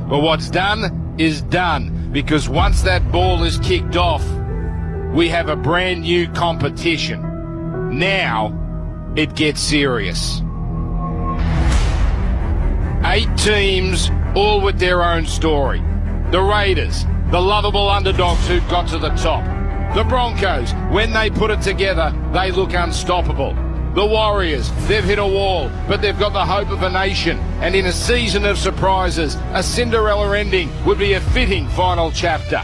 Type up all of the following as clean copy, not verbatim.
But what's done is done, because once that ball is kicked off, we have a brand new competition. Now it gets serious. 8 teams, all with their own story. The Raiders, the lovable underdogs who got to the top. The Broncos, when they put it together, they look unstoppable. The Warriors, they've hit a wall, but they've got the hope of a nation. And in a season of surprises, a Cinderella ending would be a fitting final chapter.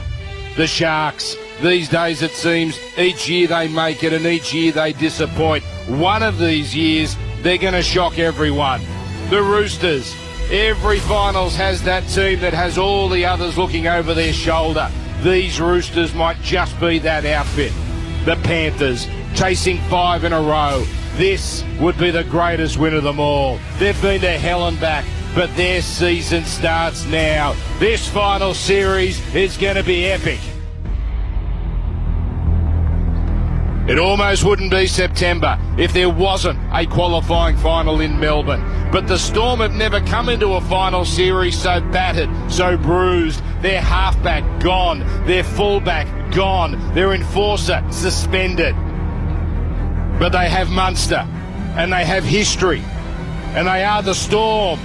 The Sharks, these days it seems, each year they make it and each year they disappoint. One of these years, they're going to shock everyone. The Roosters, every finals has that team that has all the others looking over their shoulder. These Roosters might just be that outfit. The Panthers, chasing 5 in a row. This would be the greatest win of them all. They've been to hell and back, but their season starts now. This final series is going to be epic. It almost wouldn't be September if there wasn't a qualifying final in Melbourne. But the Storm have never come into a final series so battered, so bruised. Their halfback gone, their fullback gone, their enforcer suspended. But they have Munster, and they have history, and they are the Storm,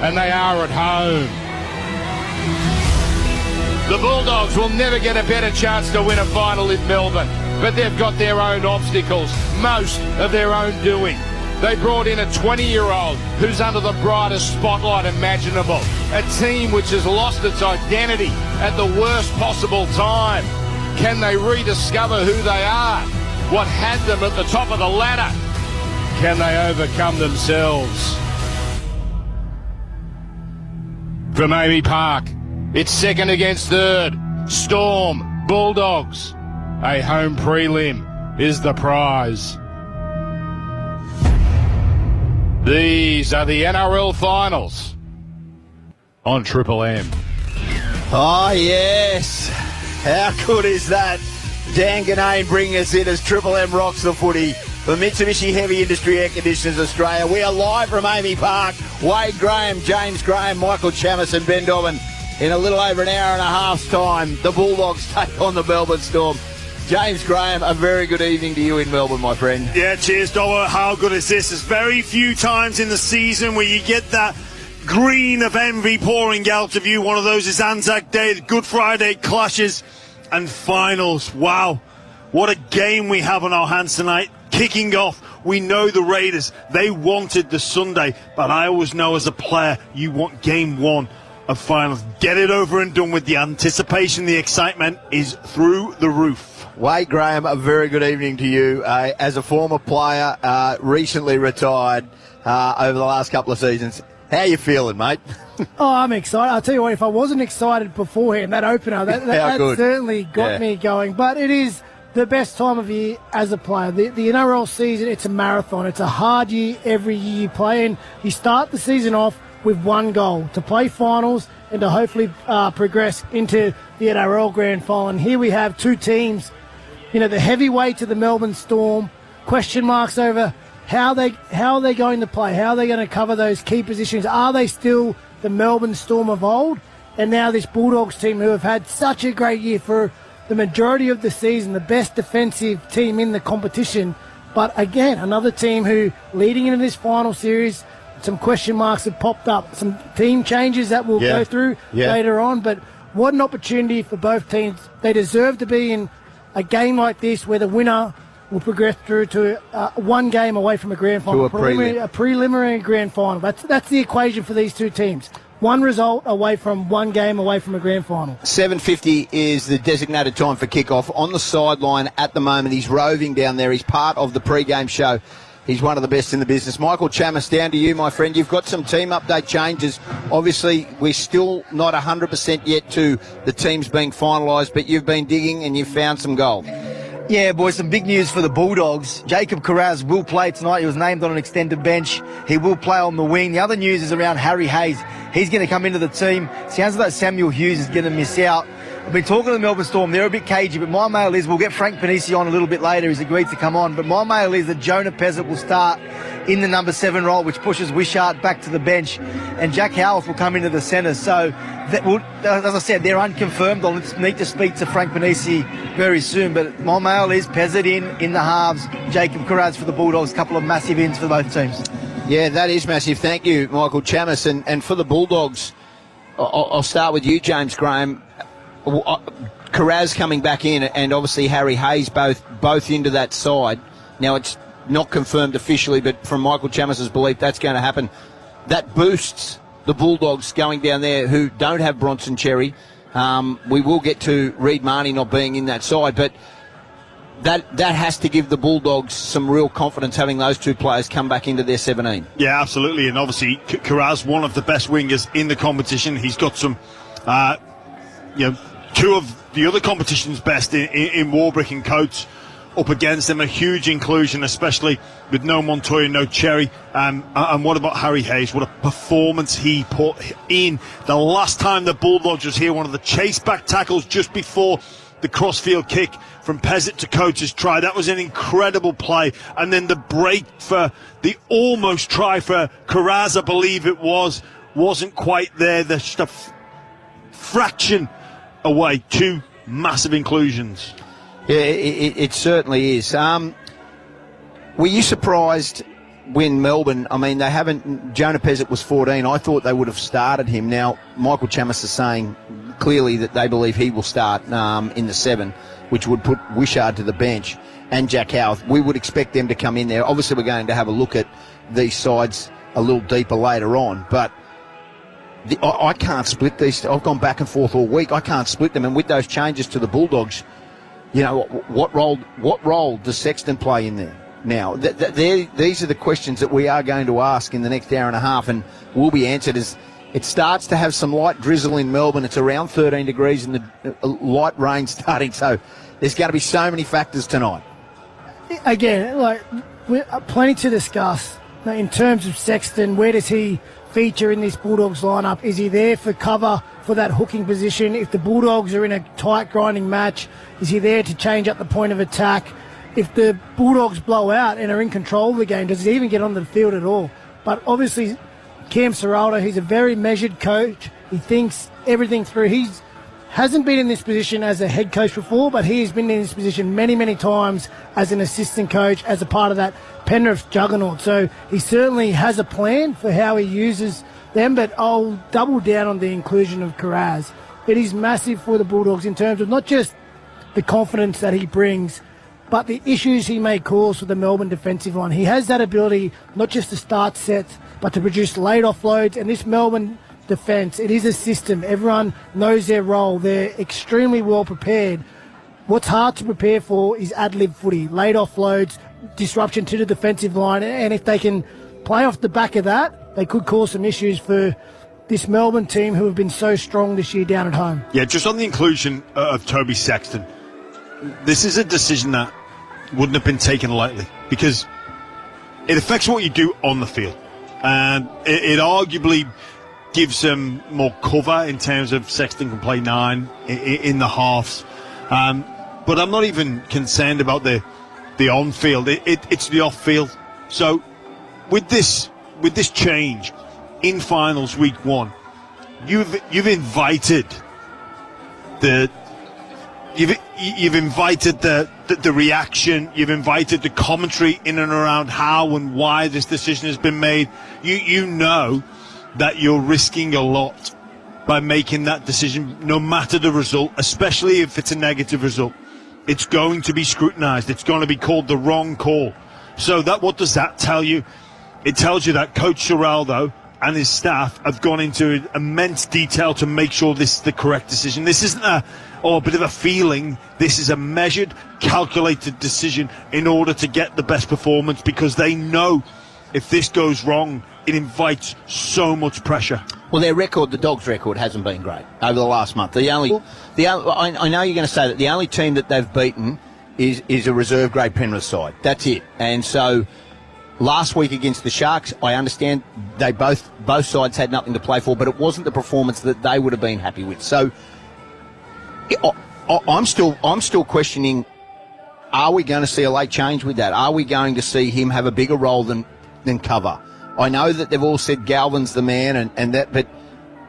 and they are at home. The Bulldogs will never get a better chance to win a final in Melbourne, but they've got their own obstacles, most of their own doing. They brought in a 20-year-old who's under the brightest spotlight imaginable, a team which has lost its identity at the worst possible time. Can they rediscover who they are? What had them at the top of the ladder? Can they overcome themselves? From Amy Park, it's second against third. Storm, Bulldogs. A home prelim is the prize. These are the NRL finals on Triple M. Oh, yes. How good is that? Dan Ganane bringing us in as Triple M rocks the footy. The Mitsubishi Heavy Industry Air Conditioners Australia. We are live from Amy Park. Wade Graham, James Graham, Michael Chammas and Ben Dobbin. In a little over an hour and a half's time, the Bulldogs take on the Melbourne Storm. James Graham, a very good evening to you in Melbourne, my friend. Yeah, cheers, Dobber. How good is this? There's very few times in the season where you get that green of envy pouring out of you. One of those is Anzac Day, the Good Friday clashes and finals. Wow, what a game we have on our hands tonight. Kicking off, we know the Raiders, they wanted the Sunday, but I always know as a player, you want game one of finals. Get it over and done with. The anticipation, the excitement is through the roof. Wade Graham, a very good evening to you. As a former player, recently retired over the last couple of seasons, how you feeling, mate? Oh, I'm excited. I'll tell you what, if I wasn't excited beforehand, that opener, that certainly got me going. But it is the best time of year as a player. The NRL season, it's a marathon. It's a hard year every year you play. And you start the season off with one goal, to play finals and to hopefully progress into the NRL Grand Final. And here we have two teams, you know, the heavyweights of the Melbourne Storm, question marks over how are they going to play? How are they going to cover those key positions? Are they still the Melbourne Storm of old? And now this Bulldogs team, who have had such a great year for the majority of the season, the best defensive team in the competition. But again, another team who, leading into this final series, some question marks have popped up. Some team changes that we'll go through later on. But what an opportunity for both teams. They deserve to be in a game like this where the winner will progress through to one game away from a grand final, a preliminary grand final. That's the equation for these two teams. One result away from one game away from a grand final. 7:50 is the designated time for kickoff. On the sideline at the moment, he's roving down there. He's part of the pre-game show. He's one of the best in the business. Michael Chammas, down to you, my friend. You've got some team update changes. Obviously, we're still not 100% yet to the teams being finalised, but you've been digging and you've found some gold. Yeah, boys, some big news for the Bulldogs. Jacob Carraz will play tonight. He was named on an extended bench. He will play on the wing. The other news is around Harry Hayes. He's going to come into the team. Sounds like Samuel Hughes is going to miss out. I've been talking to the Melbourne Storm. They're a bit cagey, but my mail is we'll get Frank Panisi on a little bit later. He's agreed to come on. But my mail is that Jonah Pezzett will start in the number 7 role, which pushes Wishart back to the bench, and Jack Howarth will come into the centre. So, that will, as I said, they're unconfirmed. I'll need to speak to Frank Panisi very soon. But my mail is Pezzett in the halves, Jacob Kiraz for the Bulldogs. A couple of massive ins for both teams. Yeah, that is massive. Thank you, Michael Chammas. And for the Bulldogs, I'll start with you, James Graham. Kiraz coming back in, and obviously Harry Hayes both into that side. Now, it's not confirmed officially, but from Michael Chammas' belief, that's going to happen. That boosts the Bulldogs going down there who don't have Bronson Cherry. We will get to Reid Marnie not being in that side, but that has to give the Bulldogs some real confidence having those two players come back into their 17. Yeah, absolutely. And obviously, Kiraz, one of the best wingers in the competition. He's got some, two of the other competition's best in Warbrick and Coates up against him. A huge inclusion, especially with no Montoya, no Cherry. And what about Harry Hayes? What a performance he put in. The last time the Bulldogs was here, one of the chase-back tackles just before the crossfield kick from Pezzett to Coates' try. That was an incredible play. And then the break for the almost try for Kiraz, I believe it wasn't quite there. There's just a fraction away. Two massive inclusions. Yeah, it certainly is. Were you surprised when Melbourne, they haven't, Jonah Pezzett was 14. I thought they would have started him. Now, Michael Chammas is saying clearly that they believe he will start in the 7, which would put Wishart to the bench, and Jack Howarth. We would expect them to come in there. Obviously, we're going to have a look at these sides a little deeper later on, but I can't split these. I've gone back and forth all week. I can't split them, and with those changes to the Bulldogs, what role does Sexton play in there? Now, these are the questions that we are going to ask in the next hour and a half, and will be answered as it starts to have some light drizzle in Melbourne. It's around 13 degrees and the light rain starting, so there's going to be so many factors tonight. Again, we're plenty to discuss. In terms of Sexton, where does he feature in this Bulldogs lineup? Is he there for cover for that hooking position? If the Bulldogs are in a tight grinding match, is he there to change up the point of attack? If the Bulldogs blow out and are in control of the game, does he even get on the field at all? But obviously, Cam Serraldo, he's a very measured coach. He thinks everything through. He hasn't been in this position as a head coach before, but he has been in this position many, many times as an assistant coach, as a part of that Penrith juggernaut. So he certainly has a plan for how he uses them, but I'll double down on the inclusion of Kiraz. It is massive for the Bulldogs in terms of not just the confidence that he brings, but the issues he may cause for the Melbourne defensive line. He has that ability not just to start sets, but to produce late offloads. And this Melbourne defence, it is a system. Everyone knows their role. They're extremely well prepared. What's hard to prepare for is ad-lib footy, late offloads, disruption to the defensive line. And if they can play off the back of that, they could cause some issues for this Melbourne team who have been so strong this year down at home. Yeah, just on the inclusion of Toby Sexton, this is a decision that wouldn't have been taken lightly because it affects what you do on the field. And it arguably gives them more cover in terms of Sexton can play 9 in the halves. But I'm not even concerned about the on-field. It's the off-field. So with this change in finals week 1, you've invited You've invited the reaction. You've invited the commentary in and around how and why this decision has been made. You know that you're risking a lot by making that decision, no matter the result, especially if it's a negative result. It's going to be scrutinised. It's going to be called the wrong call. So what does that tell you? It tells you that Coach Serraldo and his staff have gone into immense detail to make sure this is the correct decision. This isn't a bit of a feeling. This is a measured, calculated decision in order to get the best performance, because they know if this goes wrong, it invites so much pressure. Well, their record, the Dogs' record, hasn't been great over the last month. I know you're going to say that the only team that they've beaten is a reserve grade Penrith side. That's it. And so last week against the Sharks, I understand they both sides had nothing to play for, but it wasn't the performance that they would have been happy with. So I'm still questioning, are we going to see a late change with that? Are we going to see him have a bigger role than cover? I know that they've all said Galvin's the man and that, but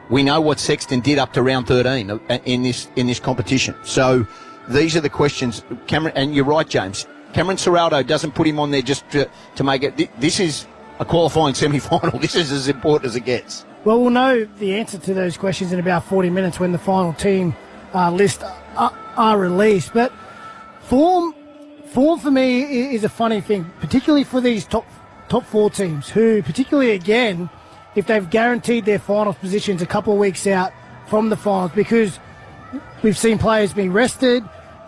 we know what Sexton did up to round 13 in this competition. So these are the questions. Cameron, and you're right, James. Cameron Ciraldo doesn't put him on there just to make it. This is a qualifying semi-final. This is as important as it gets. Well, we'll know the answer to those questions in about 40 minutes when the final team list are released. But form for me is a funny thing, particularly for these top four teams who, particularly again, if they've guaranteed their finals positions a couple of weeks out from the finals, because we've seen players be rested.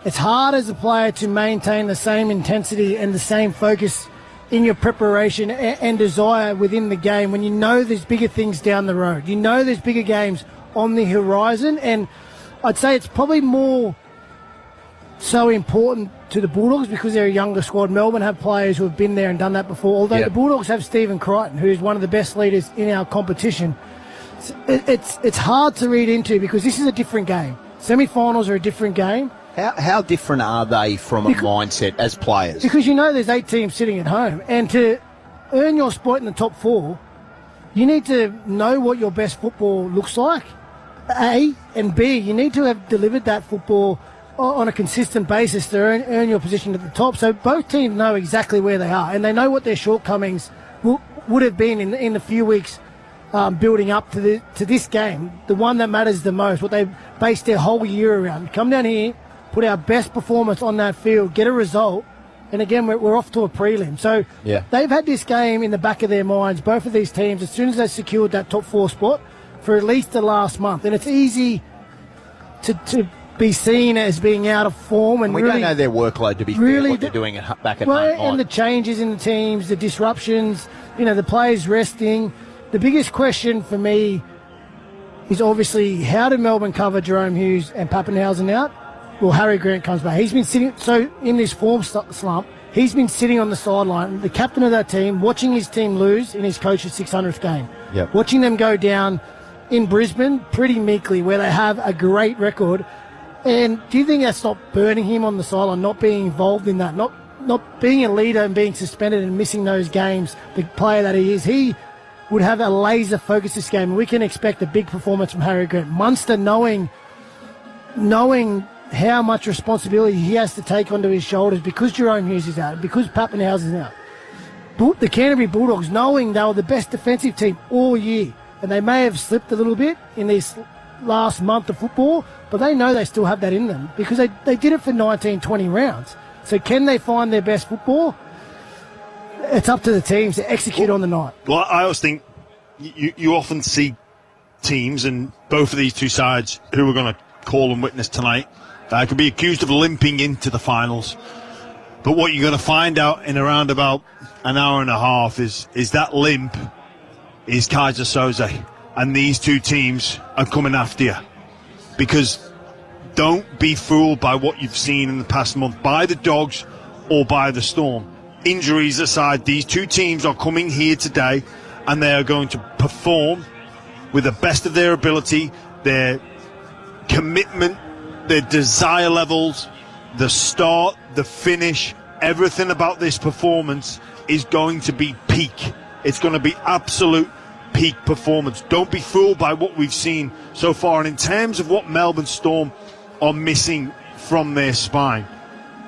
It's hard as a player to maintain the same intensity and the same focus in your preparation and desire within the game when you know there's bigger things down the road. You know there's bigger games on the horizon, and I'd say it's probably more so important to the Bulldogs because they're a younger squad. Melbourne have players who have been there and done that before, although the Bulldogs have Stephen Crichton, who's one of the best leaders in our competition. It's hard to read into because this is a different game. Semi-finals are a different game. How different are they from a mindset as players? Because you know there's 8 teams sitting at home, and to earn your spot in the top 4, you need to know what your best football looks like, A, and B, you need to have delivered that football on a consistent basis to earn your position at the top. So both teams know exactly where they are, and they know what their shortcomings would have been in the few weeks building up to this game, the one that matters the most, what they based their whole year around. Come down here, put our best performance on that field, get a result, and again, we're off to a prelim. So they've had this game in the back of their minds, both of these teams, as soon as they secured that top 4 spot for at least the last month. And it's easy to be seen as being out of form. And we really, don't know their workload, to be fair, what they're doing back at home. And the changes in the teams, the disruptions, the players resting. The biggest question for me is obviously how did Melbourne cover Jerome Hughes and Pappenhausen out? Well, Harry Grant comes back. He's been sitting, so in this form slump, he's been sitting on the sideline, the captain of that team, watching his team lose in his coach's 600th game. Watching them go down in Brisbane pretty meekly, where they have a great record. And do you think that's not burning him on the sideline, not being involved in that, not being a leader and being suspended and missing those games, the player that he is? He would have a laser focus this game, and we can expect a big performance from Harry Grant. Munster knowing how much responsibility he has to take onto his shoulders because Jerome Hughes is out, because Pappenhausen is out. The Canterbury Bulldogs knowing they were the best defensive team all year, and they may have slipped a little bit in this last month of football, but they know they still have that in them because they did it for 19, 20 rounds. So can they find their best football? It's up to the teams to execute on the night. Well, I always think you often see teams, and both of these two sides who are going to call and witness tonight could be accused of limping into the finals. But what you're going to find out in around about an hour and a half is that limp is Kaiser Soze. And these two teams are coming after you. Because don't be fooled by what you've seen in the past month, by the Dogs or by the Storm. Injuries aside, these two teams are coming here today and they are going to perform with the best of their ability, their commitment, their desire levels, the start, the finish, everything about this performance is going to be peak. It's going to be absolute peak performance. Don't be fooled by what we've seen so far. And in terms of what Melbourne Storm are missing from their spine,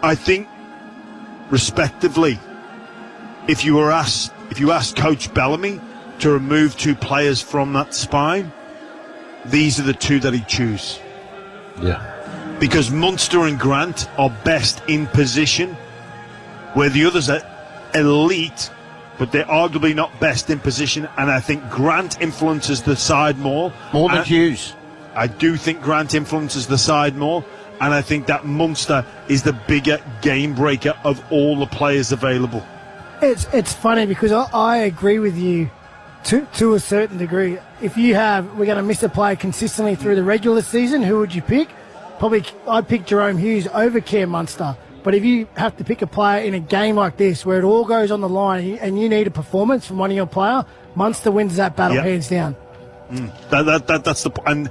I think, respectively, if you asked Coach Bellamy to remove 2 players from that spine, these are the 2 that he'd choose. Because Munster and Grant are best in position, where the others are elite, but they're arguably not best in position. And I think Grant influences the side more than Hughes. I do think Grant influences the side more, and I think that Munster is the bigger game breaker of all the players available. It's funny because I agree with you to a certain degree. If we're going to miss a player consistently through the regular season, who would you pick? Probably I'd pick Jerome Hughes over Cam Munster. But if you have to pick a player in a game like this where it all goes on the line and you need a performance from one of your player, Munster wins that battle hands down. That's the point. And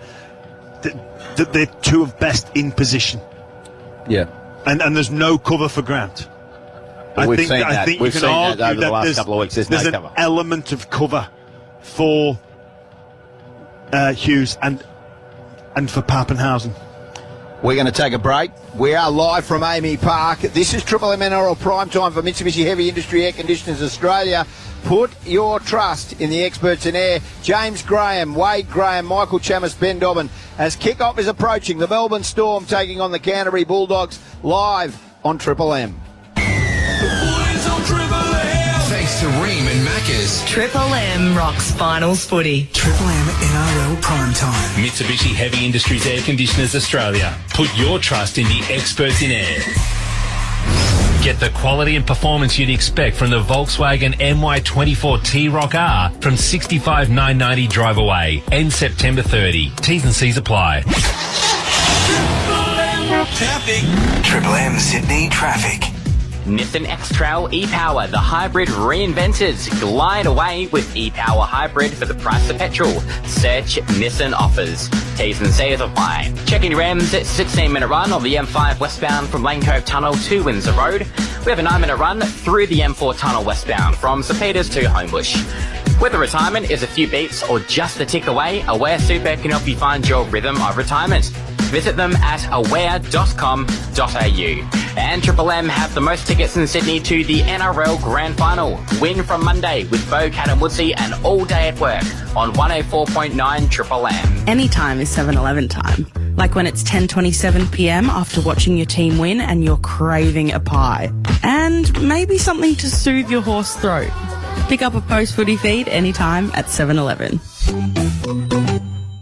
that they're two of best in position. Yeah. And there's no cover for Grant. We've seen that. I think We've you seen can that argue over the that last couple of weeks. There's no an cover. element of cover for Hughes and for Pappenhausen. We're going to take a break. We are live from Amy Park. This is Triple M NRL Prime Time for Mitsubishi Heavy Industry Air Conditioners Australia. Put your trust in the experts in air. James Graham, Wade Graham, Michael Chammas, Ben Dobbin. As kick-off is approaching, the Melbourne Storm taking on the Canterbury Bulldogs live on Triple M. Thanks to Ream and Macca's. Triple M rocks finals footy. Triple M NRL Prime Time. Mitsubishi Heavy Industries Air Conditioners Australia. Put your trust in the experts in air. Get the quality and performance you'd expect from the Volkswagen MY24 T-Roc R from $65,990 drive away. End September 30. T's and C's apply. Triple M Sydney Traffic. Nissan X-Trail e-Power, the hybrid reinvented. Glide away with e-Power hybrid for the price of petrol. Search Nissan offers. T's and C's apply. Checking REMS at 16-minute run on the M5 westbound from Lane Cove Tunnel to Windsor Road. We have a 9-minute run through the M4 Tunnel westbound from St Peters to Homebush. Whether retirement is a few beats or just a tick away, Aware Super can help you find your rhythm of retirement. Visit them at aware.com.au. And Triple M have the most tickets in Sydney to the NRL Grand Final. Win from Monday with Bo, Cat and Woodsy and all day at work on 104.9 Triple M. Anytime is 7-Eleven time. Like when it's 10:27 p.m. after watching your team win and you're craving a pie. And maybe something to soothe your hoarse throat. Pick up a post-footy feed anytime at 7-Eleven.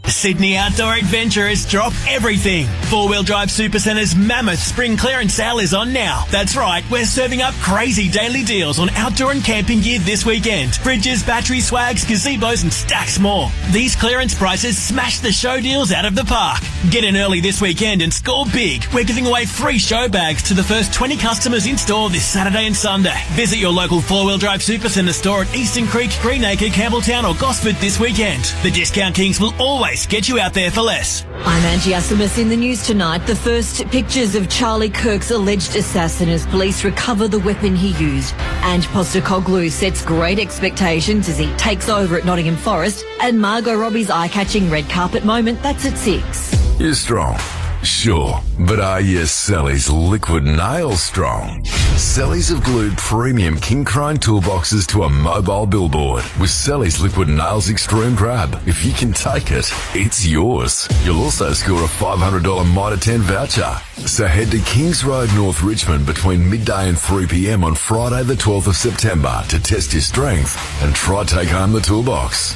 Sydney Outdoor Adventurers drop everything. 4-Wheel Drive Supercenter's mammoth spring clearance sale is on now. That's right, we're serving up crazy daily deals on outdoor and camping gear this weekend. Fridges, battery swags, gazebos and stacks more. These clearance prices smash the show deals out of the park. Get in early this weekend and score big. We're giving away free show bags to the first 20 customers in store this Saturday and Sunday. Visit your local 4-Wheel Drive Supercenter store at Eastern Creek, Greenacre, Campbelltown or Gosford this weekend. The Discount Kings will always get you out there for less. I'm Angie Asimus. In the news tonight, the first pictures of Charlie Kirk's alleged assassin as police recover the weapon he used. And Postecoglou sets great expectations as he takes over at Nottingham Forest. And Margot Robbie's eye-catching red carpet moment, that's at 6. You're strong. Sure, but are you Sally's liquid nails strong? Sally's have glued premium king crane toolboxes to a mobile billboard with Sally's liquid nails extreme grab. If you can take it, it's yours. You'll also score a $500 Mitre 10 voucher. So head to Kings Road, North Richmond between midday and 3 p.m. on Friday the 12th of September to test your strength and try take home the toolbox.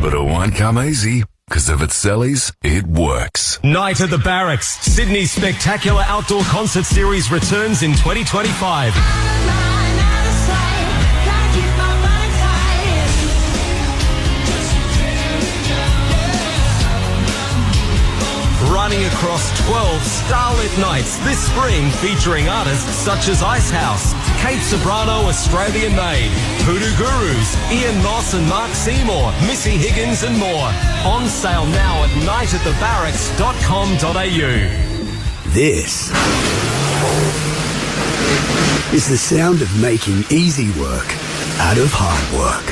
But it won't come easy. Because if it's Sally's, it works. Night at the Barracks. Sydney's spectacular outdoor concert series returns in 2025. Running across 12 starlit nights this spring featuring artists such as Icehouse, Kate Sobrano Australian Made, Hoodoo Gurus, Ian Moss and Mark Seymour, Missy Higgins and more. On sale now at nightatthebarracks.com.au. This is the sound of making easy work out of hard work.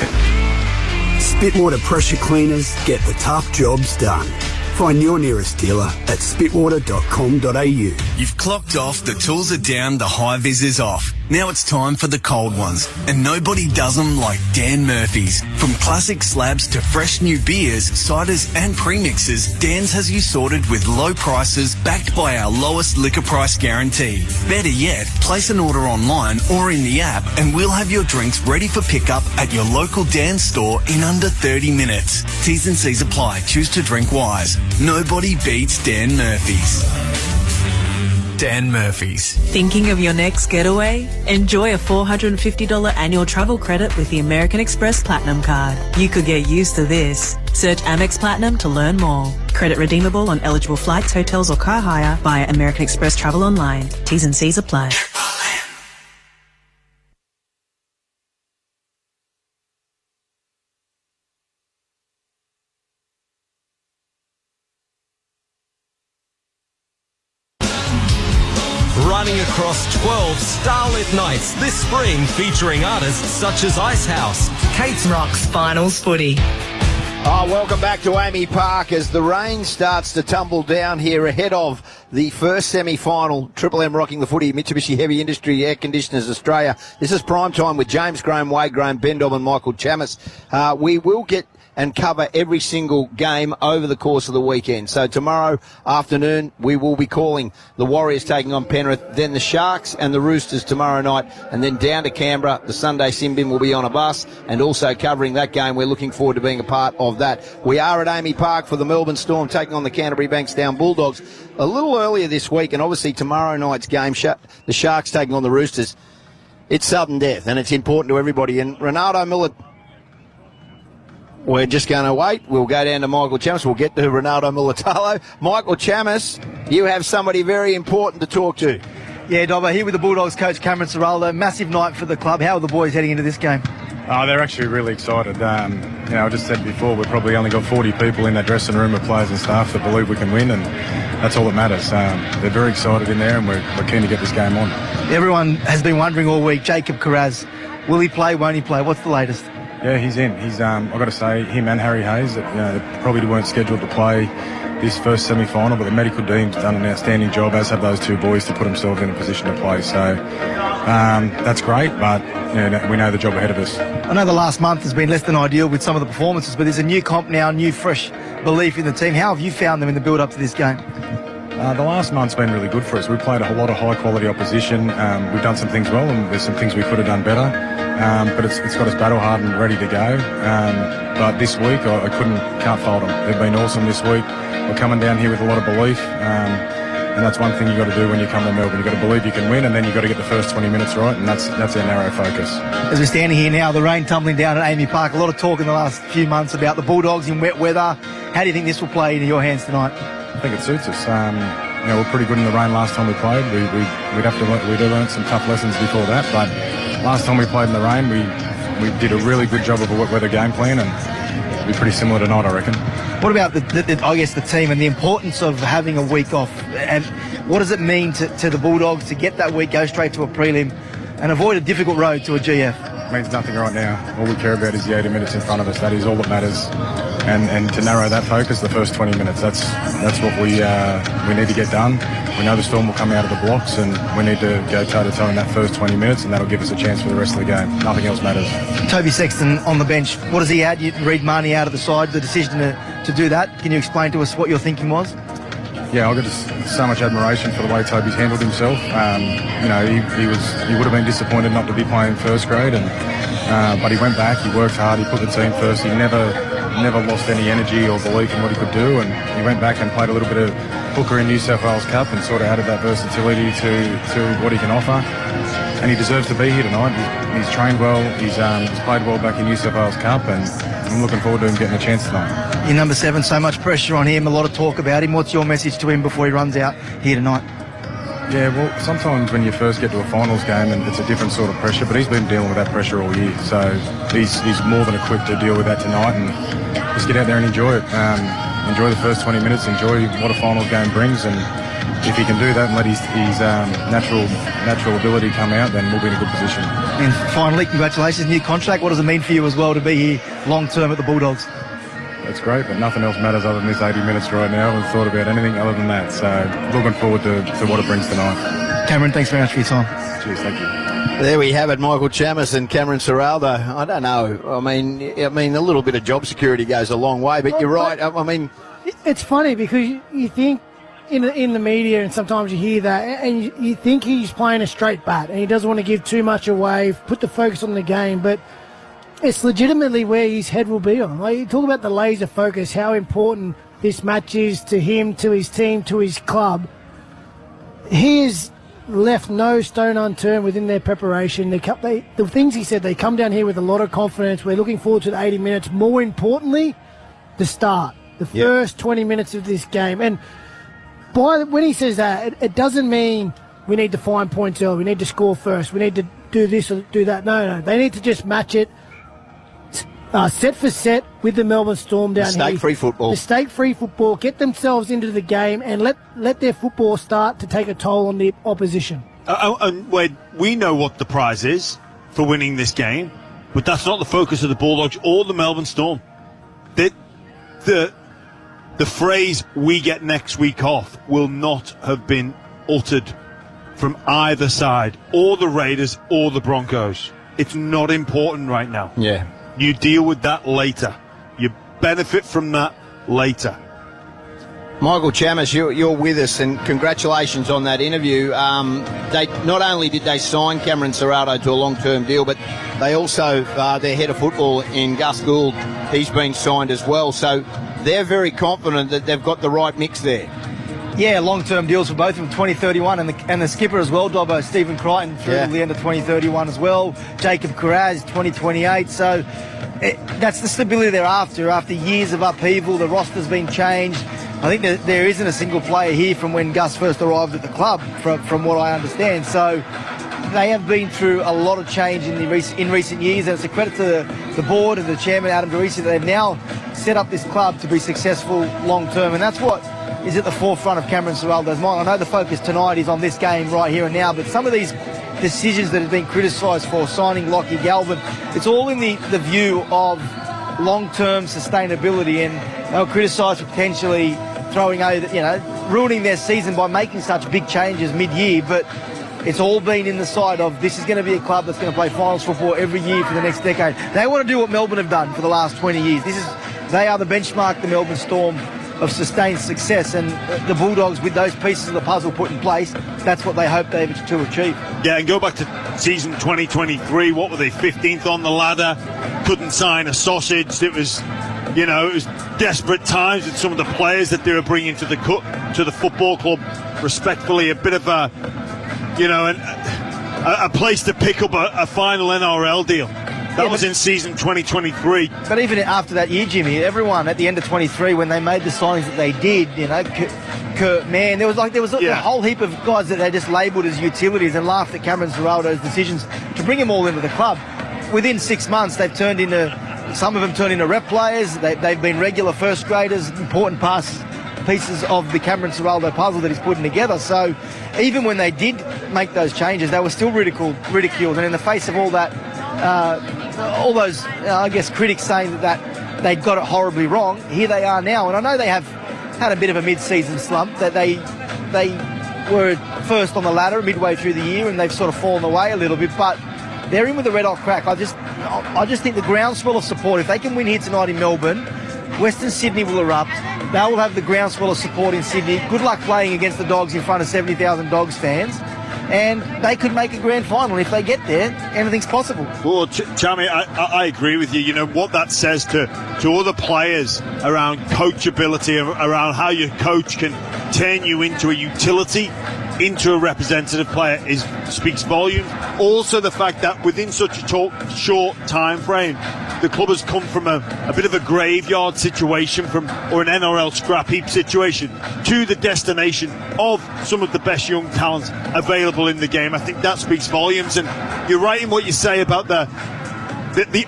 Spitwater Pressure Cleaners get the tough jobs done. Find your nearest dealer at spitwater.com.au. You've clocked off, the tools are down, the high vis is off. Now it's time for the cold ones, and nobody does them like Dan Murphy's. From classic slabs to fresh new beers, ciders and premixes, Dan's has you sorted with low prices backed by our lowest liquor price guarantee. Better yet, place an order online or in the app and we'll have your drinks ready for pickup at your local Dan store in under 30 minutes. T's and C's apply. Choose to drink wise. Nobody beats Dan Murphy's. Dan Murphy's. Thinking of your next getaway? Enjoy a $450 annual travel credit with the American Express Platinum Card. You could get used to this. Search Amex Platinum to learn more. Credit redeemable on eligible flights, hotels or car hire via American Express Travel Online. T's and C's apply. running across 12 starlit nights this spring featuring artists such as Icehouse. Kate's Rocks Finals Footy. Welcome back to Amy Park as the rain starts to tumble down here ahead of the first semi-final. Triple M rocking the footy, Mitsubishi Heavy Industry Air Conditioners Australia. This is prime time with James Graham, Wade Graham, Ben Dobb and Michael Chammas. We will get and cover every single game over the course of the weekend. So tomorrow afternoon, we will be calling the Warriors taking on Penrith, then the Sharks and the Roosters tomorrow night, and then down to Canberra. The Sunday Simbin will be on a bus, and also covering that game. We're looking forward to being a part of that. We are at Amy Park for the Melbourne Storm taking on the Canterbury-Bankstown Bulldogs a little earlier this week, and obviously tomorrow night's game, the Sharks taking on the Roosters. It's sudden death, and it's important to everybody. And Ronaldo Miller, we're just going to wait. We'll go down to Michael Chammas. We'll get to Ronaldo Mulatalo. Michael Chammas, you have somebody very important to talk to. Yeah, Dobbo, here with the Bulldogs coach Cameron Ciraldo. Massive night for the club. How are the boys heading into this game? They're actually really excited. I just said before, we've probably only got 40 people in that dressing room of players and staff that believe we can win, and that's all that matters. They're very excited in there, and we're keen to get this game on. Everyone has been wondering all week, Jacob Carraz, will he play, won't he play? What's the latest? Yeah, he's in. He's I've got to say, him and Harry Hayes, they probably weren't scheduled to play this first semi-final, but the medical team's done an outstanding job, as have those two boys, to put themselves in a position to play. So that's great, but we know the job ahead of us. I know the last month has been less than ideal with some of the performances, but there's a new comp now, new fresh belief in the team. How have you found them in the build-up to this game? The last month's been really good for us. We've played a lot of high-quality opposition. We've done some things well, and there's some things we could have done better. But it's got us battle-hardened and ready to go. But this week, I can't fault them. They've been awesome this week. We're coming down here with a lot of belief. And that's one thing you've got to do when you come to Melbourne. You've got to believe you can win, and then you've got to get the first 20 minutes right, and that's our narrow focus. As we're standing here now, the rain tumbling down at Amy Park, a lot of talk in the last few months about the Bulldogs in wet weather. How do you think this will play into your hands tonight? I think it suits us. We're pretty good in the rain last time we played. We'd have learned some tough lessons before that, but last time we played in the rain, we did a really good job of a wet weather game plan, and it'll be pretty similar tonight, I reckon. What about the team and the importance of having a week off? And what does it mean to the Bulldogs to get that week, go straight to a prelim, and avoid a difficult road to a GF? It means nothing right now. All we care about is the 80 minutes in front of us. That is all that matters. And to narrow that focus, the first 20 minutes, that's what we need to get done. We know the Storm will come out of the blocks, and we need to go toe-to-toe in that first 20 minutes, and that'll give us a chance for the rest of the game. Nothing else matters. Toby Sexton on the bench, what does he add? You read Marnie out of the side, the decision to do that. Can you explain to us what your thinking was? Yeah, I've got so much admiration for the way Toby's handled himself. He would have been disappointed not to be playing first grade, but he went back, he worked hard, he put the team first. He never lost any energy or belief in what he could do, and he went back and played a little bit of hooker in New South Wales Cup and sort of added that versatility to what he can offer. And he deserves to be here tonight. He's trained well, he's played well back in New South Wales Cup, and I'm looking forward to him getting a chance tonight. Your number 7, so much pressure on him, a lot of talk about him. What's your message to him before he runs out here tonight? Yeah, well, sometimes when you first get to a finals game, and it's a different sort of pressure, but he's been dealing with that pressure all year, so he's more than equipped to deal with that tonight, and just get out there and enjoy it. Enjoy the first 20 minutes, enjoy what a finals game brings, and if he can do that and let his natural ability come out, then we'll be in a good position. And finally, congratulations, new contract. What does it mean for you as well to be here long term at the Bulldogs? That's great, but nothing else matters other than this 80 minutes right now. I haven't thought about anything other than that, so looking forward to what it brings tonight. Cameron, thanks very much for your time. Cheers, thank you. There we have it, Michael Chammas and Cameron Ciraldo. I don't know. I mean, a little bit of job security goes a long way, but you're right. I mean, it's funny because you think in the media, and sometimes you hear that, and you think he's playing a straight bat, and he doesn't want to give too much away, put the focus on the game, but it's legitimately where his head will be on. Like, you talk about the laser focus, how important this match is to him, to his team, to his club. He has left no stone unturned within their preparation. The things he said, they come down here with a lot of confidence. We're looking forward to the 80 minutes. More importantly, the start, the first 20 minutes of this game. And when he says that, it doesn't mean we need to find points early, we need to score first, we need to do this or do that. No, they need to just match it. set for set with the Melbourne Storm down here. Mistake-free football. Mistake-free football. Get themselves into the game and let their football start to take a toll on the opposition. And Wade, we know what the prize is for winning this game, but that's not the focus of the Bulldogs or the Melbourne Storm. The phrase "we get next week off" will not have been uttered from either side, or the Raiders or the Broncos. It's not important right now. Yeah. You deal with that later. You benefit from that later. Michael Chammas, you're with us, and congratulations on that interview. They not only did they sign Cameron Ciraldo to a long-term deal, but they also, their head of football in Gus Gould, he's been signed as well. So they're very confident that they've got the right mix there. Yeah, long-term deals for both of them, 2031, and the skipper as well, Dobbo, Stephen Crichton, through to the end of 2031 as well. Jacob Carraz, 2028. So that's the stability they're after. After years of upheaval, the roster's been changed. I think that there isn't a single player here from when Gus first arrived at the club, from what I understand. So they have been through a lot of change in recent years, and it's a credit to the board and the chairman, Adam Derisi, that they've now set up this club to be successful long-term, and that's what is at the forefront of Cameron Ciraldo's mind. I know the focus tonight is on this game right here and now, but some of these decisions that have been criticised for signing Lockie Galvin, it's all in the view of long-term sustainability, and they were criticised for potentially ruining their season by making such big changes mid-year, but it's all been in the side of this is going to be a club that's going to play finals football every year for the next decade. They want to do what Melbourne have done for the last 20 years. They are the benchmark, the Melbourne Storm, of sustained success, and the Bulldogs, with those pieces of the puzzle put in place, that's what they hope to achieve. Yeah, and go back to season 2023. What were they, 15th on the ladder? Couldn't sign a sausage. It was desperate times with some of the players that they were bringing to the football club. Respectfully, a bit of a place to pick up a final NRL deal. That was in season 2023. But even after that year, Jimmy, everyone at the end of 23, when they made the signings that they did, Kurt Mann, there was a whole heap of guys that they just labelled as utilities and laughed at Cameron Ciraldo's decisions to bring them all into the club. Within 6 months, some of them turned into rep players. They've been regular first graders, important pieces of the Cameron Ciraldo puzzle that he's putting together. So even when they did make those changes, they were still ridiculed. And in the face of all that, all those, critics saying that they'd got it horribly wrong, here they are now. And I know they have had a bit of a mid-season slump, that they were first on the ladder midway through the year, and they've sort of fallen away a little bit, but they're in with a red-hot crack. I just think the groundswell of support, if they can win here tonight in Melbourne, Western Sydney will erupt. They will have the groundswell of support in Sydney. Good luck playing against the Dogs in front of 70,000 Dogs fans. And they could make a grand final. If they get there, anything's possible. Well, Chammy, I agree with you. You know, what that says to other players around coachability, around how your coach can turn you into a utility, into a representative player, speaks volumes. Also, the fact that within such a short time frame, the club has come from a bit of a graveyard situation or an NRL scrap heap situation to the destination of some of the best young talents available in the game. I think that speaks volumes, and you're right in what you say about the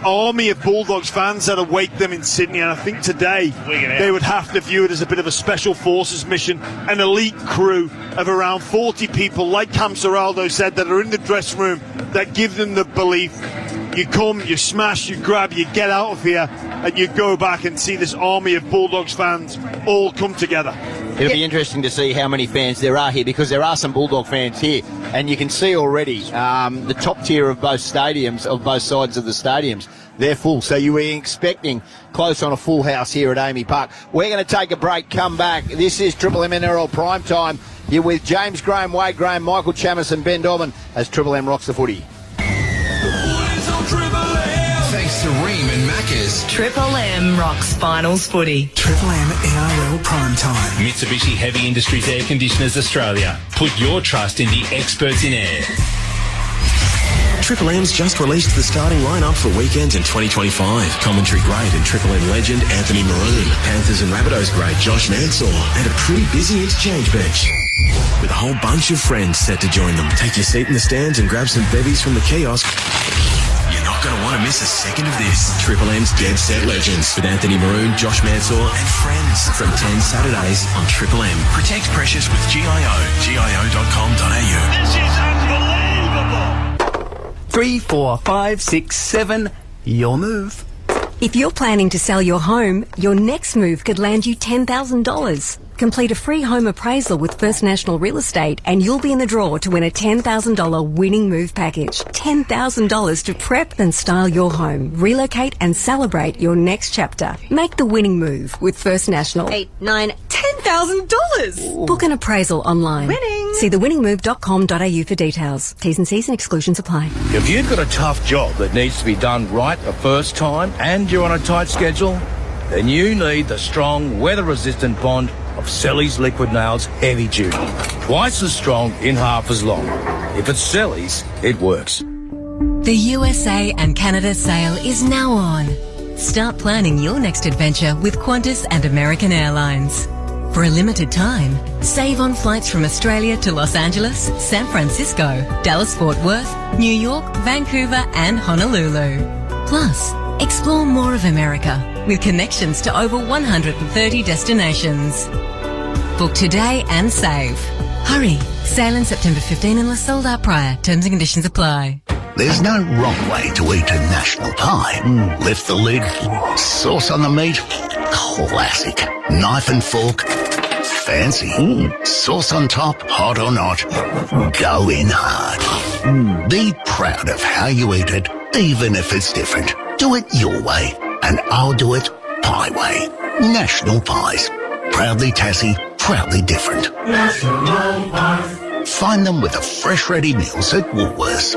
army of Bulldogs fans that await them in Sydney, and I think today they would have to view it as a bit of a special forces mission, an elite crew of around 40 people, like Cam Ciraldo said, that are in the dressing room, that give them the belief. You come, you smash, you grab, you get out of here, and you go back and see this army of Bulldogs fans all come together. It'll be interesting to see how many fans there are here, because there are some Bulldog fans here, and you can see already the top tier of both stadiums, of both sides of the stadiums, they're full. So you were expecting close on a full house here at Amy Park. We're going to take a break, come back. This is Triple M NRL Prime Time. You're with James Graham, Wade Graham, Michael Chammas and Ben Dobbin as Triple M rocks the footy. Thanks to Ream and Macca's. Triple M rocks finals footy. Triple M NRL Prime Time. Mitsubishi Heavy Industries Air Conditioners Australia. Put your trust in the experts in air. Triple M's just released the starting lineup for weekends in 2025. Commentary great and Triple M legend Anthony Maroon. Panthers and Rabbitohs great Josh Mansour. And a pretty busy interchange bench, with a whole bunch of friends set to join them. Take your seat in the stands and grab some bevies from the kiosk. You're not not going to want to miss a second of this. Triple M's Dead Set Legends with Anthony Maroon, Josh Mansour and friends from 10 Saturdays on Triple M. Protect Precious with GIO. GIO.com.au. This is unbelievable. 3, 4, 5, 6, 7. Your move. If you're planning to sell your home, your next move could land you $10,000. Complete a free home appraisal with First National Real Estate and you'll be in the draw to win a $10,000 winning move package. $10,000 to prep and style your home, relocate and celebrate your next chapter. Make the winning move with First National. $10,000. Book an appraisal online. Winning. See thewinningmove.com.au for details. T's and C's and exclusions apply. If you've got a tough job that needs to be done right the first time and you're on a tight schedule, then you need the strong, weather-resistant bond of Selly's Liquid Nails Heavy Duty. Twice as strong in half as long. If it's Selly's, it works. The USA and Canada sale is now on. Start planning your next adventure with Qantas and American Airlines. For a limited time, save on flights from Australia to Los Angeles, San Francisco, Dallas-Fort Worth, New York, Vancouver and Honolulu. Plus, explore more of America with connections to over 130 destinations. Book today and save. Hurry. Sale in September 15 unless sold out prior. Terms and conditions apply. There's no wrong way to eat a national pie. Lift the lid, sauce on the meat, classic. Knife and fork, fancy. Sauce on top, hot or not, go in hard. Be proud of how you eat it, even if it's different. Do it your way, and I'll do it Pie Way. National Pies. Proudly Tassie, proudly different. National Pies. Find them with the fresh ready meals at Woolworths.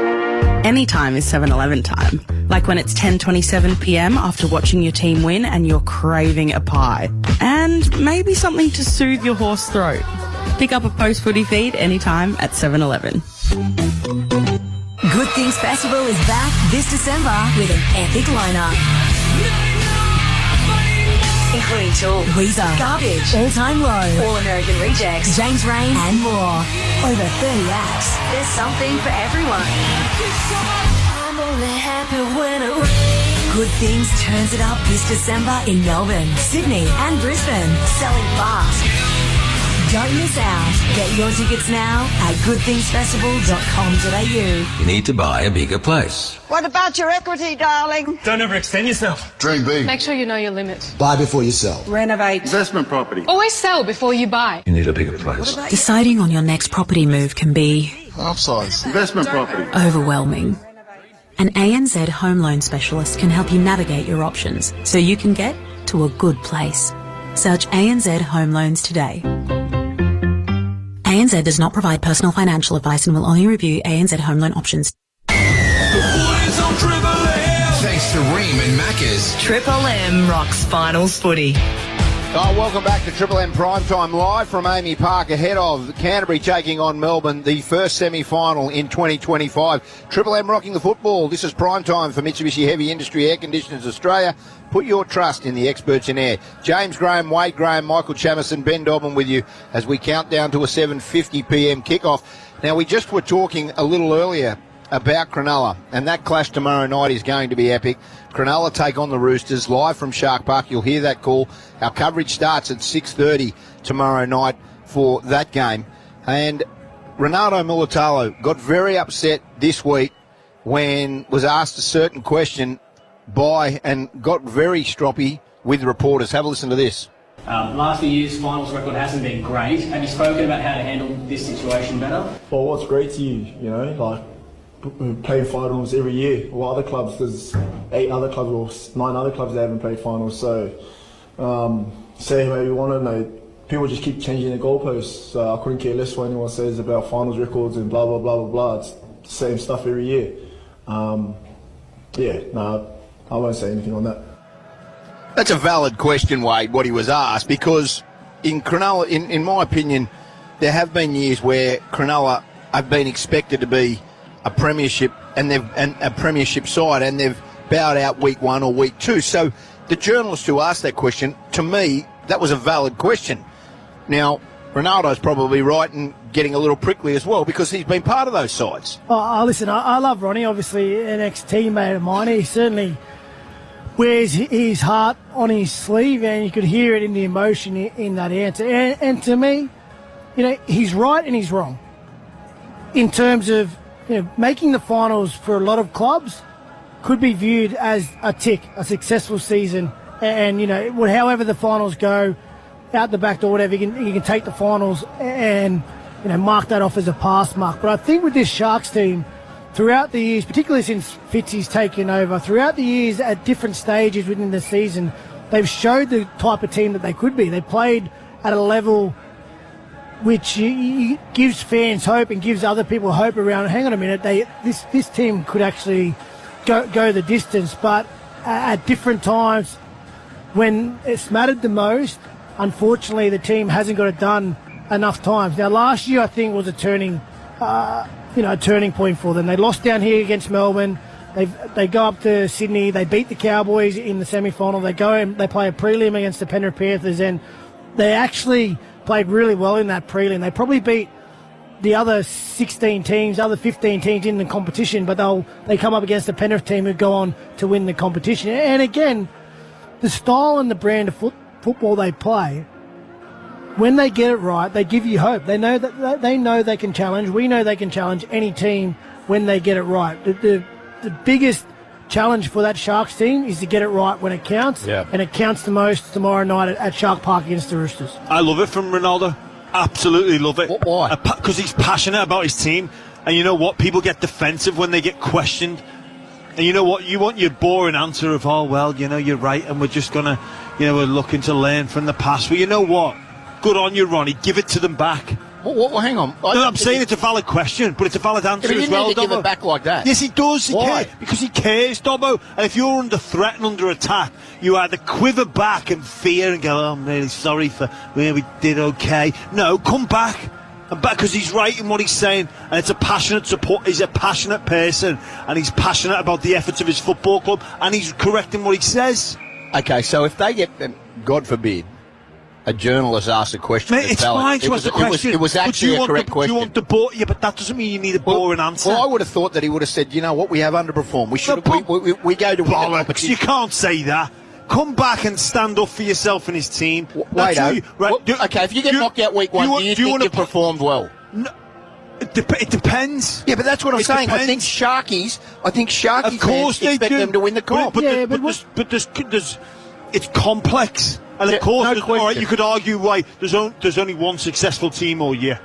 Anytime is 7-Eleven time. Like when it's 10:27 p.m. after watching your team win and you're craving a pie. And maybe something to soothe your hoarse throat. Pick up a post-footy feed anytime at 7-Eleven. Good Things Festival is back this December with an epic lineup. Including Tool, Weezer, Garbage, All Time Low, All American Rejects, James Rain, and more. Over 30 acts. There's something for everyone. I'm only happy when it rains. Good Things turns it up this December in Melbourne, Sydney, and Brisbane. Selling fast. Don't miss out. Get your tickets now at goodthingsfestival.com.au. You need to buy a bigger place. What about your equity, darling? Don't overextend yourself. Dream big. Make sure you know your limit. Buy before you sell. Renovate. Investment property. Always sell before you buy. You need a bigger place. Deciding on your next property move can be Upsize. Investment property. overwhelming. An ANZ home loan specialist can help you navigate your options so you can get to a good place. Search ANZ Home Loans today. ANZ does not provide personal financial advice and will only review ANZ home loan options. Thanks to Ream and Macca's. Triple M rocks finals footy. Oh, welcome back to Triple M Primetime Live from Amy Park ahead of Canterbury taking on Melbourne, the first semi-final in 2025. Triple M rocking the football. This is Primetime for Mitsubishi Heavy Industry Air Conditioners Australia. Put your trust in the experts in air. James Graham, Wade Graham, Michael Chamison, Ben Dobbin with you as we count down to a 7:50pm kickoff. Now, we just were talking a little earlier about Cronulla, and that clash tomorrow night is going to be epic. Cronulla take on the Roosters live from Shark Park. You'll hear that call. Our coverage starts at 6:30 tomorrow night for that game. And Renato Militalo got very upset this week when was asked a certain question by and got very stroppy with reporters. Have a listen to this. Last few years, finals record hasn't been great. Have you spoken about how to handle this situation better? Well, what's great to you, like playing finals every year. Well, other clubs, there's 8 other clubs or 9 other clubs that haven't played finals. So say whoever you want to know, people just keep changing the goalposts. I couldn't care less what anyone says about finals records and blah, blah, blah, blah, blah. It's the same stuff every year. I won't say anything on that. That's a valid question, Wade, what he was asked, because in Cronulla, in my opinion, there have been years where Cronulla have been expected to be a premiership and a premiership side, and they've bowed out week 1 or week 2. So the journalist who asked that question, to me, that was a valid question. Now, Ronaldo's probably right and getting a little prickly as well because he's been part of those sides. Listen, I love Ronnie, obviously an ex-teammate of mine. He certainly wears his heart on his sleeve, and you could hear it in the emotion in that answer. And to me, he's right and he's wrong. In terms of making the finals for a lot of clubs could be viewed as a tick, a successful season. And, however the finals go, out the back door, whatever, you can take the finals and, mark that off as a pass mark. But I think with this Sharks team, throughout the years, particularly since Fitzy's taken over, throughout the years at different stages within the season, they've showed the type of team that they could be. They played at a level which gives fans hope and gives other people hope around, hang on a minute, this team could actually go the distance. But at different times, when it's mattered the most, unfortunately, the team hasn't got it done enough times. Now, last year, I think, was a turning point for them. They lost down here against Melbourne. They go up to Sydney. They beat the Cowboys in the semi-final. They go and they play a prelim against the Penrith Panthers, and they actually played really well in that prelim. They probably beat the other 16 teams, other 15 teams in the competition, but they come up against the Penrith team who go on to win the competition. And again, the style and the brand of football they play, when they get it right, they give you hope. They know they can challenge. We know they can challenge any team when they get it right. The biggest challenge for that Sharks team is to get it right when it counts, and it counts the most tomorrow night at Shark Park against the Roosters. I love it from Ronaldo. Absolutely love it. Why? Because he's passionate about his team. And you know what? People get defensive when they get questioned. And you know what? You want your boring answer of, you're right, and we're just going to, we're looking to learn from the past. Well, you know what? Good on you, Ronnie. Give it to them back. Well, hang on. I'm saying it's a valid question, but it's a valid answer as well, Dobbo. He didn't give it back like that. Yes, he does. Why? Because he cares, Dobbo. And if you're under threat and under attack, you either quiver back in fear and go, I'm really sorry for where we did okay. No, come back. And back, because he's right in what he's saying, and it's a passionate support. He's a passionate person, and he's passionate about the efforts of his football club, and he's correct in what he says. Okay, so if they get, God forbid, a journalist asks a question. Mate, it's fine to ask a question. It was actually a correct question. Do you want the board? Yeah, but that doesn't mean you need a boring answer. Well, I would have thought that he would have said, you know what, we have underperformed. We should. We go to win the competition. You can't say that. Come back and stand up for yourself and his team. Okay, if you get knocked out week one, do you think you've performed well? No, it depends. Yeah, but that's what I'm saying. Depends. I think Sharkies of course fans expect them to win the comp. But there's it's complex. And of course, you could argue why there's only one successful team all year.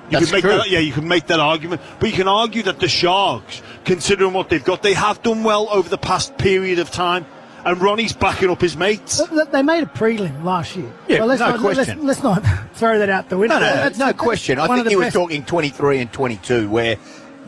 You can make that argument. But you can argue that the Sharks, considering what they've got, they have done well over the past period of time. And Ronnie's backing up his mates. They made a prelim last year. Yeah, no question. Let's not throw that out the window. No question. I think he was talking 23 and 22, where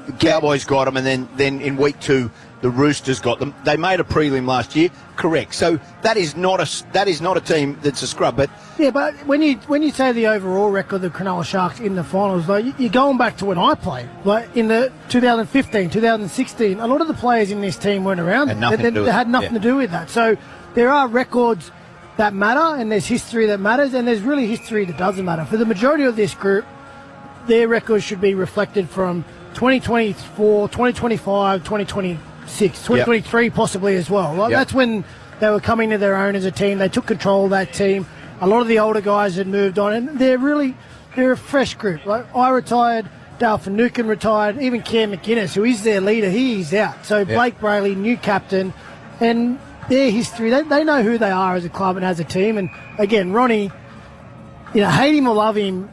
the Cowboys got them, and then in week 2 the Roosters got them. They made a prelim last year, correct? So that is not a team that's a scrub. But yeah, but when you say the overall record of the Cronulla Sharks in the finals, like you're going back to when I played, like in the 2015, 2016. A lot of the players in this team weren't around. They had nothing to do with that. So there are records that matter, and there's history that matters, and there's really history that doesn't matter. For the majority of this group, their records should be reflected from 2024, 2025, 2026, 2023 possibly as well. Like, that's when they were coming to their own as a team. They took control of that team. A lot of the older guys had moved on, and they're a fresh group. Like I retired, Dale Finucane retired, even Cam McInnes, who is their leader, he's out. So Blake Brayley, new captain, and their history, they know who they are as a club and as a team. And again, Ronnie, hate him or love him,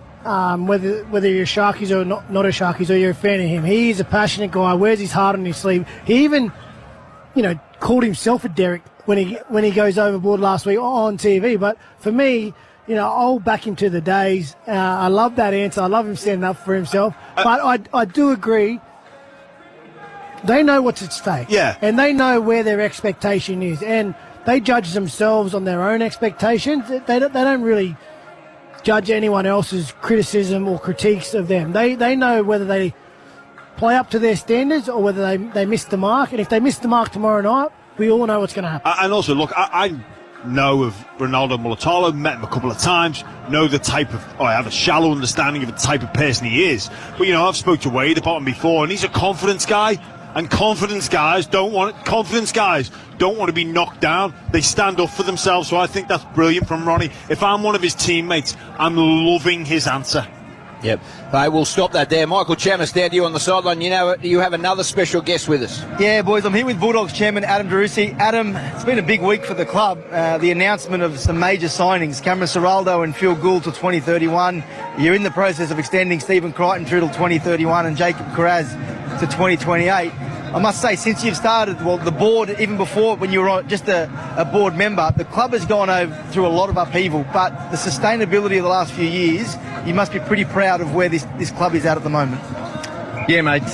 whether you're a Sharkies or not a Sharkies, or you're a fan of him, he is a passionate guy, wears his heart on his sleeve. He even, called himself a Derek when he goes overboard last week on TV. But for me, I'll back him to the days. I love that answer. I love him standing up for himself. But I do agree. They know what's at stake. Yeah. And they know where their expectation is. And they judge themselves on their own expectations. They don't really judge anyone else's criticism or critiques of them. They know whether they play up to their standards or whether they miss the mark. And if they miss the mark tomorrow night, we all know what's going to happen. And also, look, know of Ronaldo Mulatalo, met him a couple of times, know the type of, I have a shallow understanding of the type of person he is. But, I've spoke to Wade about him before, and he's a confidence guy. And confidence guys don't want to be knocked down. They stand up for themselves. So I think that's brilliant from Ronnie. If I'm one of his teammates, I'm loving his answer. Yep. Hey, we'll stop that there. Michael Chammas, down to you on the sideline. You have another special guest with us. Yeah, boys, I'm here with Bulldogs chairman Adam Darusi. Adam, it's been a big week for the club. The announcement of some major signings, Cameron Ciraldo and Phil Gould to 2031. You're in the process of extending Stephen Crichton through till 2031 and Jacob Carraz to 2028. I must say, since you've started, the board, even before when you were just a board member, the club has gone through a lot of upheaval, but the sustainability of the last few years, you must be pretty proud of where this club is at the moment. Yeah, mate,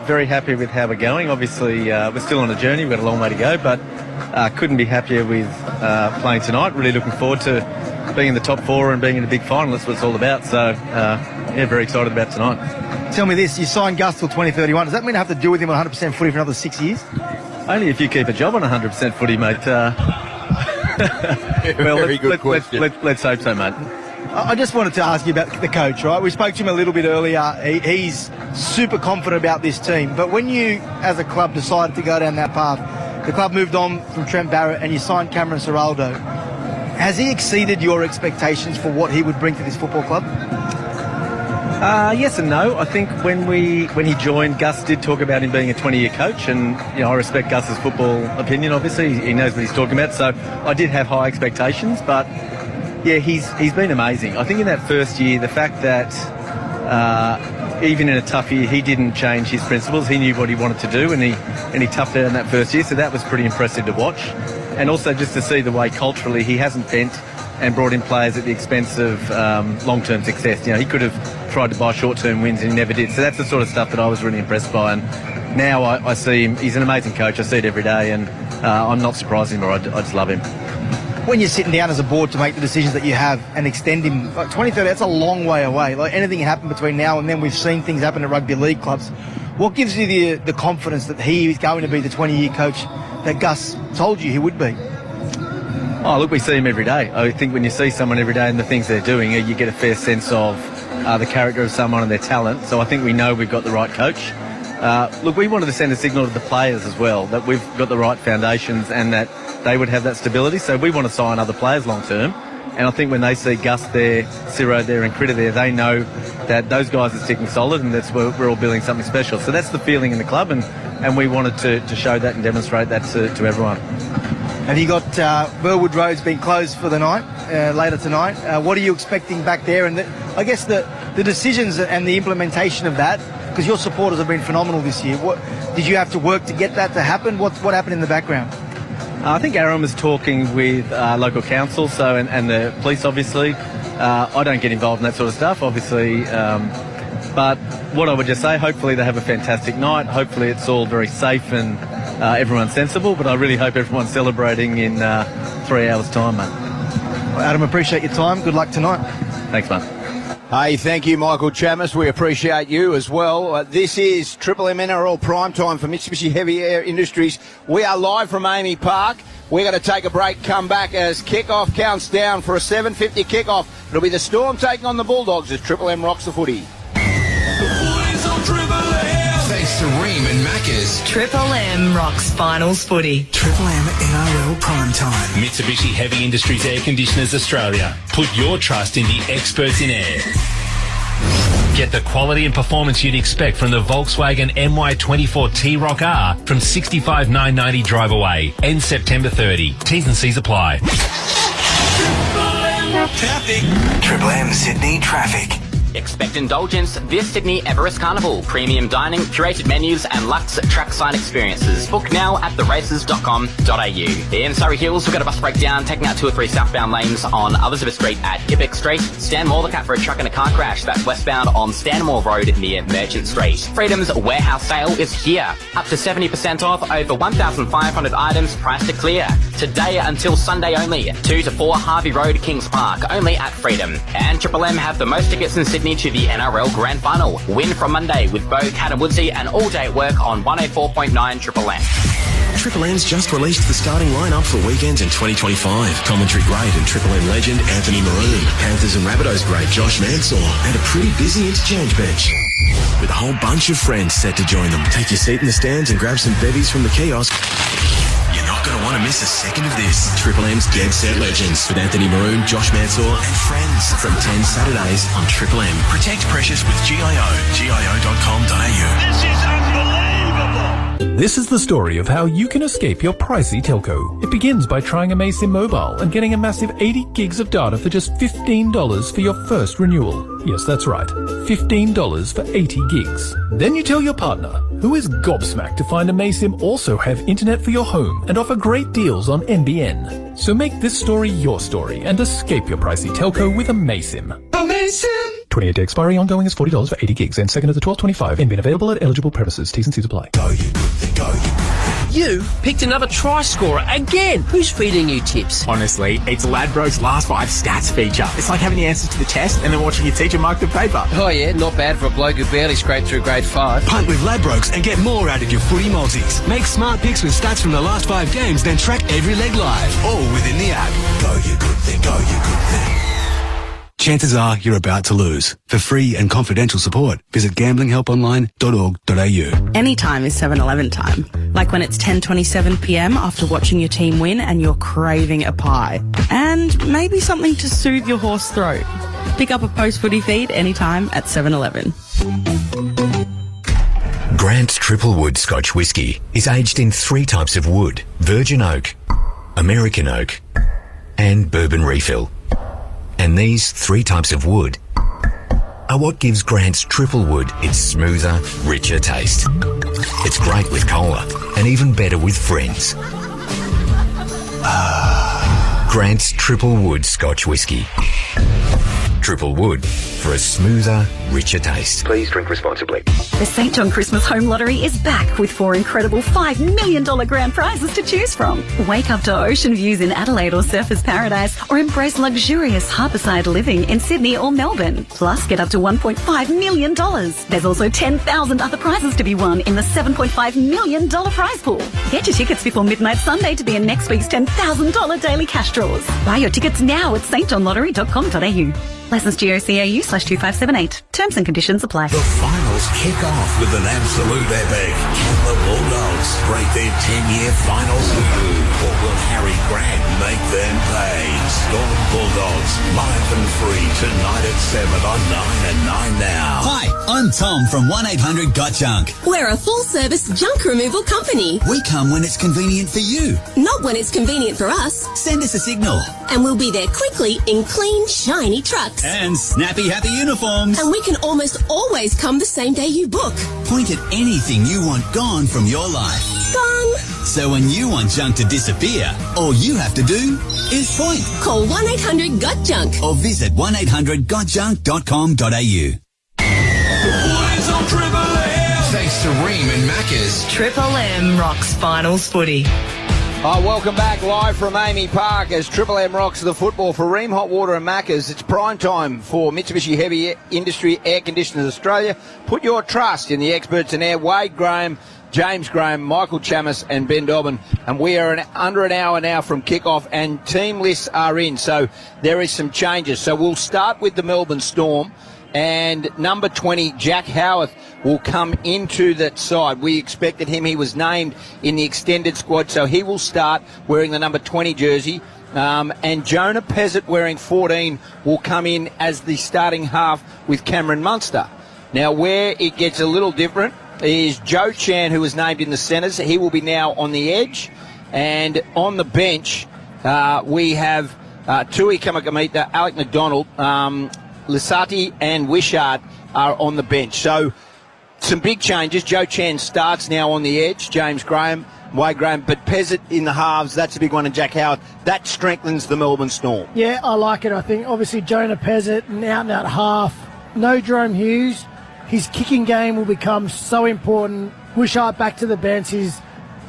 very happy with how we're going. Obviously, we're still on a journey. We've got a long way to go, but couldn't be happier with playing tonight. Really looking forward to being in the top four and being in a big final. That's what it's all about. So, very excited about tonight. Tell me this, you signed Gus till 2031. Does that mean I have to deal with him on 100% footy for another 6 years? Only if you keep a job on 100% footy, mate. Very good question. Let's hope so, mate. I just wanted to ask you about the coach, right? We spoke to him a little bit earlier. He's super confident about this team. But when you, as a club, decided to go down that path, the club moved on from Trent Barrett and you signed Cameron Ciraldo. Has he exceeded your expectations for what he would bring to this football club? Yes and no. I think when he joined, Gus did talk about him being a 20-year coach, and I respect Gus's football opinion. Obviously, he knows what he's talking about. So I did have high expectations, but yeah, he's been amazing. I think in that first year, the fact that even in a tough year, he didn't change his principles. He knew what he wanted to do, and he toughed out in that first year. So that was pretty impressive to watch, and also just to see the way culturally he hasn't bent and brought in players at the expense of long-term success. He could have tried to buy short-term wins and he never did. So that's the sort of stuff that I was really impressed by. And now I see him, he's an amazing coach. I see it every day, and I'm not surprised anymore. I just love him. When you're sitting down as a board to make the decisions that you have and extend him, like 2030, that's a long way away. Like anything can happen between now and then. We've seen things happen at rugby league clubs. What gives you the confidence that he is going to be the 20-year coach that Gus told you he would be? Oh, look, we see him every day. I think when you see someone every day and the things they're doing, you get a fair sense of the character of someone and their talent. So I think we know we've got the right coach. Look, we wanted to send a signal to the players as well, that we've got the right foundations and that they would have that stability. So we want to sign other players long term. And I think when they see Gus there, Ciro there and Critter there, they know that those guys are sticking solid and that's where we're all building something special. So that's the feeling in the club, and we wanted to show that and demonstrate that to everyone. Have you got Burwood Road's been closed for the night, later tonight? What are you expecting back there? And I guess the decisions and the implementation of that, because your supporters have been phenomenal this year. What did you have to work to get that to happen? What happened in the background? I think Aaron was talking with local council, and the police, obviously. I don't get involved in that sort of stuff, obviously. But what I would just say, hopefully they have a fantastic night. Hopefully it's all very safe and everyone's sensible. But I really hope everyone's celebrating in 3 hours' time, mate. Well, Adam, appreciate your time. Good luck tonight. Thanks, mate. Hey, thank you, Michael Chammas. We appreciate you as well. This is Triple M NRL Prime Time for Mitsubishi Heavy Air Industries. We are live from Amy Park. We're going to take a break, come back as kickoff counts down for a 7:50 kickoff. It'll be the Storm taking on the Bulldogs as Triple M rocks the footy. Thanks to Ream and Macca's. Triple M rocks finals footy. Triple M NRL Prime Time. Mitsubishi Heavy Industries Air Conditioners Australia. Put your trust in the experts in air. Get the quality and performance you'd expect from the Volkswagen MY24 T-Roc R from $65,990 drive away. Ends September 30. T's and C's apply. Triple M Sydney Traffic. Expect indulgence this Sydney Everest Carnival. Premium dining, curated menus and luxe trackside experiences. Book now at theraces.com.au. In Surrey Hills, we've got a bus breakdown taking out 2 or 3 southbound lanes on Elizabeth Street at Hippick Street. Stanmore, look out for a truck and a car crash. That's westbound on Stanmore Road near Merchant Street. Freedom's warehouse sale is here. Up to 70% off over 1,500 items priced to clear. Today until Sunday only. 2 to 4 Harvey Road, Kings Park. Only at Freedom. And Triple M have the most tickets in Sydney to the NRL Grand Final. Win from Monday with Bo, Cat and Woodsy and all day at work on 104.9 Triple M. Triple M's just released the starting lineup for weekends in 2025. Commentary great and Triple M legend Anthony Maroon, Panthers and Rabbitohs great Josh Mansour, and a pretty busy interchange bench. With a whole bunch of friends set to join them. Take your seat in the stands and grab some bevies from the kiosk. You're not going to want to miss a second of this. Triple M's Dead Set Legends with Anthony Maroon, Josh Mansour and friends from 10 Saturdays on Triple M. Protect Precious with GIO. GIO.com.au. This is unbelievable. This is the story of how you can escape your pricey telco. It begins by trying Amasim Mobile and getting a massive 80 gigs of data for just $15 for your first renewal. Yes, that's right, $15 for 80 gigs. Then you tell your partner, who is gobsmacked to find Amasim also have internet for your home and offer great deals on NBN. So make this story your story and escape your pricey telco with Amasim. Amasim! 28-day expiry, ongoing is $40 for 80 gigs and second of the 12.25. NBN available at eligible premises. T's and C's apply. Go, you good thing, go, you. You picked another try scorer again. Who's feeding you tips? Honestly, it's Ladbrokes Last 5 Stats feature. It's like having the answers to the test and then watching your teacher mark the paper. Oh yeah, not bad for a bloke who barely scraped through grade 5. Punt with Ladbrokes and get more out of your footy multis. Make smart picks with stats from the last 5 games, then track every leg live, all within the app. Go, you good thing, go, you good thing. Chances are you're about to lose. For free and confidential support, visit gamblinghelponline.org.au. Anytime is 7-Eleven time. Like when it's 10:27 p.m. after watching your team win and you're craving a pie. And maybe something to soothe your hoarse throat. Pick up a post-footy feed anytime at 7-Eleven. Grant's Triple Wood Scotch Whisky is aged in 3 types of wood: virgin oak, American oak, and bourbon refill. And these 3 types of wood are what gives Grant's Triple Wood its smoother, richer taste. It's great with cola and even better with friends. Grant's Triple Wood Scotch Whisky. Triple Wood for a smoother, richer taste. Please drink responsibly. The St. John Christmas Home Lottery is back with 4 incredible $5 million grand prizes to choose from. Wake up to ocean views in Adelaide or Surfers Paradise, or embrace luxurious harborside living in Sydney or Melbourne. Plus, get up to $1.5 million. There's also 10,000 other prizes to be won in the $7.5 million prize pool. Get your tickets before midnight Sunday to be in next week's $10,000 daily cash draws. Buy your tickets now at stjohnlottery.com.au. Licensed GOCAU/2578. Terms and conditions apply. The finals kick off with an absolute epic. Can the Bulldogs break their 10-year finals lead? Or will Harry Grant make them pay? Storm Bulldogs, live and free tonight at 7 on 9 and 9 now. Hi, I'm Tom from 1-800-GOT-JUNK. We're a full-service junk removal company. We come when it's convenient for you. Not when it's convenient for us. Send us a signal. And we'll be there quickly in clean, shiny trucks. And snappy, happy uniforms. And we can almost always come the same day you book. Point at anything you want gone from your life. Gone. So when you want junk to disappear, all you have to do is point. Call 1-800-GOT-JUNK. Or visit 1-800-GOTJUNK.com.au. Boys on Triple M. Thanks to Ream and Macca's. Triple M rocks finals footy. Welcome back live from Amy Park as Triple M rocks the football for Ream Hot Water and Macca's. It's prime time for Mitsubishi Heavy Industry Air Conditioners Australia. Put your trust in the experts in air. Wade Graham, James Graham, Michael Chamis and Ben Dobbin. And we are under an hour now from kickoff and team lists are in. So there is some changes. So we'll start with the Melbourne Storm. And number 20, Jack Howarth, will come into that side. We expected him. He was named in the extended squad, so he will start wearing the number 20 jersey. And Jonah Pezzett, wearing 14, will come in as the starting half with Cameron Munster. Now, where it gets a little different is Joe Chan, who was named in the centres. He will be now on the edge. And on the bench, we have Tui Kamakamita, Alec McDonald, Lissati and Wishart are on the bench. So some big changes. Joe Chan starts now on the edge. James Graham, Wade Graham, but Pezzett in the halves, that's a big one, and Jack Howard. That strengthens the Melbourne Storm. Yeah, I like it. I think obviously Jonah Pezzett, an out-and-out half. No Jerome Hughes. His kicking game will become so important. Wishart back to the bench. His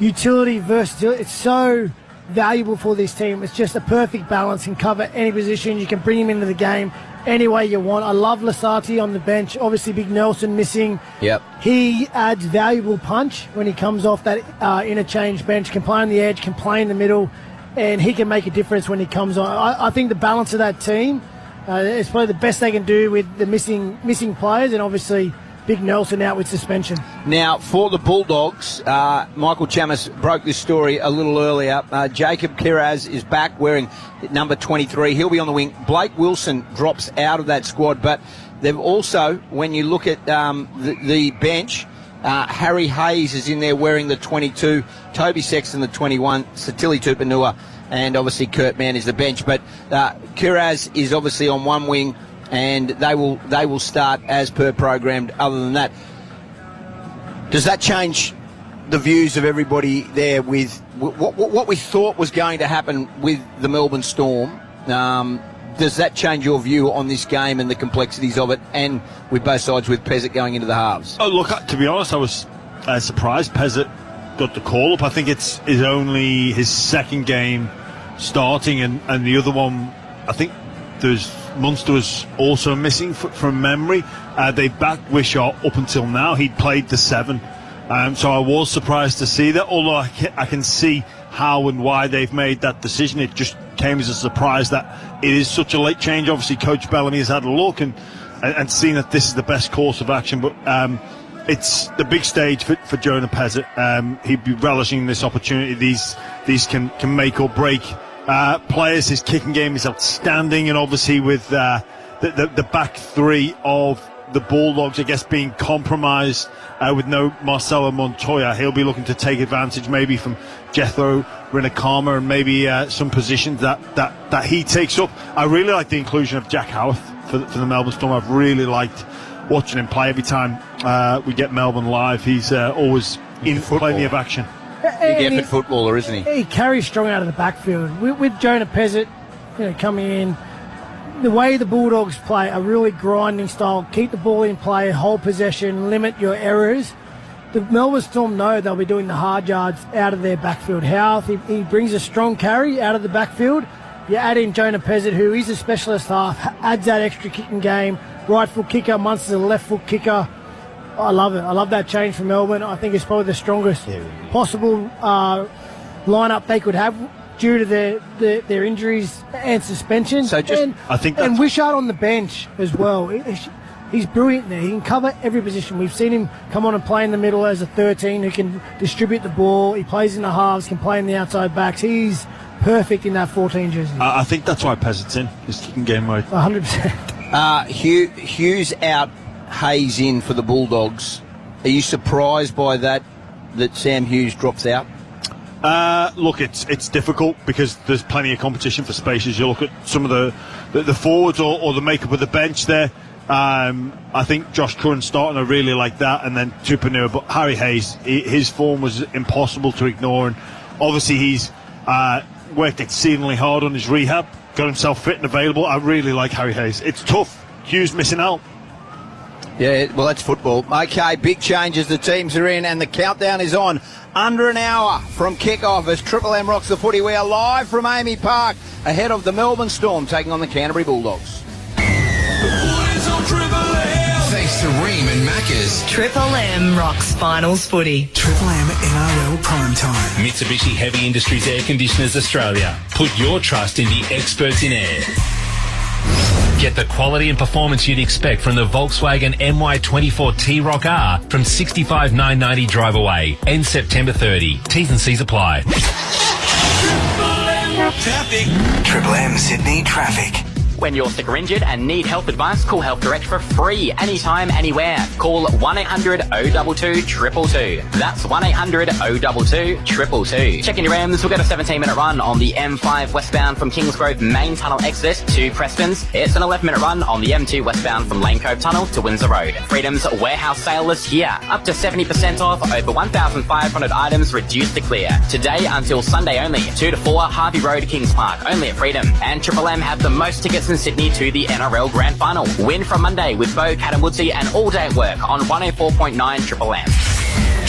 utility, versatility, it's so valuable for this team. It's just a perfect balance. Can cover any position. You can bring him into the game any way you want. I love Lasati on the bench. Obviously, Big Nelson missing. Yep. He adds valuable punch when he comes off that interchange bench, can play on the edge, can play in the middle, and he can make a difference when he comes on. I think the balance of that team is probably the best they can do with the missing players, and obviously Big Nelson out with suspension. Now, for the Bulldogs, Michael Chamis broke this story a little earlier. Jacob Kiraz is back wearing number 23. He'll be on the wing. Blake Wilson drops out of that squad, but they've also, when you look at the bench, Harry Hayes is in there wearing the 22, Toby Sexton the 21, Satili Tupanua, and obviously Kurt Mann is the bench. But Kiraz is obviously on one wing, and they will start as per programmed. Other than that, does that change the views of everybody there with what we thought was going to happen with the Melbourne Storm? Does that change your view on this game and the complexities of it, and with both sides with Pezzett going into the halves? Oh, look, to be honest, I was surprised Pezzett got the call up. I think it's only his second game starting, and the other one, I think Munster was also missing from memory. They backed Wishart up until now. He'd played the 7. So I was surprised to see that, although I can see how and why they've made that decision. It just came as a surprise that it is such a late change. Obviously, Coach Bellamy has had a look and seen that this is the best course of action. But it's the big stage for Jonah Pezzett. He'd be relishing this opportunity. These can make or break players. His kicking game is outstanding, and obviously with the back three of the Bulldogs, I guess, being compromised with no Marcelo Montoya, he'll be looking to take advantage maybe from Jethro Rinakama and maybe some positions that he takes up. I really like the inclusion of Jack Howarth for the Melbourne Storm. I've really liked watching him play. Every time we get Melbourne live, he's always in plenty of action. Big effort footballer, isn't he? He carries strong out of the backfield. With Jonah Pezzett coming in, the way the Bulldogs play, a really grinding style, keep the ball in play, hold possession, limit your errors. The Melbourne Storm know they'll be doing the hard yards out of their backfield. Howarth, he brings a strong carry out of the backfield. You add in Jonah Pezzett, who is a specialist half, adds that extra kicking game. Right foot kicker, Munster's a left foot kicker. I love it. I love that change from Melbourne. I think it's probably the strongest possible lineup they could have due to their injuries and suspension. So and Wishart on the bench as well. He's brilliant there. He can cover every position. We've seen him come on and play in the middle as a 13 who can distribute the ball. He plays in the halves, can play in the outside backs. He's perfect in that 14 jersey. I think that's why Pezzett's in his kicking game mode. 100%. Hughes out, Hayes in for the Bulldogs. Are you surprised by that Sam Hughes drops out? Look, it's difficult because there's plenty of competition for spaces. You look at some of the forwards or the makeup of the bench there. I think Josh Curran starting, I really like that, and then Tupanua. But Harry Hayes, his form was impossible to ignore, and obviously he's worked exceedingly hard on his rehab, got himself fit and available. I really like Harry Hayes. It's tough. Hughes missing out. Yeah, well, that's football. Okay, big changes the teams are in, and the countdown is on. Under an hour from kickoff as Triple M rocks the footy. We are live from Amy Park ahead of the Melbourne Storm taking on the Canterbury Bulldogs. Thanks to Ream and Macca's. Triple M rocks finals footy. Triple M NRL Prime Time. Mitsubishi Heavy Industries Air Conditioners Australia. Put your trust in the experts in air. Get the quality and performance you'd expect from the Volkswagen MY24 T-Roc R from $65,990 drive away. End September 30. T's and C's apply. Triple M Sydney Traffic. When you're sick or injured and need health advice, call Health Direct for free, anytime, anywhere. Call 1-800-022-222. That's 1-800-022-222. Checking your M's, we'll get a 17-minute run on the M5 westbound from Kingsgrove Main Tunnel exit to Preston's. It's an 11-minute run on the M2 westbound from Lane Cove Tunnel to Windsor Road. Freedom's warehouse sale is here. Up to 70% off, over 1,500 items reduced to clear. Today until Sunday only. 2 to 4 Harvey Road, Kings Park. Only at Freedom. And Triple M have the most tickets in Sydney to the NRL Grand Final. Win from Monday with Bo, Cat and Woodsy and all day at work on 104.9 Triple M.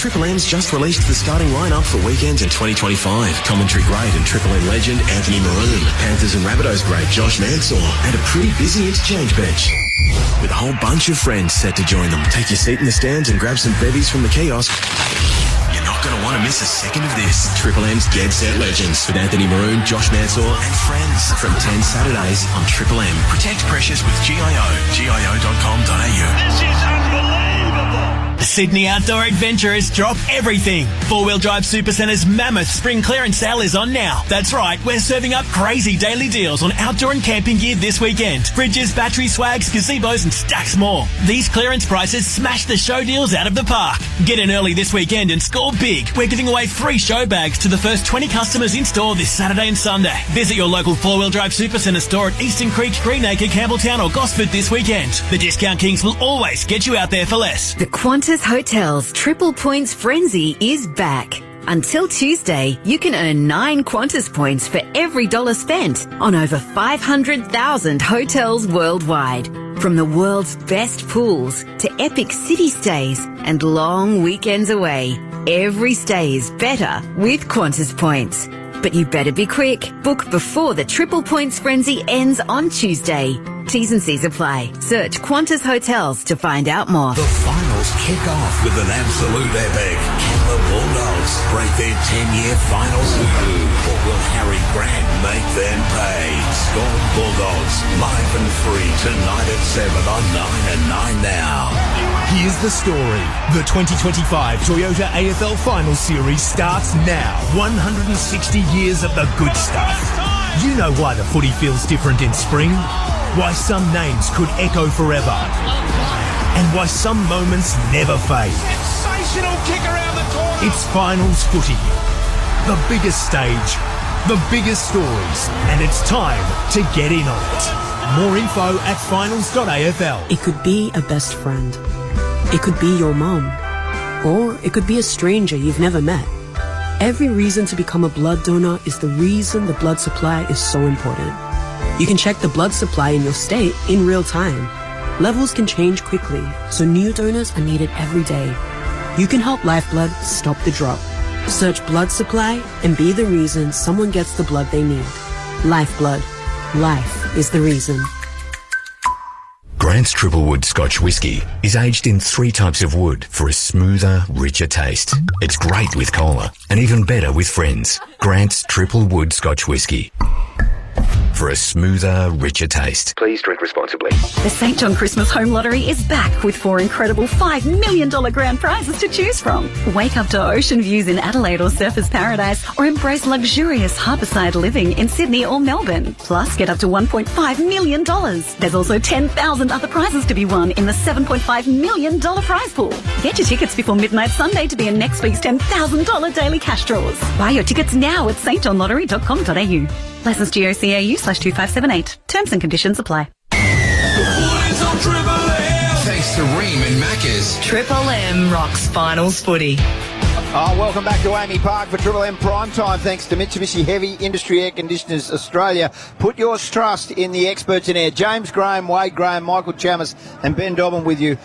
Triple M's just released the starting lineup for weekends in 2025. Commentary great and Triple M legend Anthony Maroon, Panthers and Rabbitohs great Josh Mansour, and a pretty busy interchange bench. With a whole bunch of friends set to join them. Take your seat in the stands and grab some bevies from the kiosk. You're not going to want to miss a second of this. Triple M's Dead Set Legends with Anthony Maroon, Josh Mansour and friends from 10 Saturdays on Triple M. Protect precious with GIO. GIO.com.au. This is unbelievable. Sydney Outdoor Adventurers drop everything. Four-wheel drive Supercentre's mammoth spring clearance sale is on now. That's right, we're serving up crazy daily deals on outdoor and camping gear this weekend. Fridges, battery swags, gazebos and stacks more. These clearance prices smash the show deals out of the park. Get in early this weekend and score big. We're giving away free show bags to the first 20 customers in store this Saturday and Sunday. Visit your local four-wheel drive Supercentre store at Eastern Creek, Greenacre, Campbelltown or Gosford this weekend. The Discount Kings will always get you out there for less. The Qantas Hotels Triple Points Frenzy is back. Until Tuesday, you can earn 9 Qantas points for every dollar spent on over 500,000 hotels worldwide. From the world's best pools to epic city stays and long weekends away, every stay is better with Qantas points. But you better be quick. Book before the Triple Points Frenzy ends on Tuesday. T's and C's apply. Search Qantas Hotels to find out more. The finals kick off with an absolute epic. Can the Bulldogs break their 10-year finals hoodoo? Or will Harry Grant make them pay? Score Bulldogs live and free tonight at 7 on 9 and 9 now. Here's the story. The 2025 Toyota AFL Finals Series starts now. 160 years of the good stuff. You know why the footy feels different in spring, why some names could echo forever, and why some moments never fade. Sensational kick around the corner. It's finals footy. The biggest stage, the biggest stories, and it's time to get in on it. More info at finals.afl. It could be a best friend. It could be your mom. Or it could be a stranger you've never met. Every reason to become a blood donor is the reason the blood supply is so important. You can check the blood supply in your state in real time. Levels can change quickly, so new donors are needed every day. You can help Lifeblood stop the drop. Search blood supply and be the reason someone gets the blood they need. Lifeblood. Life is the reason. Grant's Triple Wood Scotch Whisky is aged in 3 types of wood for a smoother, richer taste. It's great with cola and even better with friends. Grant's Triple Wood Scotch Whisky. For a smoother, richer taste. Please drink responsibly. The St. John Christmas Home Lottery is back with 4 incredible $5 million grand prizes to choose from. Wake up to ocean views in Adelaide or Surfers Paradise, or embrace luxurious harborside living in Sydney or Melbourne. Plus, get up to $1.5 million. There's also 10,000 other prizes to be won in the $7.5 million prize pool. Get your tickets before midnight Sunday to be in next week's $10,000 daily cash draws. Buy your tickets now at stjohnlottery.com.au. Licensed GOCAU/2578. Terms and conditions apply. Thanks to Ream and Macca's. Triple M rocks finals footy. Welcome back to Amy Park for Triple M Primetime. Thanks to Mitsubishi Heavy Industry Air Conditioners Australia. Put your trust in the experts in air. James Graham, Wade Graham, Michael Chammas and Ben Dobbin with you.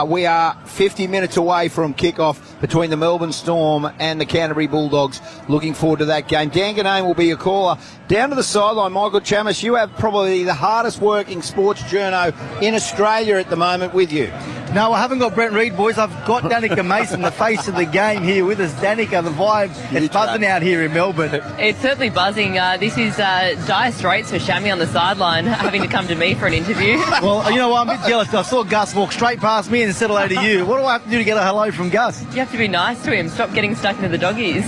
We are 50 minutes away from kick-off between the Melbourne Storm and the Canterbury Bulldogs. Looking forward to that game. Dan Ganane will be your caller. Down to the sideline, Michael Chammas, you have probably the hardest working sports journo in Australia at the moment with you. No, I haven't got Brent Reid, boys. I've got Danica Mason, the face of the game, here with us. Danica, the vibe, it's buzzing out here in Melbourne. It's certainly buzzing. This is dire straits for Shammy on the sideline, having to come to me for an interview. Well, you know what? I'm a bit jealous. I saw Gus walk straight past me and settle over to you. What do I have to do to get a hello from Gus? You have to be nice to him. Stop getting stuck into the doggies.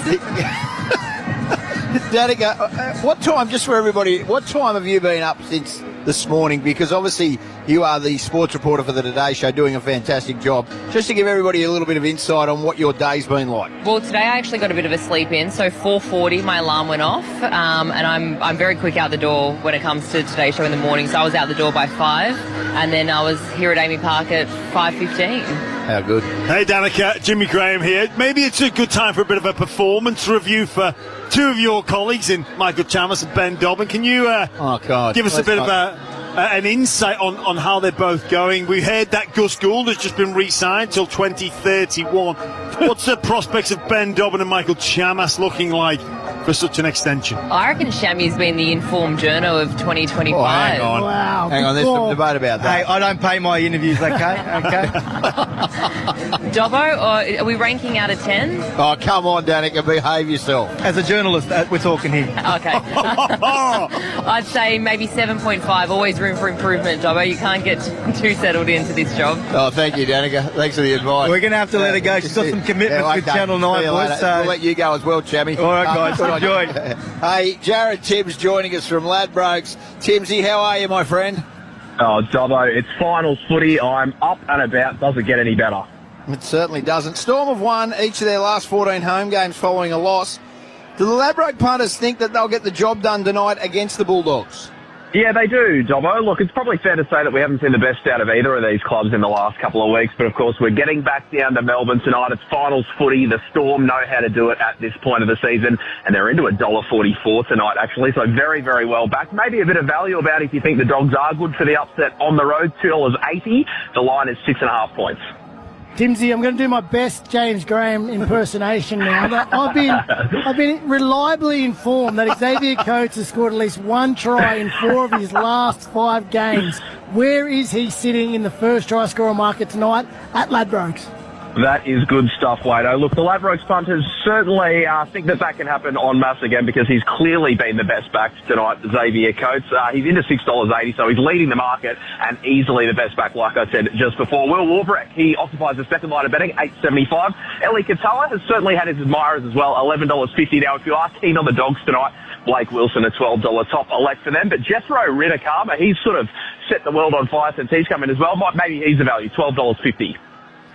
Danica, what time, just for everybody, what time have you been up since this morning? Because obviously you are the sports reporter for the Today Show, doing a fantastic job. Just to give everybody a little bit of insight on what your day's been like. Well, today I actually got a bit of a sleep in, so 4:40 my alarm went off, and I'm very quick out the door when it comes to Today Show in the morning, so I was out the door by 5, and then I was here at Amy Park at 5:15. How good. Hey Danica, Jimmy Graham here. Maybe it's a good time for a bit of a performance review for two of your colleagues in Michael Chammas and Ben Dobbin. Can you give us a bit of a an insight on how they're both going. We heard that Gus Gould has just been re-signed till 2031. What's the prospects of Ben Dobbin and Michael Chamas looking like for such an extension? I reckon Shammy's been the informed journo of 2025. Oh, hang on. Wow. Hang on, there's some debate about that. Hey, I don't pay my interviews, okay? Okay. Dobbo, or are we ranking out of 10? Oh, come on, Danica, behave yourself. As a journalist, we're talking here. Okay. I'd say maybe 7.5. Always room for improvement, Dobbo. You can't get too settled into this job. Oh, thank you, Danica. Thanks for the advice. We're going to have to let her go. She's got some commitments with Channel 9, boys. So we'll let you go as well, Chammy. All right, guys. Enjoy. Hey, Jared Tibbs joining us from Ladbrokes. Timsy, how are you, my friend? Oh, Dobbo, it's finals footy. I'm up and about. Doesn't get any better. It certainly doesn't. Storm have won each of their last 14 home games following a loss. Do the Ladbroke punters think that they'll get the job done tonight against the Bulldogs? Yeah, they do, Dobbo. Look, it's probably fair to say that we haven't seen the best out of either of these clubs in the last couple of weeks, but of course we're getting back down to Melbourne tonight. It's finals footy. The Storm know how to do it at this point of the season, and they're into $1.44 tonight, actually, so very, very well back. Maybe a bit of value about if you think the Dogs are good for the upset on the road, $2.80. The line is 6.5 points. Timsy, I'm going to do my best James Graham impersonation now. I've been reliably informed that Xavier Coates has scored at least one try in 4 of his last 5 games. Where is he sitting in the first try scorer market tonight at Ladbrokes? That is good stuff, Wado. Look, the Ladbrokes punters certainly think that can happen en masse again because he's clearly been the best back tonight, Xavier Coates. He's into $6.80, so he's leading the market and easily the best back, like I said just before. Will Warbrick, he occupies the second line of betting, $8.75. Eli Katoa has certainly had his admirers as well, $11.50. Now, if you are keen on the Dogs tonight, Blake Wilson, a $12 top elect for them. But Jethro Rinakama, he's sort of set the world on fire since he's come in as well. Maybe he's the value, $12.50.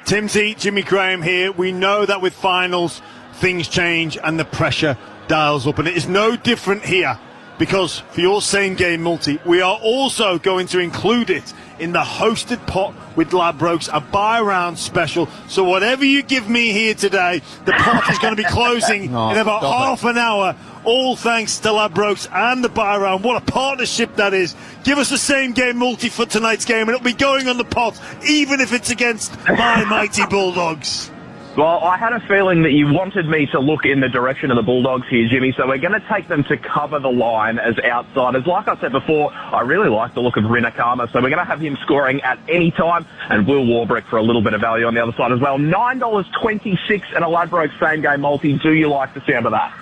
Timsy, Jimmy Graham here. We know that with finals, things change and the pressure dials up. And it is no different here because for your same game multi, we are also going to include it in the hosted pot with Ladbrokes, a buy round special. So whatever you give me here today, the pot is going to be closing in about half an hour. All thanks to Ladbrokes and the buy round. What a partnership that is. Give us the same game multi for tonight's game and it'll be going on the pot, even if it's against my mighty Bulldogs. Well, I had a feeling that you wanted me to look in the direction of the Bulldogs here, Jimmy, so we're going to take them to cover the line as outsiders. Like I said before, I really like the look of Rinakama, so we're going to have him scoring at any time, and Will Warbrick for a little bit of value on the other side as well. $9.26 and a Ladbrokes same-game multi. Do you like the sound of that?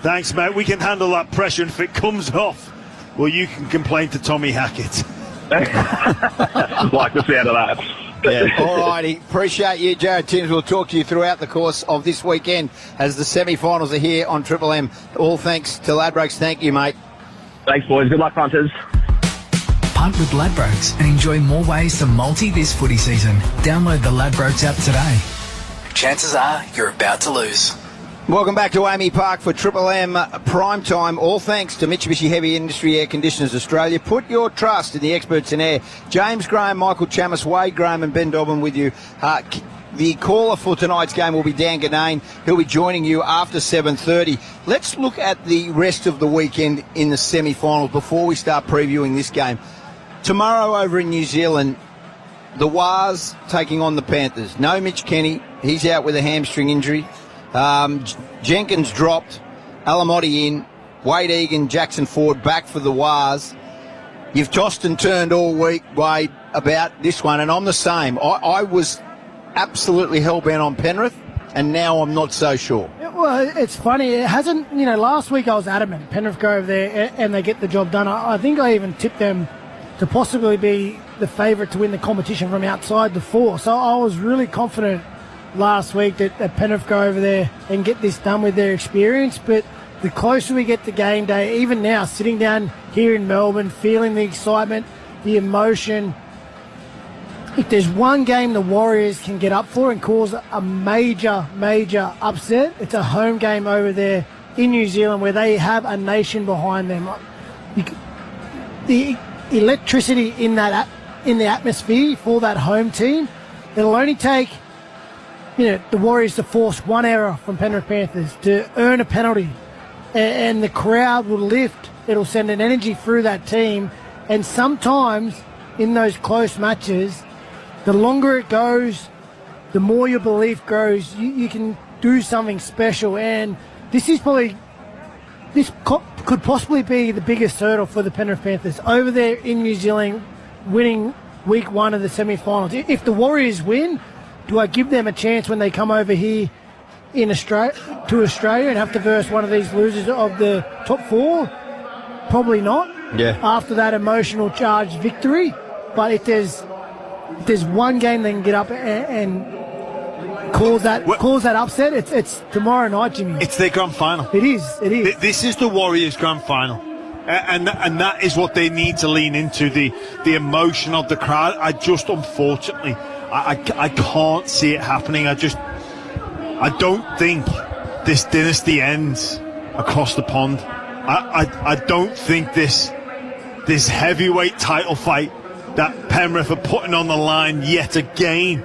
Thanks, mate. We can handle that pressure, and if it comes off, well, you can complain to Tommy Hackett. Like the sound of that. Yeah. All righty. Appreciate you, Jared Timms. We'll talk to you throughout the course of this weekend as the semi-finals are here on Triple M. All thanks to Ladbrokes. Thank you, mate. Thanks, boys. Good luck, punters. Punt with Ladbrokes and enjoy more ways to multi this footy season. Download the Ladbrokes app today. Chances are you're about to lose. Welcome back to Amy Park for Triple M Prime Time. All thanks to Mitsubishi Heavy Industry Air Conditioners Australia. Put your trust in the experts in air. James Graham, Michael Chamas, Wade Graham and Ben Dobbin with you. The caller for tonight's game will be Dan Ganane. He'll be joining you after 7:30. Let's look at the rest of the weekend in the semi-finals before we start previewing this game. Tomorrow over in New Zealand, the Wars taking on the Panthers. No Mitch Kenny. He's out with a hamstring injury. Jenkins dropped, Alamotti in, Wade Egan, Jackson Ford back for the Wars. You've tossed and turned all week, Wade, about this one, and I'm the same. I was absolutely hell-bent on Penrith, and now I'm not so sure. Well, it's funny. It hasn't, last week I was adamant. Penrith go over there and they get the job done. I think I even tipped them to possibly be the favourite to win the competition from outside the 4. So I was really confident last week that Penrith go over there and get this done with their experience. But the closer we get to game day, even now, sitting down here in Melbourne, feeling the excitement, the emotion, if there's one game the Warriors can get up for and cause a major, major upset, it's a home game over there in New Zealand where they have a nation behind them. The electricity in the atmosphere for that home team, it'll only take the Warriors to force one error from Penrith Panthers to earn a penalty, and the crowd will lift. It'll send an energy through that team, And sometimes in those close matches, the longer it goes, the more your belief grows. You can do something special, and this could possibly be the biggest hurdle for the Penrith Panthers over there in New Zealand, winning week 1 of the semi-finals. If the Warriors win, do I give them a chance when they come over here to Australia and have to verse one of these losers of the top 4? Probably not. Yeah. After that emotional charged victory, but if there's one game they can get up and cause that upset, it's tomorrow night, Jimmy. It's their grand final. It is. This is the Warriors' grand final. And that is what they need to lean into, the emotion of the crowd. Unfortunately, I can't see it happening. I don't think this dynasty ends across the pond. I don't think this heavyweight title fight that Penrith are putting on the line yet again,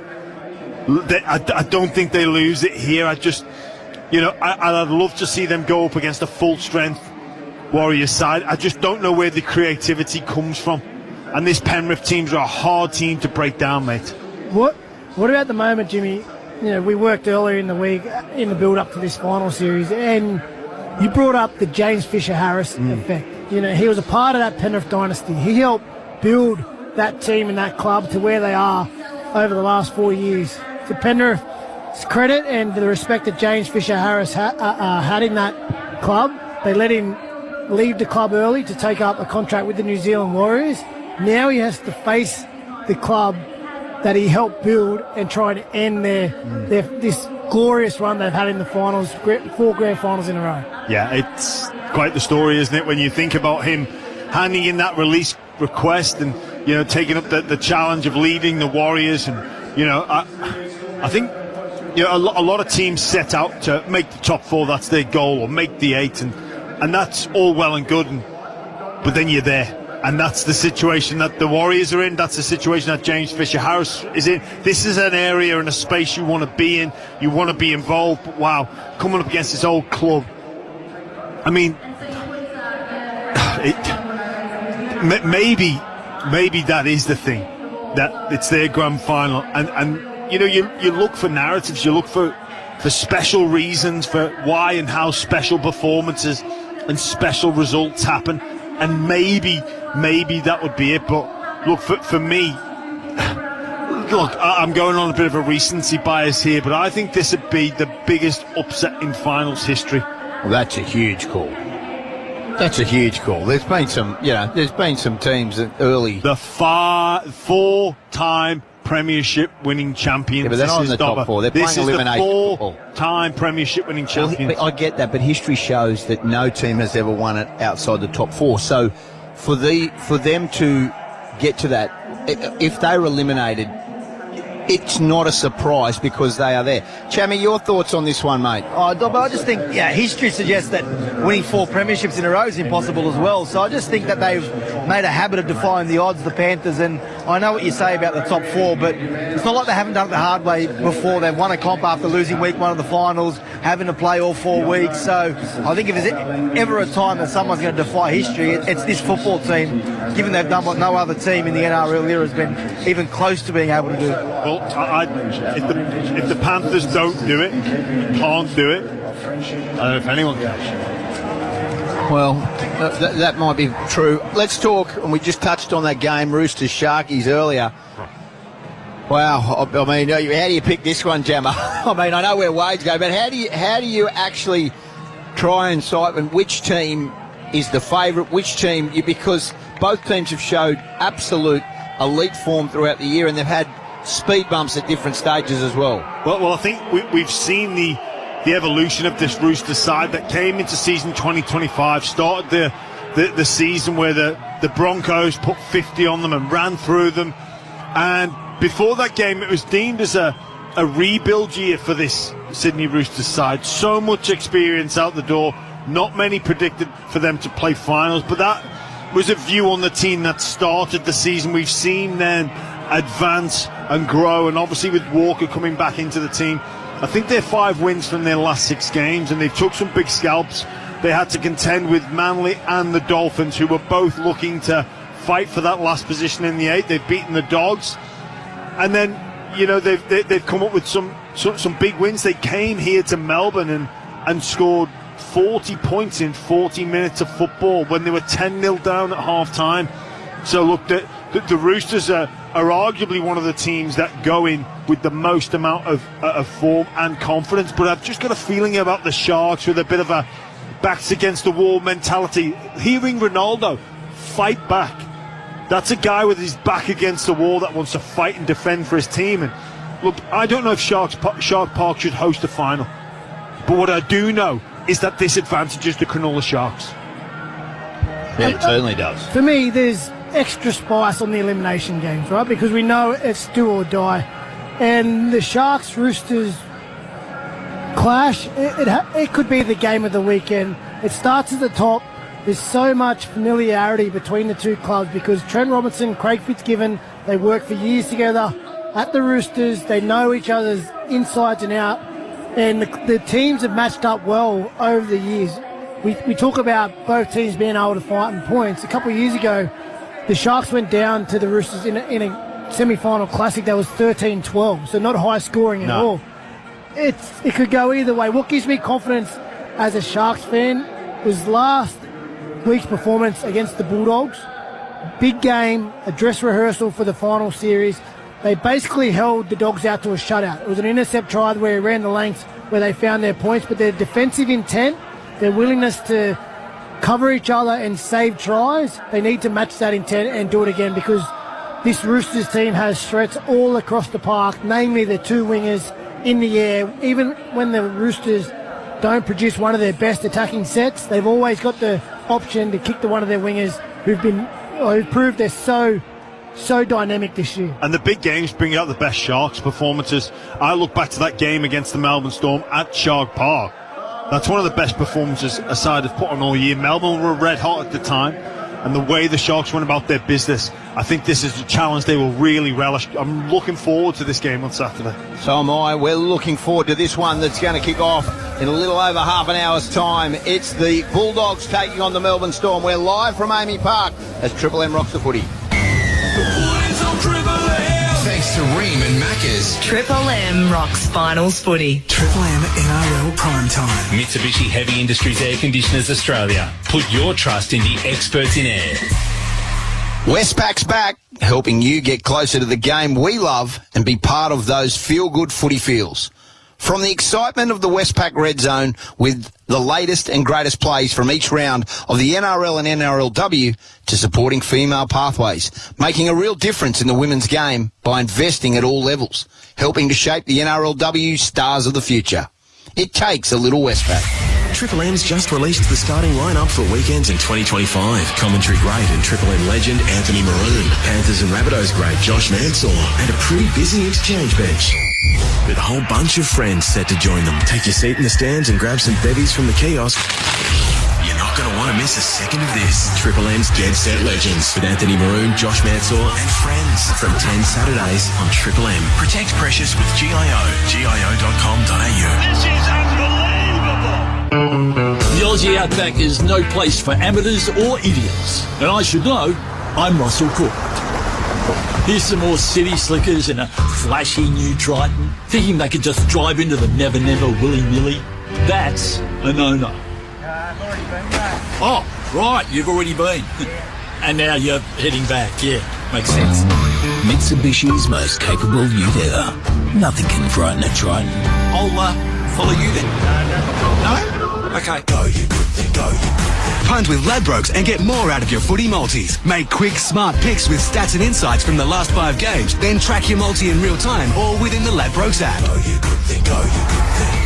I don't think they lose it here. I'd love to see them go up against a full strength Warriors side. I just don't know where the creativity comes from, and this Penrith teams are a hard team to break down, mate. What about the moment, Jimmy? We worked earlier in the week in the build-up to this final series, and you brought up the James Fisher-Harris effect. He was a part of that Penrith dynasty. He helped build that team and that club to where they are over the last 4 years. To Penrith's credit and the respect that James Fisher-Harris had in that club, they let him leave the club early to take up a contract with the New Zealand Warriors. Now he has to face the club that he helped build and try to end this glorious run they've had in the finals, 4 grand finals in a row. Yeah, it's quite the story, isn't it, when you think about him handing in that release request and taking up the challenge of leading the Warriors. And I think a lot of teams set out to make the top 4, that's their goal, or make the 8, and that's all well and good, but then you're there, and that's the situation that the Warriors are in. That's the situation that James Fisher-Harris is in. This is an area and a space you want to be in, you want to be involved. But wow, coming up against this old club, I mean, maybe that is the thing, that it's their grand final, and you look for narratives, you look for special reasons for why and how special performances and special results happen, and maybe that would be it. But look, for me, I'm going on a bit of a recency bias here, but I think this would be the biggest upset in finals history. Well, that's a huge call. There's been some, there's been some teams that early. The 4-time Premiership winning champions. Yeah, but they're not in the top 4. They're playing elimination football. This is the 4-time Premiership winning champions. Well, I get that, but history shows that no team has ever won it outside the top 4. So for them to get to that, if they were eliminated, it's not a surprise because they are there. Chammy, your thoughts on this one, mate? I just think, history suggests that winning 4 premierships in a row is impossible as well. So I just think that they've made a habit of defying the odds, the Panthers. And I know what you say about the top 4, but it's not like they haven't done it the hard way before. They've won a comp after losing week 1 of the finals, having to play all 4 weeks. So I think if there's ever a time that someone's going to defy history, it's this football team, given they've done what no other team in the NRL era has been even close to being able to do. Well, if the Panthers don't do it, can't do it, I don't know if anyone can. Well, that might be true. Let's talk, and we just touched on that game, Roosters Sharkies, earlier. Wow, I mean, how do you pick this one, Gemma? I mean, I know where Wade's go, but how do you actually try and siphon which team is the favourite, which team, because both teams have showed absolute elite form throughout the year, and they've had speed bumps at different stages as well. Well, I think we've seen the evolution of this Roosters side that came into season 2025, started the season where the Broncos put 50 on them and ran through them, and before that game it was deemed as a rebuild year for this Sydney Roosters side. So much experience out the door, not many predicted for them to play finals, but that was a view on the team that started the season. We've seen them advance and grow, and obviously with Walker coming back into the team, I think they're 5 wins from their last 6 games, and they've took some big scalps. They had to contend with Manly and the Dolphins, who were both looking to fight for that last position in the 8. They've beaten the Dogs, and then they've come up with some big wins. They came here to Melbourne and scored 40 points in 40 minutes of football when they were 10-0 down at half-time. So look, the Roosters are arguably one of the teams that go in with the most amount of form and confidence, but I've just got a feeling about the Sharks with a bit of a backs against the wall mentality. Hearing Ronaldo fight back, that's a guy with his back against the wall that wants to fight and defend for his team. And look, I don't know if Shark Park should host a final, but what I do know is that this advantages the Cronulla Sharks. Yeah, it certainly does. For me, there's extra spice on the elimination games, right? Because we know it's do or die. And the Sharks-Roosters clash, it could be the game of the weekend. It starts at the top. There's so much familiarity between the two clubs because Trent Robinson, Craig Fitzgibbon, they worked for years together at the Roosters. They know each other's insides and out. And the teams have matched up well over the years. We talk about both teams being able to fight in points. A couple of years ago, the Sharks went down to the Roosters in a semi-final classic that was 13-12, so not high scoring at all. It could go either way. What gives me confidence as a Sharks fan was last week's performance against the Bulldogs. Big game, a dress rehearsal for the final series. They basically held the Dogs out to a shutout. It was an intercept try where he ran the lengths where they found their points, but their defensive intent, their willingness to cover each other and save tries, they need to match that intent and do it again because this Roosters team has threats all across the park, namely the two wingers in the air. Even when the Roosters don't produce one of their best attacking sets, they've always got the option to kick to one of their wingers who've proved they're so dynamic this year. And the big games bring out the best Sharks performances. I look back to that game against the Melbourne Storm at Shark Park. That's one of the best performances a side have put on all year. Melbourne were red hot at the time, and the way the Sharks went about their business, I think this is a challenge they will really relish. I'm looking forward to this game on Saturday. So am I. We're looking forward to this one that's going to kick off in a little over half an hour's time. It's the Bulldogs taking on the Melbourne Storm. We're live from Amy Park as Triple M rocks the footy. Thanks to Ream and Macca's. Triple M rocks finals footy. Triple M NRL Prime Time. Mitsubishi Heavy Industries Air Conditioners Australia. Put your trust in the experts in air. Westpac's back, helping you get closer to the game we love and be part of those feel-good footy feels. From the excitement of the Westpac Red Zone with the latest and greatest plays from each round of the NRL and NRLW to supporting female pathways, making a real difference in the women's game by investing at all levels, helping to shape the NRLW stars of the future. It takes a little Westpac. Triple M's just released the starting lineup for weekends in 2025. Commentary great and Triple M legend Anthony Maroon. Panthers and Rabbitohs great Josh Mansour. And a pretty busy interchange bench with a whole bunch of friends set to join them. Take your seat in the stands and grab some bevies from the kiosk. You're not going to want to miss a second of this. Triple M's Dead Set Legends with Anthony Maroon, Josh Mansour and friends from 10 Saturdays on Triple M. Protect precious with GIO. GIO.com.au. This is unbelievable. The Aussie Outback is no place for amateurs or idiots. And I should know, I'm Russell Cook. Here's some more city slickers in a flashy new Triton, thinking they could just drive into the Never Never willy-nilly. That's a no-no. I've already been back. Oh, right, you've already been. And now you're heading back, yeah, makes sense. Mitsubishi's most capable ute ever. Nothing can frighten a Triton. I'll follow you then. No? Okay. Go, you good thing, go, you good thing. Punt with Ladbrokes and get more out of your footy multis. Make quick, smart picks with stats and insights from the last 5 games. Then track your multi in real time or within the Ladbrokes app. Go, you good thing, go, you good thing.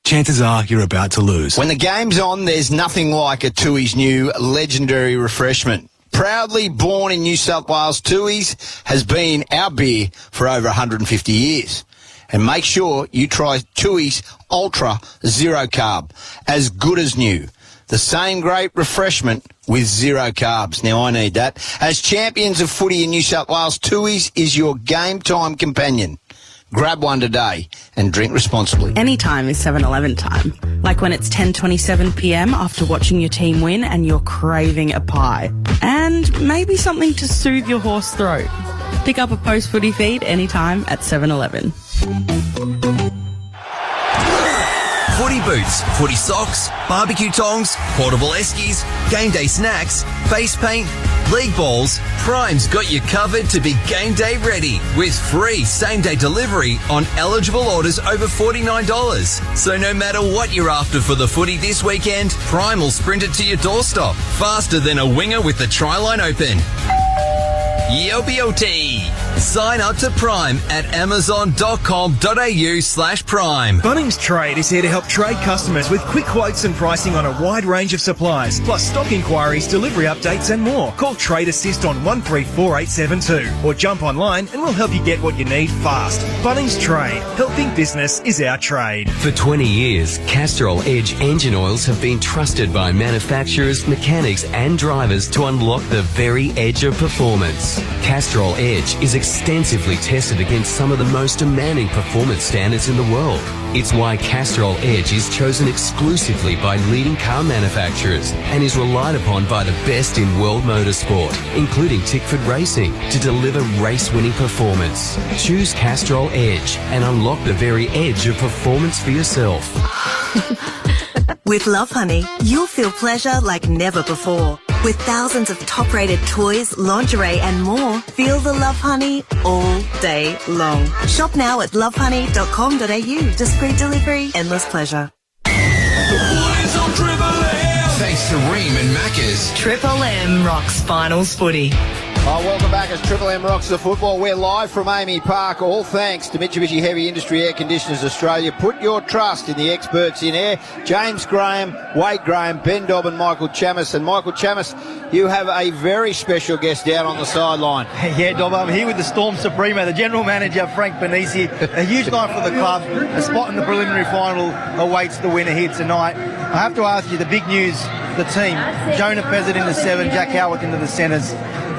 Chances are you're about to lose. When the game's on, there's nothing like a Tui's new legendary refreshment. Proudly born in New South Wales, Tui's has been our beer for over 150 years. And make sure you try Tui's Ultra Zero Carb. As good as new. The same great refreshment with zero carbs. Now, I need that. As champions of footy in New South Wales, Tui's is your game time companion. Grab one today and drink responsibly. Anytime is 7-Eleven time. Like when it's 10:27 p.m. after watching your team win and you're craving a pie. And maybe something to soothe your hoarse throat. Pick up a post-footy feed anytime at 7-Eleven. Footy boots, footy socks, barbecue tongs, portable eskies, game day snacks, face paint, league balls. Prime's got you covered to be game day ready with free same day delivery on eligible orders over $49. So no matter what you're after for the footy this weekend, Prime will sprint it to your doorstep faster than a winger with the try line open. YOBOT. Sign up to Prime at amazon.com.au/Prime. Bunnings Trade is here to help trade customers with quick quotes and pricing on a wide range of supplies, plus stock inquiries, delivery updates and more. Call Trade Assist on 134872 or jump online and we'll help you get what you need fast. Bunnings Trade. Helping business is our trade. For 20 years, Castrol Edge engine oils have been trusted by manufacturers, mechanics and drivers to unlock the very edge of performance. Castrol Edge is extensively tested against some of the most demanding performance standards in the world. It's why Castrol Edge is chosen exclusively by leading car manufacturers and is relied upon by the best in world motorsport, including Tickford Racing, to deliver race-winning performance. Choose Castrol Edge and unlock the very edge of performance for yourself. With Love Honey, you'll feel pleasure like never before. With thousands of top-rated toys, lingerie and more, feel the Love Honey all day long. Shop now at lovehoney.com.au. Discreet delivery, endless pleasure. Thanks to Ream and Macca's. Triple M rocks finals footy. Oh, welcome back as Triple M rocks the football. We're live from Amy Park, all thanks to Mitsubishi Heavy Industry Air Conditioners Australia. Put your trust in the experts in air. James Graham, Wade Graham, Ben Dobbin, Michael Chammas. And Michael Chammas, you have a very special guest down on the sideline. Yeah, Dob, I'm here with the Storm Supremo, the General Manager, Frank Benisi. A huge night for the club. A spot in the preliminary final awaits the winner here tonight. I have to ask you, the big news, the team. Jonah Pezzett in the 7, Jack Howarth into the centres.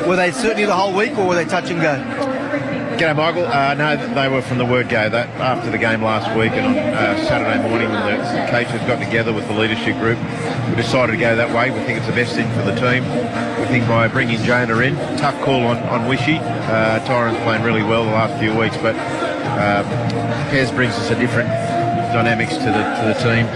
Were they certainly the whole week or were they touch and go? G'day, Michael. No, they were from the word go. That after the game last week and on Saturday morning when the coaches got together with the leadership group, we decided to go that way. We think it's the best thing for the team. We think by bringing Jonah in, tough call on Wishy. Tyron's playing really well the last few weeks, but Pez brings us a different dynamics to the team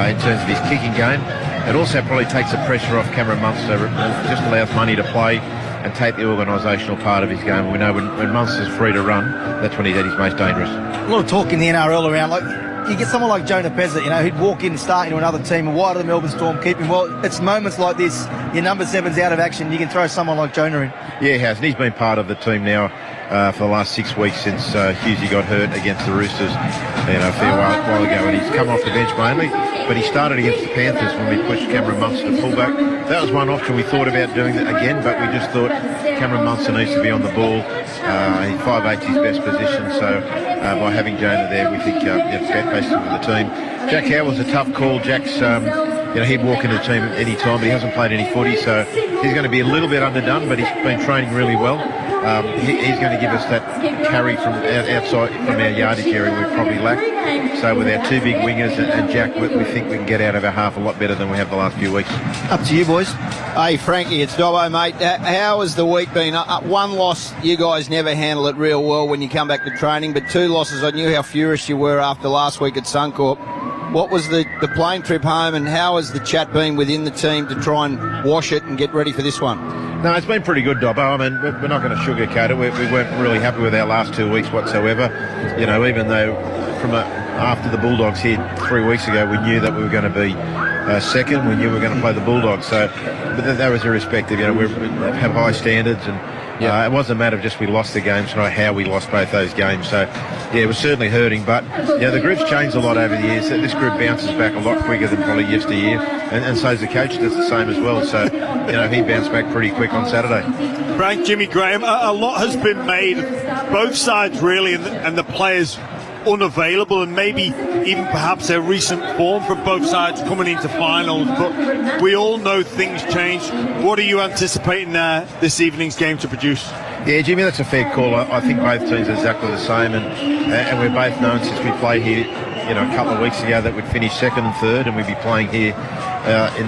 in terms of his kicking game. It also probably takes the pressure off Cameron Munster. It just allows Money to play and take the organisational part of his game. We know when Munster's free to run, that's when he's at his most dangerous. A lot of talk in the NRL around, like, you get someone like Jonah Pezzett, who'd walk in and start into another team, and why do the Melbourne Storm keep him? Well, it's moments like this, your number 7's out of action, you can throw someone like Jonah in. Yeah, he has, and he's been part of the team now for the last 6 weeks since Hughesy got hurt against the Roosters a fair while ago, and he's come off the bench mainly, but he started against the Panthers when we pushed Cameron Munster to fullback. That was one option we thought about doing that again, but we just thought Cameron Munster needs to be on the ball. 5'8's his best position, so by having Jonah there, we think it's best for the team. Jack Howarth's a tough call. Jack's, he'd walk into the team at any time, but he hasn't played any footy, so he's going to be a little bit underdone, but he's been training really well. He's going to give us that carry from outside from our yardage area we probably lack. So with our two big wingers and Jack, we think we can get out of our half a lot better than we have the last few weeks. Up to you, boys. Hey, Frankie, it's Dobbo, mate. How has the week been? One loss, you guys never handle it real well when you come back to training, but 2 losses, I knew how furious you were after last week at Suncorp. What was the plane trip home, and how has the chat been within the team to try and wash it and get ready for this one? No, it's been pretty good, Dobbo. I mean, we're not going to sugarcoat it. We weren't really happy with our last 2 weeks whatsoever. Even though after the Bulldogs here 3 weeks ago, we knew that we were going to be second. We knew we were going to play the Bulldogs. So, but that was irrespective. We have high standards, and it wasn't a matter of just we lost the games, not how we lost both those games. So, yeah, it was certainly hurting. But the group's changed a lot over the years. This group bounces back a lot quicker than probably yesteryear, and so the coach does the same as well. So, he bounced back pretty quick on Saturday. Frank, Jimmy Graham, a lot has been made, both sides really, and the players unavailable, and maybe even perhaps their recent form for both sides coming into finals, but we all know things change. What are you anticipating this evening's game to produce? Yeah, Jimmy, that's a fair call. I think both teams are exactly the same, and we're both known since we played here, a couple of weeks ago, that we'd finish second and third, and we'd be playing here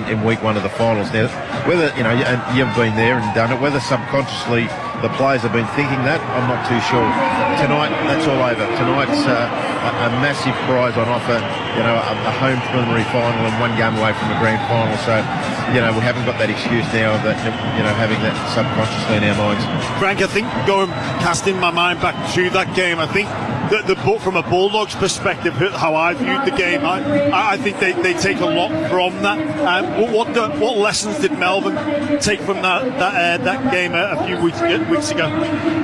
in week one of the finals. Now, whether and you've been there and done it, whether subconsciously the players have been thinking that, I'm not too sure. Tonight, that's all over. Tonight's a massive prize on offer. A home preliminary final and one game away from the grand final. So, we haven't got that excuse now of that, having that subconsciously in our minds. Frank, I think casting my mind back to that game, I think from a Bulldogs perspective, how I viewed the game, I think they take a lot from that. What lessons did Melbourne take from that game a few weeks ago?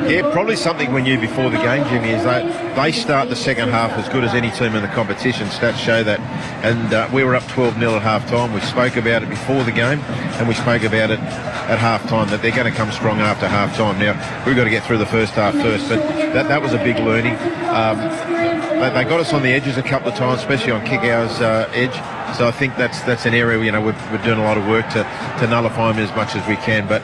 Yeah, probably something we knew before the game, Jimmy, is that they start the second half as good as any team in the competition. Stats show that. And we were up 12-0 at half-time. We spoke about it before the game, and we spoke about it at half-time, that they're going to come strong after half-time. Now, we've got to get through the first half first, but that was a big learning. They got us on the edges a couple of times, especially on kick-ours edge. So I think that's an area, we're doing a lot of work to nullify them as much as we can. But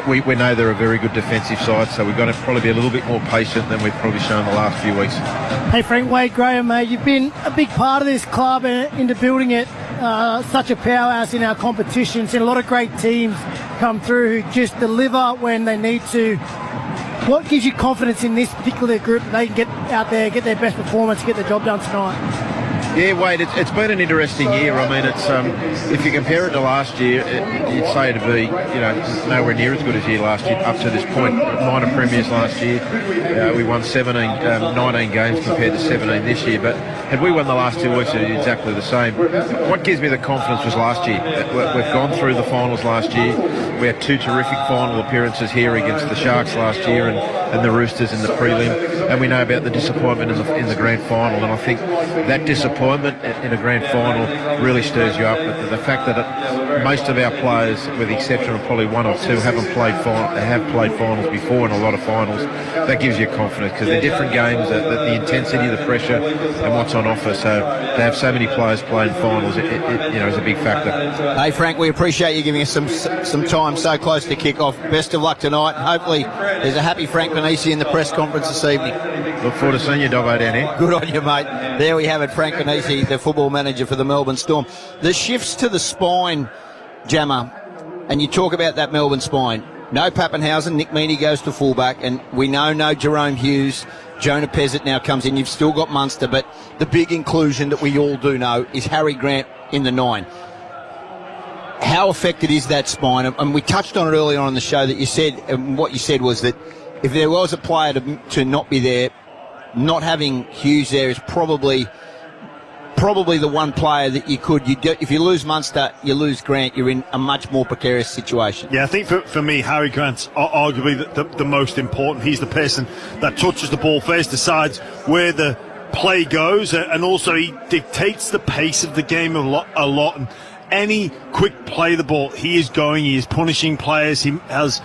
we know they're a very good defensive side, so we've got to probably be a little bit more patient than we've probably shown the last few weeks. Hey Frank, Wade Graham, you've been a big part of this club into building it. Such a powerhouse in our competition. Seen a lot of great teams come through who just deliver when they need to. What gives you confidence in this particular group that they can get out there, get their best performance, get the job done tonight? Yeah, Wade, it's been an interesting year. I mean, it's if you compare it to last year, you'd say it'd be nowhere near as good as year last year up to this point. Minor premiers last year, we won 19 games compared to 17 this year. But had we won the last 2 weeks, it'd be exactly the same. What gives me the confidence was last year. We've gone through the finals last year. We had 2 terrific final appearances here against the Sharks last year and the Roosters in the prelim. And we know about the disappointment in the grand final. And I think that disappointment in a grand final really stirs you up. The fact that most of our players, with the exception of probably 1 or 2, have played finals before, and a lot of finals, that gives you confidence because they're different games. The intensity, the pressure, and what's on offer. So to have so many players playing finals, it is a big factor. Hey Frank, we appreciate you giving us some time so close to kick off. Best of luck tonight. Hopefully there's a happy Frank Panisi in the press conference this evening. Look forward to seeing you, Dobbo, down here. Good on you, mate. There we have it, Frank Panisi, the football manager for the Melbourne Storm. The shifts to the spine, Jammer, and you talk about that Melbourne spine. No Pappenhausen, Nick Meaney goes to fullback, and we know no Jerome Hughes. Jonah Pezzett now comes in. You've still got Munster, but the big inclusion that we all do know is Harry Grant in the 9. How affected is that spine? And we touched on it earlier on in the show that you said, and what you said was that if there was a player to not be there, not having Hughes there is probably the one player that if you lose Munster, you lose Grant, you're in a much more precarious situation. Yeah, I think for me, Harry Grant's arguably the most important. He's the person that touches the ball first, decides where the play goes, and also he dictates the pace of the game a lot. And any quick play the ball, he is punishing players. He has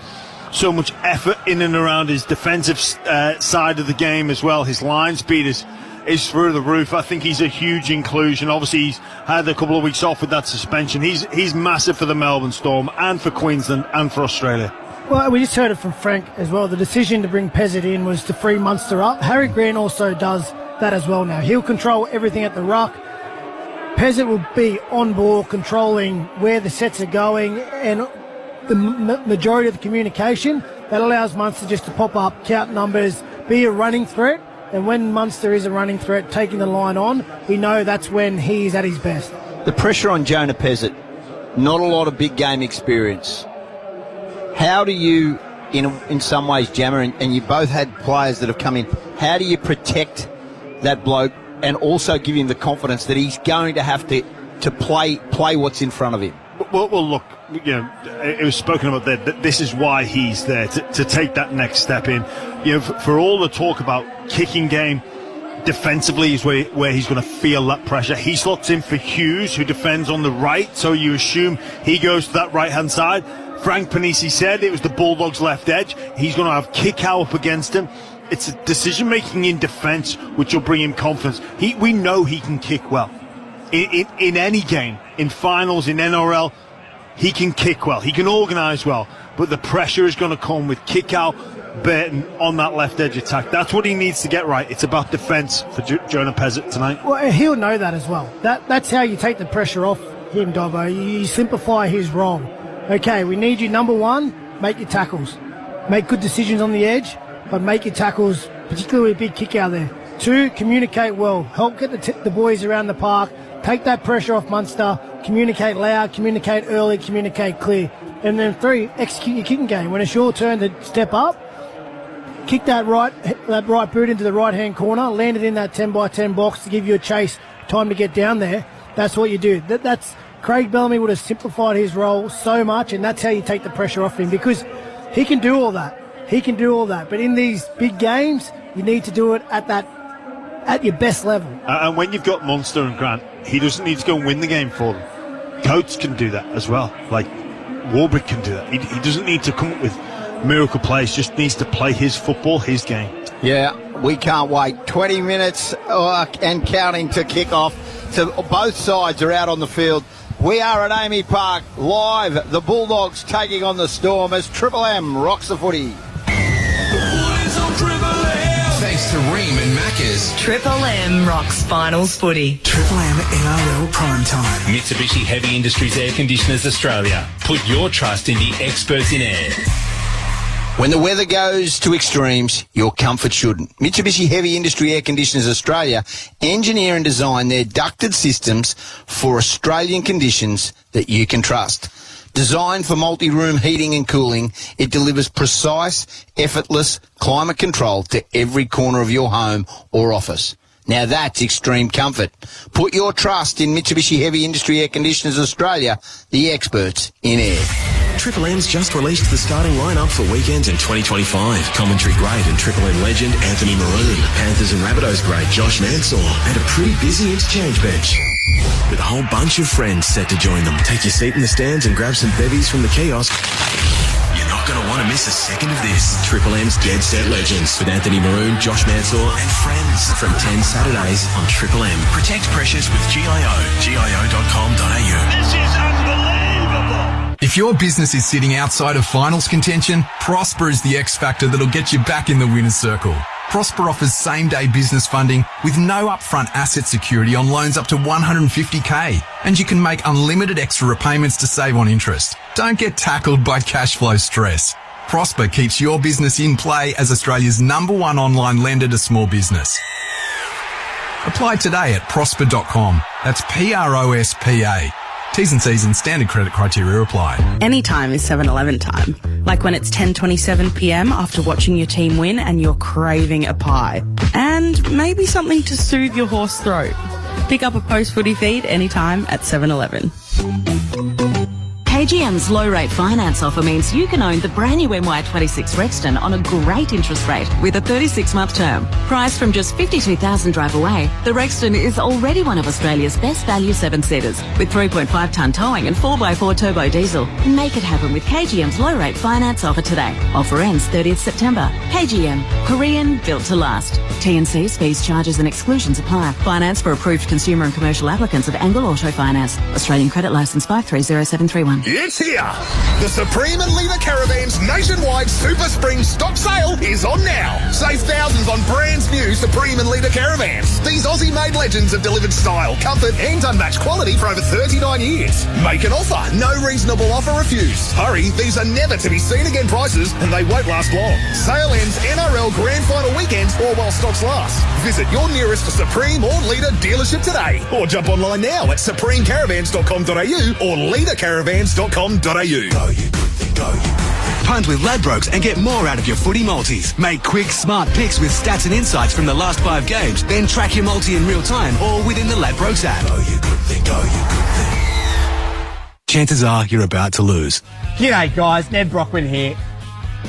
so much effort in and around his defensive side of the game as well. His line speed is through the roof. I think he's a huge inclusion. Obviously, he's had a couple of weeks off with that suspension. He's massive for the Melbourne Storm and for Queensland and for Australia. Well, we just heard it from Frank as well. The decision to bring Pezzett in was to free Munster up. Harry Grant also does that as well now. He'll control everything at the ruck. Pezzett will be on ball, controlling where the sets are going, and the majority of the communication that allows Munster just to pop up, count numbers, be a running threat. And when Munster is a running threat, taking the line on, we know that's when he's at his best. The pressure on Jonah Pezzett, not a lot of big game experience. How do you, in some ways, Jammer, and you both had players that have come in, how do you protect that bloke and also give him the confidence that he's going to have to play what's in front of him? Well, look, it was spoken about there that this is why he's there, to take that next step in. For all the talk about kicking game, defensively is where he's going to feel that pressure. He slots in for Hughes, who defends on the right, so you assume he goes to that right-hand side. Frank Panisi said it was the Bulldogs' left edge. He's going to have Kickow up against him. It's a decision-making in defence which will bring him confidence. We know he can kick well. In any game, in finals, in NRL, he can kick well. He can organise well. But the pressure is going to come with Kickow Burton on that left edge attack. That's what he needs to get right. It's about defence for Jonah Pezzett tonight. Well, he'll know that as well. That's how you take the pressure off him, Dobbo. You simplify his role. Okay, we need you, number one, make your tackles. Make good decisions on the edge, but make your tackles, particularly a big kick out there. 2, communicate well. Help get the boys around the park. Take that pressure off Munster. Communicate loud, communicate early, communicate clear. And then 3, execute your kicking game. When it's your turn to step up, kick that right boot into the right-hand corner, land it in that 10x10 box to give you a chase, time to get down there. That's what you do. That's Craig Bellamy would have simplified his role so much, and that's how you take the pressure off him, because he can do all that. But in these big games, you need to do it at your best level. And when you've got Munster and Grant, he doesn't need to go and win the game for them. Coates can do that as well. Like Warbrick can do that. He doesn't need to come up with miracle plays, just needs to play his football, his game. Yeah, we can't wait. 20 minutes and counting to kick off. So both sides are out on the field. We are at Amy Park, live. The Bulldogs taking on the Storm as Triple M rocks the footy. Thanks to Ream and Macca's. Triple M rocks finals footy. Triple M NRL Prime Time. Mitsubishi Heavy Industries Air Conditioners Australia. Put your trust in the experts in air. When the weather goes to extremes, your comfort shouldn't. Mitsubishi Heavy Industry Air Conditioners Australia engineer and design their ducted systems for Australian conditions that you can trust. Designed for multi-room heating and cooling, it delivers precise, effortless climate control to every corner of your home or office. Now that's extreme comfort. Put your trust in Mitsubishi Heavy Industry Air Conditioners Australia, the experts in air. Triple M's just released the starting lineup for weekends in 2025. Commentary great and Triple M legend Anthony Maroon. Panthers and Rabbitohs great Josh Mansour. And a pretty busy interchange bench, with a whole bunch of friends set to join them. Take your seat in the stands and grab some bevies from the kiosk. You're not going to want to miss a second of this. Triple M's Dead Set Legends with Anthony Maroon, Josh Mansour and friends from 10 Saturdays on Triple M. Protect pressures with GIO. GIO.com.au. This is unbelievable. If your business is sitting outside of finals contention, Prosper is the X factor that'll get you back in the winner's circle. Prosper offers same-day business funding with no upfront asset security on loans up to $150K. And you can make unlimited extra repayments to save on interest. Don't get tackled by cash flow stress. Prosper keeps your business in play as Australia's #1 online lender to small business. Apply today at prosper.com. That's PROSPA. T's and C's and standard credit criteria apply. Any time is 7-Eleven time. Like when it's 10:27 p.m. after watching your team win and you're craving a pie. And maybe something to soothe your hoarse throat. Pick up a post-footy feed anytime at 7-Eleven. KGM's low-rate finance offer means you can own the brand new MY26 Rexton on a great interest rate with a 36-month term. Priced from just $52,000 drive away, the Rexton is already one of Australia's best value 7-seaters with 3.5-tonne towing and 4x4 turbo diesel. Make it happen with KGM's low-rate finance offer today. Offer ends 30th September. KGM, Korean built to last. T&Cs, fees, charges and exclusions apply. Finance for approved consumer and commercial applicants of Angle Auto Finance. Australian Credit Licence 530731. It's here! The Supreme and Leader Caravan's nationwide Super Spring stock sale is on now. Save thousands on brand new Supreme and Leader Caravans. These Aussie-made legends have delivered style, comfort and unmatched quality for over 39 years. Make an offer. No reasonable offer refused. Hurry, these are never to be seen again prices and they won't last long. Sale ends NRL Grand Final weekend or while stocks last. Visit your nearest Supreme or Leader dealership today or jump online now at supremecaravans.com.au or leadercaravans.com.au. Punt with Ladbrokes and get more out of your footy multis. Make quick, smart picks with stats and insights from the last 5 games. Then track your multi in real time or within the Ladbrokes app. Chances are you're about to lose. G'day guys, Ned Brockman here.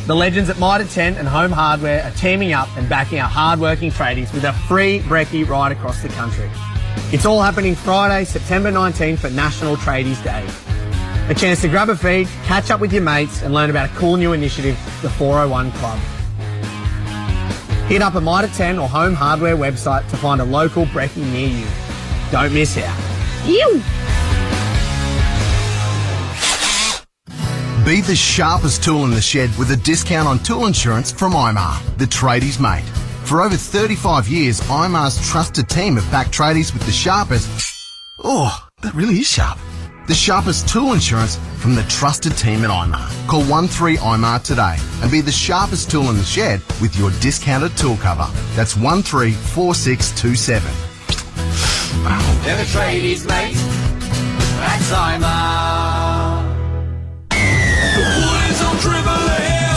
The legends at Mitre 10 and Home Hardware are teaming up and backing our hard-working tradies with a free brekkie right across the country. It's all happening Friday, September 19 for National Tradies Day. A chance to grab a feed, catch up with your mates and learn about a cool new initiative, the 401 Club. Hit up a Mitre 10 or Home Hardware website to find a local brekkie near you. Don't miss out. Ew! Be the sharpest tool in the shed with a discount on tool insurance from IMAR, the tradies mate. For over 35 years, IMAR's trusted team have backed tradies with the sharpest... Oh, that really is sharp. The sharpest tool insurance from the trusted team at IMAR. Call 13IMAR today and be the sharpest tool in the shed with your discounted tool cover. That's 134627. They're the tradies, mate. That's IMAR.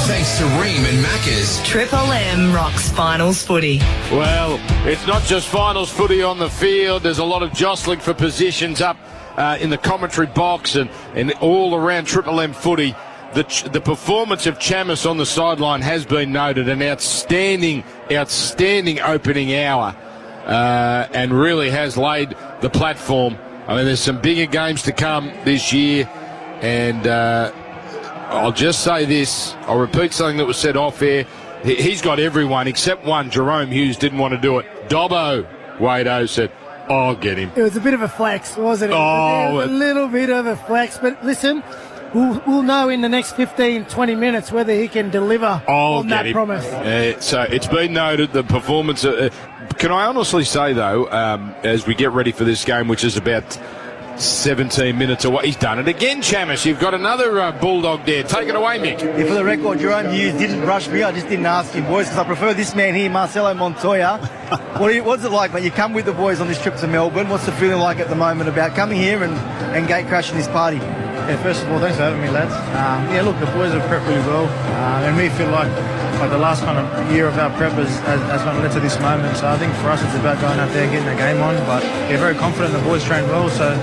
Thanks to Ream and Macca's. Triple M rocks finals footy. Well, it's not just finals footy on the field. There's a lot of jostling for positions up in the commentary box and all around Triple M footy. The performance of Chamis on the sideline has been noted. An outstanding opening hour and really has laid the platform. I mean, there's some bigger games to come this year, and I'll just say this. I'll repeat something that was said off air. He's got everyone except one. Jerome Hughes didn't want to do it. Dobbo, Wado said, I'll get him. It was a bit of a flex, wasn't it? Oh, a little bit of a flex. But listen, we'll know in the next 15, 20 minutes whether he can deliver on that promise. So it's been noted, the performance. Can I honestly say, though, as we get ready for this game, which is about 17 minutes away, he's done it again, Chamis. You've got another Bulldog there. Take it away, Mick. Yeah, for the record, Jerome Hughes didn't rush me. I just didn't ask him, boys, because I prefer this man here, Marcelo Montoya. What's it like, mate? You come with the boys on this trip to Melbourne. What's the feeling like at the moment about coming here and gate crashing this party? Yeah, first of all, thanks for having me, lads. Yeah, look, the boys have prepped really well, and we feel like the last kind of year of our prep has kind of led to this moment. So I think for us, it's about going out there, getting the game on. But we're very confident the boys train well, so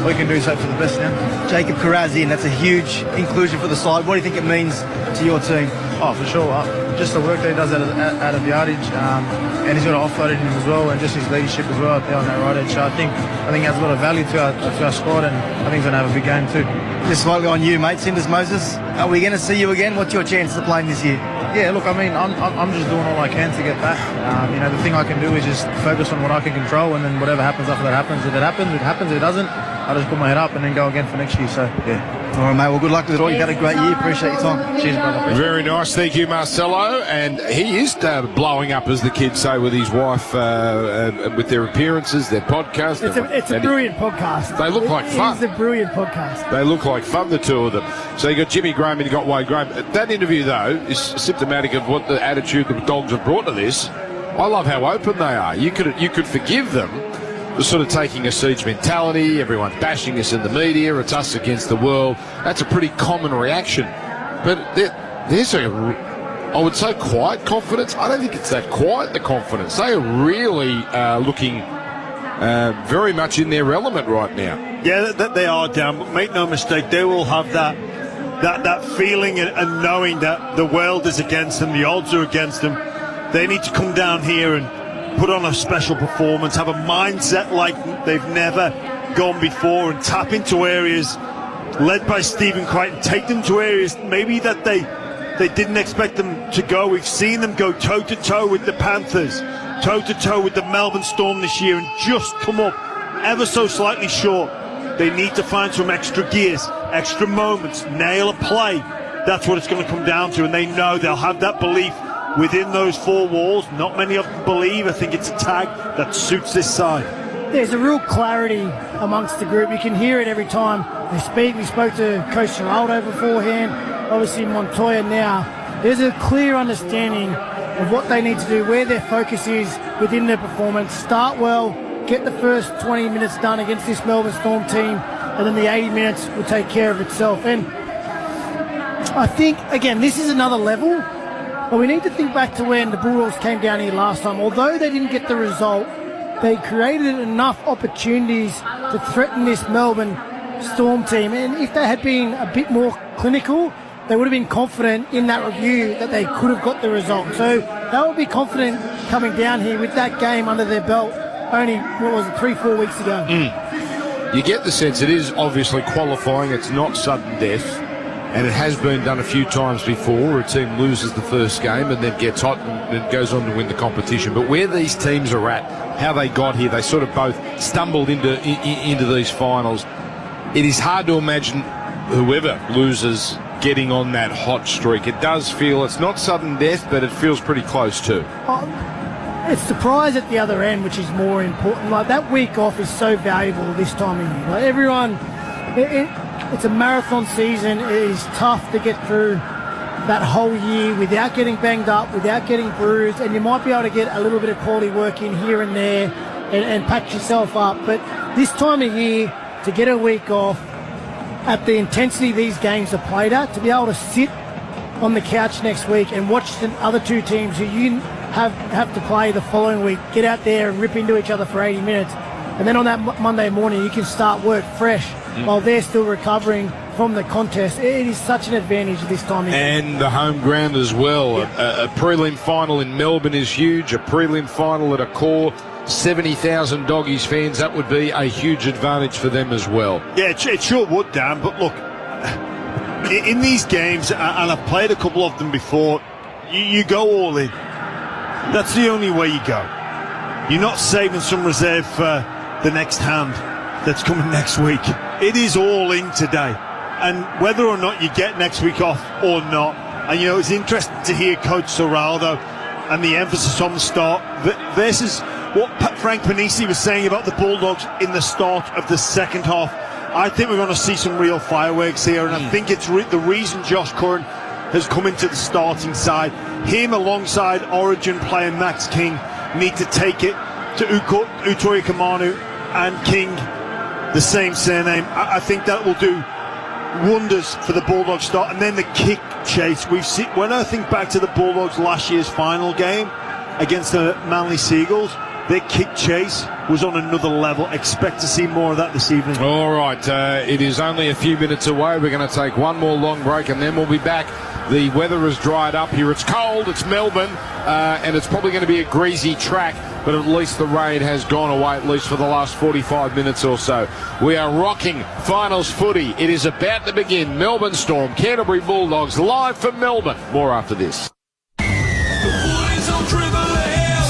all we can do is hope for the best now. Jacob Karazi, and that's a huge inclusion for the side. What do you think it means to your team? Oh, for sure. Just the work that he does out of yardage, and he's got an offload in him as well, and just his leadership as well out there on that right edge. So I think he has a lot of value to our squad, and I think he's going to have a big game too. Just slightly on you, mate. Cinders Moses, are we going to see you again? What's your chances of playing this year? Yeah, look, I mean, I'm just doing all I can to get back. The thing I can do is just focus on what I can control, and then whatever happens after that happens. If it happens, it happens. If it doesn't, I'll just put my head up and then go again for next year. So, yeah. All right, mate. Well, good luck with it all. You've had a great year. Appreciate your time. Cheers, brother. Very nice. Thank you, Marcelo. And he is blowing up, as the kids say, with his wife, with their appearances, their podcast. It's a brilliant podcast. They look like fun. It's a brilliant podcast. They look like fun, the two of them. So you got Jimmy Graham and you got Wade Graham. That interview, though, is symptomatic of what the attitude the Dogs have brought to this. I love how open they are. You could forgive them for sort of taking a siege mentality. Everyone's bashing us in the media. It's us against the world. That's a pretty common reaction. But there's I would say quiet confidence. I don't think it's that quiet, the confidence. They are really looking very much in their element right now. Yeah, they are down, but make no mistake, they will have that feeling and knowing that the world is against them, the odds are against them. They need to come down here and put on a special performance, have a mindset like they've never gone before, and tap into areas led by Stephen Crichton, take them to areas maybe that they didn't expect them to go. We've seen them go toe-to-toe with the Panthers, toe-to-toe with the Melbourne Storm this year, and just come up ever so slightly short. They need to find some extra gears, extra moments, nail a play. That's what it's going to come down to, and they know they'll have that belief within those four walls. Not many of them believe. I think it's a tag that suits this side. There's a real clarity amongst the group. You can hear it every time they speak. We spoke to Coach Geraldo beforehand, obviously Montoya now. There's a clear understanding of what they need to do, where their focus is within their performance. Start well, get the first 20 minutes done against this Melbourne Storm team, and then the 80 minutes will take care of itself. And I think, again, this is another level, but we need to think back to when the Bulldogs came down here last time. Although they didn't get the result, they created enough opportunities to threaten this Melbourne Storm team. And if they had been a bit more clinical, they would have been confident in that review that they could have got the result. So they would be confident coming down here with that game under their belt only, 3-4 weeks ago. You get the sense it is obviously qualifying. It's not sudden death. And it has been done a few times before. A team loses the first game and then gets hot and goes on to win the competition. But where these teams are at, how they got here, they sort of both stumbled into these finals. It is hard to imagine whoever loses getting on that hot streak. It does feel, it's not sudden death, but it feels pretty close too. It's surprise at the other end, which is more important. Like, that week off is so valuable this time of year. Like, everyone, it's a marathon season. It is tough to get through that whole year without getting banged up, without getting bruised, and you might be able to get a little bit of quality work in here and there and patch yourself up. But this time of year, to get a week off at the intensity these games are played at, to be able to sit on the couch next week and watch the other two teams who you have to play the following week get out there and rip into each other for 80 minutes, and then on that Monday morning you can start work fresh while they're still recovering from the contest. It is such an advantage this time of year. And the home ground as well. A prelim final in Melbourne is huge. A prelim final at a core 70,000 Doggies fans, that would be a huge advantage for them as well. Yeah, it sure would, Dan. But look, in these games, and I've played a couple of them before, you go all in. That's the only way you go. You're not saving some reserve for the next hand that's coming next week. It is all in today. And whether or not you get next week off or not, and it's interesting to hear Coach Serraldo and the emphasis on the start versus what Frank Panisi was saying about the Bulldogs in the start of the second half. I think we're going to see some real fireworks here, and I think it's the reason Josh Curran has come into the starting side. Him alongside Origin player Max King need to take it to Utoya Kamanu and King, the same surname. I think that will do wonders for the Bulldogs start. And then the kick chase. When I think back to the Bulldogs last year's final game against the Manly Seagulls, their kick chase was on another level. Expect to see more of that this evening. All right, it is only a few minutes away. We're going to take one more long break and then we'll be back. The weather has dried up here. It's cold, it's Melbourne, and it's probably going to be a greasy track, but at least the rain has gone away, at least for the last 45 minutes or so. We are rocking finals footy. It is about to begin. Melbourne Storm, Canterbury Bulldogs, live from Melbourne. More after this.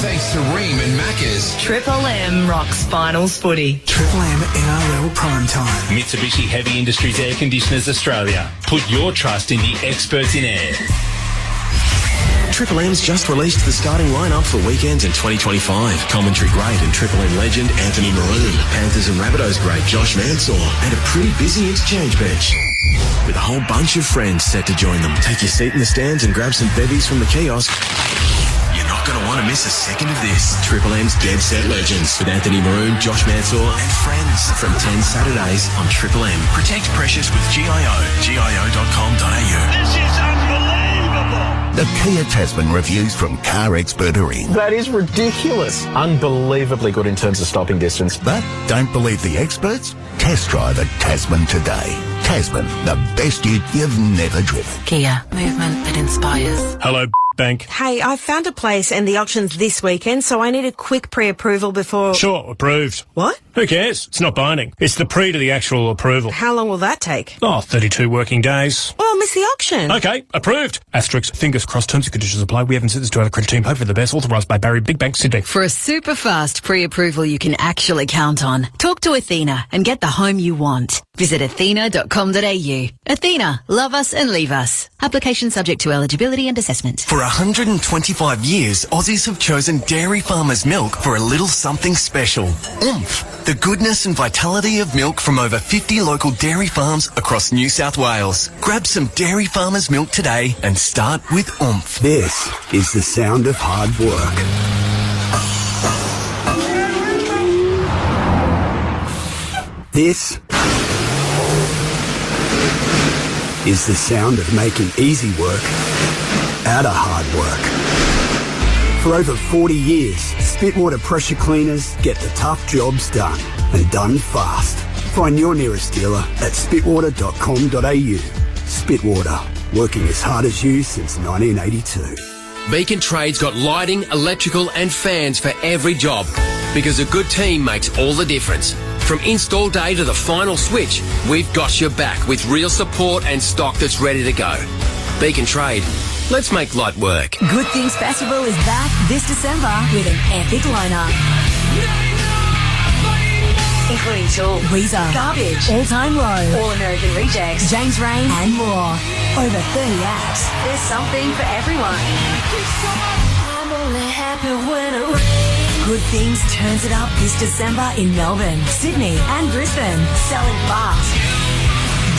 Thanks to Ream and Macca's. Triple M rocks finals footy. Triple M NRL Prime Time. Mitsubishi Heavy Industries Air Conditioners Australia. Put your trust in the experts in air. Triple M's just released the starting lineup for weekends in 2025. Commentary great and Triple M legend Anthony Maroon. Panthers and Rabbitohs great Josh Mansour. And a pretty busy interchange bench. With a whole bunch of friends set to join them. Take your seat in the stands and grab some bevies from the kiosk. Not going to want to miss a second of this. Triple M's Dead Set Legends with Anthony Maroon, Josh Mansour and friends from 10 Saturdays on Triple M. Protect precious with GIO. GIO.com.au. This is unbelievable. The Kia Tasman reviews from car expert Irene. That is ridiculous. Unbelievably good in terms of stopping distance. But don't believe the experts? Test drive a Tasman today. Tasman, the best you've never driven. Kia, movement that inspires. Hello, Bank. Hey, I found a place and the auction's this weekend, so I need a quick pre-approval before... Sure, approved. What? Who cares? It's not binding. It's the pre to the actual approval. How long will that take? 32 working days. Well, I'll miss the auction. Okay, approved. Asterisk, fingers crossed, terms and conditions apply. We haven't sent this to our credit team. Hope for the best. Authorised by Barry, Big Bank, Sydney. For a super fast pre-approval you can actually count on, talk to Athena and get the home you want. Visit athena.com.au. Athena, love us and leave us. Application subject to eligibility and assessment. For 125 years, Aussies have chosen Dairy Farmers milk for a little something special. Oomph, the goodness and vitality of milk from over 50 local dairy farms across New South Wales. Grab some Dairy Farmers milk today and start with oomph. This is the sound of hard work. This is the sound of making easy work out of hard work. For over 40 years, Spitwater pressure cleaners get the tough jobs done, and done fast. Find your nearest dealer at spitwater.com.au. Spitwater, working as hard as you since 1982. Beacon Trade's got lighting, electrical and fans for every job, because a good team makes all the difference. From install day to the final switch, we've got your back with real support and stock that's ready to go. Beacon Trade, let's make light work. Good Things Festival is back this December with an epic lineup. Including Tool, Weezer, Garbage, All Time Low, All American Rejects, James Rain and more. Over 30 acts. There's something for everyone. I'm only happy when it rains. Good Things turns it up this December in Melbourne, Sydney and Brisbane. Selling fast.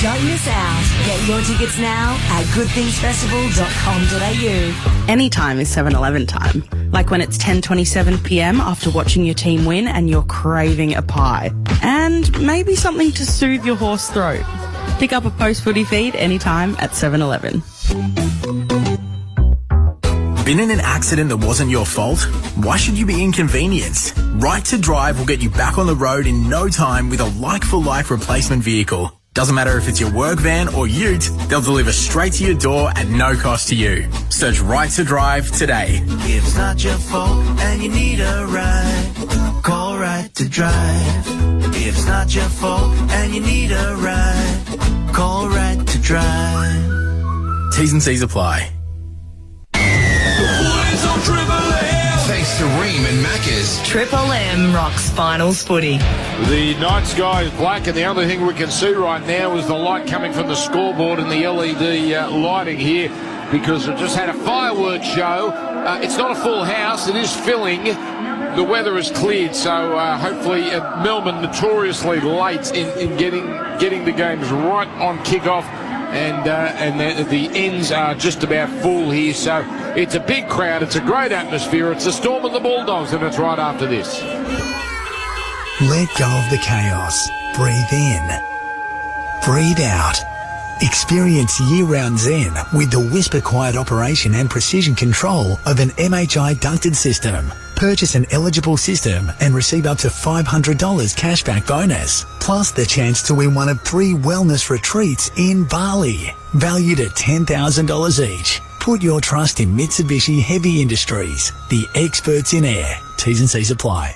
Don't miss out. Get your tickets now at goodthingsfestival.com.au. Anytime is 7-Eleven time. Like when it's 10:27 p.m. after watching your team win and you're craving a pie. And maybe something to soothe your hoarse throat. Pick up a post-footy feed anytime at 7-Eleven. Been in an accident that wasn't your fault? Why should you be inconvenienced? Right to Drive will get you back on the road in no time with a like-for-like replacement vehicle. Doesn't matter if it's your work van or ute, they'll deliver straight to your door at no cost to you. Search Right to Drive today. If it's not your fault and you need a ride, call Right to Drive. If it's not your fault and you need a ride, call Right to Drive. T's and C's apply. Thanks to Ream and Macca's. Triple M rocks finals footy. The night sky is black, and the only thing we can see right now is the light coming from the scoreboard and the LED lighting here, because we've just had a fireworks show. It's not a full house, it is filling. The weather is cleared, so hopefully Melbourne notoriously late in getting the games right on kickoff. And the ends are just about full here, so it's a big crowd, it's a great atmosphere, it's the Storm and the Bulldogs, and it's right after this. Let go of the chaos. Breathe in. Breathe out. Experience year-round zen with the whisper quiet operation and precision control of an MHI ducted system. Purchase an eligible system and receive up to $500 cashback bonus, plus the chance to win one of 3 wellness retreats in Bali, valued at $10,000 each. Put your trust in Mitsubishi Heavy Industries, the experts in air. T's and C's apply.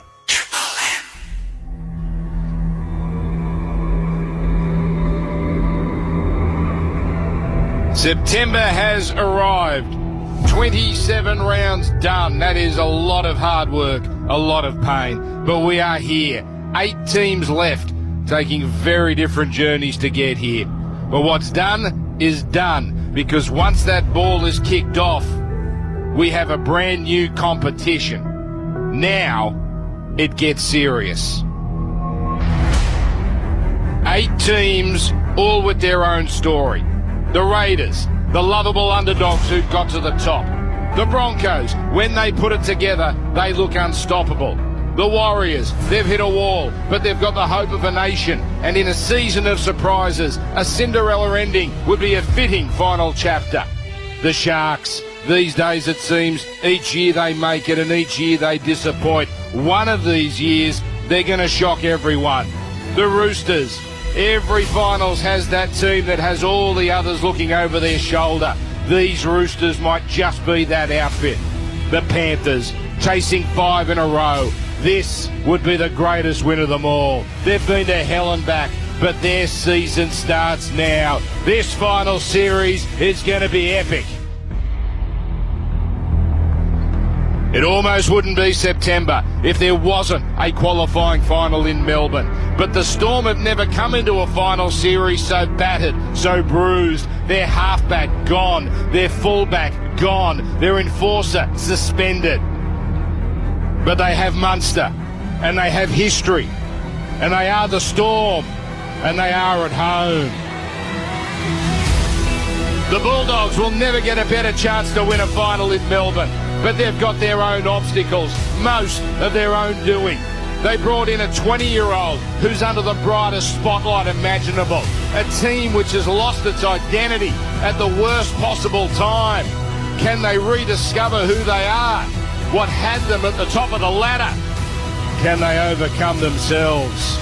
September has arrived. 27 rounds done. That is a lot of hard work, a lot of pain. But we are here. 8 teams left, taking very different journeys to get here. But what's done is done, because once that ball is kicked off, we have a brand new competition. Now it gets serious. 8 teams, all with their own story. The Raiders, the lovable underdogs who got to the top. The Broncos, when they put it together, they look unstoppable. The Warriors, they've hit a wall, but they've got the hope of a nation. And in a season of surprises, a Cinderella ending would be a fitting final chapter. The Sharks, these days it seems, each year they make it and each year they disappoint. One of these years, they're going to shock everyone. The Roosters, every finals has that team that has all the others looking over their shoulder. These Roosters might just be that outfit. The Panthers, chasing 5 in a row. This would be the greatest win of them all. They've been to hell and back, but their season starts now. This final series is going to be epic. It almost wouldn't be September if there wasn't a qualifying final in Melbourne. But the Storm have never come into a final series so battered, so bruised. Their halfback gone, their fullback gone, their enforcer suspended. But they have Munster, and they have history, and they are the Storm, and they are at home. The Bulldogs will never get a better chance to win a final in Melbourne, but they've got their own obstacles, most of their own doing. They brought in a 20-year-old who's under the brightest spotlight imaginable, a team which has lost its identity at the worst possible time. Can they rediscover who they are? What had them at the top of the ladder? Can they overcome themselves?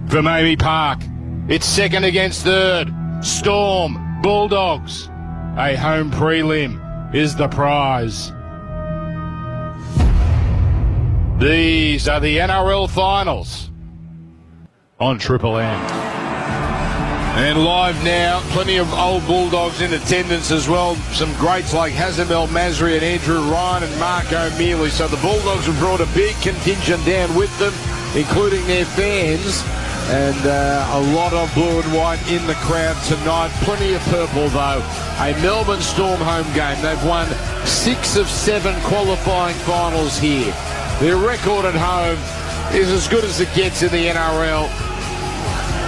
From Amy Park, it's second against third. Storm, Bulldogs. A home prelim is the prize. These are the NRL finals on Triple M. And live now, plenty of old Bulldogs in attendance as well. Some greats like Hazem El Masri and Andrew Ryan and Mark O'Mealy. So the Bulldogs have brought a big contingent down with them, including their fans. And a lot of blue and white in the crowd tonight. Plenty of purple, though. A Melbourne Storm home game. They've won 6 of 7 qualifying finals here. Their record at home is as good as it gets in the NRL.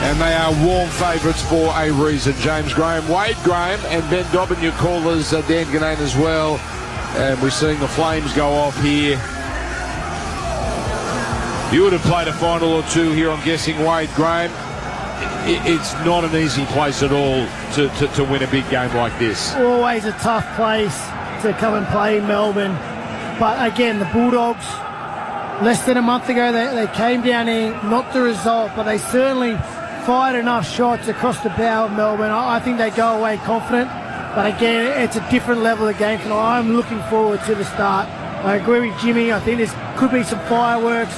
And they are warm favourites for a reason. James Graham, Wade Graham, and Ben Dobbin, your callers, Dan Ganane as well. And we're seeing the flames go off here. You would have played a final or two here, I'm guessing, Wade Graham. It's not an easy place at all to win a big game like this. Always a tough place to come and play in Melbourne. But again, the Bulldogs, less than a month ago, they came down here, not the result, but they certainly fired enough shots across the bow of Melbourne. I think they go away confident. But again, it's a different level of game tonight. I'm looking forward to the start. I agree with Jimmy. I think there could be some fireworks.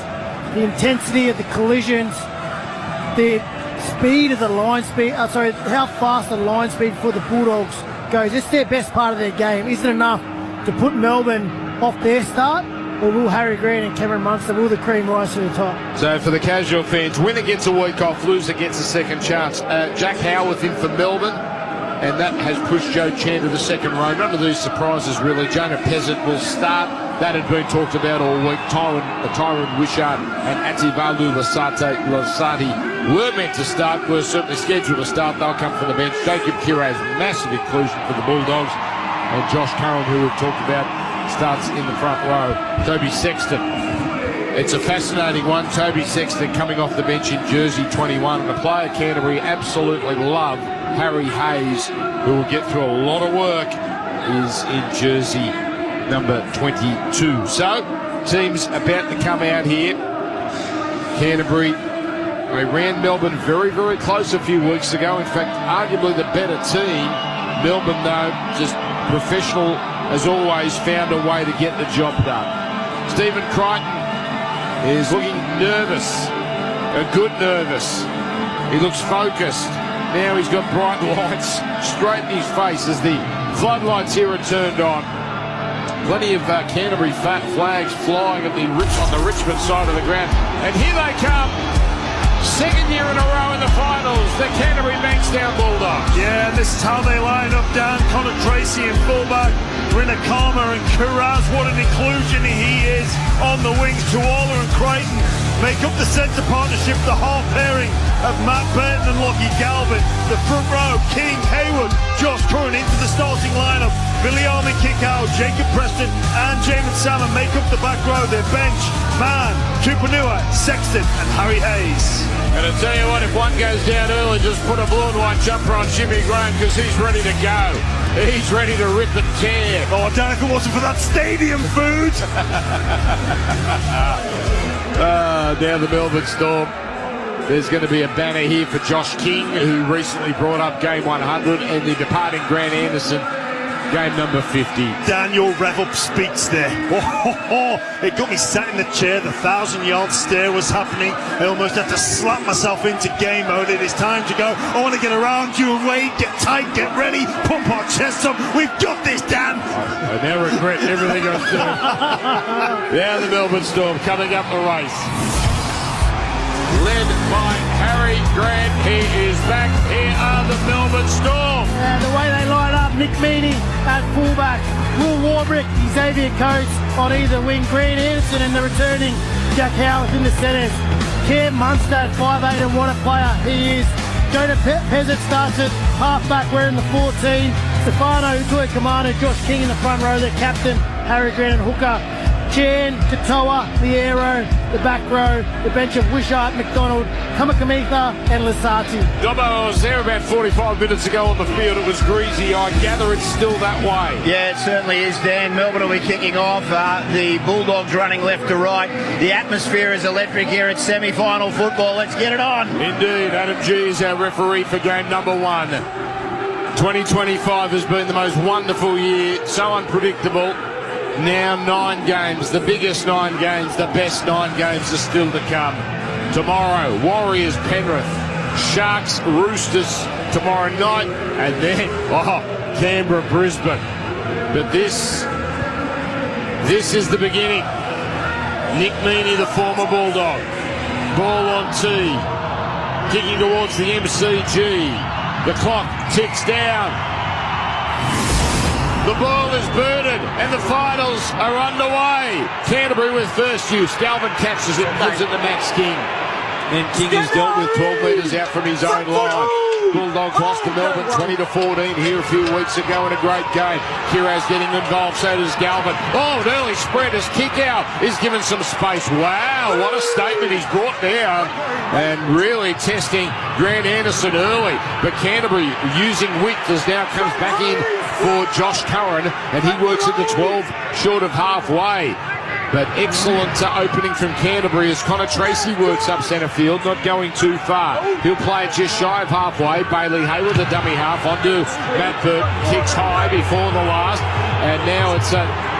The intensity of the collisions, the speed of the line speed, how fast the line speed for the Bulldogs goes. It's their best part of their game. Is it enough to put Melbourne off their start? Or will Harry Grant and Cameron Munster, will the cream rise to the top? So for the casual fans, winner gets a week off, loser gets a second chance. Jack Howarth in for Melbourne, and that has pushed Joe Chan to the second row. None of these surprises, really. Jonah Pezzett will start. That had been talked about all week. Tyron Wishart and Ativalu Lasati were meant to start, were certainly scheduled to start. They'll come from the bench. Jacob Kira's massive inclusion for the Bulldogs. And Josh Curran, who we've talked about, starts in the front row. Toby Sexton. It's a fascinating one. Toby Sexton coming off the bench in jersey 21. And a player Canterbury absolutely love, Harry Hayes, who will get through a lot of work, is in jersey number 22. So, teams about to come out here. Canterbury, they ran Melbourne very, very close a few weeks ago. In fact, arguably the better team. Melbourne, though, just professional as always, found a way to get the job done. Stephen Crichton is looking nervous, a good nervous. He looks focused. Now he's got bright lights straight in his face as the floodlights here are turned on. Plenty of Canterbury flags flying on the Richmond side of the ground. And here they come. Second year in a row in the finals, the Canterbury-Bankstown Bulldogs. Yeah, this is how they line up, Dan. Connor Tracy in fullback, Rinakama and Kuraz. What an inclusion he is on the wings. Tuala and Crichton make up the centre partnership, the half pairing of Matt Burton and Lockie Galvin. The front row, King, Hayward, Josh Curran into the starting lineup. Billy Armin kick out, Jacob Preston and Jamin Salmon make up the back row. Their bench, Mann, Tupanua, Sexton and Harry Hayes. And I'll tell you what, if one goes down early, just put a blue and white jumper on Jimmy Graham because he's ready to go. He's ready to rip and tear. Oh, Dan, if it wasn't for that stadium food. Down the Melbourne Storm. There's going to be a banner here for Josh King, who recently brought up game 100, and the departing Grant Anderson, game number 50. Daniel rev-up speaks there. It got me sat in the chair. The 1,000-yard stare was happening. I almost had to slap myself into game mode. It is time to go. I want to get around you and Wade. Get tight, get ready, pump our chests up. We've got this, Dan. I now regret everything I've done. Now the Melbourne Storm coming up the race. Led by Harry Grant. He is back. Here are the Melbourne Storm. The way they line up, Nick Meaney at fullback, Will Warbrick, Xavier Coates on either wing, Grant Anderson and the returning Jack Howarth in the centres. Cam Munster at 5'8", and what a player he is. Jonah Pezzett starts at half-back wearing the 14. Stefano Utoy Kamano, Josh King in the front row, their captain, Harry Grant and hooker. Chan, Katoa, Liero, the back row, the bench of Wishart, McDonald, Kamakamitha and Lasati. Dobbo, I was there about 45 minutes ago on the field. It was greasy. I gather it's still that way. Yeah, it certainly is, Dan. Melbourne will be kicking off. The Bulldogs running left to right. The atmosphere is electric here at semi-final football. Let's get it on. Indeed. Adam G is our referee for game number 1. 2025 has been the most wonderful year. So unpredictable. Now 9 games, the biggest 9 games, the best 9 games are still to come. Tomorrow, Warriors, Penrith, Sharks, Roosters tomorrow night, and then, Canberra, Brisbane. But this is the beginning. Nick Meaney, the former Bulldog. Ball on tee. kicking towards the MCG. The clock ticks down. The ball is booted and the finals are underway. Canterbury with first use. Galvin catches it and gives it to Max King. Then King is dealt with 12 metres out from his own line. Bulldogs lost to Melbourne 20-14 here a few weeks ago in a great game. Kiraz getting involved, so does Galvin. Oh, an early spread as kick out is given some space. Wow, what a statement he's brought down. And really testing Grant Anderson early. But Canterbury using width as now comes back in for Josh Curran, and he works at the 12 short of halfway. But excellent opening from Canterbury as Connor Tracy works up centre field, not going too far. He'll play it just shy of halfway. Bailey Hayward, the dummy half, onto Matt Burton, kicks high before the last. And now it's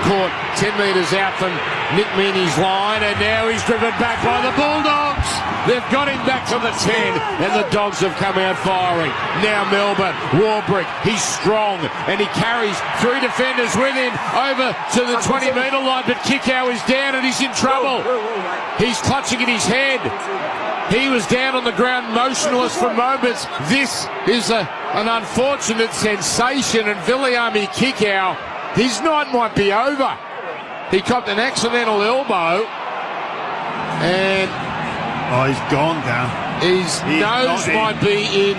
caught 10 metres out from Nick Meaney's line, and now he's driven back by the Bulldogs. They've got him back to the 10, and the Dogs have come out firing. Now Melbourne, Warbrick, he's strong, and he carries 3 defenders with him over to the 20-metre line, but Kikau is down and he's in trouble. He's clutching at his head. He was down on the ground motionless for moments. This is an unfortunate sensation, and Viliami Kikau, his night might be over. He copped an accidental elbow, and he's gone down. His nose might be in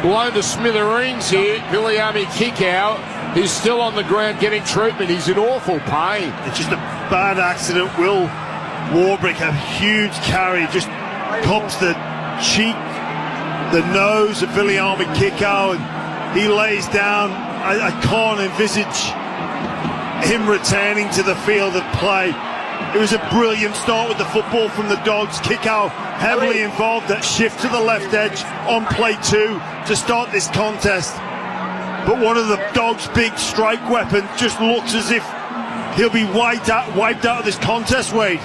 blown to smithereens here. Viliami Kikau is still on the ground getting treatment. He's in awful pain. It's just a bad accident. Will Warbrick, a huge carry, just cops the cheek, the nose of Viliami Kikau, and he lays down. I can't envisage him returning to the field of play. It was a brilliant start with the football from the Dogs. Kikau heavily involved, that shift to the left edge on play 2 to start this contest. But one of the Dogs' big strike weapons just looks as if he'll be wiped out of this contest, Wade.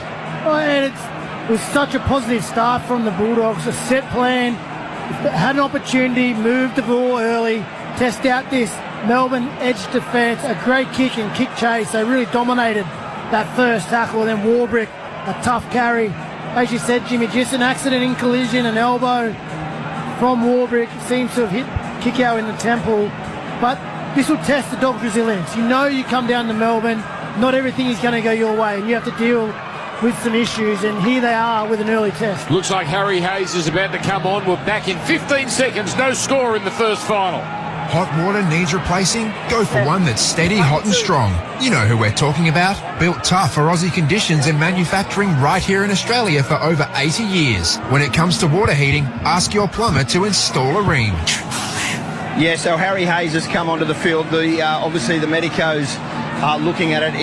Oh, and it was such a positive start from the Bulldogs. A set plan, had an opportunity, moved the ball early, test out this Melbourne edge defence, a great kick and kick chase. They really dominated that first tackle. And then Warbrick, a tough carry. As you said, Jimmy, just an accident in collision, an elbow from Warbrick. Seems to have hit Kikau in the temple. But this will test the Dogs' resilience. You know you come down to Melbourne, not everything is going to go your way, and you have to deal with some issues, and here they are with an early test. Looks like Harry Hayes is about to come on. We're back in 15 seconds. No score in the first final. Hot water needs replacing? Go for one that's steady, hot and strong. You know who we're talking about. Built tough for Aussie conditions and manufacturing right here in Australia for over 80 years. When it comes to water heating, ask your plumber to install a Rheem. Yeah, so Harry Hayes has come onto the field. Obviously the medicos are looking at it.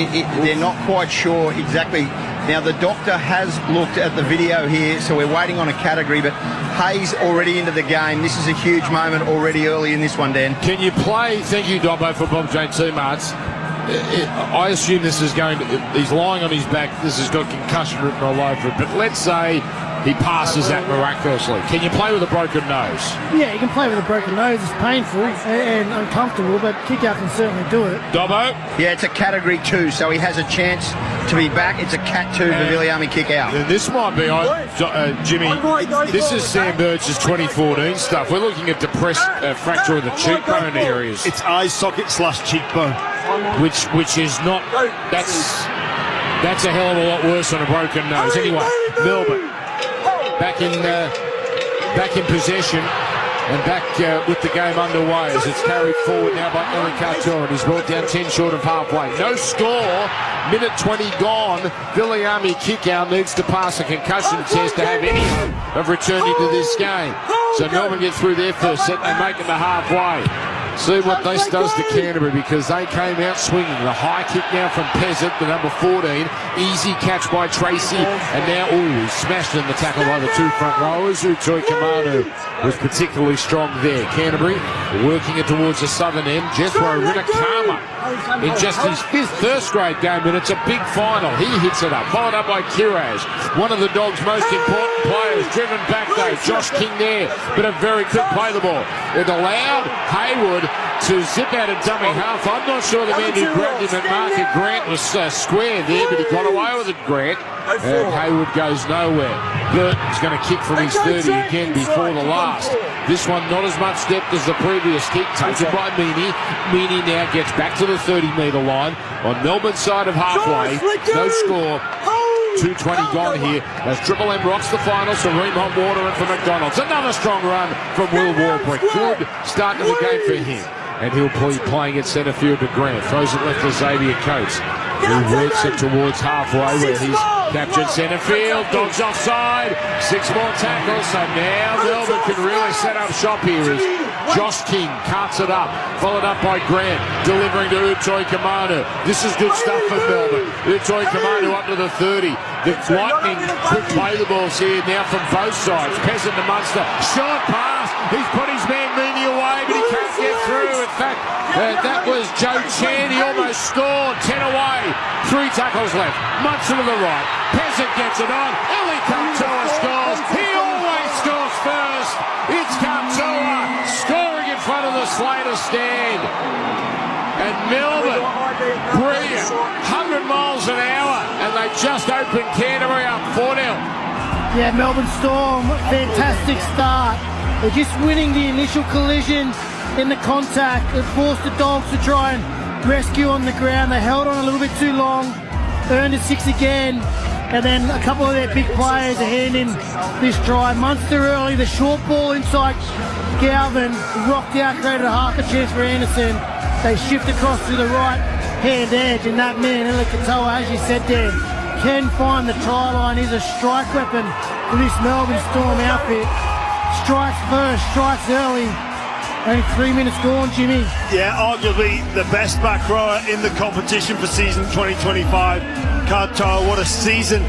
They're not quite sure exactly. Now the doctor has looked at the video here, so we're waiting on a category, but Hayes already into the game. This is a huge moment already early in this one, Dan. Can you play, thank you Dobbo for Bob J. T-Marts. I assume this is going to, he's lying on his back, this has got concussion written all over it, but let's say he passes that miraculously. Can you play with a broken nose? Yeah, you can play with a broken nose. It's painful and uncomfortable, but Kikau can certainly do it. Dobbo? Yeah, it's a category 2, so he has a chance to be back. It's a cat 2 for Viliami Kikau. This might be, Jimmy, this is Sam Birch's 2014 stuff. We're looking at depressed fracture of the cheekbone areas. It's eye socket / cheekbone. Which is not, that's a hell of a lot worse than a broken nose. Anyway, Melbourne back in possession and back with the game underway as it's carried forward now by Ellen Carter, and he's brought down 10 short of halfway. No score, minute 20 gone. Viliami Kikau needs to pass a concussion test to have any hope of returning to this game. So Melbourne get through their first set, they make it to halfway. See what this does to Canterbury, because they came out swinging. The high kick now from Pezzett, the number 14. Easy catch by Tracy. And now, he's smashed in the tackle by the 2 front rowers. Utoi Kamanu was particularly strong there. Canterbury working it towards the southern end. Jethro Rinakama in just his 5th first grade game, and it's a big final. He hits it up, followed up by Kiraz, one of the Dogs' most important players. Driven back though, Josh King there, but a very quick play the ball. It allowed Hayward to zip out of dummy half. I'm not sure the man who grabbed him at marker Grant was square there, but he got away with it, Grant. And Hayward goes nowhere. Burton's going to kick from his 30 again before the last. This one not as much depth as the previous kick. Taken by Meaney. Meaney now gets back to the 30-metre line on Melbourne's side of halfway. No score. 2:20 gone here as Triple M rocks the final. Serene hot water in for McDonald's. Another strong run from Will Warbrick. Good start to the game for him. And he'll be playing at centre field to Grant. Throws it left to Xavier Coates. He works it towards halfway where he's captured centre field. Dogs offside. 6 more tackles. So now Melbourne can really set up shop here as Josh King cuts it up. Followed up by Grant. Delivering to Utoi Kamanu. This is good stuff for Melbourne. Utoi Kamanu up to the 30. The Lightning quick play the balls here now from both sides. Peasant to Munster. Short pass. He's put his man Meaney away, but he can't get through. In fact, that was Joe Chan. He almost scored. 10 away. 3 tackles left. Munster to the right. Peasant gets it on. Eli Kantoa scores. He always scores first. It's Kantoa scoring in front of the Slater stand. And Melbourne, brilliant, 100 miles an hour, and they just opened Canterbury up 4-0. Yeah, Melbourne Storm, fantastic start. They're just winning the initial collision in the contact. It forced the Dogs to try and rescue on the ground. They held on a little bit too long, earned a 6 again, and then a couple of their big players are handing this try. Munster early, the short ball inside Galvin, rocked out, created a half a chance for Anderson. They shift across to the right-hand edge, and that man, Eli Kantoa, as you said there, can find the try line. He's a strike weapon for this Melbourne Storm outfit. Strikes first, strikes early. Only 3 minutes gone, Jimmy. Yeah, arguably the best back rower in the competition for season 2025. Kantoa, what a season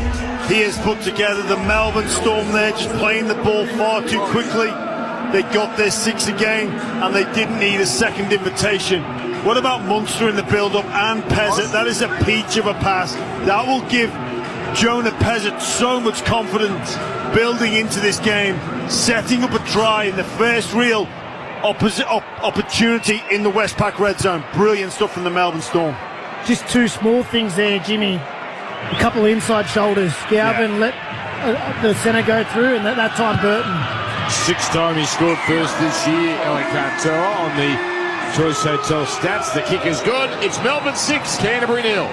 he has put together. The Melbourne Storm there just playing the ball far too quickly. They got their 6 again, and they didn't need a second invitation. What about Munster in the build-up and Pezzett? That is a peach of a pass. That will give Jonah Pezzett so much confidence building into this game, setting up a try in the first real opportunity in the Westpac red zone. Brilliant stuff from the Melbourne Storm. Just 2 small things there, Jimmy. A couple of inside shoulders. Galvin let the centre go through, and that time Burton. 6th time he scored first this year, Eli Kantoa on the Choice Hotel stats. The kick is good. It's Melbourne 6, Canterbury 0.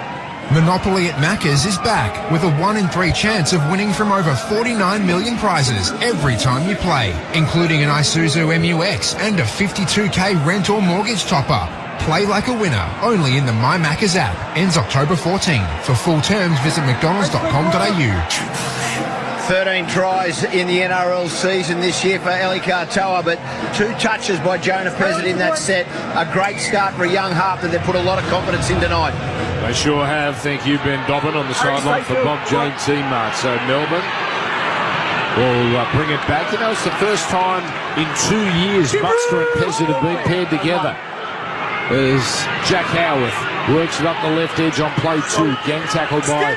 Monopoly at Macca's is back with a 1 in 3 chance of winning from over 49 million prizes every time you play, including an Isuzu MUX and a 52k rent or mortgage top-up. Play like a winner, only in the My Macca's app. Ends October 14. For full terms, visit mcdonalds.com.au. 13 tries in the NRL season this year for Eli Kantoa, but 2 touches by Jonah Pezzett in that set. A great start for a young half that they've put a lot of confidence in tonight. They sure have. Thank you, Ben Dobbin, on the sideline for Bob Jones teammate. So Melbourne will bring it back. You know, it's the first time in 2 years Munster and Pezzett have been paired together. As Jack Howarth works it up the left edge on play 2. Gang tackled by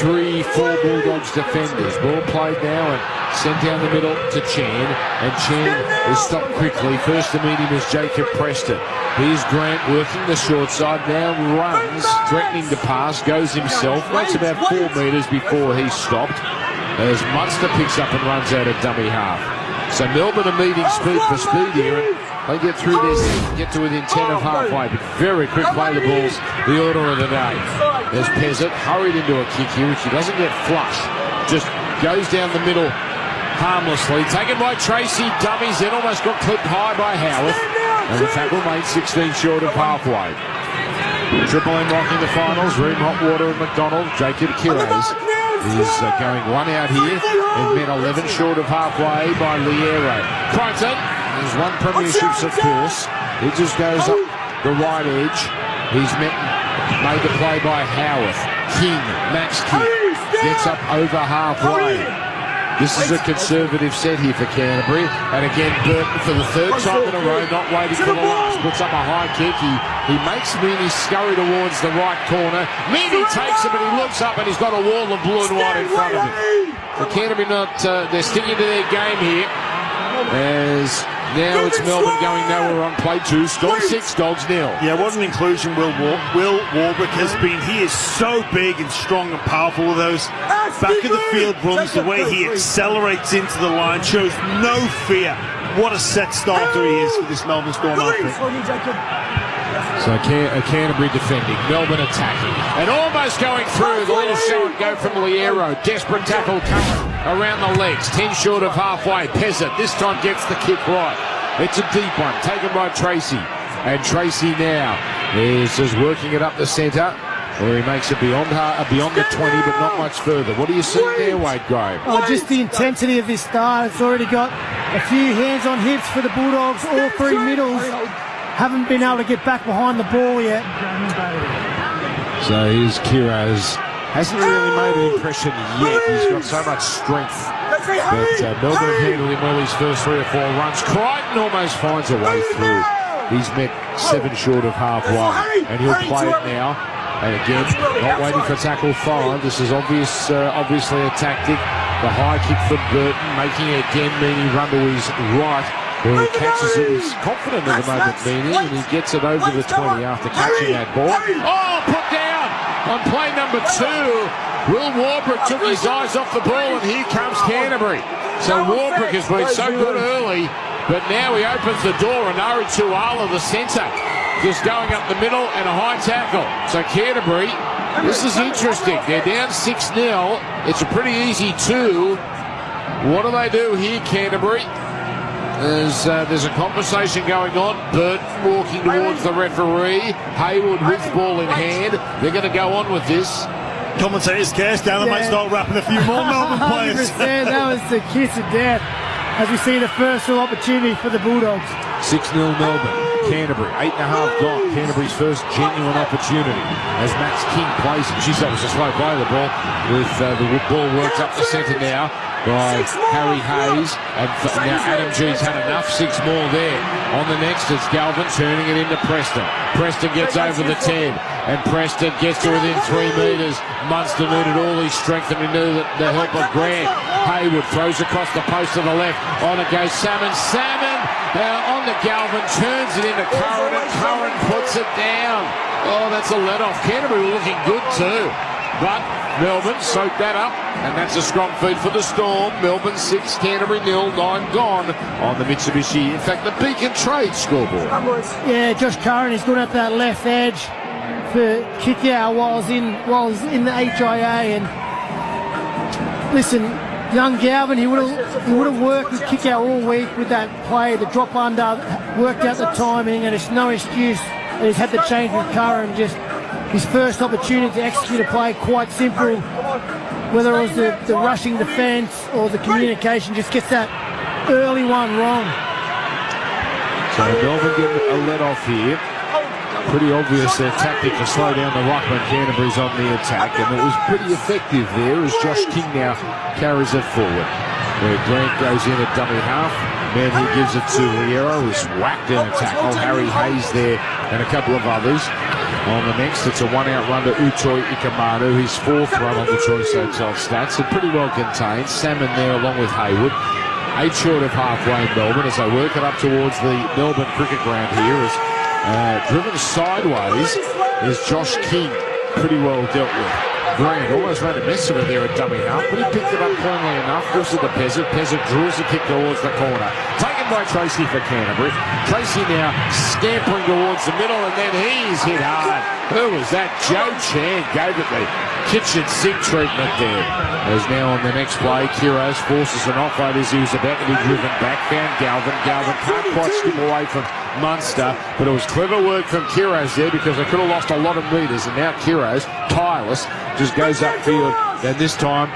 3-4 Bulldogs defenders. Ball played now and sent down the middle to Chan, and Chan is stopped quickly. First to meet him is Jacob Preston. Here's Grant working the short side, now runs, threatening to pass, goes himself, makes about 4 metres before he's stopped, as Munster picks up and runs out of dummy half. So Melbourne are meeting speed for speed here, and they get through this, get to within 10 of halfway, but very quick play the balls, the order of the day. There's Pezzett, hurried into a kick here, which he doesn't get flush, just goes down the middle harmlessly, taken by Tracy, dummies in, almost got clipped high by Howarth, and the tackle made 16 short of halfway. Triple M rocking the finals, Ream Hotwater and McDonald, Jacob Kires is going 1 out here, and men 11 short of halfway by Liero. Crichton, there's 1 premierships of course, he just goes up the right edge, he's made the play by Howarth. King, Max King, gets up over halfway. This is a conservative set here for Canterbury, and again Burton for the 3rd time in a row, not waiting for the last, puts up a high kick. He makes Meaney scurry towards the right corner. Meaney takes it, but he looks up and he's got a wall of blue and white in front of him. For Canterbury, they're sticking to their game here, as Now it's Melbourne going nowhere on play 2. Scored 6, Dogs 0. Yeah, what an inclusion Will Warbrick has been. He is so big and strong and powerful with those back of the field runs. The way he accelerates into the line shows no fear. What a set starter he is for this Melbourne Storm outfit. So Canterbury defending, Melbourne attacking, and almost going through. The little show and go from Liero. Desperate tackle coming around the legs. 10 short of halfway. Pezzett this time gets the kick right. It's a deep one, taken by Tracy. And Tracy now is just working it up the centre, where he makes it beyond the 20, but not much further. What are you seeing there, Wade Graham? Oh, just the intensity of this start. It's already got a few hands on hips for the Bulldogs. All 3 middles haven't been able to get back behind the ball yet. So here's Kiraz. Hasn't really made an impression yet. He's got so much strength. But Melbourne handled him well his first 3 or 4 runs. Crichton almost finds a way through. He's met 7 short of halfway, and he'll play it now. And again, not waiting for tackle 5. This is obviously a tactic. The high kick from Burton, making it again Meany run to his right. Where he catches it. He's confident at the moment, Meany, and he gets it over the 20 after catching that ball. Oh, put down on play number 2. Will Warbrick took his eyes off the ball, and here comes Canterbury. So Warbrick has been so good early, but now he opens the door, and Ari Tuala, the centre, just going up the middle and a high tackle. So Canterbury, this is interesting. They're down 6-0. It's a pretty easy 2. What do they do here, Canterbury? There's a conversation going on. Burton walking towards the referee. Hayward with ball in hand. They're going to go on with this. Commentators cast down and may start wrapping a few more Melbourne players. 100%. That was the kiss of death as we see the first real opportunity for the Bulldogs. 6-0 Melbourne. Canterbury, 8.5 gone. Canterbury's first genuine opportunity as Max King plays it. Geez, that was a slow play of the ball. With the ball worked up the centre now by Harry Hayes. And now Adam G's had enough. 6 more there. On the next, it's Galvin turning it into Preston. Preston gets over the 10. And Preston gets to within 3 metres. Munster needed all his strength and he needed the help of Grant. Hayward throws across the post to the left. On it goes Salmon. On the Galvin, turns it into Curran, and Curran puts it down. Oh, that's a let-off. Canterbury were looking good too. But Melbourne soaked that up, and that's a strong feed for the Storm. Melbourne 6, Canterbury 0, 9 gone on the Mitsubishi. In fact, the Beacon Trade scoreboard. Yeah, Josh Curran is good at that left edge for kick-out while he's in the HIA. And listen, young Galvin, he would have worked with kick-out all week with that play, the drop under, worked out the timing, and it's no excuse that he's had to change with Curran. Just his first opportunity to execute a play, quite simple. Whether it was the rushing defence or the communication, just gets that early one wrong. So Melbourne getting a let-off here. Pretty obvious their tactic to slow down the ruck when Canterbury's on the attack, and it was pretty effective there as Josh King now carries it forward. Where Grant goes in at dummy half, then he gives it to Liero, who's whacked in a tackle. Harry Hayes there and a couple of others. On the next, it's a one-out run to Utoi Ikamanu, his 4th run on the Choice Hotel stats, and pretty well contained. Salmon there along with Hayward. 8 short of halfway Melbourne as they work it up towards the Melbourne cricket ground here. Driven sideways is Josh King, pretty well dealt with. Grant almost ran a mess of it there at dummy half, but he picked it up cleanly enough. Gives it to Pezzett. Pezzett drills the kick towards the corner. Taken by Tracy for Canterbury. Tracy now scampering towards the middle, and then he's hit hard. Who was that? Joe Chan gave it the kitchen sink treatment there. As now on the next play, Kiraz forces an offload as he was about to be driven back. Found Galvin. Galvin can't quite skip away from Munster, but it was clever work from Kiraz there because they could have lost a lot of metres, and now Kiraz, tireless, just goes upfield, and this time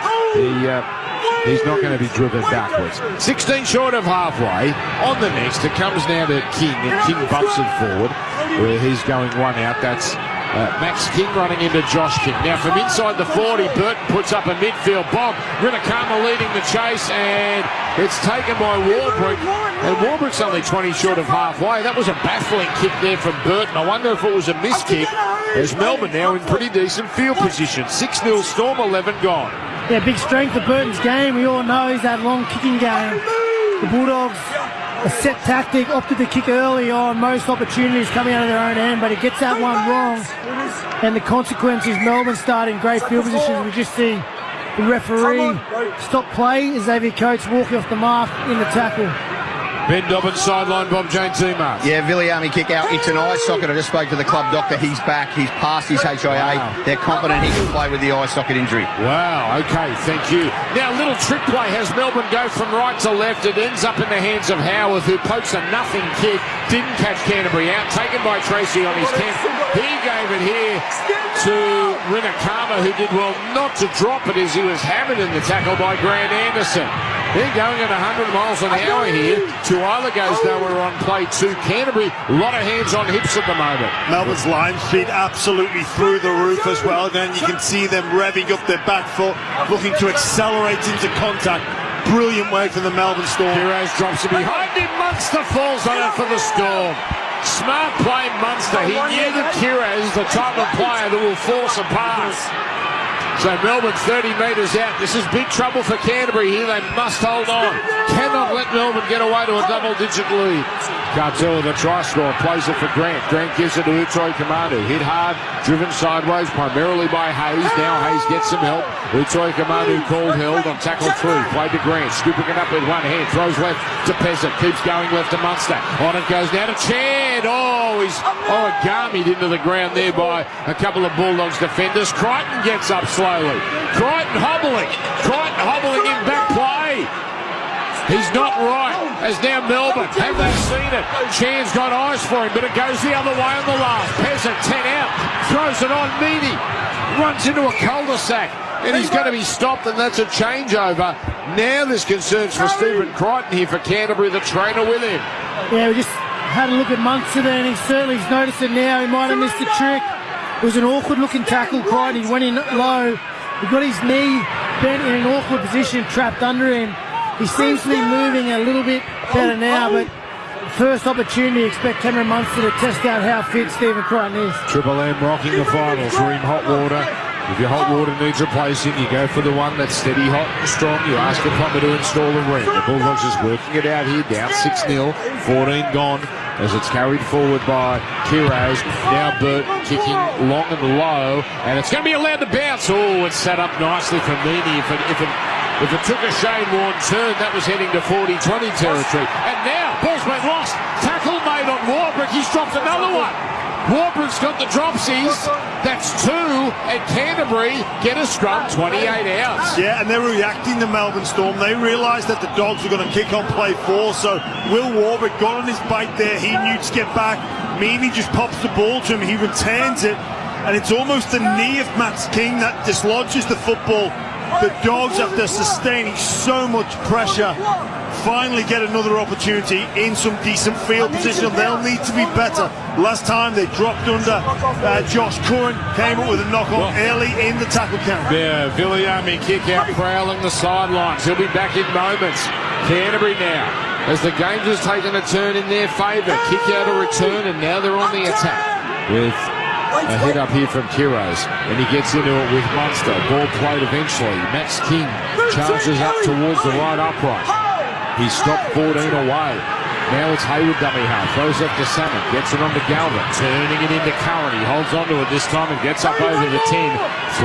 he's not going to be driven backwards. 16 short of halfway. On the next, it comes now to King, and King bumps it forward where he's going one out. That's Max King running into Josh King. Now from inside the 40, Burton puts up a midfield bomb. Rinakama leading the chase, and it's taken by Warbrick. And Warbrick's only 20 short of halfway. That was a baffling kick there from Burton. I wonder if it was a missed kick, as Melbourne now in pretty decent field position. 6-0 Storm, 11 gone. Yeah, big strength of Burton's game. We all know he's that long kicking game. The Bulldogs a set tactic, opted to kick early on, most opportunities coming out of their own end, but he gets that one wrong. And the consequence is Melbourne starting great field positions. We just see the referee stop play as Xavier Coates walking off the mark in the tackle. Ben Dobbins sideline, Bob Jane T-Mark. Yeah, Viliami kick out. It's an eye socket. I just spoke to the club doctor. He's back. He's passed his HIA. Wow. They're confident he can play with the eye socket injury. Wow, okay, thank you. Now, a little trick play has Melbourne go from right to left. It ends up in the hands of Howarth, who pokes a nothing kick. Didn't catch Canterbury out. Taken by Tracy on his 10th. He gave it here to Rinakama, who did well not to drop it as he was hammered in the tackle by Grant Anderson. They're going at 100 miles an hour here. Tuila goes nowhere on play 2. Canterbury, a lot of hands on hips at the moment. Melbourne's line speed absolutely through the roof as well. Then you can see them revving up their back foot, looking to accelerate into contact. Brilliant way for the Melbourne Storm. Heroes drops it behind him. Munster falls on it for the Storm. Smart play, Munster. He knew that Kira is the type of player that will force a pass. So Melbourne 30 metres out. This is big trouble for Canterbury here. They must hold on. Cannot let Melbourne get away to a double-digit lead. Cartel, the try scorer, plays it for Grant. Grant gives it to Utoi Kamanu. Hit hard, driven sideways primarily by Hayes. Now Hayes gets some help. Utoi Kamanu called held on tackle 3. Played to Grant, scooping it up with one hand. Throws left to Peasant. Keeps going left to Munster. On it goes now to Chad. Oh, he's origamied into the ground there by a couple of Bulldogs defenders. Crichton gets up slowly. Crichton hobbling in back play. He's not right, as now Melbourne. Have they seen it? Chan's got eyes for him, but it goes the other way on the last. Peasant 10 out, throws it on Meany, runs into a cul-de-sac, and he's going to be stopped, and that's a changeover. Now there's concerns for Stephen Crichton here for Canterbury, the trainer with him. Yeah, we just had a look at Munster there, and he's noticed it now. He might have missed the trick. It was an awkward-looking tackle, Crichton. He went in low. He got his knee bent in an awkward position, trapped under him. He seems to be moving a little bit better now, but first opportunity, expect Cameron Munster to test out how fit Stephen Crichton is. Triple M rocking the finals. We're in hot water. If your hot water needs replacing, you go for the one that's steady, hot and strong. You ask a plumber to install a ring. The Bulldogs is working it out here, down 6-0, 14 gone, as it's carried forward by Kiros. Now Burt kicking long and low, and it's going to be allowed to bounce. Oh, it's set up nicely for Meany. If it took a Shane Warne turn, that was heading to 40-20 territory. And now, ball's been lost. Tackle made on Warbrick. He's dropped another one. Warbrick's got the dropsies. That's 2, and Canterbury get a scrum 28 outs. Yeah, and they're reacting to Melbourne Storm. They realised that the Dogs were going to kick on play 4, so Will Warbrick got on his bike there. He knew to get back. Meany just pops the ball to him. He returns it, and it's almost the knee of Max King that dislodges the football. The Dogs, after sustaining so much pressure, finally get another opportunity in some decent field position. They'll need to be better. Last time they dropped under. Josh Curran came up with a knock-on early in the tackle count. Yeah, Viliami kick out, prowling the sidelines. He'll be back in moments. Canterbury now, as the game has taken a turn in their favour. Kick out a return, and now they're on the attack with a hit up here from Kiros, and he gets into it with Munster. Ball played eventually. Max King charges up towards the right upright. He's stopped 14 away. Now it's Hayward dummy half. Throws up to Salmon. Gets it on to Galvin. Turning it into Curran. He holds onto it this time and gets up over the 10.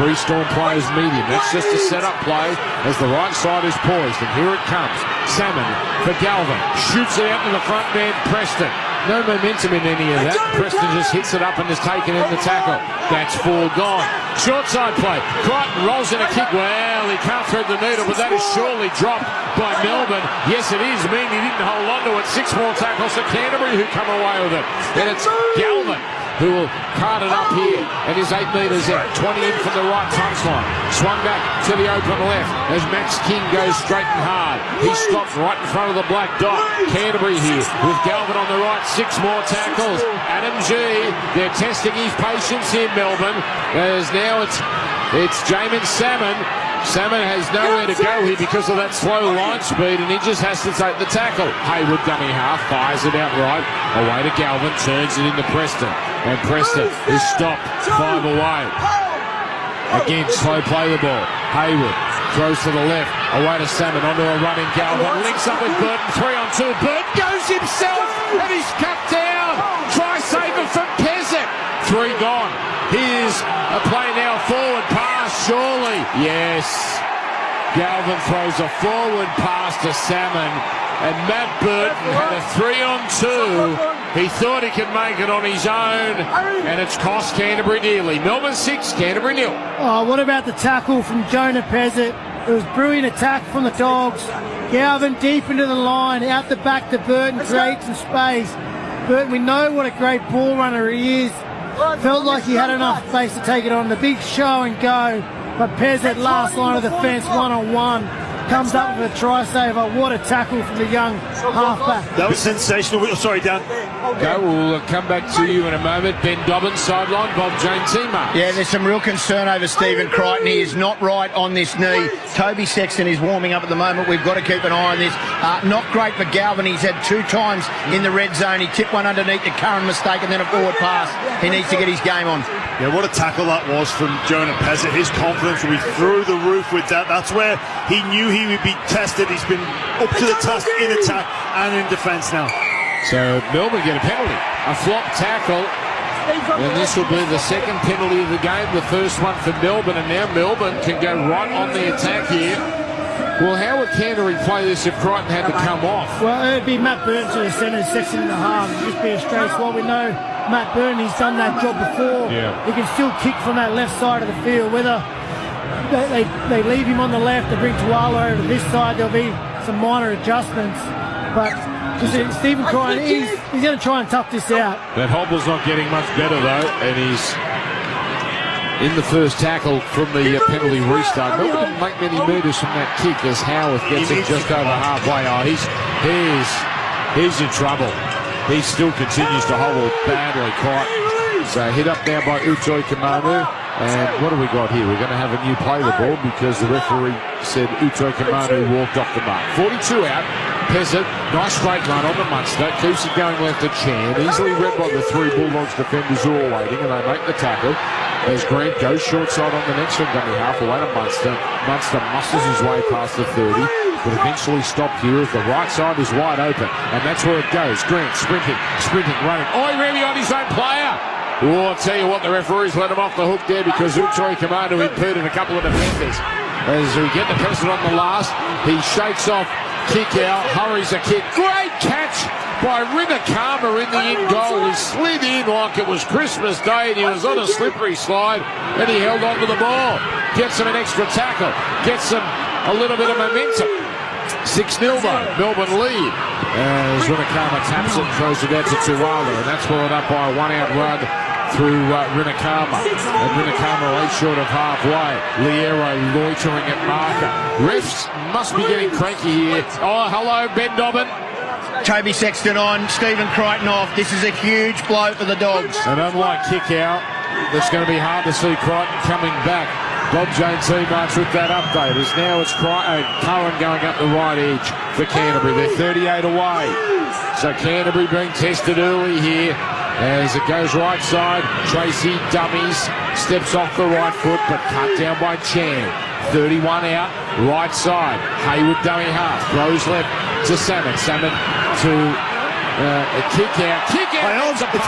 3 Storm players medium. That's just a set-up play as the right side is poised. And here it comes. Salmon for Galvin. Shoots it out to the front man, Preston. No momentum in any of that. Preston just hits it up and is taken in the tackle. That's 4 gone. Short side play. Crichton rolls in a kick. Well, he can't thread the needle, but that is surely dropped by Melbourne. Yes, it is. Mean he didn't hold on to it. 6 more tackles to Canterbury, who come away with it. And it's Galvin who will cart it up here and is 8 metres out. 20 in from the right touchline. Swung back to the open left as Max King goes straight and hard. He's stopped right in front of the black dot. Canterbury here with Galvin on the right. 6 more tackles. Adam G. They're testing his patience here, Melbourne, as now it's Jamin Salmon. Salmon has nowhere to go here because of that slow line speed, and he just has to take the tackle. Hayward dummy half, fires it out right. Away to Galvin, turns it into Preston. And Preston is stopped 5 away. Again, slow play the ball. Hayward Throws to the left, away to Salmon, onto a running Galvin, links up with Burton, 3-on-2, Burton goes himself, and he's cut down. Try saver from Pezzett. 3 gone. Here's a play now, forward pass, surely. Yes. Galvin throws a forward pass to Salmon, and Matt Burton had a 3-on-2. He thought he could make it on his own, and it's cost Canterbury dearly. Melbourne 6, Canterbury 0. Oh, what about the tackle from Jonah Pezzett? It was brilliant attack from the Dogs. Galvin deep into the line, out the back to Burton, creates some space. Burton, we know what a great ball runner he is. Felt like he had enough space to take it on. The big show and go. But Pezzett, last line of the fence, 1-on-1. Comes up with a try saver. What a tackle from the young halfback. That was sensational. Sorry, Dan. Go, we'll come back to you in a moment. Ben Dobbins, sideline, Bob James, teammate. Yeah, there's some real concern over Stephen Crichton. He is not right on this knee. Toby Sexton is warming up at the moment. We've got to keep an eye on this. Not great for Galvin. He's had 2 times in the red zone. He tipped one underneath the current mistake and then a forward pass. He needs to get his game on. Yeah, what a tackle that was from Jonah Pezzett. His confidence will be through the roof with that. That's where he knew he would be tested. He's been up to the task in attack and in defence now. So Melbourne get a penalty. A flop tackle. And this will be the second penalty of the game. The first one for Melbourne. And now Melbourne can go right on the attack here. Well, how would Canterbury play this if Crichton had to come off? Well, it would be Matt Burton to the centre, Sexton in the half. It'd just be a straight swap. We know Matt Burton, he's done that job before. Yeah. He can still kick from that left side of the field. Whether they leave him on the left, they bring Tuala over to this side, there'll be some minor adjustments. But Stephen Crichton, he's going to try and tough this out. That Hobble's not getting much better, though, and he's in the first tackle from the penalty restart. Melbourne didn't make many metres from that kick as Howarth gets it just over halfway. Oh, he's in trouble. He still continues to hobble badly, Crichton. So hit up now by Utoi Kamanu. And what do we got here? We're going to have a new play the ball because the referee said Utoi Kamanu walked off the mark. 42 out. Pezzett, nice straight run on the Munster. Keeps it going left to Chan. Easily read by the 3 Bulldogs defenders who are waiting, and they make the tackle. As Grant goes short side on the next one, dummy half away to Munster. Munster musters his way past the 30, but eventually stopped here as the right side is wide open, and that's where it goes. Grant sprinting, running. Oh, he ran behind his own player. Oh, I'll tell you what, the referees let him off the hook there because Utoi Kamanu impeded a couple of defenders. As we get the person on the last, he shakes off, kick out, hurries a kick. Great catch by Rinakama in the in goal. He slid in like it was Christmas Day and he was on a slippery slide and he held on to the ball. Gets him an extra tackle, gets him a little bit of momentum. 6-0 though, Melbourne lead. As Rinakama taps it and throws it out to Tuala, and that's followed up by a 1-out run through Rinakama. And Rinakama right short of halfway. Liero loitering at marker. Refs must be getting cranky here. Oh, hello, Ben Dobbin. Toby Sexton on, Stephen Crichton off. This is a huge blow for the Dogs. And unlike kick out, it's going to be hard to see Crichton coming back. Bob James teammates with that update. As now it's Curran going up the right edge for Canterbury. They're 38 away. So Canterbury being tested early here. As it goes right side, Tracy dummies, steps off the right foot, but cut down by Chan. 31 out, right side. Hayward dummy half, throws left to Salmon. Salmon to a kick out. It's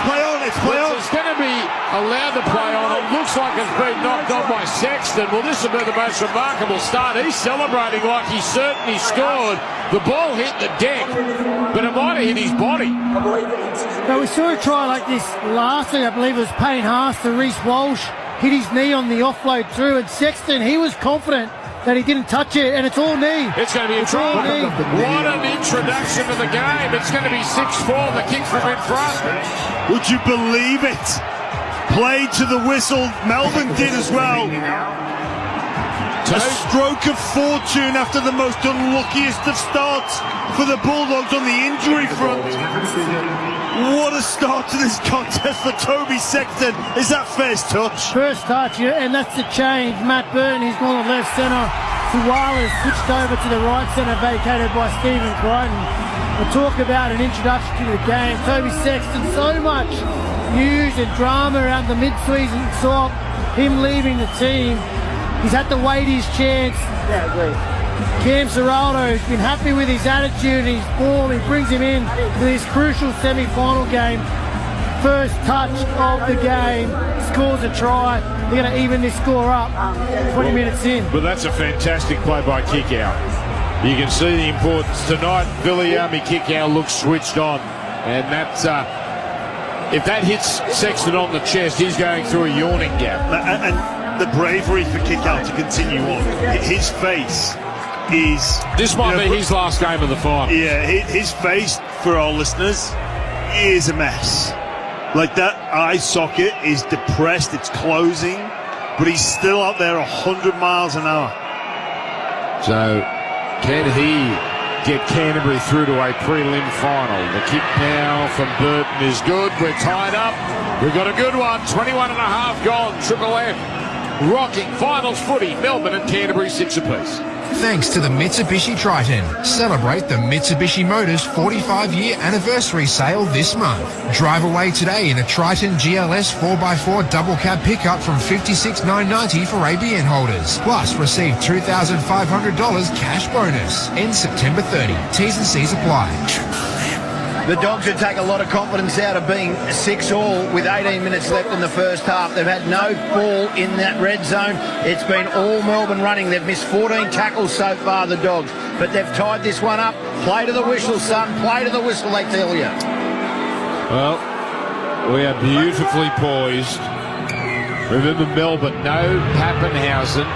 play on. It's going to be allowed to play on. It looks like it's been knocked on by Sexton. Well, this will be the most remarkable start. He's celebrating like he certainly scored. The ball hit the deck, but it might have hit his body. Now, we saw a try like this last week. I believe it was Payne Haas to Reece Walsh. Hit his knee on the offload through, and Sexton, he was confident that he didn't touch it, and it's all knee. It's going to be a try. What an introduction to the game. It's going to be 6-4, the kick from in front. Would you believe it? Played to the whistle. Melbourne did as well. A stroke of fortune after the most unluckiest of starts for the Bulldogs on the injury front. What a start to this contest for Toby Sexton. Is that first touch? First touch, yeah, and that's the change. Matt Burton, he's gone to left centre. Tuala's switched over to the right centre, vacated by Stephen Crichton. We'll talk about an introduction to the game. Toby Sexton, so much news and drama around the mid-season swap, him leaving the team. He's had to wait his chance. Yeah, agree. Cam Serrato's been happy with his attitude and his form. He brings him in to this crucial semi-final game. First touch of the game, scores a try. They're going to even this score up 20 minutes in. But that's a fantastic play by Kickout. You can see the importance. Tonight, Viliami Kickout looks switched on. And that's, if that hits Sexton on the chest, he's going through a yawning gap. And the bravery for Kickout to continue on. His face is... This might be his last game of the final. Yeah, his face, for our listeners, is a mess. Like, that eye socket is depressed, it's closing, but he's still out there 100 miles an hour. So, can he get Canterbury through to a prelim final? The kick now from Burton is good. We're tied up. We've got a good one. 21 and a half gone. Triple M. Rocking finals footy. Melbourne and Canterbury 6 apiece. Thanks to the Mitsubishi Triton. Celebrate the Mitsubishi Motors 45-year anniversary sale this month. Drive away today in a Triton GLS 4x4 double cab pickup from $56,990 for ABN holders. Plus, receive $2,500 cash bonus. Ends September 30. T's and C's apply. The Dogs would take a lot of confidence out of being 6-all with 18 minutes left in the first half. They've had no ball in that red zone. It's been all Melbourne running. They've missed 14 tackles so far, the Dogs. But they've tied this one up. Play to the whistle, son. Play to the whistle, they tell you. Well, we are beautifully poised. Remember Melbourne, no Pappenhausen.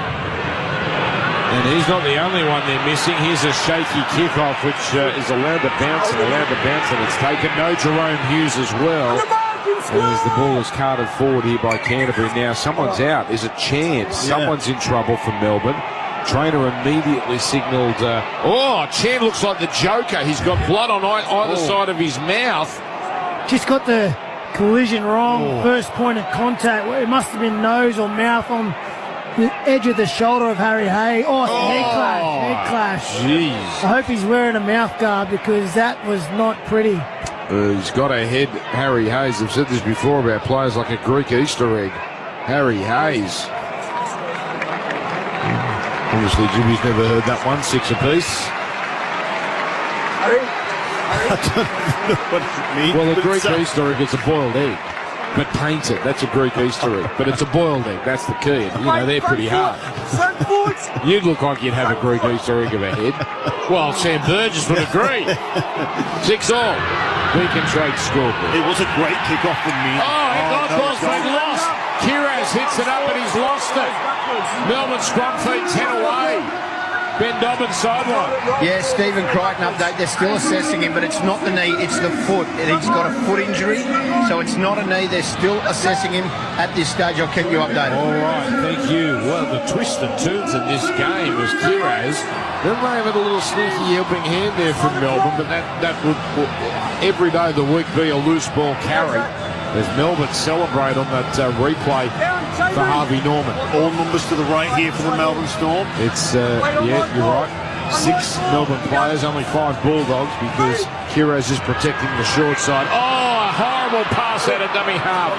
And he's not the only one they're missing. Here's a shaky kickoff, which is allowed to bounce, and it's taken. No Jerome Hughes as well. As the ball is carted forward here by Canterbury. Now someone's out. There's a chance. Someone's in trouble for Melbourne. Trainer immediately signalled. Chan looks like the Joker. He's got blood on either side of his mouth. Just got the collision wrong. First point of contact. It must have been nose or mouth on the edge of the shoulder of Harry Hay. Head clash. Jeez. I hope he's wearing a mouth guard because that was not pretty. He's got to head Harry Hayes. I've said this before about players like a Greek Easter egg. Harry Hayes. Obviously, Jimmy's never heard that one. 6 apiece. I don't know what it means. Well, a Greek Easter egg is a boiled egg. But painted, that's a Greek Easter egg. But it's a boiled egg, that's the key. And, they're pretty hard. You'd look like you'd have a Greek Easter egg of a head. Well, Sam Burgess would agree. 6-all. Beacon Trade scoreboard. It was a great kick-off from me. Ball's been lost. Kiraz hits it up and he's lost it. Melbourne scrum feed 10 away. Ben Dobbins sideline. Yeah, Stephen Crichton update. They're still assessing him, but it's not the knee, it's the foot. And he's got a foot injury, so it's not a knee. They're still assessing him at this stage. I'll keep you updated. All right, thank you. Well, the twists and turns in this game was Kiraz. Then they have a little sneaky helping hand there from Melbourne, but that would every day of the week be a loose ball carry. As Melbourne celebrate on that replay for Harvey Norman. All numbers to the right here for the Melbourne Storm. It's, you're right. 6 Melbourne players, only 5 Bulldogs because Kiraz is protecting the short side. A horrible pass out of dummy half.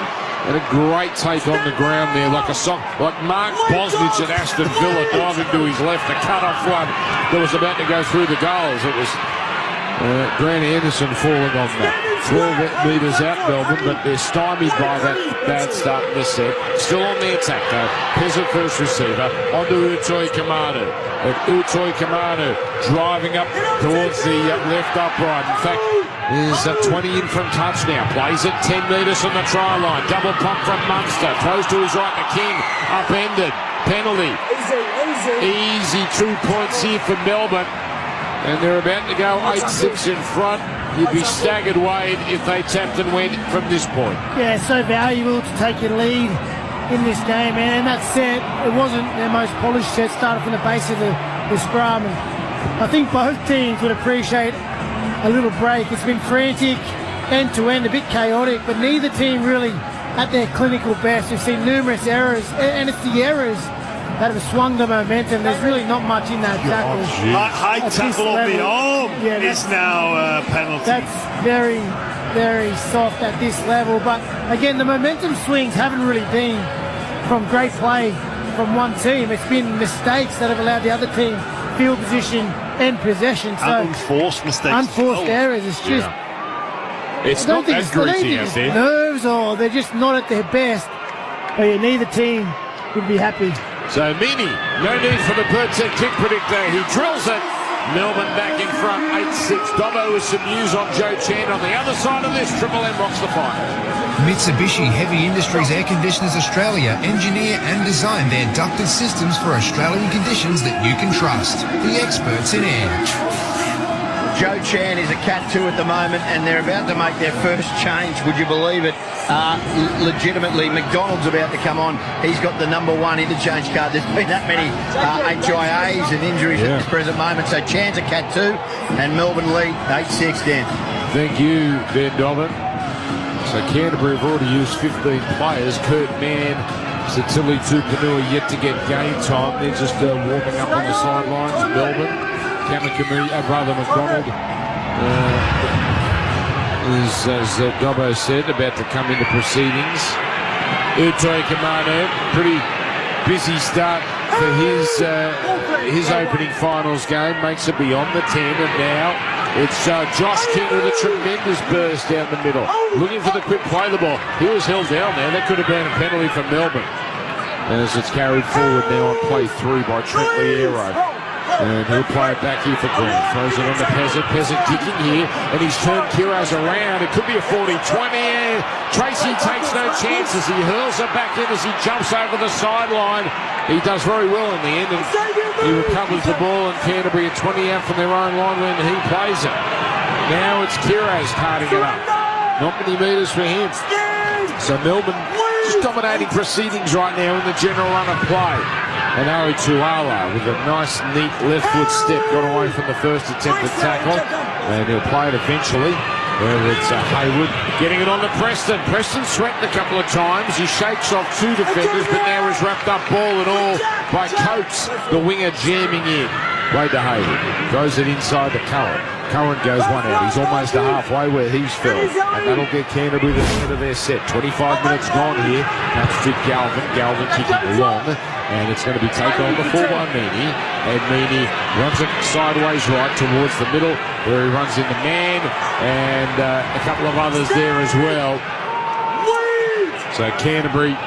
And a great take on the ground there, like Mark Bosnich at Aston Villa diving to his left, a cut-off one that was about to go through the goals. It was Grant Anderson falling on that. 12 metres out Melbourne, but they're stymied by that bad start in the set. Still on the attack though. Peasant first receiver, onto Utoi Kamanu. And Utoi Kamanu driving up towards the left upright. In fact, there's a 20 in from touch now. Plays it 10 metres from the try line. Double pump from Munster. Throws to his right to King. Upended. Penalty. Easy 2 points here for Melbourne. And they're about to go 8-6 in front. You'd be staggered, Wade, if they tapped and went from this point. Yeah, so valuable to take your lead in this game, and that set, it wasn't their most polished set, started from the base of the scrum. And I think both teams would appreciate a little break. It's been frantic, end-to-end, a bit chaotic, but neither team really at their clinical best. We've seen numerous errors, and it's the errors that have swung the momentum. There's really not much in that tackle. High tackle on the arm is now a penalty. That's very, very soft at this level. But again, the momentum swings haven't really been from great play from one team. It's been mistakes that have allowed the other team field position and possession. So unforced mistakes. Unforced errors. It's just... It's not that greasy out there. Nerves, or they're just not at their best. But yeah, neither team would be happy. So Meany, no need for the Birdsec kick predictor. He drills it. Melbourne back in front, 8-6. Dobbo with some news on Joe Chan. On the other side of this, Triple M rocks the final. Mitsubishi Heavy Industries Air Conditioners Australia engineer and design their ducted systems for Australian conditions that you can trust. The experts in air. Joe Chan is a Cat 2 at the moment, and they're about to make their first change, would you believe it? Legitimately, McDonald's about to come on. He's got the number 1 interchange card. There's been that many HIAs and injuries at this present moment. So Chan's a Cat 2, and Melbourne lead 8-6, Dan. Thank you, Ben Dobbin. So Canterbury have already used 15 players. Kurt Mann, Satili Tupanua yet to get game time. They're just warming up on the sidelines. Melbourne. McDonald is, as Dobbo said, about to come into proceedings. Utoi Kamano, pretty busy start for his opening finals game. Makes it beyond the 10, and now it's Josh King with a tremendous burst down the middle. Looking for the quick play the ball. He was held down there. That could have been a penalty for Melbourne. As it's carried forward now on play 3 by Trent Liero. And he'll play it back here for Grant. Throws it on to Peasant. Peasant kicking here. And he's turned Kiraz around. It could be a 40-20. Tracy takes no chances. He hurls it back in as he jumps over the sideline. He does very well in the end. And he recovers the ball. And Canterbury at 20 out from their own line when he plays it. Now it's Kiraz carting it up. Not many metres for him. So Melbourne just dominating proceedings right now in the general run of play. And Ari Tuala with a nice, neat left foot step got away from the first attempted tackle. And he'll play it eventually. Where it's Hayward getting it on to Preston. Preston sweating a couple of times. He shakes off 2 defenders, but now is wrapped up ball and all by Coates, the winger jamming in. Wade to Hayward. Throws it inside to Curran. Curran goes one out. He's almost halfway where he's fell. And that'll get Canterbury the end of their set. 25 minutes gone here. Comes to Galvin. Galvin kicking long. And it's going to be taken on before by Meany. And Meany runs it sideways right towards the middle where he runs into Man. And a couple of others there as well. So Canterbury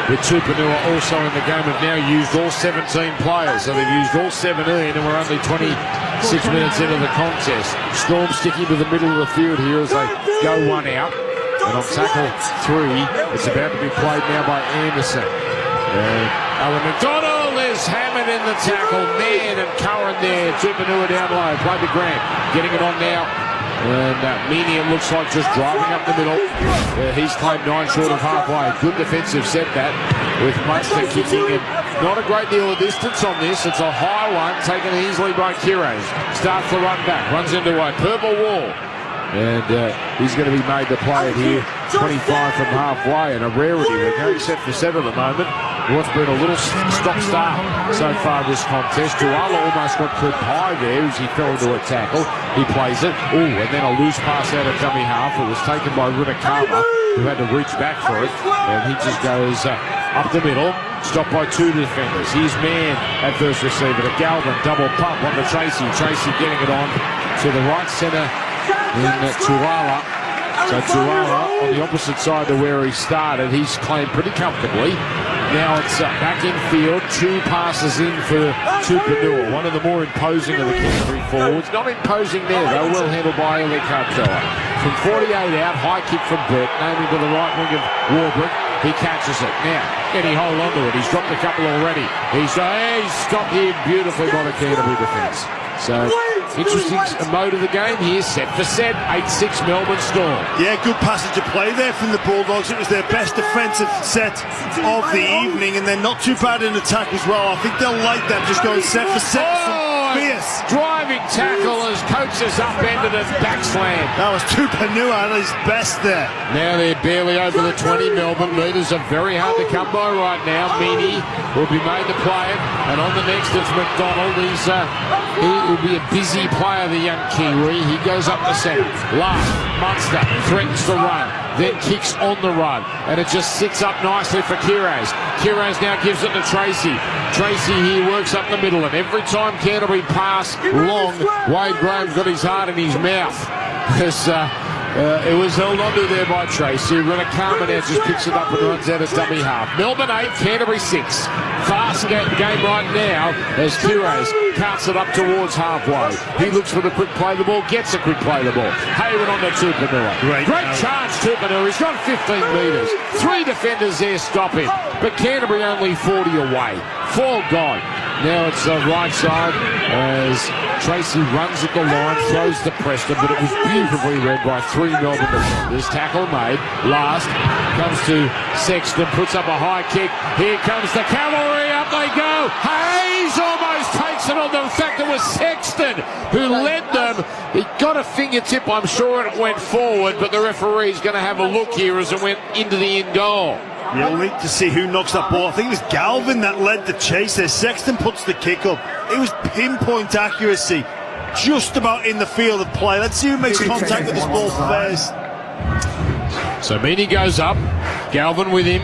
with Tupanua also in the game have now used all 17 players. So they've used all 17 and we're only 26 minutes into the contest. Storm sticking to the middle of the field here as they go one out. And on tackle 3, it's about to be played now by Anderson. And Alan McDonald is hammered in the tackle. Man and Curran there. Tupanua down low. Play to Grant. Getting it on now. And Meany, it looks like just driving up the middle. He's claimed 9 short of halfway. Good defensive setback with Munster kicking. And not a great deal of distance on this. It's a high one taken easily by Kiraz. Starts the run back. Runs into a purple wall. And he's going to be made to play it here. 25 from halfway and a rarity. We're going set for 7 at the moment. What's been a little stop-start so far this contest. Tuala almost got clipped high there as he fell into a tackle. He plays it. And then a loose pass out of dummy half. It was taken by Runakama, who had to reach back for it. And he just goes up the middle. Stopped by 2 defenders. Here's Man at first receiver to Galvin. Double pump on to Tracy. Tracy getting it on to the right centre in Tuala. So Tuala on the opposite side to where he started. He's claimed pretty comfortably. Now it's back in field. 2 passes in for Tupanua. One of the more imposing of the Canterbury forwards. Not imposing there though. Well handled by Eli Cartella. From 48 out, high kick from Brett. Naming to the right wing of Warbrick. He catches it. Now, can he hold on to it? He's dropped a couple already. He's stopped here beautifully by the Canterbury defence. So, interesting mode of the game here. Set for set. 8-6 Melbourne Storm. Yeah, good passage of play there from the Bulldogs. It was their best defensive set of the evening, and they're not too bad in attack as well. I think they'll like that, just going set for set. Fierce. Driving tackle as Coates has upended and backslam. That was Tupanua at his best there. Now they're barely over the 20 Melbourne metres are very hard to come by right now. Meany will be made to play it, and on the next it's McDonald. He will be a busy player, the young Kiwi. He goes up the centre. Last, Munster threatens to run. then kicks on the run, and it just sits up nicely for Kiraz. Kiraz now gives it to Tracy. Tracy here works up the middle, and every time Canterbury pass long, Wade Graham's got his heart in his mouth. It was held onto there by Tracy. Renakama now just picks it up and runs out of dummy half. Melbourne 8, Canterbury 6. Fast game right now as Kiraz carts it up towards halfway. He looks for the quick play the ball, gets a quick play the ball. Hayward on to Tupanua. Great charge, Tupanua. He's got 15 metres. 3 defenders there stop him. But Canterbury only 40 away. 4 gone. Now it's right side as Tracy runs at the line, throws to Preston, but it was beautifully read by 3 Melbourne defenders. Tackle made. Last comes to Sexton, puts up a high kick. Here comes the cavalry. Up they go. Hayes almost takes it on. In fact, it was Sexton who led them. He got a fingertip, I'm sure, and it went forward, but the referee's going to have a look here as it went into the end goal. Yeah, we'll need to see who knocks that ball. I think it was Galvin that led the chase there. Sexton puts the kick up. It was pinpoint accuracy, just about in the field of play. Let's see who makes contact with this ball first. So Meany goes up. Galvin with him.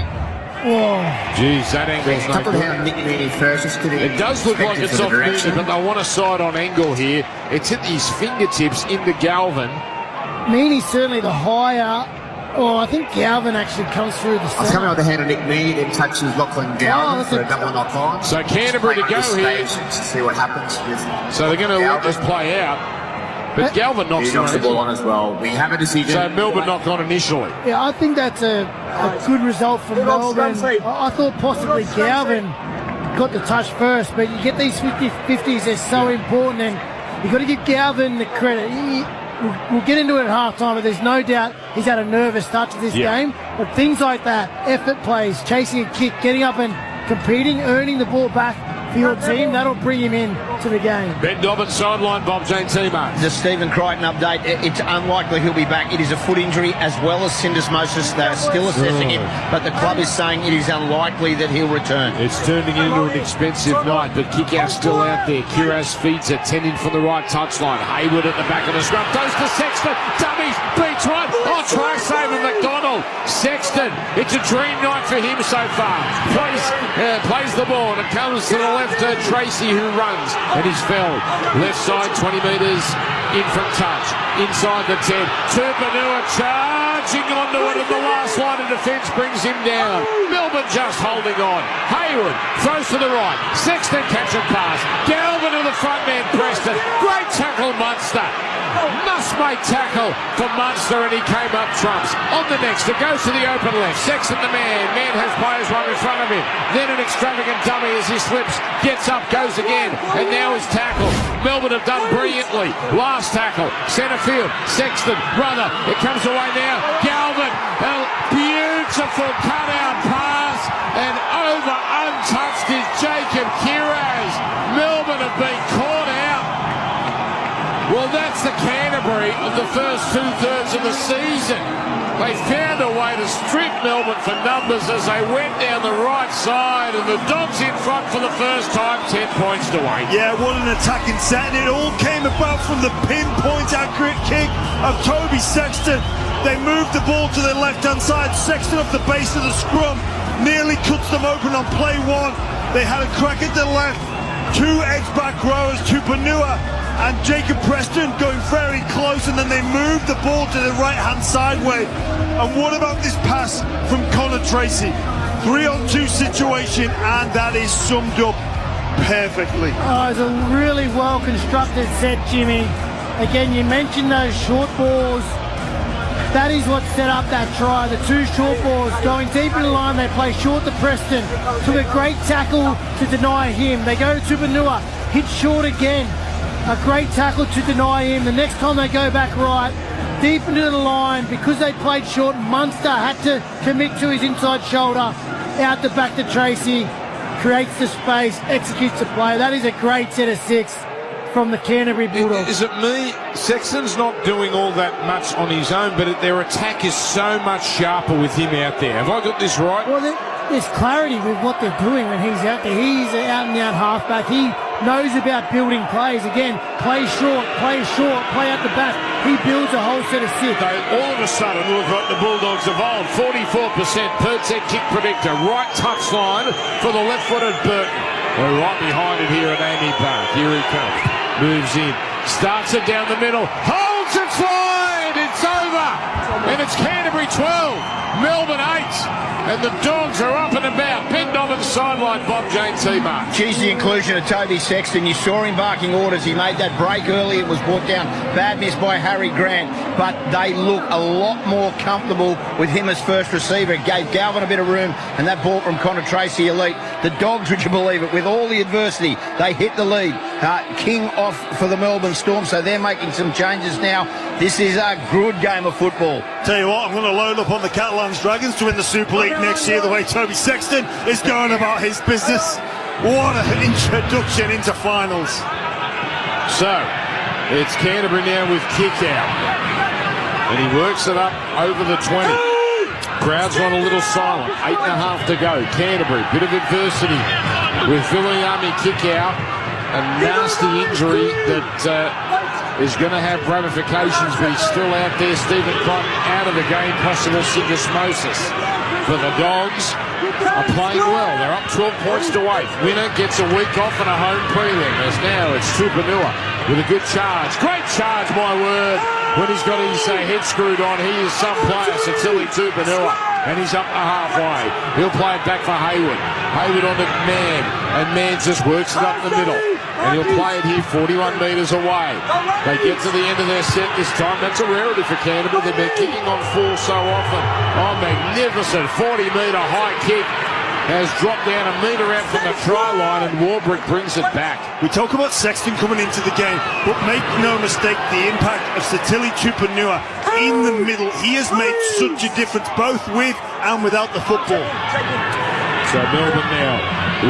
Whoa. Geez, that angle's no good. It does look like it's off Meany, but they want a side on angle here. It's hit his fingertips into Galvin. Meany's certainly the higher. Oh, I think Galvin actually comes through the centre. It's coming with the hand of Nick Mead and touches Lachlan Galvin for a double knock on. So Canterbury to go here. To see what happens. So they're going to let this play out. But Galvin knocks the ball on as well. We have a decision. So Melbourne knocked on initially. Yeah, I think that's a good result from Melbourne. I thought possibly Galvin got the touch first, but you get these 50-50s, they're so important, and you've got to give Galvin the credit. We'll get into it at half-time, but there's no doubt he's had a nervous start to this game. But things like that, effort plays, chasing a kick, getting up and competing, earning the ball back for your team, that'll bring him in to the game. Ben Dobbins sideline, Bob Jane Timo. The Stephen Crichton update, it's unlikely he'll be back. It is a foot injury as well as syndesmosis. They're still assessing him, but the club is saying it is unlikely that he'll return. It's turning into an expensive night, but kick-out's still out there. Kiraz feeds it, 10 in from the right touchline. Hayward at the back of the scrum, goes to Sexton, dummies, beats one. Oh, try saving McDonald. Sexton, it's a dream night for him so far. Plays the ball, and it comes to the left. Tracy who runs, and he's felled. Left side, 20 metres in from touch. Inside the 10. Tupanua charging onto it, and the last line of defence brings him down. Melbourne just holding on. Hayward throws to the right. Sexton catch and pass. Galvin to the front man, Preston. Great tackle, Munster. Must make tackle for Munster, and he came up trumps. On the next, it goes to the open left. Sexton the man. Man has players right in front of him. Then an extravagant dummy as he slips. Gets up, goes again, and now is tackled. Melbourne have done brilliantly. Last tackle, centre field. Sexton, brother. It comes away now. Galvin, a beautiful cut-out pass, and over untouched is Jacob Kiraz. Melbourne have been caught out. Well, that's the Canterbury of the first 2/3 of the season. They found a way to strip Melbourne for numbers as they went down the right side, and the Dogs in front for the first time, 10 points to 8. Yeah, what an attacking set, and it all came about from the pinpoint accurate kick of Toby Sexton. They moved the ball to their left-hand side. Sexton off the base of the scrum nearly cuts them open on play one. They had a crack at the left. 2 edge-back rowers, Tupanua and Jacob Preston going very close, and then they moved the ball to the right-hand sideway. And what about this pass from Connor Tracy? 3-on-2 situation, and that is summed up perfectly. Oh, it's a really well-constructed set, Jimmy. Again, you mentioned those short balls. That is what set up that try. The 2 short balls going deep in the line. They play short to Preston. Took a great tackle to deny him. They go to Tupanua. Hit short again. A great tackle to deny him. The next time they go back right, deep into the line, because they played short, Munster had to commit to his inside shoulder. Out the back to Tracy. Creates the space, executes the play. That is a great set of 6 from the Canterbury Bulldogs. Is it me? Sexton's not doing all that much on his own, but their attack is so much sharper with him out there. Have I got this right? Well, there's clarity with what they're doing when he's out there. He's an out-and-out halfback. He knows about building plays. Again, play short, play out the back. He builds a whole set of six. So all of a sudden, look like the Bulldogs evolved. 44%. Pertset kick predictor. Right touchline for the left-footed Burton. We're right behind it here at Amy Park. Here he comes. Moves in. Starts it down the middle. Holds it wide. It's over. And it's Canterbury 12. Melbourne 8. And the Dogs are up and about. Pinned on the sideline, Bob Jane T-Mark. Geez, the inclusion of Toby Sexton. You saw him barking orders. He made that break early. It was brought down. Bad miss by Harry Grant. But they look a lot more comfortable with him as first receiver. It gave Galvin a bit of room. And that ball from Connor Tracy elite. The Dogs, would you believe it, with all the adversity, they hit the lead. King off for the Melbourne Storm. So they're making some changes now. This is a good game of football. Tell you what, I'm going to load up on the Catalans Dragons to win the Super League next year, the way Toby Sexton is going about his business. What an introduction into finals. So, it's Canterbury now with kick out. And he works it up over the 20. Crowd's gone a little silent. 8.5 to go. Canterbury, bit of adversity with Viliami kick out. A nasty injury that is going to have ramifications, but he's still out there. Stephen Cotton out of the game, possible syndesmosis. For the Dogs are playing well. They're up 12 points to 8. Winner gets a week off and a home prelim. As now it's Tupanua with a good charge. Great charge, my word. When he's got his head screwed on, he is some player, Satili Tupanua. And he's up the halfway. He'll play it back for Hayward. Hayward on to Mann. And Mann just works it up the middle. And he'll play it here 41 metres away. They get to the end of their set this time. That's a rarity for Canterbury. They've been kicking on full so often. Oh, magnificent 40-metre high kick. Has dropped down a metre out from the try line, and Warbrick brings it back. We talk about Sexton coming into the game, but make no mistake, the impact of Satili Tupanua in the middle. He has made such a difference, both with and without the football. So Melbourne now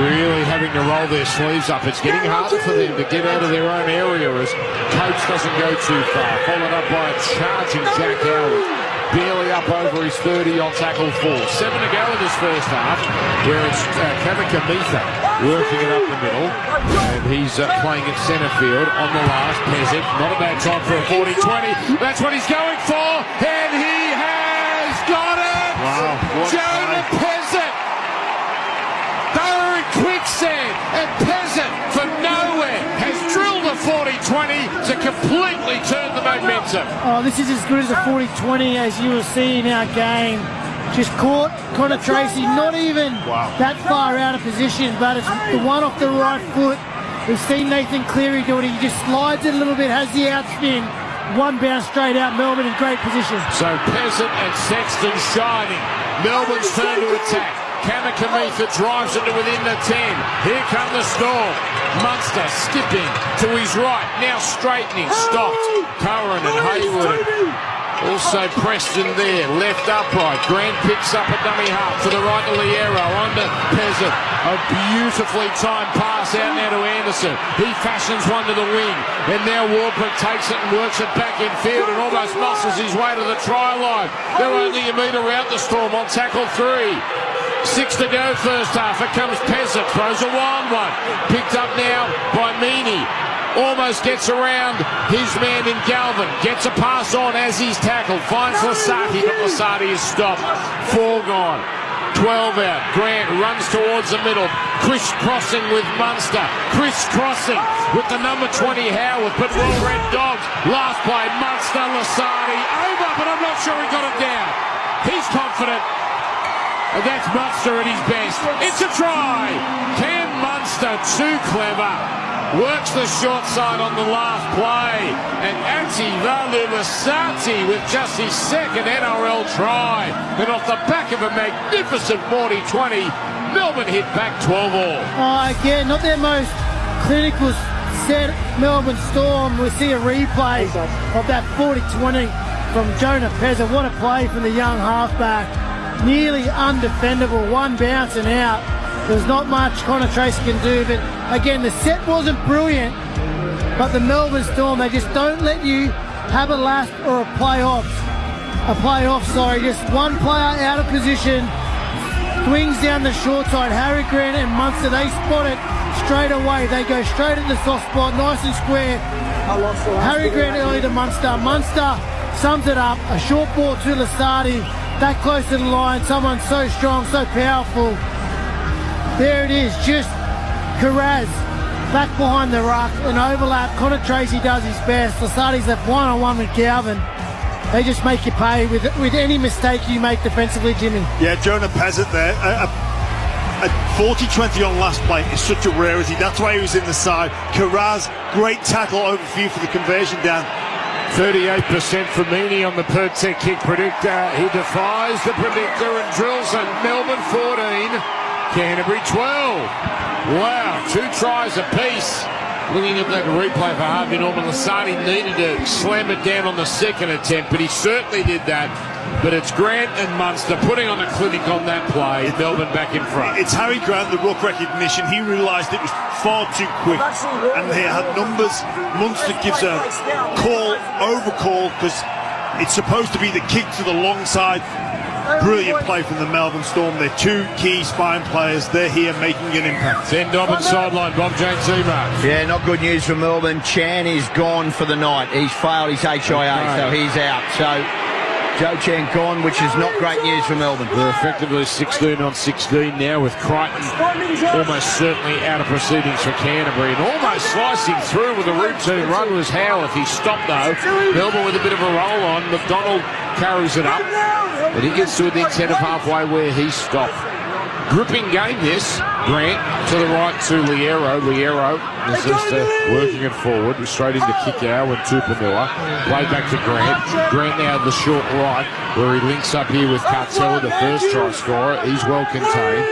really having to roll their sleeves up. It's getting harder for them to get out of their own area as Coates doesn't go too far. Followed up by a charging Jack Howard. Barely up over his 30 on tackle 4. 7 to go in this first half, where it's Kamikamitha working it up the middle. And he's playing at centre field on the last. Pezic, not a bad time for a 40-20. That's what he's going for, and he has got it! Wow. Jonah Pezic! They were in quicksand, and Pezic from nowhere has drilled a 40-20 to completely turn the momentum. Oh, this is as good as a 40-20 as you will see in our game. Just caught Connor Tracy, not even that far out of position, but it's the one off the right foot. We've seen Nathan Cleary do it. He just slides it a little bit, has the outspin. One bounce straight out. Melbourne in great position. So Peasant and Sexton shining. Melbourne's turn to attack. Kamikamitha drives it to within the 10. Here come the Storm. Munster skipping to his right. Now straightening. Stopped. Curran and Hayward. Also Preston there. Left upright. Grant picks up a dummy half to the right to Liero. Under Peasant. A beautifully timed pass out now to Anderson. He fashions one to the wing. And now Warbrick takes it and works it back in field and almost muscles his way to the try line. They're only a metre out the Storm on tackle 3. 6 to go first half. Here comes Peasant. Throws a wild one. Picked up now by Meany. Almost gets around his man in Galvin. Gets a pass on as he's tackled. Finds Lasati, but Lasati is stopped. 4 gone. 12 out. Grant runs towards the middle. Criss-crossing with Munster. Criss-crossing with the number 20 Howard. But well-read Dogs. Last play. Munster, Lasati. Over, but I'm not sure he got it down. He's confident. And that's Munster at his best. It's a try. Cam Munster, too clever. Works the short side on the last play. And Antivalu Lasati with just his second NRL try. And off the back of a magnificent 40-20, Melbourne hit back 12-all. Again, not their most clinical set. Melbourne Storm. We see a replay of that 40-20 from Jonah Pezza. What a play from the young halfback. Nearly undefendable, one bounce and out. There's not much Connor Tracy can do, but again, the set wasn't brilliant, but the Melbourne Storm, they just don't let you have a last or a playoff, just one player out of position, swings down the short side. Harry Grant and Munster, they spot it, straight away. They go straight in the soft spot, nice and square. Harry Grant early to Munster. Munster sums it up. A short ball to Lasardi. That close to the line. Someone so strong, so powerful. There it is. Just Carraz back behind the ruck. An overlap. Connor Tracy does his best. Lasardi's left one-on-one with Galvin. They just make you pay with any mistake you make defensively, Jimmy. Yeah, Jonah Pezzett there. A 40-20 on last play is such a rarity. That's why he was in the side. Carraz, great tackle over for the conversion down. 38% for Meany on the per-tech kick predictor. He defies the predictor and drills it. Melbourne 14, Canterbury 12. Wow, 2 tries apiece. Looking at that replay for Harvey Norman, Lasardi needed to slam it down on the second attempt, but he certainly did that. But it's Grant and Munster putting on a clinic on that play. Melbourne back in front. It's Harry Grant, the ruck recognition. He realised it was far too quick, and they had numbers. Munster gives a overcall, because it's supposed to be the kick to the long side. Brilliant play from the Melbourne Storm. They're 2 key spine players. They're here making an impact. Then Dobbin sideline, Bob James Ema. Yeah, not good news for Melbourne. Chan is gone for the night. He's failed his HIA, so he's out. So Joe Chan gone, which is not great news for Melbourne. They're effectively 16 on 16 now, with Crichton almost certainly out of proceedings for Canterbury, and almost slicing through with a routine run was Howe. If he stopped though, Melbourne with a bit of a roll on. McDonald carries it up, but he gets to the extent of halfway where he stopped. Gripping game this. Grant to the right to Liero. Liero is just working it forward, straight into Kikau and Tupanua. Play back to Grant. Grant now the short right, where he links up here with Cartella, the first try scorer. He's well contained.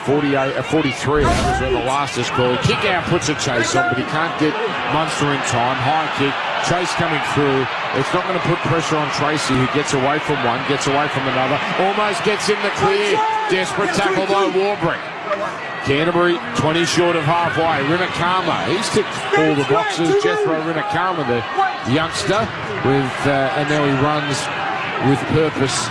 43 was where the last is called. Kikau puts a chase on, but he can't get Munster in time. High kick. Chase coming through. It's not going to put pressure on Tracy, who gets away from one, gets away from another, almost gets in the clear. Desperate tackle by Warbrick. Canterbury 20 short of halfway. Rinakama, he's ticked all the boxes. Jethro Rinakama, the youngster, and now he runs with purpose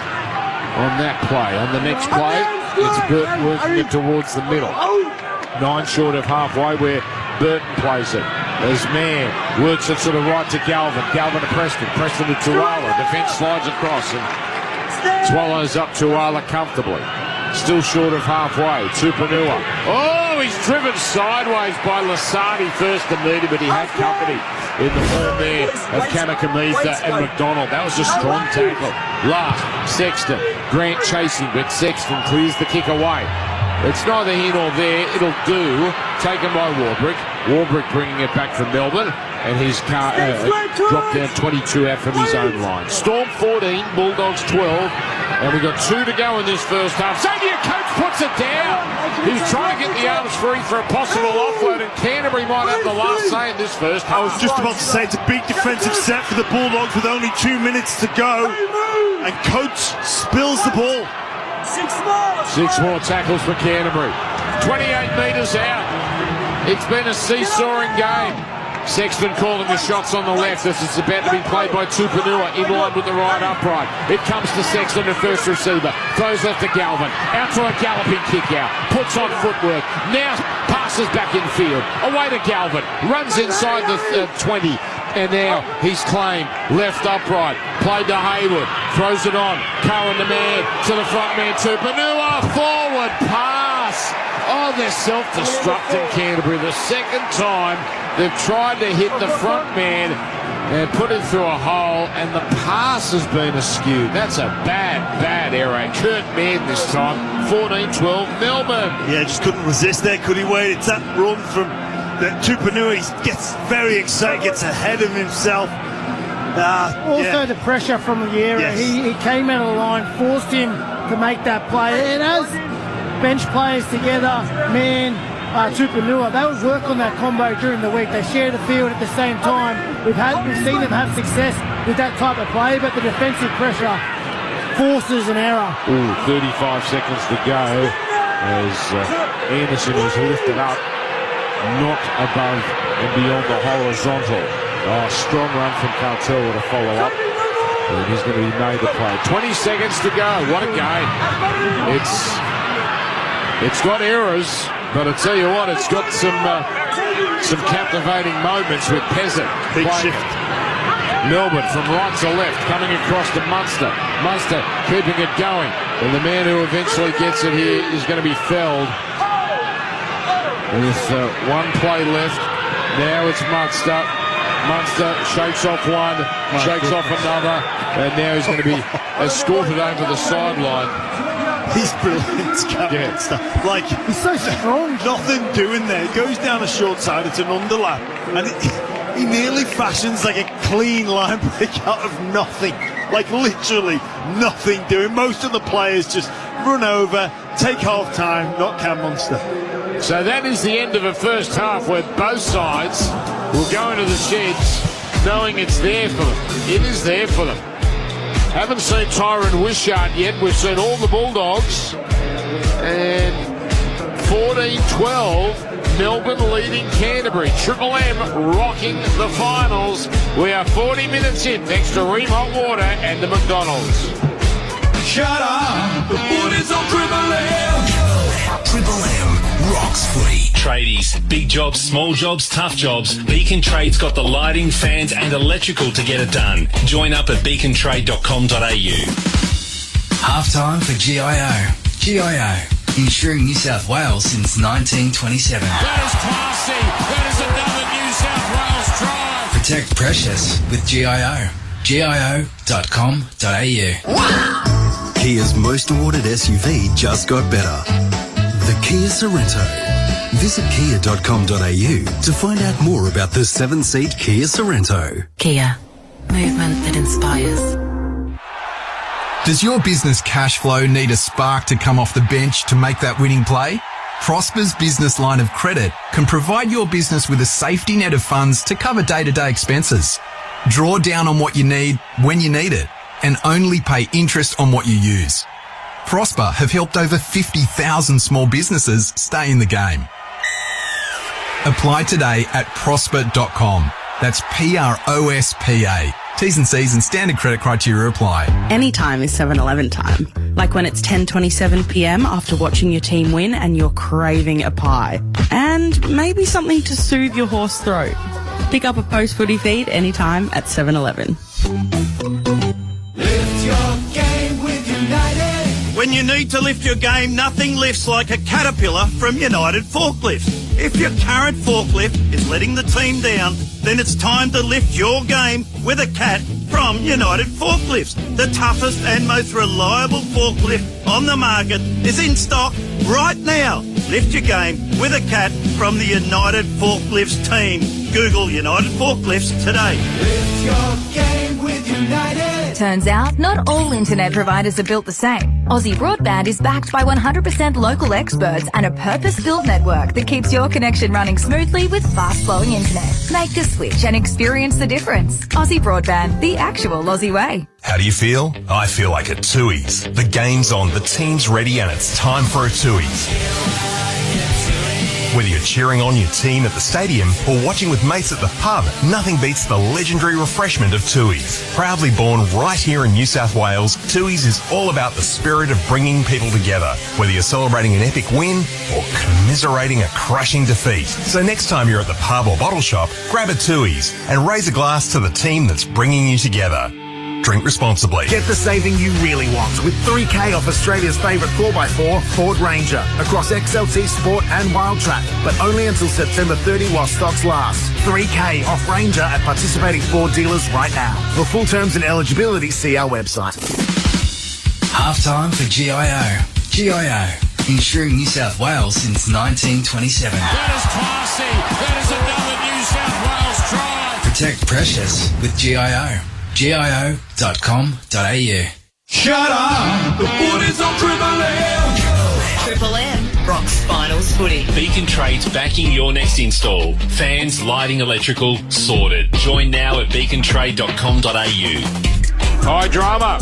on that play. On the next play, it's Burton working it towards the middle. 9 short of halfway, where Burton plays it. As Mann works it to the right to Galvin. Galvin to Preston. Preston to Tuala. Defence slides across and swallows up Tuala comfortably. Still short of halfway. Tupanua. Oh, he's driven sideways by Lasardi first immediately, but he had company in the form there of Kamikamitha and McDonald. That was a strong tackle. Last, Sexton. Grant chasing, but Sexton clears the kick away. It's neither here nor there. It'll do. Taken by Warbrick. Warbrick bringing it back from Melbourne, and his car dropped down 22 out from his own line. Storm 14, Bulldogs 12, and we've got 2 to go in this first half. Xavier Coates puts it down. He's trying to get the arms free for a possible offload, and Canterbury might have the last say in this first half. I was just about to say, it's a big defensive set for the Bulldogs with only 2 minutes to go, and Coates spills the ball. 6 more tackles for Canterbury. 28 metres out. It's been a seesawing game. Sexton calling the shots on the left as it's about to be played by Tupanua in line with the right upright. It comes to Sexton, the first receiver. Throws left to Galvin. Out to a galloping kick out. Puts on footwork. Now passes back in field. Away to Galvin. Runs inside the 20. And now he's claimed left upright. Played to Hayward. Throws it on. Curran the man to the front man. Tupanua. Forward pass. Oh, they're self-destructing Canterbury. The second time they've tried to hit the front man and put it through a hole, and the pass has been askew. That's a bad error. Kurt Mann this time. 14-12 Melbourne. Yeah, just couldn't resist there, could he, Wade? It's that run from Tupanua. He gets very excited, gets ahead of himself. Also the pressure from the area. Yes. He came out of the line, forced him to make that play. And as bench players together, Man, Tupanua, they would work on that combo during the week. They share the field at the same time. We've seen them have success with that type of play, but the defensive pressure forces an error. 35 seconds to go as Anderson is lifted up, not above and beyond the horizontal. Strong run from Cartella to follow up. And he's going to be made to play. 20 seconds to go. What a game. It's It's got errors, but I tell you what, it's got some captivating moments with Peasant. Big shift. Melbourne from right to left, coming across to Munster. Munster keeping it going. And the man who eventually gets it here is going to be felled. With one play left. Now it's Munster. Munster shakes off one, shakes off another, and now he's going to be escorted over the sideline. He's brilliant, Like, he's so strong. Nothing doing there. Goes down a short side, it's an underlap. And he nearly fashions like a clean line break out of nothing. Like, literally nothing doing. Most of the players just run over, take half time, not Cam Munster. So that is the end of the first half where both sides will go into the sheds knowing it's there for them. It is there for them. Haven't seen Tyron Wishart yet. We've seen all the Bulldogs. And 14-12, Melbourne leading Canterbury. Triple M rocking the finals. We are 40 minutes in, thanks to Ream Hot Water and the McDonald's. Shut up! The foot is on Triple M! Triple M rocks footy. Tradies, big jobs, small jobs, tough jobs. Beacon Trade's got the lighting, fans and electrical to get it done. Join up at beacontrade.com.au. Half time for GIO. GIO, insuring New South Wales since 1927. That is classy. That is another New South Wales drive. Protect precious with GIO. GIO.com.au. Kia's most awarded SUV just got better. The Kia Sorrento. Visit kia.com.au to find out more about the 7-seat Kia Sorrento. Kia, movement that inspires. Does your business cash flow need a spark to come off the bench to make that winning play? Prosper's business line of credit can provide your business with a safety net of funds to cover day-to-day expenses. Draw down on what you need when you need it and only pay interest on what you use. Prosper have helped over 50,000 small businesses stay in the game. Apply today at prosper.com. That's PROSPA. T's and C's and standard credit criteria apply. Anytime is 7-Eleven time. Like when it's 10:27 p.m. after watching your team win and you're craving a pie. And maybe something to soothe your hoarse throat. Pick up a post-footy feed anytime at 7-Eleven. Lift your game with United. When you need to lift your game, nothing lifts like a Caterpillar from United Forklifts. If your current forklift is letting the team down, then it's time to lift your game with a Cat from United Forklifts. The toughest and most reliable forklift on the market is in stock right now. Lift your game with a Cat from the United Forklifts team. Google United Forklifts today. Lift your game with United. Turns out, not all internet providers are built the same. Aussie Broadband is backed by 100% local experts and a purpose-built network that keeps your connection running smoothly with fast-flowing internet. Make the switch and experience the difference. Aussie Broadband, the actual Aussie way. How do you feel? I feel like a Tooheys. The game's on, the team's ready, and it's time for a Tooheys. Whether you're cheering on your team at the stadium or watching with mates at the pub, nothing beats the legendary refreshment of Tooheys. Proudly born right here in New South Wales, Tooheys is all about the spirit of bringing people together, whether you're celebrating an epic win or commiserating a crushing defeat. So next time you're at the pub or bottle shop, grab a Tooheys and raise a glass to the team that's bringing you together. Drink responsibly. Get the saving you really want with 3K off Australia's favourite 4x4 Ford Ranger across XLT Sport and Wildtrak, but only until September 30 while stocks last. 3K off Ranger at participating Ford dealers right now. For full terms and eligibility, see our website. Half time for GIO. GIO, insuring New South Wales since 1927. That is classy. That is another New South Wales drive. Protect precious with GIO. GIO.com.au. Shut up! The foot is on Triple M! Triple M rocks finals footy. Beacon Trade's backing your next install. Fans, lighting, electrical, sorted. Join now at beacontrade.com.au. High drama.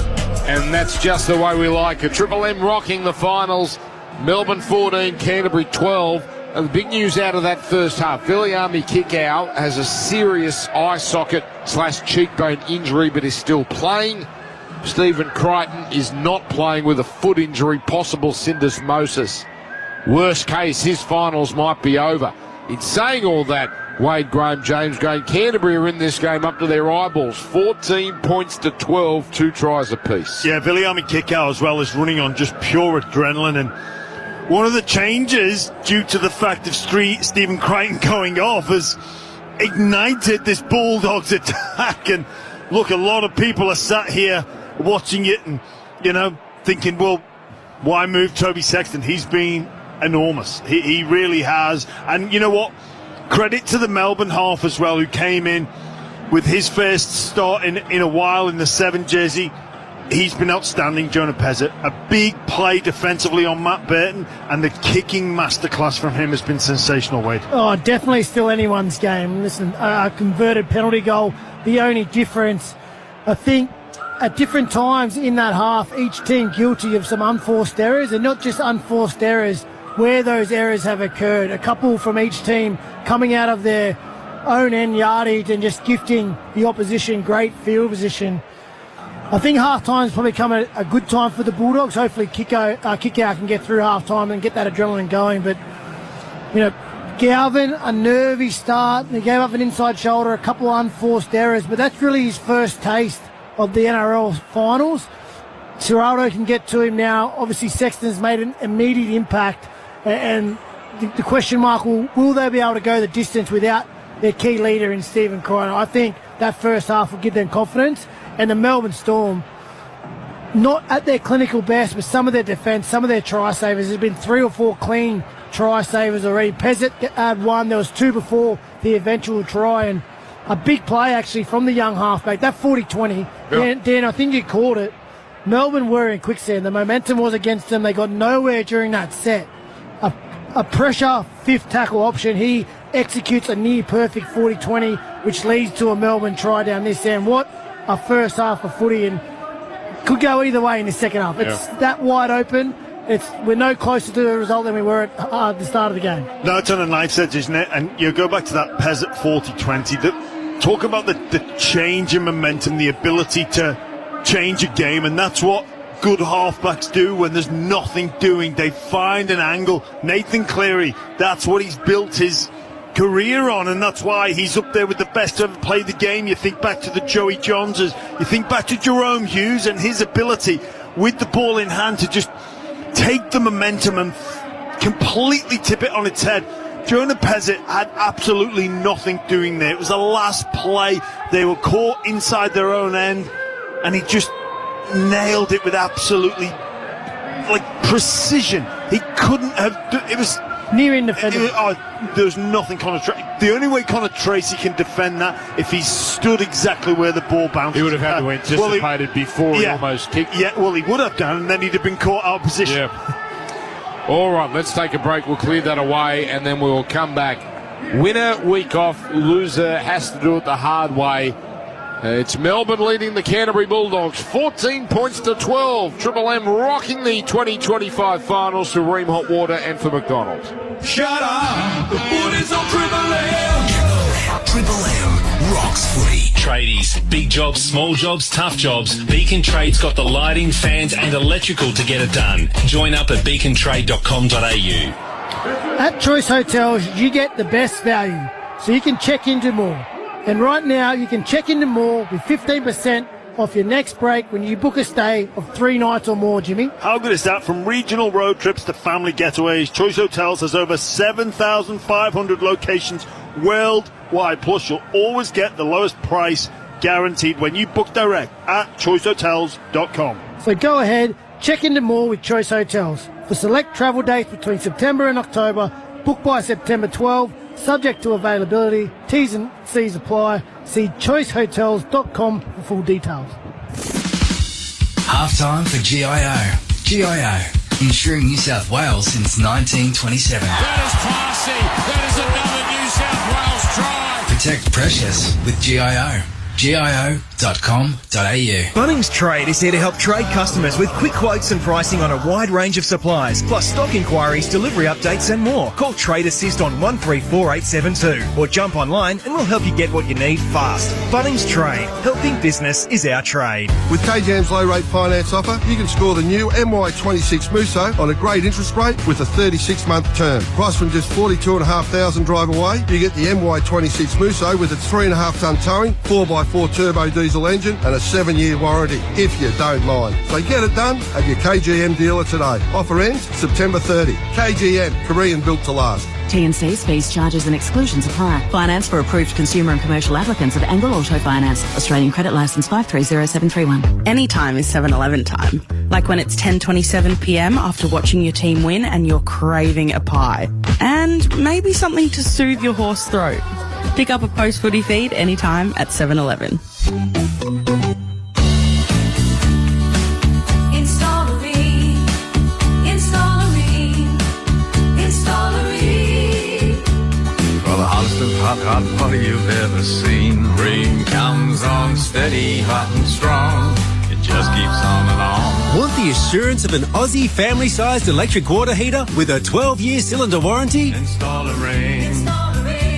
And that's just the way we like it. Triple M rocking the finals. Melbourne 14, Canterbury 12. And the big news out of that first half, Viliami kick out, has a serious eye socket / cheekbone injury, but is still playing. Stephen Crichton is not playing with a foot injury, possible syndesmosis. worst case, his finals might be over. In saying all that, Wade Graham, James Graham, Canterbury are in this game up to their eyeballs. 14 points to 12, 2 tries apiece. Yeah, Viliami Kikau as well is running on just pure adrenaline. And one of the changes, due to the fact of Stephen Crichton going off, has ignited this Bulldogs attack. And look, a lot of people are sat here watching it and, thinking, well, why move Toby Sexton? He's been enormous. He really has. And you know what? Credit to the Melbourne half as well, who came in with his first start in a while in the 7 jersey. He's been outstanding, Jonah Pezzett. A big play defensively on Matt Burton, and the kicking masterclass from him has been sensational, Wade. Oh, definitely still anyone's game. Listen, a converted penalty goal, the only difference, I think, at different times in that half, each team guilty of some unforced errors, and not just unforced errors, where those errors have occurred. A couple from each team coming out of their own end yardage and just gifting the opposition great field position. I think half-time's probably come at a good time for the Bulldogs. Hopefully Kickout can get through half-time and get that adrenaline going. But, Galvin, a nervy start. He gave up an inside shoulder, a couple of unforced errors, but that's really his first taste of the NRL finals. Ciraldo can get to him now. Obviously, Sexton's made an immediate impact. And the question mark, will they be able to go the distance without their key leader in Stephen Crichton? I think that first half will give them confidence. And the Melbourne Storm, not at their clinical best, but some of their defence, some of their try savers. There's been 3 or 4 clean try savers already. Pezzett had 1. There was 2 before the eventual try. And a big play, actually, from the young halfback. That 40-20. Yeah. Dan, I think you called it. Melbourne were in quicksand. The momentum was against them. They got nowhere during that set. A pressure 5th tackle option. He executes a near perfect 40-20, which leads to a Melbourne try down this end. What a first half of footy, and could go either way in the second half. It's that wide open. We're no closer to the result than we were at the start of the game. No, it's on a knife's edge, isn't it? And you go back to that Pezzett 40-20. Talk about the change in momentum, the ability to change a game, and that's what good halfbacks do when there's nothing doing. They find an angle. Nathan Cleary, that's what he's built his career on, and that's why he's up there with the best to ever played the game. You think back to the Joey Johnses, you think back to Jerome Hughes and his ability with the ball in hand to just take the momentum and completely tip it on its head. Jonah Pezzett had absolutely nothing doing there. It was the last play. They were caught inside their own end, and he just nailed it with absolutely precision. He couldn't have. It was near indefensible. There was nothing Connor Tracy. The only way Connor Tracy can defend that if he stood exactly where the ball bounced. He would have had to anticipate it before he almost kicked. Yeah, well, he would have done, and then he'd have been caught out of position. Yeah. All right, let's take a break. We'll clear that away, and then we'll come back. Winner, week off. Loser has to do it the hard way. It's Melbourne leading the Canterbury Bulldogs 14 points to 12. Triple M rocking the 2025 finals for Ream Hot Water and for McDonald's. Shut up! The foot is on Triple M! Triple M rocks footy. Tradies, big jobs, small jobs, tough jobs. Beacon Trade's got the lighting, fans and electrical to get it done. Join up at beacontrade.com.au. At Choice Hotels, you get the best value, so you can check into more. And right now, you can check into more with 15% off your next break when you book a stay of 3 nights or more, Jimmy. How good is that? From regional road trips to family getaways, Choice Hotels has over 7,500 locations worldwide. Plus, you'll always get the lowest price guaranteed when you book direct at choicehotels.com. So go ahead, check into more with Choice Hotels. For select travel dates between September and October, book by September 12, subject to availability. T's and C's apply. See choicehotels.com for full details. Halftime for GIO. GIO, ensuring New South Wales since 1927. That is classy. That is another New South Wales try. Protect precious with GIO. GIO.com.au. Bunnings Trade is here to help trade customers with quick quotes and pricing on a wide range of supplies, plus stock inquiries, delivery updates and more. Call Trade Assist on 134872 or jump online and we'll help you get what you need fast. Bunnings Trade. Helping business is our trade. With KGM's low rate finance offer, you can score the new MY26 Muso on a great interest rate with a 36-month term. Price from just $42,500 drive away, you get the MY26 Muso with its 3.5 tonne towing, 4x4 turbo diesel engine and a 7-year warranty, if you don't mind. So get it done at your KGM dealer today. Offer ends September 30. KGM, Korean built to last. T&Cs, fees, charges and exclusions apply. Finance for approved consumer and commercial applicants of Angle Auto Finance. Australian credit licence 530731. Anytime is 7-Eleven time. Like when it's 10:27 p.m. after watching your team win and you're craving a pie. And maybe something to soothe your hoarse throat. Pick up a post-footy feed anytime at 7-Eleven. For the hottest of hot party you've ever seen. Rain comes on steady, hot and strong. It just keeps on and on. Want the assurance of an Aussie family-sized electric water heater with a 12-year cylinder warranty? Install a Rain.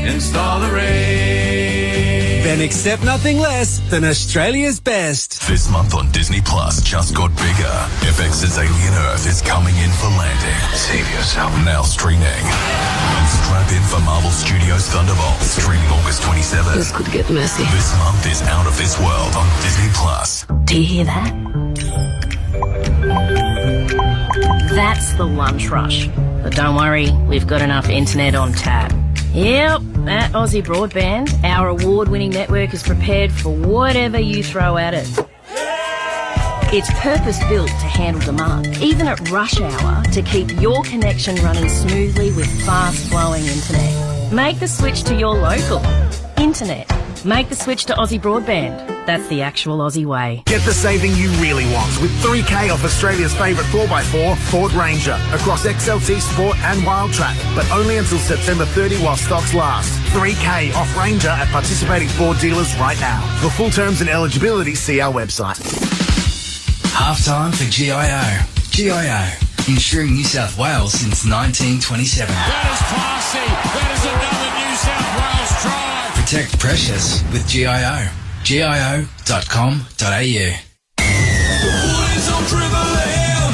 Install a Rain. Then accept nothing less than Australia's best. This month on Disney Plus just got bigger. FX's Alien Earth is coming in for landing. Save yourself. Now streaming. And strap in for Marvel Studios Thunderbolt, streaming August 27th. This could get messy. This month is Out of This World on Disney Plus. Do you hear that? That's the lunch rush. But don't worry, we've got enough internet on tap. Yep, at Aussie Broadband, our award-winning network is prepared for whatever you throw at it. It's purpose-built to handle demand, even at rush hour, to keep your connection running smoothly with fast-flowing internet. Make the switch to your local internet. Make the switch to Aussie Broadband. That's the actual Aussie way. Get the saving you really want with $3K off Australia's favourite 4x4 Ford Ranger across XLT Sport and Wildtrak, but only until September 30 while stocks last. $3K off Ranger at participating Ford dealers right now. For full terms and eligibility, see our website. Half-time for GIO. GIO, insuring New South Wales since 1927. That is classy. That is another New South Wales try. Protect precious with GIO. GIO.com.au.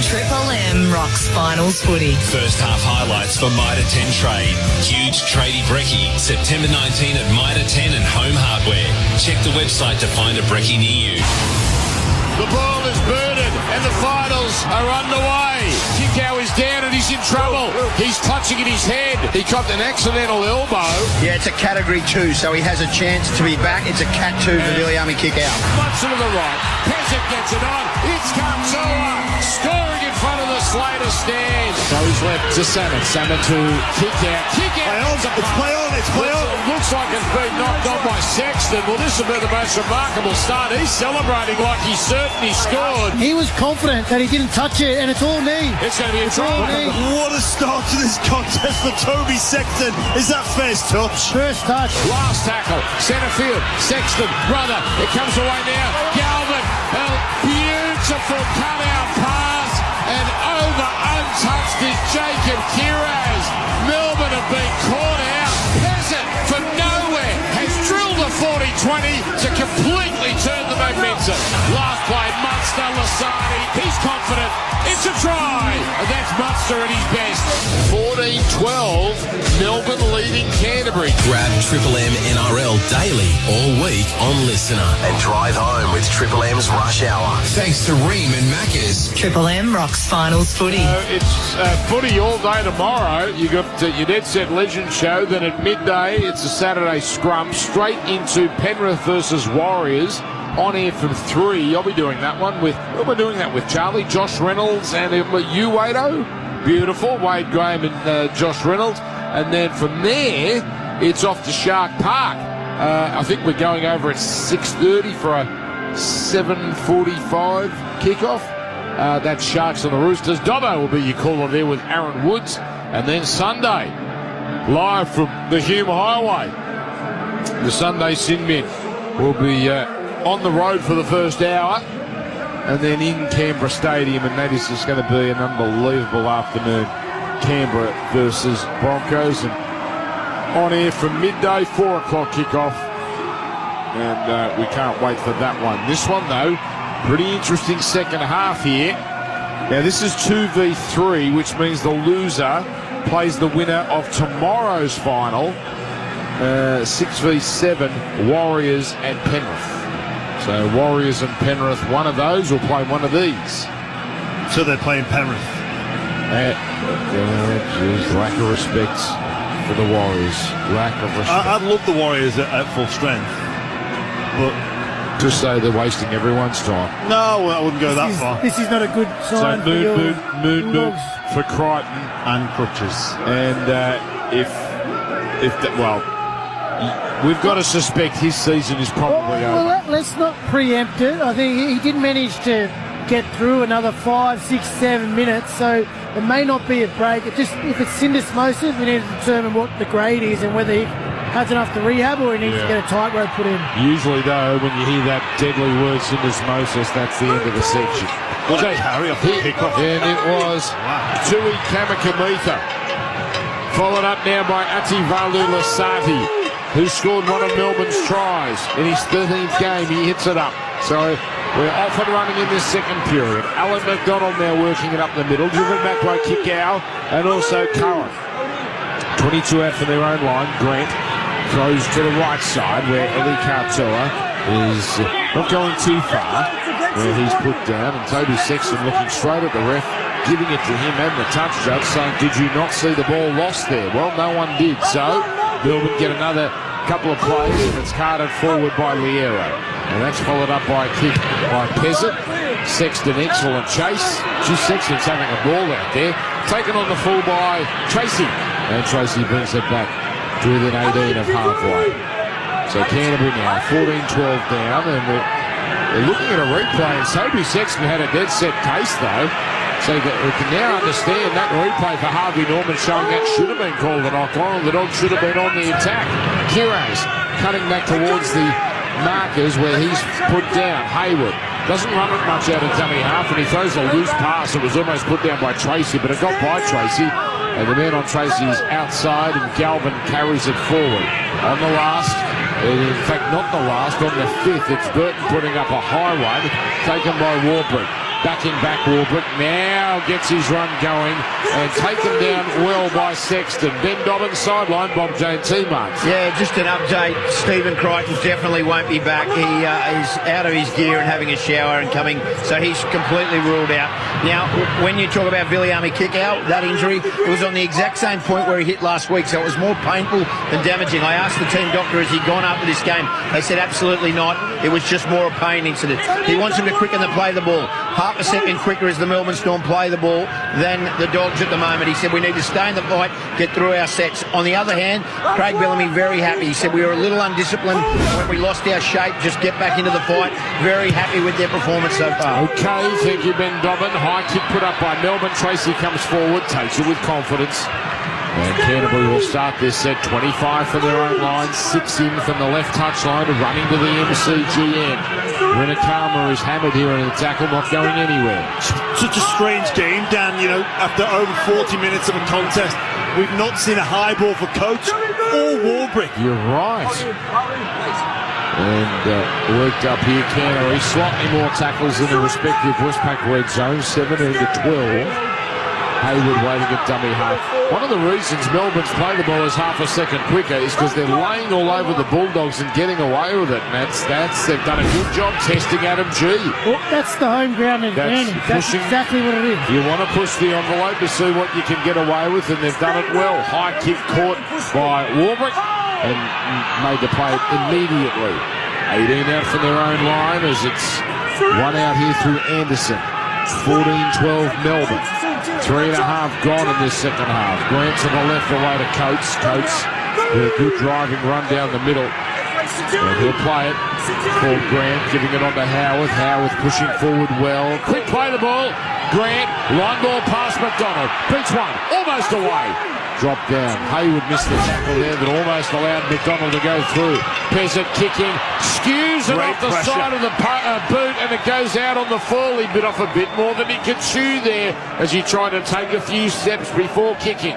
Triple M rocks finals footy. First half highlights for Mitre 10 Trade. Huge tradie brekkie, September 19 at Mitre 10 and Home Hardware. Check the website to find a brekkie near you. The ball is booted and the finals are underway. Kickow is down and he's in trouble. He's clutching at his head. He copped an accidental elbow. Yeah, it's a category 2, so he has a chance to be back. It's a cat 2 for Viliami Kickow. Munson to the right. Pesek gets it on. It's Kamsua scoring in front of the Slater stand. So he's left to Salmon. Salmon to Kickow. It's play on. It's play on. Looks like it's been knocked on by Sexton. Well, this will be the most remarkable start. He's celebrating like he's certain he scored. He was confident that he didn't touch it, and it's all knee. It's going to be a try. What a start to this contest for Toby Sexton. Is that first touch? First touch. Last tackle. Centre field. Sexton. Brother. It comes away now. Galvin. A beautiful cut-out pass. And over untouched is Jacob Kiraz. Melbourne have been caught out. Peasant from nowhere has drilled a 40-20 to completely turn the momentum. Last play, Munster, Lasani. He's confident. It's a try. And that's Munster at his best. 14-12. Melbourne leading Canterbury. Grab Triple M NRL daily all week on Listener. And drive home with Triple M's Rush Hour. Thanks to Ream and Macca's. Triple M rocks finals footy. It's footy all day tomorrow. You got your Dead Set Legend show. Then at midday, it's a Saturday scrum straight into Penrith versus Warriors. On air from 3. I'll be doing that one with. We're doing that with Charlie, Josh Reynolds, and you, Wado. Beautiful, Wade Graham and Josh Reynolds. And then from there, it's off to Shark Park. I think we're going over at 6:30 for a 7:45 kickoff. That's Sharks and the Roosters. Dobbo will be your caller there with Aaron Woods. And then Sunday, live from the Hume Highway, the Sunday Sin Bin will be on the road for the first hour, and then in Canberra Stadium, and that is just going to be an unbelievable afternoon. Canberra versus Broncos, and on air from midday, 4 o'clock kickoff, and we can't wait for that one. This one, though, pretty interesting second half here. Now, this is 2v3, which means the loser plays the winner of tomorrow's final, 6v7, Warriors and Penrith. So Warriors and Penrith, one of those will play one of these. So they're playing Penrith. Geez, lack of respect for the Warriors. Lack of respect. I'd love the Warriors at full strength, but just say they're wasting everyone's time. No, I wouldn't go that far. This is not a good sign So for your mood Bulldogs. for Crichton and Crutches. And we've got to suspect his season is probably over. Well, let's not preempt it. I think he did manage to get through another 5, 6, 7 minutes, so it may not be a break. If it's syndesmosis, we need to determine what the grade is and whether he has enough to rehab or he needs to get a tightrope put in. Usually, though, when you hear that deadly word syndesmosis, that's the end of the section. What a carry off the kickoff. And it was Tui Kamikamitha, followed up now by Ativalu Lasati, who scored one of Melbourne's tries. In his 13th game, he hits it up. So we're off and running in this second period. Alan McDonald now working it up the middle, driven back by Kikau and also Cohen. 22 out for their own line. Grant throws to the right side where Eli Kartoa is not going too far, where he's put down, and Toby Sexton looking straight at the ref, giving it to him and the touch judge, saying, did you not see the ball lost there? Well, no one did. So Melbourne get another couple of plays, and it's carted forward by Liero. And that's followed up by a kick by Peasant. Sexton, excellent chase. Sexton's having a ball out there. Taken on the full by Tracy. And Tracy brings it back to within 18 of halfway. So Canterbury now 14-12 down, and we're looking at a replay, and Toby Sexton had a dead set case though. So we can now understand that replay for Harvey Norman showing that should have been called a knock on. The dog should have been on the attack. Kiraz cutting back towards the markers where he's put down. Hayward doesn't run it much out of dummy half, and he throws a loose pass. It was almost put down by Tracy, but it got by Tracy. And the man on Tracy is outside, and Galvin carries it forward. On the last, in fact not the last, on the 5th, it's Burton putting up a high one, taken by Warbrick. Backing back Warbrick, now gets his run going and taken down well by Sexton. Ben Dobbins sideline, Bob Jane T-Marks. Yeah, just an update. Stephen Crichton definitely won't be back. He is out of his gear and having a shower and coming, so he's completely ruled out. Now, when you talk about Viliami kick-out, that injury, it was on the exact same point where he hit last week, so it was more painful than damaging. I asked the team doctor, has he gone after this game? They said absolutely not. It was just more a pain incident. He wants him to quicken the play the ball. Half a second quicker as the Melbourne Storm play the ball than the Dogs at the moment. He said we need to stay in the fight, get through our sets. On the other hand, Craig Bellamy very happy. He said we were a little undisciplined when we lost our shape. Just get back into the fight. Very happy with their performance so far. Okay, thank you, Ben Dobbin. High kick put up by Melbourne. Tracy comes forward, takes it with confidence. And Canterbury will start this set. 25 from their own line, 6 in from the left touchline, running to the MCGN. Rinakama is hammered here in the tackle, not going anywhere. Such a strange game, Dan. You know, after over 40 minutes of a contest, we've not seen a high ball for Coach or Warbrick. You're right. And worked up here, Canterbury. Slightly more tackles in the respective Westpac red zone, 17 to 12. Hayward waiting at dummy half. One of the reasons Melbourne's play the ball is half a second quicker is because they're laying all over the Bulldogs and getting away with it. And they've done a good job testing Adam G. Well, that's the home ground advantage. That's exactly what it is. You want to push the envelope to see what you can get away with, and they've done it well. High kick caught by Warbrick and made the play immediately. 18 out from their own line as it's one out here through Anderson. 14-12 Melbourne. 3.5 gone in this second half. Grant to the left away to Coates. Coates with a good driving run down the middle. And he'll play it for Grant, giving it on to Howarth. Howarth pushing forward well. Quick play the ball. Grant, line ball past McDonald. Beats one. Almost away. dropped down. Hayward missed the tackle there that almost allowed McDonald to go through. Peasant kicking, skews it off the side of the boot, and it goes out on the full. He bit off a bit more than he could chew there as he tried to take a few steps before kicking.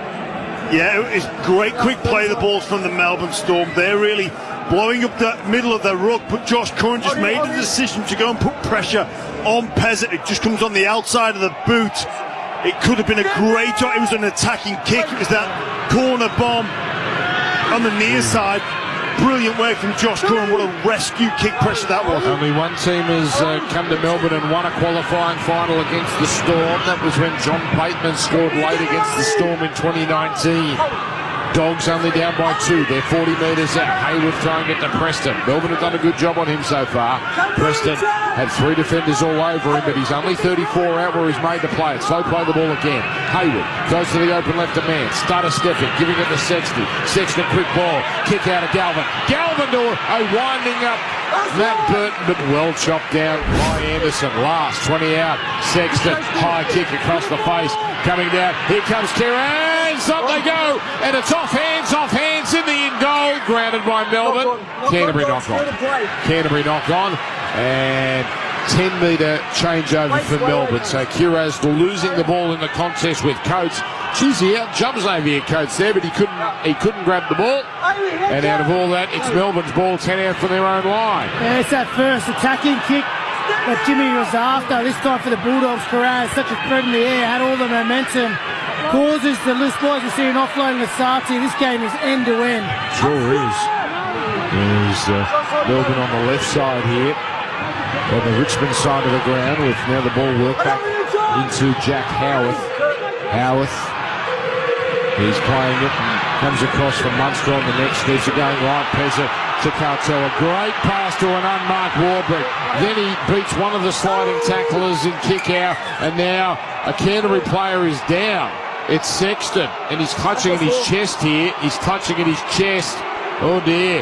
Yeah, it's great quick play the balls from the Melbourne Storm. They're really blowing up the middle of their ruck, but Josh Curran just made the decision to go and put pressure on Peasant. It just comes on the outside of the boot. It could have been a great shot. It was an attacking kick. It was that corner bomb on the near side. Brilliant work from Josh Curran. What a rescue kick pressure that was. Only one team has come to Melbourne and won a qualifying final against the Storm. That was when John Bateman scored late against the Storm in 2019. Dogs only down by 2. They're 40 metres out. Hayward throwing it to Preston. Melbourne have done a good job on him so far. Preston had 3 defenders all over him, but he's only 34 out where he's made the play. Slow play the ball again. Hayward goes to the open left of man. Starter stepping, giving it to Sexton. Sexton, quick ball. Kick out of Galvin. Galvin to winding up Matt Burton, but well chopped down by Anderson. Last 20 out. Sexton, high kick across the face. Coming down. Here comes Kieran. Up they go. And it's off hands in the in goal. Grounded by Melbourne. Canterbury knock on. Canterbury knock on. And 10-metre changeover for Melbourne. So Kiraz losing the ball in the contest with Coates. Geez, he out-jumps Xavier Coates there, but he couldn't grab the ball. And out of all that, it's Melbourne's ball 10 out from their own line. Yeah, it's that first attacking kick that Jimmy was after. This time for the Bulldogs. Kiraz, such a threat in the air, had all the momentum. Causes the list boys to see an offload Lasati. This game is end to end. Sure is. There's Melbourne on the left side here, on the Richmond side of the ground, with now the ball worked back into Jack Howarth. Howarth, he's playing it and comes across from Munster on the next. There's a going right. Pezza to Cartel. A great pass to an unmarked Warbrick. Then he beats one of the sliding tacklers in kick out, and now a Canterbury player is down. It's Sexton, and he's clutching at his chest here. He's clutching at his chest. Oh dear.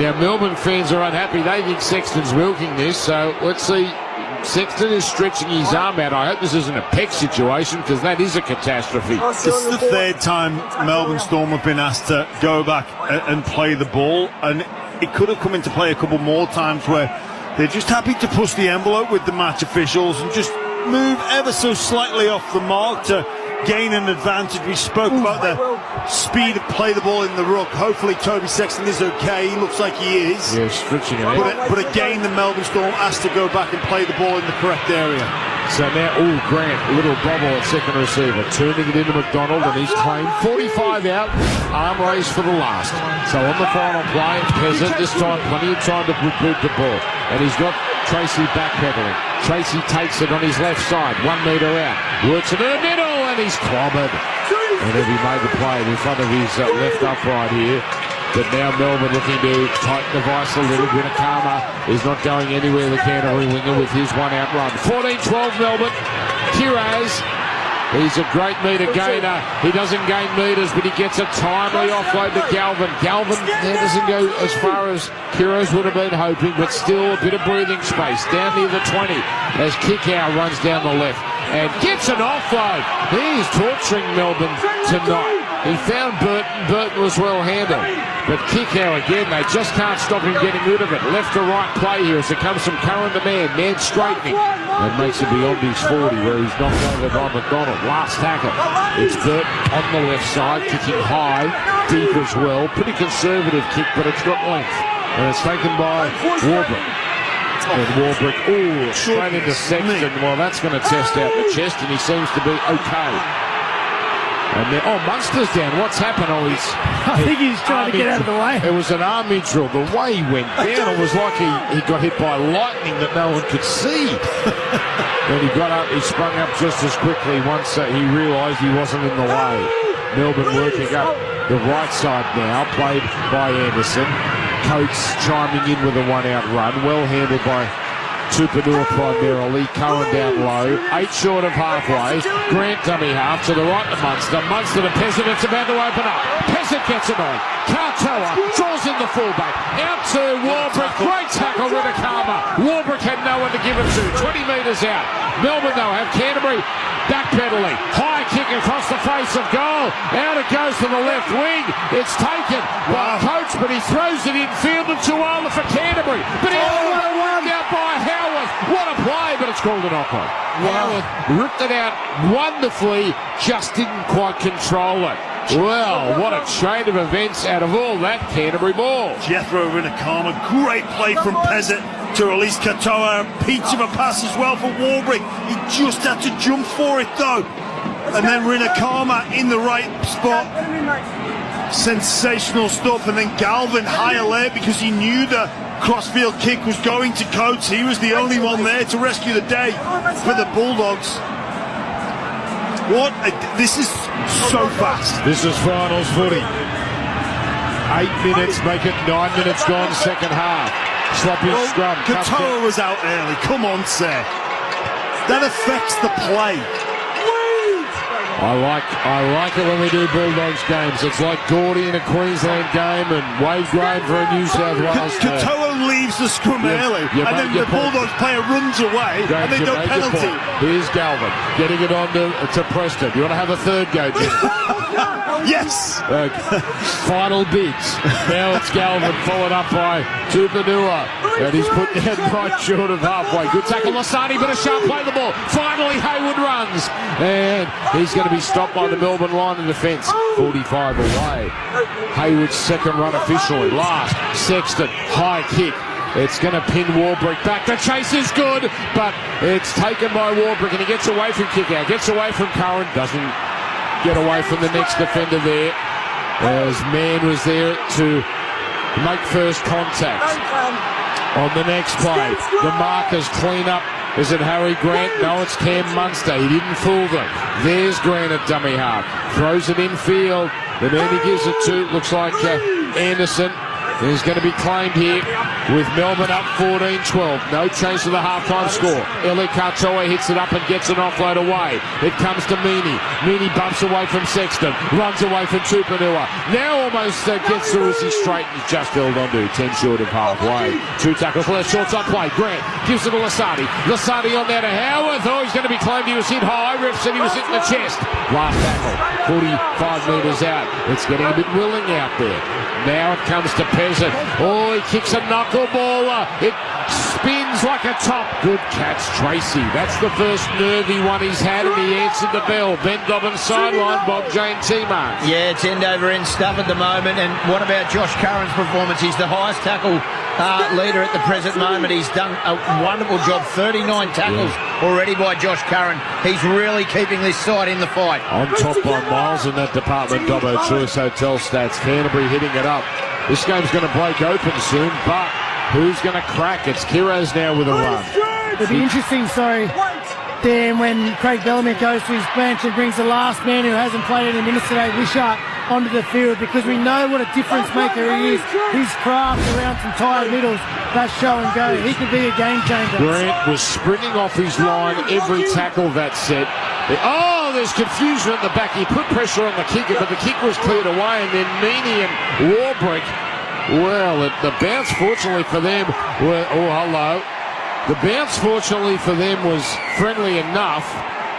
Now Melbourne fans are unhappy. They think Sexton's milking this, so let's see. Sexton is stretching his arm out. I hope this isn't a pec situation, because that is a catastrophe. It's the third time Melbourne Storm have been asked to go back and play the ball, and it could have come into play a couple more times where they're just happy to push the envelope with the match officials and just move ever so slightly off the mark to gain an advantage. We spoke about the speed of play the ball in the ruck. Hopefully Toby Sexton is okay. He looks like he is. Yeah, stretching it out. But again, the Melbourne Storm asked to go back and play the ball in the correct area. So now, Grant, a little bobble at second receiver, turning it into McDonald, and he's claimed 45 out, arm raised for the last. So on the final play, Peasant, this time plenty of time to boot the ball. And he's got Tracy backpedaling. Tracy takes it on his left side, 1 metre out, works it in the middle, and he's clobbered. And he made the play in front of his left upright here. But now Melbourne looking to tighten the vice a little bit. Akama is not going anywhere, the Canterbury winger, with his one-out run. 14-12 Melbourne. Kiraz, he's a great metre gainer. He doesn't gain metres, but he gets a timely offload to Galvin. Galvin doesn't go as far as Kiraz would have been hoping, but still a bit of breathing space. Down near the 20 as Kickow runs down the left and gets an offload. He's torturing Melbourne tonight. He found Burton. Burton was well handled. But Kickow again, they just can't stop him getting rid of it. Left to right play here as it comes from Curran to man. Man straightening. That makes it beyond his 40 where he's knocked over by McDonald. Last tackle. It's Burton on the left side, kicking high, deep as well. Pretty conservative kick, but it's got length. And it's taken by Warbrick. And Warbrick, straight into Sexton. Well, that's going to test out the chest, and he seems to be okay. And then, Munster's down. What's happened? I think he's trying to get out of the way. It was an arm drill. The way he went down, it was like he got hit by lightning that no one could see. Then he got up, he sprung up just as quickly once he realised he wasn't in the way. Melbourne working up the right side now, played by Anderson. Coates chiming in with a one-out run, well handled by Tupanua primarily. Curran down low, 8 short of halfway. Grant dummy half to the right to Munster. Munster to Peasant, it's about to open up. Peasant gets it on. Cartoa draws in the fullback. Out to Warbrick. Great tackle with Akama. Warbrick had no one to give it to. 20 metres out. Melbourne though have Canterbury backpedaling, high kick across the face of goal, out it goes to the left wing, it's taken by Coates, but he throws it infield and Tuala for Canterbury, but he's ripped out by Howarth. What a play, but it's called a knock-on. Howarth ripped it out wonderfully, just didn't quite control it. Well, what a chain of events out of all that Canterbury ball. Jethro Rinakama, great play from Pezzett to release Katoa. Peach of a pass as well for Warbrick. He just had to jump for it though. And then Rinakama in the right spot. Sensational stuff. And then Galvin high alert because he knew the crossfield kick was going to Coates. He was the only one there to rescue the day for the Bulldogs. This is so fast. This is finals footy. 8 minutes, make it 9 minutes gone, second half. Sloppy scrum. Katoa was out early. Come on, sir. That affects the play. I like it when we do Bulldogs games. It's like Gordy in a Queensland game and Wade Graham for a New South Wales team. Katoa leaves the scrum early, and then the Bulldogs player runs away, and they don't penalty. Here's Galvin getting it on to Preston. You want to have a third go, Jim? Yes. Final bids. Now it's Galvin, followed up by Tupanua, and he's put down right short of halfway. Good tackle, Lasani, but a sharp play the ball. Finally, Hayward runs, and he's going to be stopped by the Melbourne line of defence. 45 away. Hayward's second run officially. Last, Sexton, high kick. It's going to pin Warbrick back. The chase is good, but it's taken by Warbrick, and he gets away from kick out. Gets away from Curran. Doesn't get away from the next defender there, as Mann was there to make first contact. On the next play, the markers clean up. Is it Harry Grant? No, it's Cam Munster. He didn't fool them. There's Grant at dummy half. Throws it infield. The man he gives it to looks like Anderson. Is going to be claimed here with Melbourne up 14-12. No change to the halftime score. Eli Katoa hits it up and gets an offload away. It comes to Meaney. Meaney bumps away from Sexton. Runs away from Tupanua. Now almost gets through as he straightens. Just held on to 10 short of halfway. Two tackles left. Short side play. Grant gives it to Lasani. Lasani on there to Howarth. Oh, he's going to be claimed. He was hit high. Ref said he was hit in the chest. Last tackle. 45 metres out. It's getting a bit willing out there. Now it comes to Pezzett. Oh, he kicks a knuckleballer. It spins like a top. Good catch, Tracy. That's the first nervy one he's had, and he answered the bell. Ben Dobbins sideline, Bob Jane T-Mark. Yeah, it's end over end stuff at the moment. And what about Josh Curran's performance? He's the highest tackle leader at the present moment. He's done a wonderful job. 39 tackles already by Josh Curran. He's really keeping this side in the fight. On top by Miles in that department, Dobbo Choice Hotel stats. Canterbury hitting it up. This game's going to break open soon, but who's going to crack? It's Kiraz now with a run. It'll be interesting, Dan, when Craig Bellamy goes to his bench and brings the last man who hasn't played any minutes today, Wishart, onto the field, because we know what a difference maker he is. His craft around some tired middles, that show and go. He could be a game changer. Grant was sprinting off his line every tackle that set. Oh, there's confusion at the back. He put pressure on the kicker, but the kick was cleared away, and then Meaney and Warbrick, well, the bounce, fortunately for them, The bounce, fortunately for them, was friendly enough.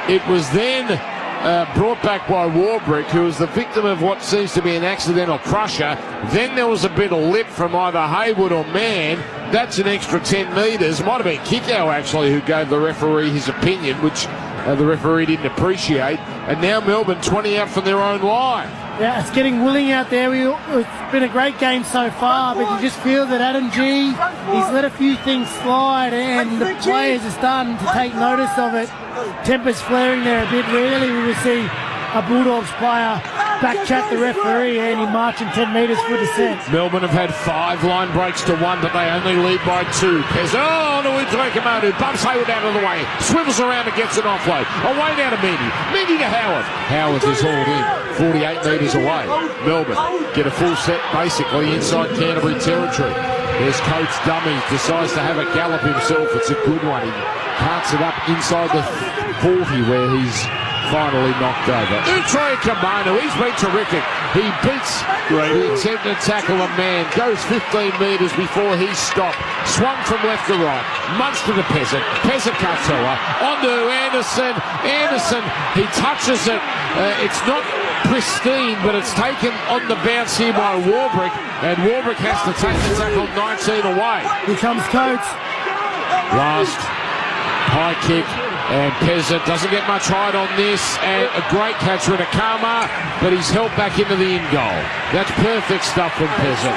It was then brought back by Warbrick, who was the victim of what seems to be an accidental crusher. Then there was a bit of lip from either Hayward or Mann. That's an extra 10 metres. Might have been Kickow, actually, who gave the referee his opinion, which the referee didn't appreciate. And now Melbourne 20 out from their own line. Yeah, it's getting willing out there. It's been a great game so far, but you just feel that Adam G, he's let a few things slide, and the players are starting to take notice of it. Tempers flaring there a bit. Rarely we will see a Bulldogs player back-chat the referee and he marching 10 metres for descent. Melbourne have had 5 line breaks to 1, but they only lead by 2. Pez, to Udrekamanu, bumps Hayward out of the way, swivels around and gets an offload. Away now to Meaney. Meaney to Howarth. Howarth is hauled in, 48 metres away. Melbourne get a full set basically inside Canterbury territory. There's Coates dummy, decides to have a gallop himself. It's a good one. He parts it up inside the 40 where he's finally knocked over. Utroy Kamanu, he's been terrific. He beats the attempted tackle a man, goes 15 metres before he stopped. Swung from left to right. Munster to Peasant. Peasant Katoa. On to Anderson. Anderson, he touches it. It's not pristine, but it's taken on the bounce here by Warbrick, and Warbrick has to take the tackle 19 away. Here comes Coates. Last high kick, and Peasant doesn't get much height on this, and a great catch for Nakama, but he's held back into the in goal. That's perfect stuff from Peasant.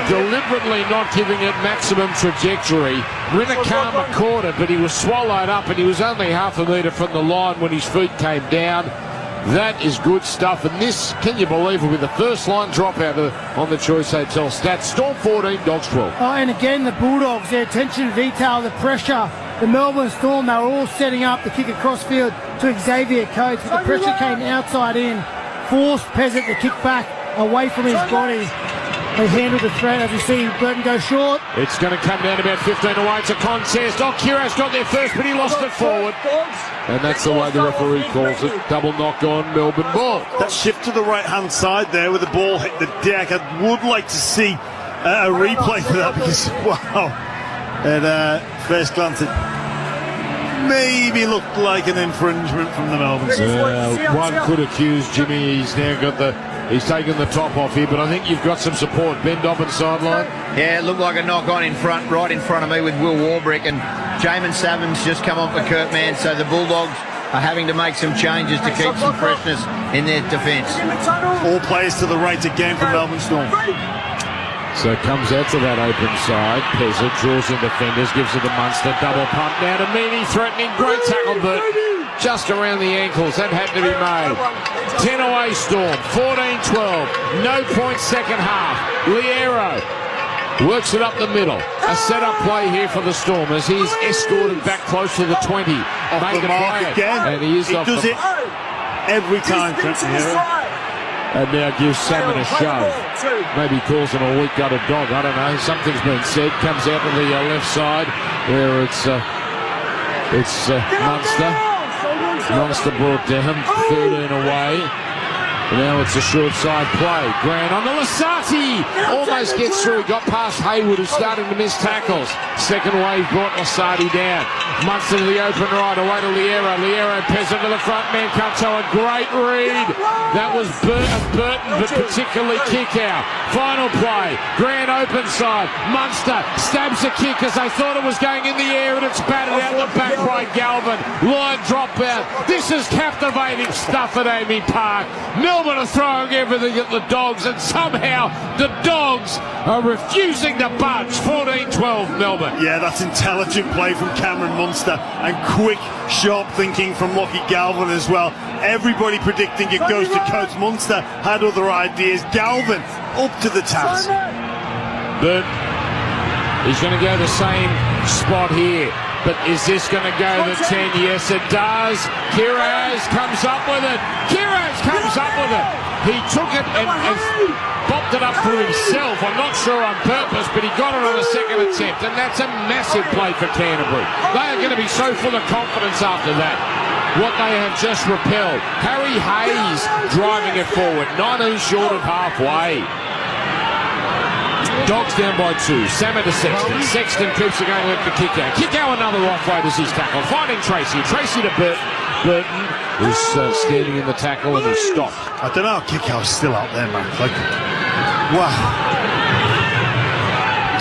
Deliberately not giving it maximum trajectory. Rinakama caught it, but he was swallowed up, and he was only half a metre from the line when his feet came down. That is good stuff, and this, can you believe it, with the first line dropout on the Choice Hotel stats. Storm 14, Dogs 12. Oh, and again, the Bulldogs, their attention to detail, the pressure. The Melbourne Storm, they were all setting up the kick across field to Xavier Coates, but the pressure came outside in, forced Peasant to kick back away from his body. They handled the threat, as you see Burton go short. It's going to come down about 15 away. It's a contest. Oh, Kira's got there first, but he lost it forward. And that's the way the referee calls it. Double knock on, Melbourne ball. That shift to the right-hand side there with the ball hit the deck. I would like to see a replay for that because, wow, at first glance it maybe looked like an infringement from the Melbourne. One could accuse Jimmy. He's now got he's taken the top off here, but I think you've got some support. Ben Dobbin sideline. Yeah, it looked like a knock on in front, right in front of me with Will Warbrick, and Jamin Savins just come off for Kurt Mann, so the Bulldogs are having to make some changes to keep some freshness in their defence. All players to the right again from Melbourne Storm. So it comes out to that open side. Peasant draws in defenders, gives it to Munster. Double pump now to Meany, threatening. Great tackle, but just around the ankles. That had to be made. 10 away Storm. 14-12. No points second half. Liero works it up the middle. A set-up play here for the Storm as he's escorted back close to the 20. Off the mark again. And he does it every time, Canterbury. And now gives Salmon a shove. Maybe calls him a weak-gutted dog. I don't know. Something's been said. Comes out to the left side where it's Munster. Munster brought down. 13 away. Now it's a short side play. Grant on the Lasati. Almost gets through. Got past Hayward, who's starting to miss tackles. Second wave brought Lasati down. Munster to the open right. Away to Liero. Liero Peasant to the front man. Katoa. Great read. That was Burton, but particularly kick out. Final play. Grant open side. Munster stabs a kick as they thought it was going in the air, and it's batted out the back by Galvin. Line drop out. This is captivating stuff at Amy Park. Melbourne are throwing everything at the Dogs, and somehow the Dogs are refusing to budge. 14-12 Melbourne. Yeah, that's intelligent play from Cameron Munster and quick, sharp thinking from Lockie Galvin as well. Everybody predicting it goes to Coates. Munster had other ideas. Galvin up to the task. But he's going to go the same spot here. But is this going to go to 10? Yes, it does. Kiraz comes up with it. Kiraz comes up with it. He took it and bopped it up for himself. I'm not sure on purpose, but he got it on a second attempt. And that's a massive play for Canterbury. They are going to be so full of confidence after that. What they have just repelled. Harry Hayes driving it forward. 19 short of halfway. Dogs down by 2. Salmon to Sexton. Sexton keeps it going with the kick out. Kick out another offload as he's tackled. Finding Tracy. Tracy to Burton. Burton is standing in the tackle and he's stopped. I don't know how kick out's still out there, man. Like, wow.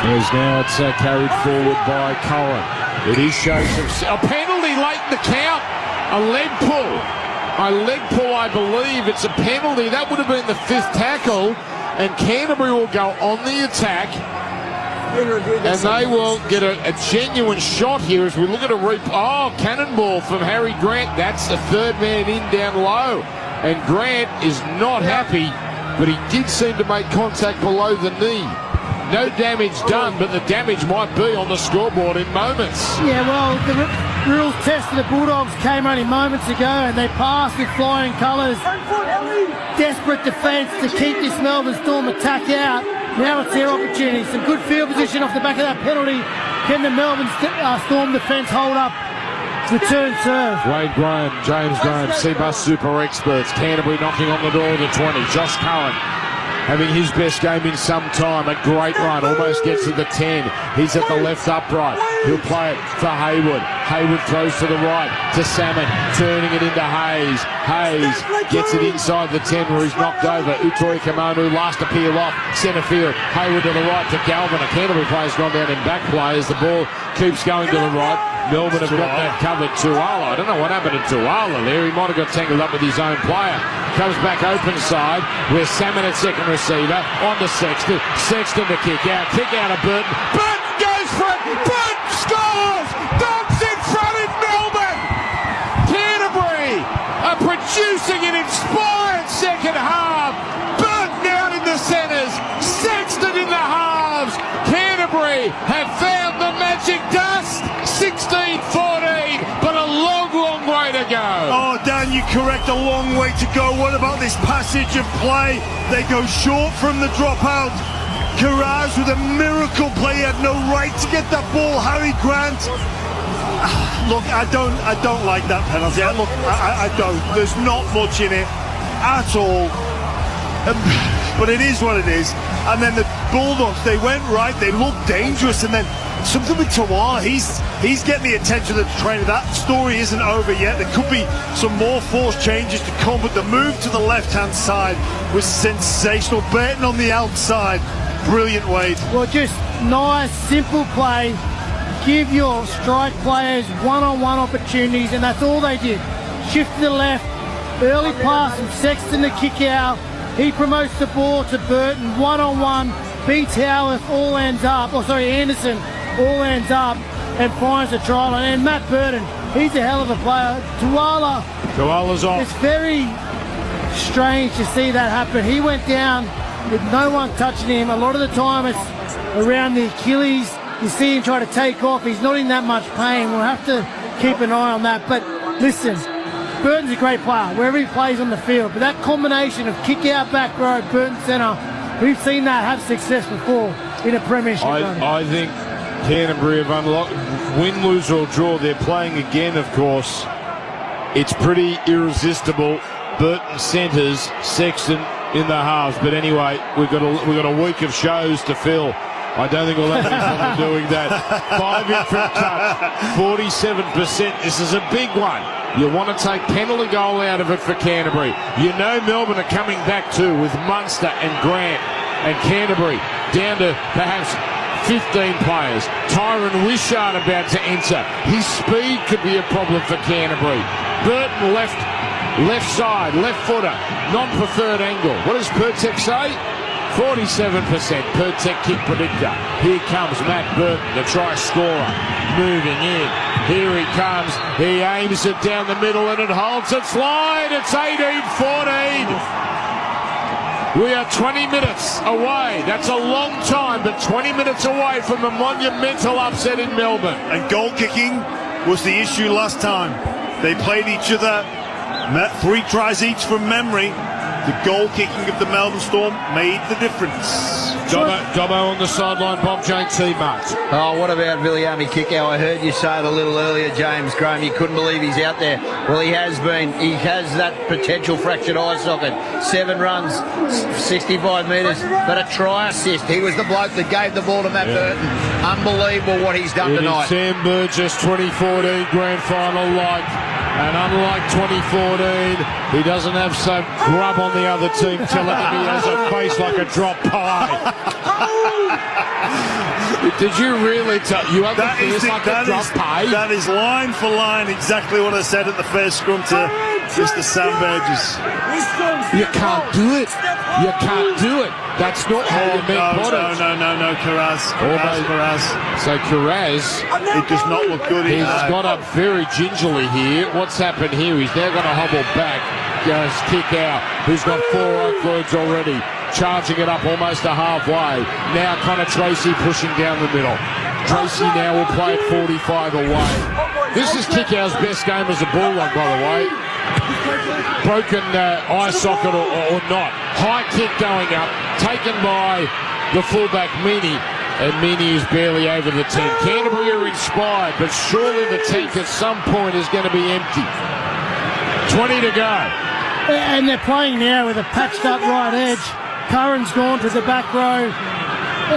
As now it's carried forward by Cohen. It is shows a penalty late in the count. A leg pull. I believe. It's a penalty. That would have been the 5th tackle. And Canterbury will go on the attack. And they will get a genuine shot here as we look at a cannonball from Harry Grant. That's the 3rd man in down low. And Grant is not happy, but he did seem to make contact below the knee. No damage done, but the damage might be on the scoreboard in moments. Yeah, well, the rules test of the Bulldogs came only moments ago, and they passed with flying colours. Desperate defence to keep this Melbourne Storm attack out. Now it's their opportunity. Some good field position off the back of that penalty. Can the Melbourne Storm defence hold up Return serve. Wade Graham, James Graham, Seabus super experts. Canterbury knocking on the door of the 20. Josh Curran having his best game in some time. A great run, almost gets to the 10. He's at the left upright. He'll play it for Hayward. Hayward throws to the right to Salmon, turning it into Hayes. Hayes gets it inside the 10 where he's knocked over. Utoi Kamanu, last appeal off centre field. Hayward to the right to Galvin. A Canterbury player's gone down in back play as the ball keeps going to the right. Melbourne have got that covered. Tuala, I don't know what happened to Tuala there. He might have got tangled up with his own player. Comes back open side where Salmon at second receiver. On to Sexton. Sexton to kick out. Kick out of Burton. Burton goes for it. Burton scores! Dogs in front in Melbourne! Canterbury are producing an inspired second half. Burton out in the centres. Sexton in the halves. Canterbury have found the magic dust. 16-14, but a long, long way to go. Oh, Dan, you're correct. A long way to go. What about this passage of play? They go short from the dropout. Carraz with a miracle play. He had no right to get that ball. Harry Grant. Look, I don't like that penalty. Look, I don't. There's not much in it at all. But it is what it is. And then the Bulldogs, they went right. They looked dangerous, and then something with Tuala, he's getting the attention of the trainer. That story isn't over yet. There could be some more forced changes to come, but the move to the left-hand side was sensational. Burton on the outside, brilliant, Wade. Well, just nice, simple play. Give your strike players one-on-one opportunities, and that's all they did. Shift to the left, early pass from Sexton to kick out. He promotes the ball to Burton, one-on-one, beats Howarth, all ends up, Anderson, all ends up and finds the try. And Matt Burton, he's a hell of a player. Tuala's off. It's very strange to see that happen. He went down with no one touching him. A lot of the time it's around the Achilles. You see him try to take off. He's not in that much pain. We'll have to keep an eye on that. But listen, Burton's a great player wherever he plays on the field. But that combination of kick out back row, Burton centre, we've seen that have success before in a premiership. I think Canterbury have unlocked, win, lose or draw. They're playing again, of course. It's pretty irresistible. Burton centres, Sexton in the halves. But anyway, we've got a week of shows to fill. I don't think we'll have any problem doing that. 5 in from touch, 47%. This is a big one. You want to take penalty goal out of it for Canterbury. You know Melbourne are coming back too with Munster and Grant, and Canterbury down to perhaps 15 players. Tyron Wishart about to enter. His speed could be a problem for Canterbury. Burton left side, left footer, non-preferred angle. What does Pertek say? 47% Pertek kick predictor. Here comes Matt Burton, the try scorer, moving in. Here he comes. He aims it down the middle and it holds its line. It's 18-14. We are 20 minutes away. That's a long time, but 20 minutes away from a monumental upset in Melbourne. And goal kicking was the issue last time. They played each other, 3 tries each from memory. The goal kicking of the Melbourne Storm made the difference. Dobbo on the sideline, Bob Jane T-Mart. Oh, what about Viliami Kickow? I heard you say it a little earlier, James Graham. You couldn't believe he's out there. Well, he has been. He has that potential fractured eye socket. 7 runs, 65 metres, but a try assist. He was the bloke that gave the ball to Matt Burton. Unbelievable what he's done tonight. Sam Burgess 2014 grand final like. And unlike 2014, he doesn't have some grub on the other team telling him he has a face like a drop pie. Did you really tell you have a face like a drop pie? That is line for line exactly what I said at the first scrum to Mr. Sam Burgess. You can't do it. You can't do it. That's not how you make bodies. No, Carraz. So Carraz, it does not look good. He's got up very gingerly here. What's happened here? He's now going to hobble back. Goes kick out. Who's got 4 offloads already? Charging it up almost to halfway. Now Connor Tracy pushing down the middle. Tracy now will play at 45 away. This is Kickow's best game as a Bulldog, by the way. Broken eye socket or not. High kick going up, taken by the fullback Meany, and Mini is barely over the 10. Canterbury are inspired, but surely the tank at some point is going to be empty. 20 to go. And they're playing now with a patched up right edge. Curran's gone to the back row.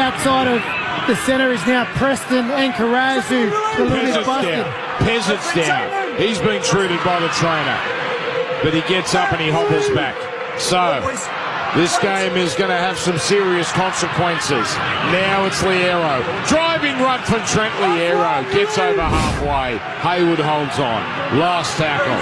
Outside of the centre is now Preston and Carraz, who a little bit busted. Peasant's down. He's been treated by the trainer, but he gets up and he hobbles back. So this game is going to have some serious consequences. Now it's Liero. Driving run from Trent Liero. Gets over halfway. Hayward holds on. Last tackle.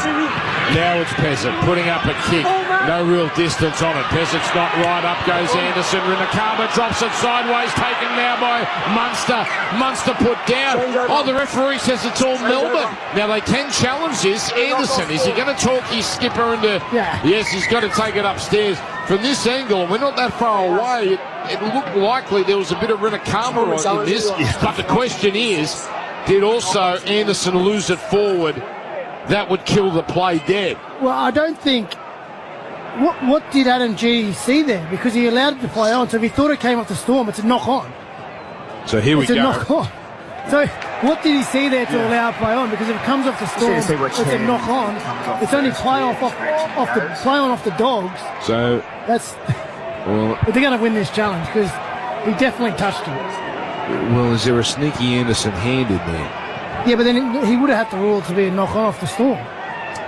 Now it's Peasant putting up a kick. No real distance on it. Peasant's not right. Up goes Anderson. Rinakama drops it sideways. Taken now by Munster. Munster put down. Oh, the referee says it's all Melbourne. Now they can challenge this. Anderson, is he going to talk his skipper into... Yes, he's got to take it upstairs. From this angle, and we're not that far away, it looked likely there was a bit of Rinakama in this. But the question is, did also Anderson lose it forward? That would kill the play dead. Well, I don't think... What did Adam G see there? Because he allowed it to play on, so if he thought it came off the Storm, it's a knock-on. So here we go. It's a knock-on. So what did he see there to allow it play on? Because if it comes off the Storm, it's a knock-on. It's only play off the Dogs. So that's... But they're going to win this challenge because he definitely touched him. Well, is there a sneaky Anderson hand in there? Yeah, but then he would have had to rule it to be a knock-on off the Storm.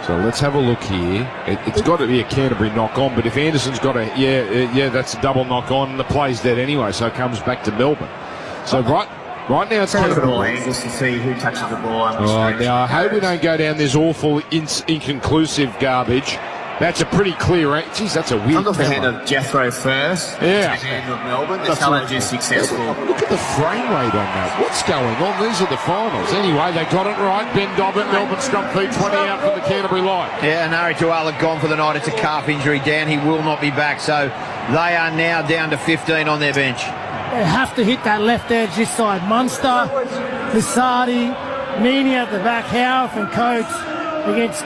So let's have a look here. It's got to be a Canterbury knock-on, but if Anderson's got a... Yeah, that's a double knock-on. The play's dead anyway, so it comes back to Melbourne. So right now it's Canterbury. Just to see who touches the ball. Now I hope we don't go down this awful inconclusive garbage. That's a pretty clear... Geez, that's a weird... I'm off the hand of Jethro first. Yeah. To the hand of Melbourne. The challenge is successful. Look at the frame rate on that. What's going on? These are the finals. Anyway, they got it right. Ben Dobbin, Melbourne strong feet, 20 out from the Canterbury line. Yeah, Nari Tuala gone for the night. It's a calf injury down. He will not be back. So they are now down to 15 on their bench. They have to hit that left edge this side. Munster, Lusardi, Meany at the back, Howarth and Coates against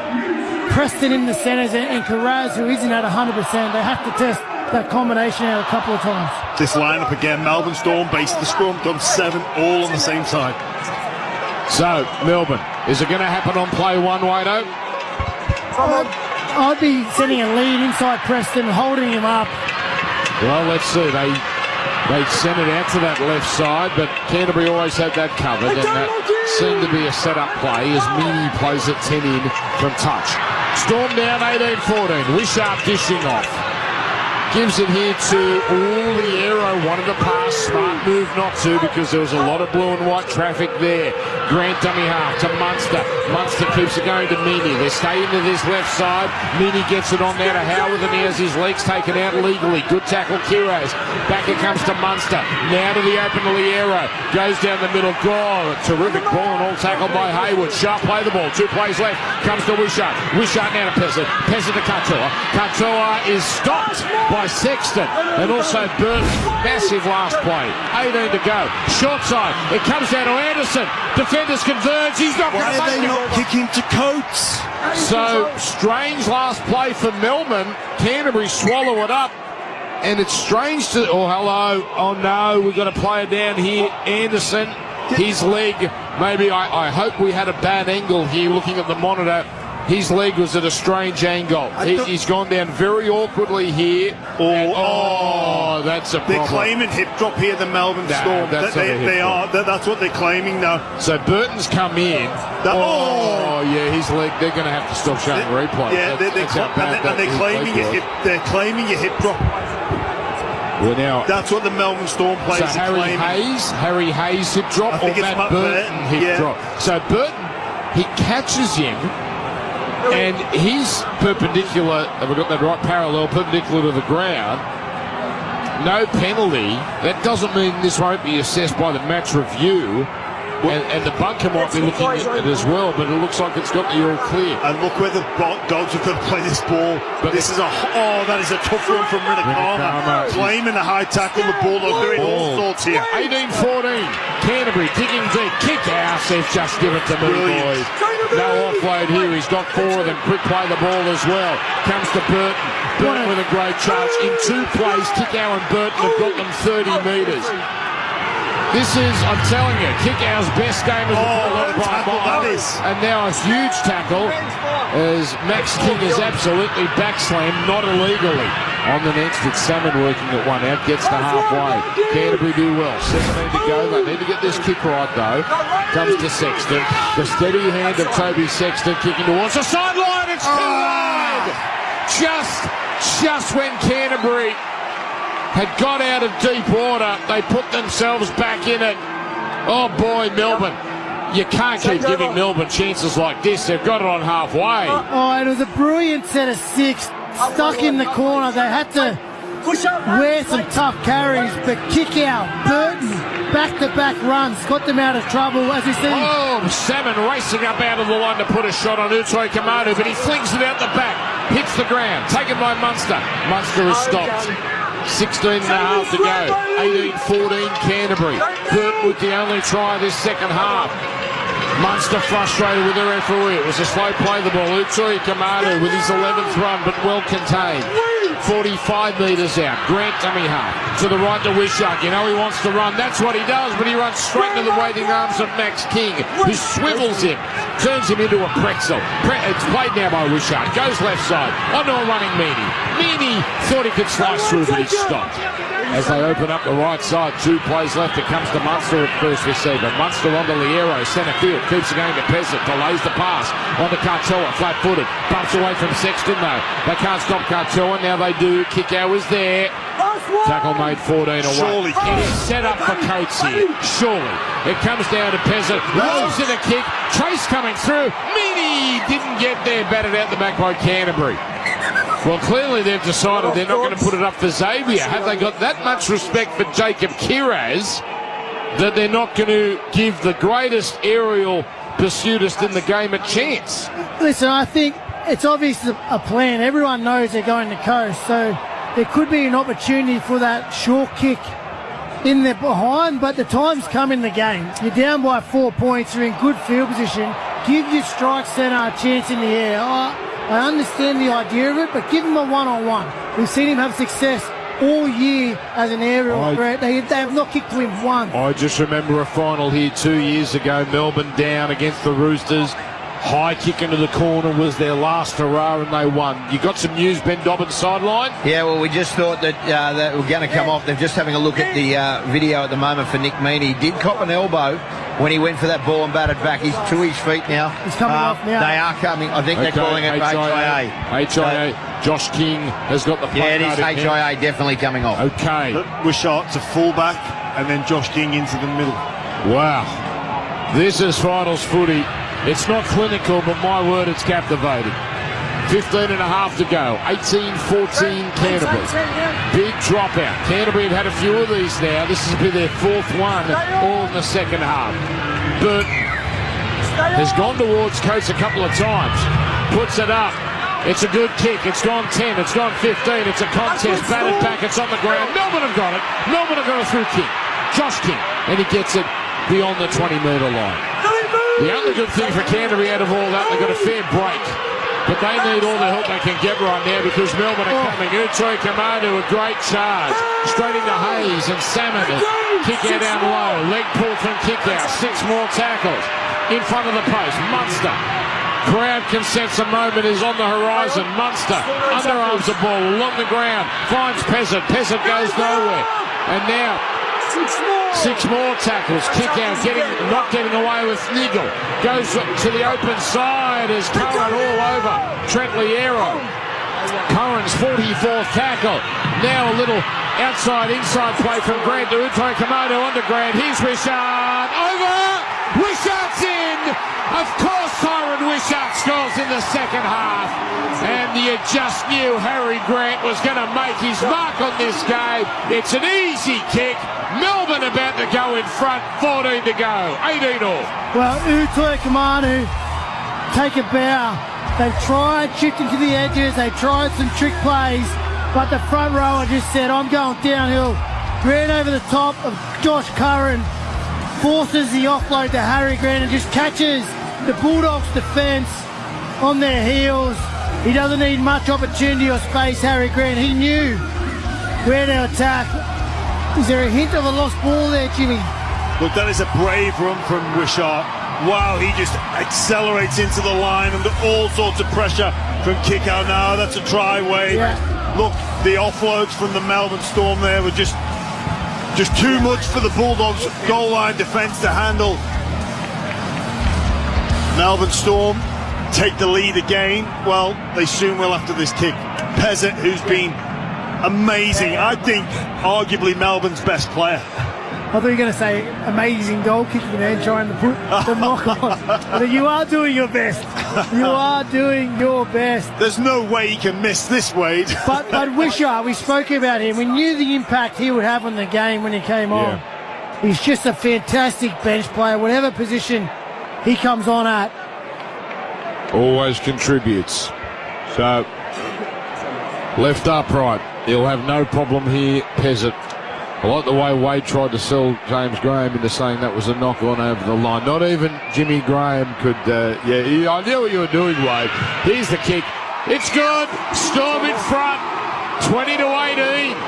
Preston in the centres and Carraz, who isn't at 100%. They have to test that combination out a couple of times. This lineup again, Melbourne Storm, base of the Storm, done 7, all on the same side. So, Melbourne, is it going to happen on play one, Wado? I'd be sending a lead inside Preston, holding him up. Well, let's see. They sent it out to that left side, but Canterbury always had that covered, and that seemed to be a set-up play as Meany plays it 10 in from touch. Storm down 18-14. Wishart dishing off. Gives it here to Liero. Wanted to pass. Smart move not to because there was a lot of blue and white traffic there. Grant dummy half to Munster. Munster keeps it going to Meany. They stay into this left side. Meany gets it on now to Howard and he has his legs taken out legally. Good tackle, Kiraz. Back it comes to Munster. Now to the open Liero. Goes down the middle. Oh, terrific ball and all tackled by Hayward. Sharp play the ball. 2 plays left. Comes to Wishart. Wishart now to Peasant. Peasant to Katoa. Katoa is stopped by Sexton and also Burton. Massive last play. 18 to go. Short side. It comes down to Anderson. Defenders converge. He's not going to make it. Not kicking to Coates. So strange last play for Melbourne. Canterbury swallow it up. And it's strange to... Oh, hello. Oh, no. We've got a player down here. Anderson. His leg. Maybe I hope we had a bad angle here looking at the monitor. His leg was at a strange angle. He's gone down very awkwardly here. That's a problem. They're claiming hip drop here, the Melbourne Storm. That's what they're claiming now. So Burton's come in. His leg. They're going to have to stop showing replay. Yeah, they're claiming your hip drop. Well, now that's what the Melbourne Storm players are claiming. Harry Hayes hip drop, or Matt Burton hip drop. So Burton, he catches him. And he's perpendicular, have we got that right, parallel, perpendicular to the ground. No penalty. That doesn't mean this won't be assessed by the match review. And the bunker might be looking at it as well, but it looks like it's got the all clear. And look where the Dogs have got to play this ball. But that is a tough one from Rinakama. Claiming the high tackle, the Bulldogs. They're in all sorts here. 18-14. Canterbury digging deep. Kick out. They've just given it to me, boys. No offload here. He's got 4 of them. Quick play the ball as well. Comes to Burton. Burton with a great charge. In 2 plays, Tickow and Burton have got them 30 metres. This is, I'm telling you, Kickout's best game of the ball by that mile. is. And now a huge tackle as Max King is absolutely backslammed, not illegally. On the next, it's Salmon working at one out, gets to halfway. Canterbury do well. 17 to go. They need to get this kick right, though. Comes to Sexton. The steady hand of Toby Sexton kicking towards the sideline. It's too wide. Just when Canterbury had got out of deep water, they put themselves back in it. Oh boy, Melbourne. You can't keep giving Melbourne chances like this. They've got it on halfway. Oh, it was a brilliant set of 6. Stuck in the corner. They had to wear some tough carries, but Kickout, Burton, back-to-back runs, got them out of trouble, as you see. Oh, Salmon racing up out of the line to put a shot on Utoi Kamadu, but he flings it out the back, hits the ground, taken by Munster. Munster has stopped. 16 and a half to go. 18-14 Canterbury. Burton with the only try this second half. Munster frustrated with the referee. It was a slow play the ball. Utoi Kamadu with his 11th run, but well contained. 45 metres out. Grant dummy half. To the right to Wishart. You know he wants to run. That's what he does, but he runs straight into the waiting arms of Max King, who swivels him, turns him into a pretzel. It's played now by Wishart. Goes left side. Onto a running Meaney. Meaney thought he could slice through, but he stopped. As they open up the right side, 2 plays left. It comes to Munster at first receiver. Munster onto Liero, centre field. Keeps it going to Peasant. Delays the pass. Onto Cartella, flat-footed. Bumps away from Sexton, though. They can't stop Cartella. Now they do. Kickout was there. Tackle made 14 away. Surely. It is set up for Coates here. Surely. It comes down to Peasant. Rolls in a kick. Trace coming through. Meaney didn't get there. Batted out the back by Canterbury. Well, clearly they've decided they're not going to put it up for Xavier. Have they got that much respect for Jacob Kiraz that they're not going to give the greatest aerial pursuitist in the game a chance? Listen, I think it's obvious a plan. Everyone knows they're going to coast, so there could be an opportunity for that short kick in there behind, but the time's come in the game. You're down by 4 points, you're in good field position. Give your strike centre a chance in the air. I understand the idea of it, but give him a one-on-one. We've seen him have success all year as an aerial threat. They have not kicked to him once. I just remember a final here 2 years ago, Melbourne down against the Roosters. High kick into the corner was their last hurrah and they won. You got some news, Ben Dobbins sideline? Yeah, well, we just thought that that we're going to come off. They're just having a look at the video at the moment for Nick Meaney. He did cop an elbow when he went for that ball and batted back. He's to his feet now. He's coming off now. They are coming. I think they're calling it HIA. HIA. Josh King has got the play. Yeah, it is HIA definitely coming off. Okay. Wishart to fullback and then Josh King into the middle. Wow. This is finals footy. It's not clinical, but my word, it's captivating. 15 and a half to go. 18-14 Canterbury. Big dropout. Canterbury have had a few of these now. This has been their 4th one, all in the second half. Burton has gone towards Coates a couple of times. Puts it up. It's a good kick. It's gone 10. It's gone 15. It's a contest. Batted back. It's on the ground. Melbourne have got it. Melbourne have got a through kick. Josh King. And he gets it beyond the 20-metre line. The only good thing for Canterbury out of all that, they've got a fair break. But they need all the help they can get right now because Melbourne are coming. Utoi Kamadu, a great charge. Straight into Hayes and Salmon. Kick out down low. Leg pull from kick out. 6 more tackles. In front of the post. Munster. Crowd can sense a moment is on the horizon. Munster underarms the ball along the ground. Finds Peasant. Peasant goes nowhere. And now 6 more tackles. Kick out, not getting away with Nigel. Goes to the open side as Curran all over Trent Liero. Curran's 44th tackle. Now a little inside play from Grant to Utoi Kamadu onto Grant. Here's Wishart. Over! Wishart's in! Of course Tyron Wishart scores in the second half. And you just knew Harry Grant was going to make his mark on this game. It's an easy kick. Melbourne about to go in front. 14 to go. 18 all. Well, Utoi Kamadu take a bow. They've tried shifting to the edges. They've tried some trick plays. But the front rower just said, I'm going downhill. Ran over the top of Josh Curran. Forces the offload to Harry Grant and just catches the Bulldogs defence on their heels. He doesn't need much opportunity or space, Harry Grant. He knew where to attack. Is there a hint of a lost ball there, Jimmy? Look, that is a brave run from Wishart. Wow, he just accelerates into the line under all sorts of pressure from kick out now. That's a try, Wade. Yeah. Look, the offloads from the Melbourne Storm there were just too much for the Bulldogs goal line defence to handle. Melbourne Storm take the lead again. Well, they soon will after this kick. Pezzett, who's been amazing. I think arguably Melbourne's best player. I thought you were going to say amazing goal kicking and trying to put the knock on. But you are doing your best. You are doing your best. There's no way he can miss this, Wade. But Wishart, we spoke about him. We knew the impact he would have on the game when he came on. He's just a fantastic bench player, whatever position he comes on at. Always contributes. So, left upright. He'll have no problem here, Pezzett. I like the way Wade tried to sell James Graham into saying that was a knock on over the line. Not even Jimmy Graham could... I knew what you were doing, Wade. Here's the kick. It's good. Storm in front. 20-18.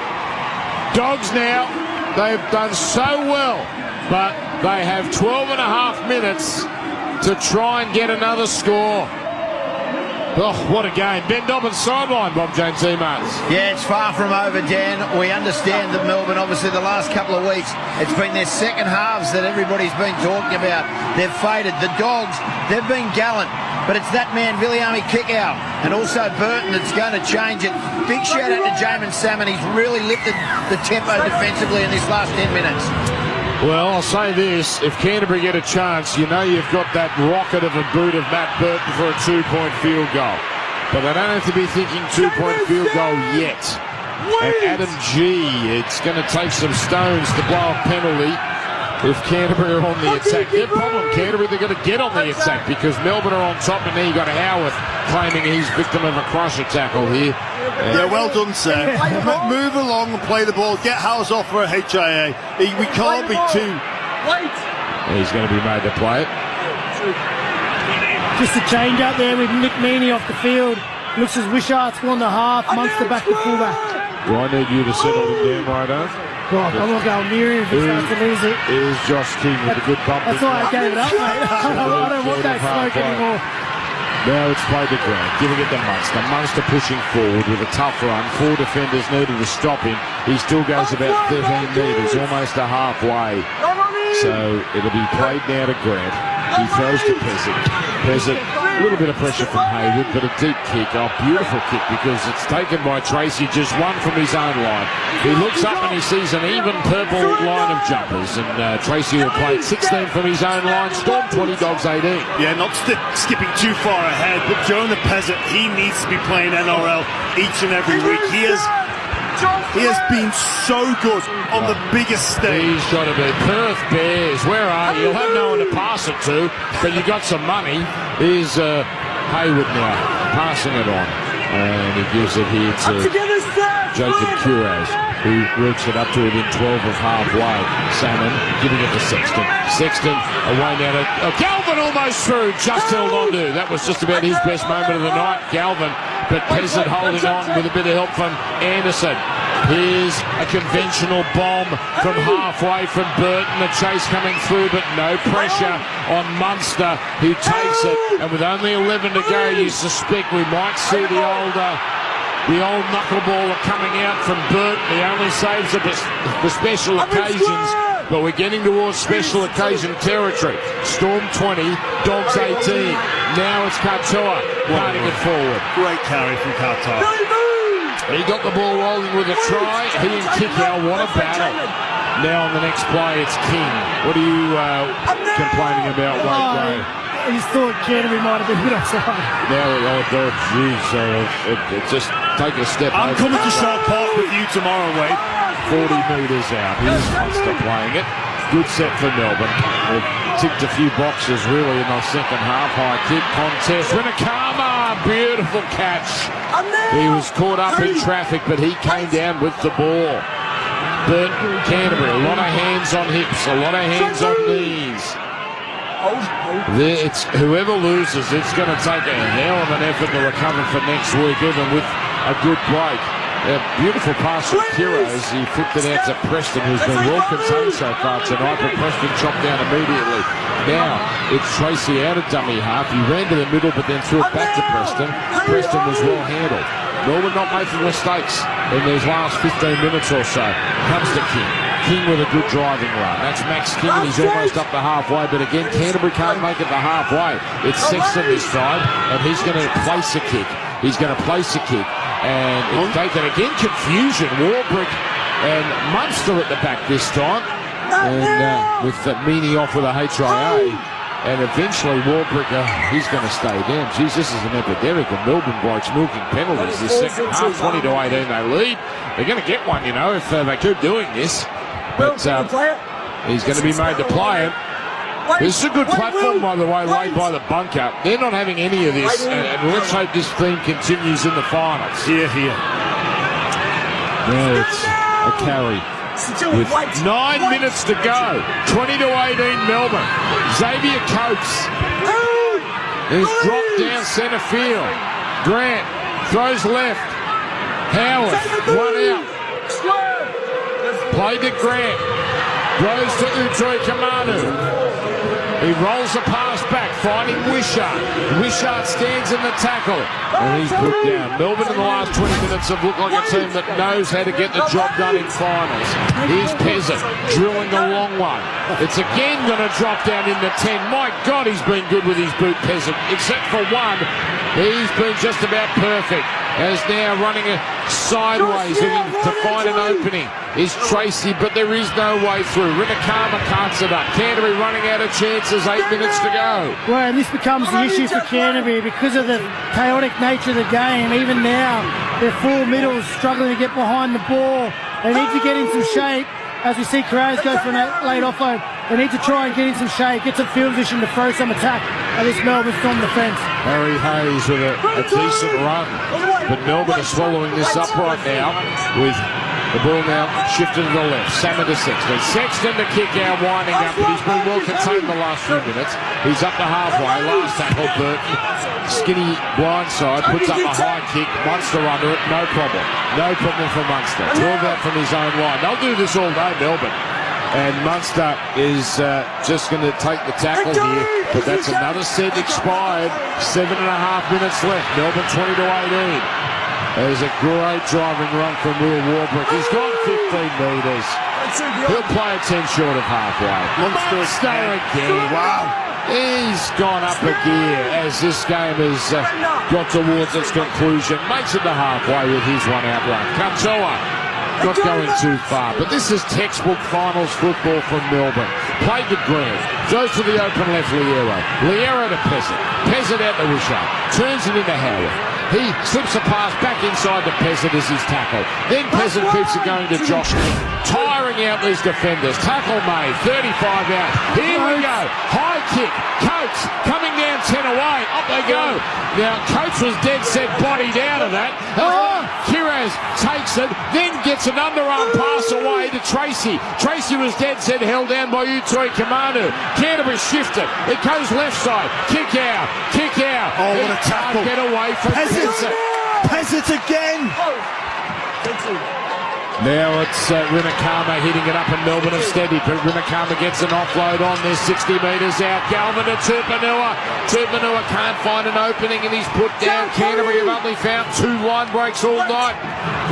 Dogs now. They've done so well, but they have 12 and a half minutes to try and get another score. Oh, what a game. Ben Dobbins sideline, Bob James Martins. Yeah, it's far from over, Dan. We understand that Melbourne, obviously the last couple of weeks, it's been their second halves that everybody's been talking about. They've faded. The Dogs, they've been gallant, but it's that man, Viliami kick-out, and also Burton that's going to change it. Big shout-out to Jamin Salmon. He's really lifted the tempo defensively in this last 10 minutes. Well, I'll say this, if Canterbury get a chance, you know you've got that rocket of a boot of Matt Burton for a 2-point field goal. But they don't have to be thinking 2-point field goal yet. And Adam G, it's going to take some stones to blow a penalty if Canterbury are on the attack. Their problem, Canterbury, they're going to get on the attack because Melbourne are on top, and then you've got Howarth claiming he's victim of a crusher tackle here. Yeah, well done, sir. Move along and play the ball. Get House off for a HIA. We can't be too... He's going to be made to play it. Just a change up there with Nick Meaney off the field. Looks as Wishart's gone the half, Munster back to fullback. Do I need you to settle him down, Righto? Well, I'm not going near him if he starts to lose it. Here's Josh King with a good bump. That's why I gave it up, mate. I don't want that smoke anymore. Now it's played to ground, giving it to Munster. Munster pushing forward with a tough run. 4 defenders needed to stop him. He still goes about 13 metres, almost a halfway. So it'll be played now to Grant. He throws to Pezzett. A little bit of pressure from Hayward, but a deep kick. Oh, beautiful kick because it's taken by Tracy, just one from his own line. He looks up and he sees an even purple line of jumpers, and Tracy will play 16 from his own line. Storm 20, Dogs 18. Yeah, not skipping too far ahead, but Jonah Pezzett, he needs to be playing NRL each and every week. He has been so good on the biggest stage. He's got to be. Perth Bears, where are you? You'll have no one to pass it to, but you got some money. Here's Hayward now, passing it on. And he gives it here to Jacob Curaz, who works it up to within 12 of halfway. Salmon giving it to Sexton. Sexton away now to... Galvin almost through, just held on to. That was just about his best moment of the night, Galvin. But Pezzett holding on with a bit of help from Anderson. Here's a conventional bomb from halfway from Burton. The chase coming through, but no pressure on Munster, who takes it. And with only 11 to go, you suspect we might see the old knuckleballer coming out from Burton. He only saves it for special occasions, but we're getting towards special occasion territory. Storm 20, Dogs 18. Now it's Katoa running it forward. Great carry from Katoa. He got the ball rolling with a try. He and Kickow, what a battle. Now on the next play, it's King. What are you complaining about, Wade Gray? I just thought Canterbury might have been hit offside. Now, it just take a step. I'm coming to Shark Park with you tomorrow, Wade. 40 metres out. Here's Munster playing it. Good set for Melbourne. They've ticked a few boxes really in the second half. High kick contest. Winakama, beautiful catch. He was caught up in traffic, but he came down with the ball. But Canterbury, a lot of hands on hips, a lot of hands on knees. It's whoever loses, it's going to take a hell of an effort to recover for next week, even with a good break. A beautiful pass from Kiros. He flipped it out to Preston, who's been well contained so far tonight, but Preston chopped down immediately. Now it's Tracy out of dummy half. He ran to the middle, but then threw it back to Preston. Preston was well handled. Melbourne not making mistakes in these last 15 minutes or so. Comes to King. King with a good driving run. That's Max King, and he's almost up the halfway. But again, Canterbury can't make it the halfway. It's Sexton this time, and he's going to place a kick. He's going to place a kick. And it's taken again, confusion. Warbrick and Munster at the back this time. And with Meany off with a HIA. And eventually Warbrick, he's going to stay down. Jeez, this is an epidemic of Melbourne blokes milking penalties this second half. 20-18 they lead. They're going to get one, you know, if they keep doing this. But he's going to be made to play it. This is a good platform, by the way, laid by the bunker. They're not having any of this, and let's hope this theme continues in the finals. Here. Now it's a carry with 9 minutes to go. 20-18 Melbourne. Xavier Coates is dropped down centre field. Grant throws left. Howard, one out. Played to Grant. Goes to Utoi Kamanu. He rolls the pass back, finding Wishart. Wishart stands in the tackle, and he's put down. Melbourne in the last 20 minutes have looked like a team that knows how to get the job done in finals. Here's Peasant, drilling a long one. It's again going to drop down in the 10. My God, he's been good with his boot, Peasant. Except for one, he's been just about perfect. As now running sideways, looking to find an opening, is Tracy, but there is no way through. Rinakama carts it up. Canterbury running out of chances, 8 minutes to go. Well, and this becomes the issue for Canterbury because of the chaotic nature of the game. Even now, their full middles struggling to get behind the ball. They need to get in some shape. As we see Carraz go for a late offload, they need to try and get in some shape, get some field position to throw some attack at this Melbourne storm defence. Harry Hayes with a decent run, but Melbourne are swallowing this up right now with the ball now shifted to the left. Salmon to Sexton. Sexton to kick out, winding up, but he's been well contained the last few minutes. He's up to halfway. Last tackle, Burton. Skinny blindside, puts up a high kick. Munster under it, no problem. No problem for Munster. 12 out from his own line. They'll do this all day, Melbourne. And Munster is just going to take the tackle here, but that's another set expired. 7.5 minutes left. Melbourne 20-18. There's a great driving run from Will Warbrick. He's gone 15 metres. He'll play a 10 short of halfway. Munster again. Wow. He's gone up a gear as this game has got towards its conclusion. Makes it to halfway with his one-out run. Kantoa not going too far, but this is textbook finals football from Melbourne. Played to Grant. Goes to the open left, Liero. Liero to Peasant. Peasant out to Wishart. Turns it into Howard. He slips a pass back inside to Peasant as his tackle. Then Peasant keeps it going to Josh, tiring out these defenders. Tackle made, 35 out. Here we go. High kick. Coates coming down 10 away. Up they go. Now, Coates was dead set body down to that. Kiraz takes it, then gets an underarm pass away to Tracy. Tracy was dead set, held down by Utoi Kamanu. Canterbury shifted. It goes left side. Kick out. Kick out. Oh, what a tackle. Get away from Peasant again. Now it's Rinakama hitting it up, and Melbourne have steadied, but Rinakama gets an offload on there, 60 metres out. Galvin to Tupanua. Tupanua can't find an opening, and he's put down. Canterbury have only found 2 line breaks all night.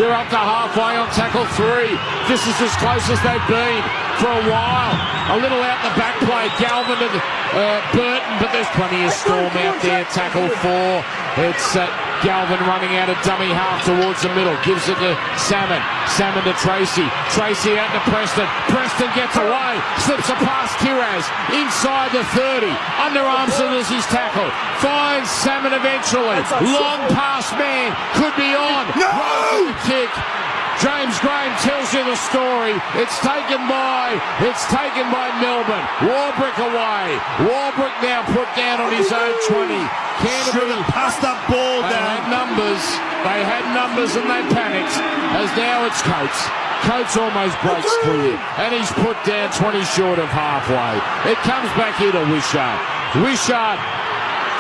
They're up to halfway on tackle 3. This is as close as they've been for a while. A little out the back play. Galvin to Burton, but there's plenty of storm out there. Tackle 4. It's Galvin running out of dummy half towards the middle. Gives it to Salmon. Salmon to Tracy. Tracy out to Preston. Preston gets away. Slips a past Kiraz. Inside the 30. Underarms it as he's tackled. Finds Salmon eventually. Long pass man. Could be on. No! Kick. James Graham tells you the story. It's taken by Melbourne. Warbrick away. Warbrick now put down on his own 20. Canterbury passed that ball down. They had numbers and they panicked. As now it's Coates. Coates almost breaks clear. And he's put down 20 short of halfway. It comes back here to Wishart. Wishart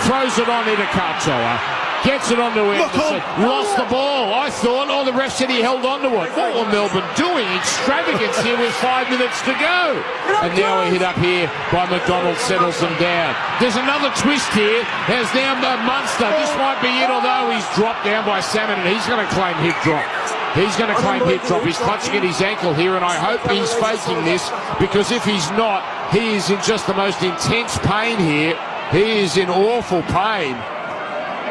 throws it on into Kantoa. Gets it onto Anderson. Lost the ball. I thought, the ref said he held onto it. What were Melbourne doing? Extravagance here with 5 minutes to go. And now a hit up here by McDonald settles them down. There's another twist here. There's now Munster. This might be it, although he's dropped down by Salmon, and he's going to claim hip drop. He's going to claim hip drop. He's clutching at his ankle here, and I hope he's faking this, because if he's not, he is in just the most intense pain here. He is in awful pain.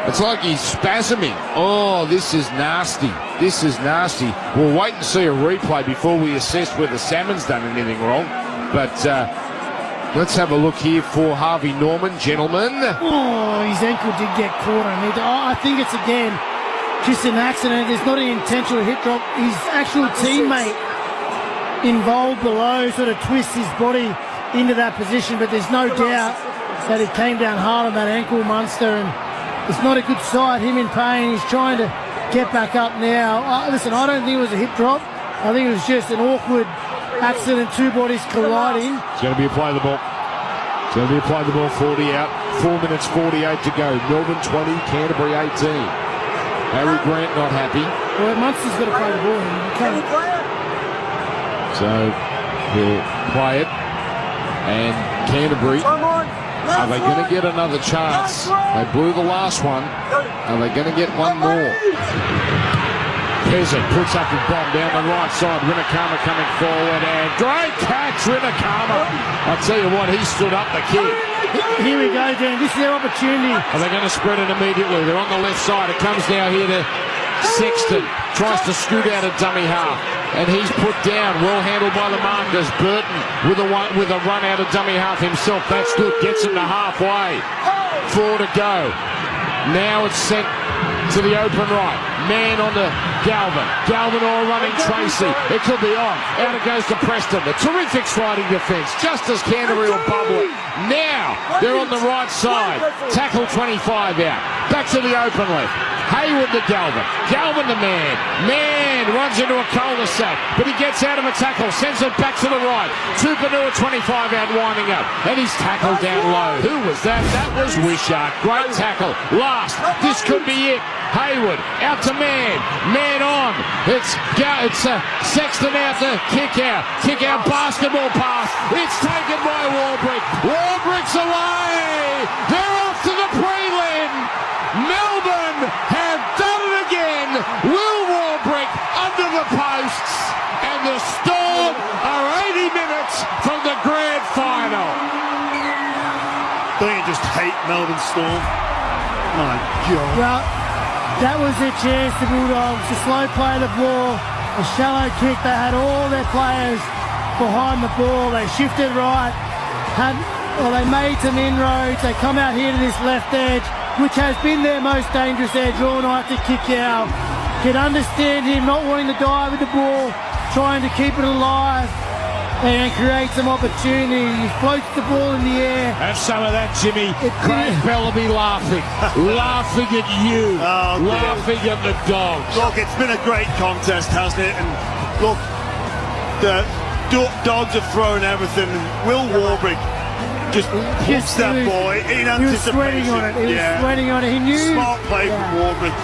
It's like he's spasming. Oh, this is nasty. This is nasty. We'll wait and see a replay before we assess whether Salmon's done anything wrong. But let's have a look here for Harvey Norman, gentlemen. Oh, his ankle did get caught on it. I think it's, again, just an accident. There's not an intentional hip drop. His actual teammate involved below sort of twists his body into that position, but there's no doubt that he came down hard on that ankle, Munster, and it's not a good sight. Him in pain. He's trying to get back up now. Listen, I don't think it was a hip drop. I think it was just an awkward accident, two bodies colliding. It's going to be a play the ball. It's going to be a play the ball, 40 out. 4 minutes 48 to go. Melbourne 20, Canterbury 18. Harry Grant not happy. Well, Munster's got to play the ball. So he'll play it. And Canterbury, are they going to get another chance? They blew the last one. Are they going to get one more? Pezza puts up his bomb down the right side. Rinakama coming forward, and great catch, Rinakama. I tell you what, he stood up the kid. Here we go, Dan. This is their opportunity. Are they going to spread it immediately? They're on the left side. It comes now here to Sexton. Tries to scoot out a dummy half, and he's put down. Well handled by the markers. Burton with a run out of dummy half himself. That's good. Gets him to halfway. 4 to go. Now it's sent to the open right. Man onto Galvin. Galvin or running Tracy. It could be on. Out it goes to Preston. A terrific sliding defence. Just as Canterbury will bubble it. Now they're on the right side. Tackle 25 out. Back to the open left. Hayward to Galvin. Galvin to Man. Man runs into a cul-de-sac, but he gets out of a tackle. Sends it back to the right. Tupanua 25 out winding up. And he's tackled down low. Who was that? That was Wishart. Great tackle. Last. This could be it. Hayward out to Man. Man on. It's Sexton out to kick out. Kick out basketball pass. It's taken by Warbrick. Warbrick's away. They're off to the prelim. Melbourne have done it again. Will Warbrick under the posts. And the Storm are 80 minutes from the grand final. Don't you just hate Melbourne Storm? My God. Well, that was their chance, the Bulldogs. The slow play of the ball, a shallow kick. They had all their players behind the ball. They shifted right. They made some inroads. They come out here to this left edge, which has been their most dangerous edge all night to kick out. Can understand him not wanting to die with the ball, trying to keep it alive and create some opportunity. He floats the ball in the air. Have some of that, Jimmy. Craig Bellamy laughing. Laughing at you. Laughing at the Dogs. Look, it's been a great contest, hasn't it? And look, the Dogs have thrown everything. Will Warbrick just hits that boy in anticipation. He was sweating on it. He was sweating on it. He knew. Smart play from Warbrick.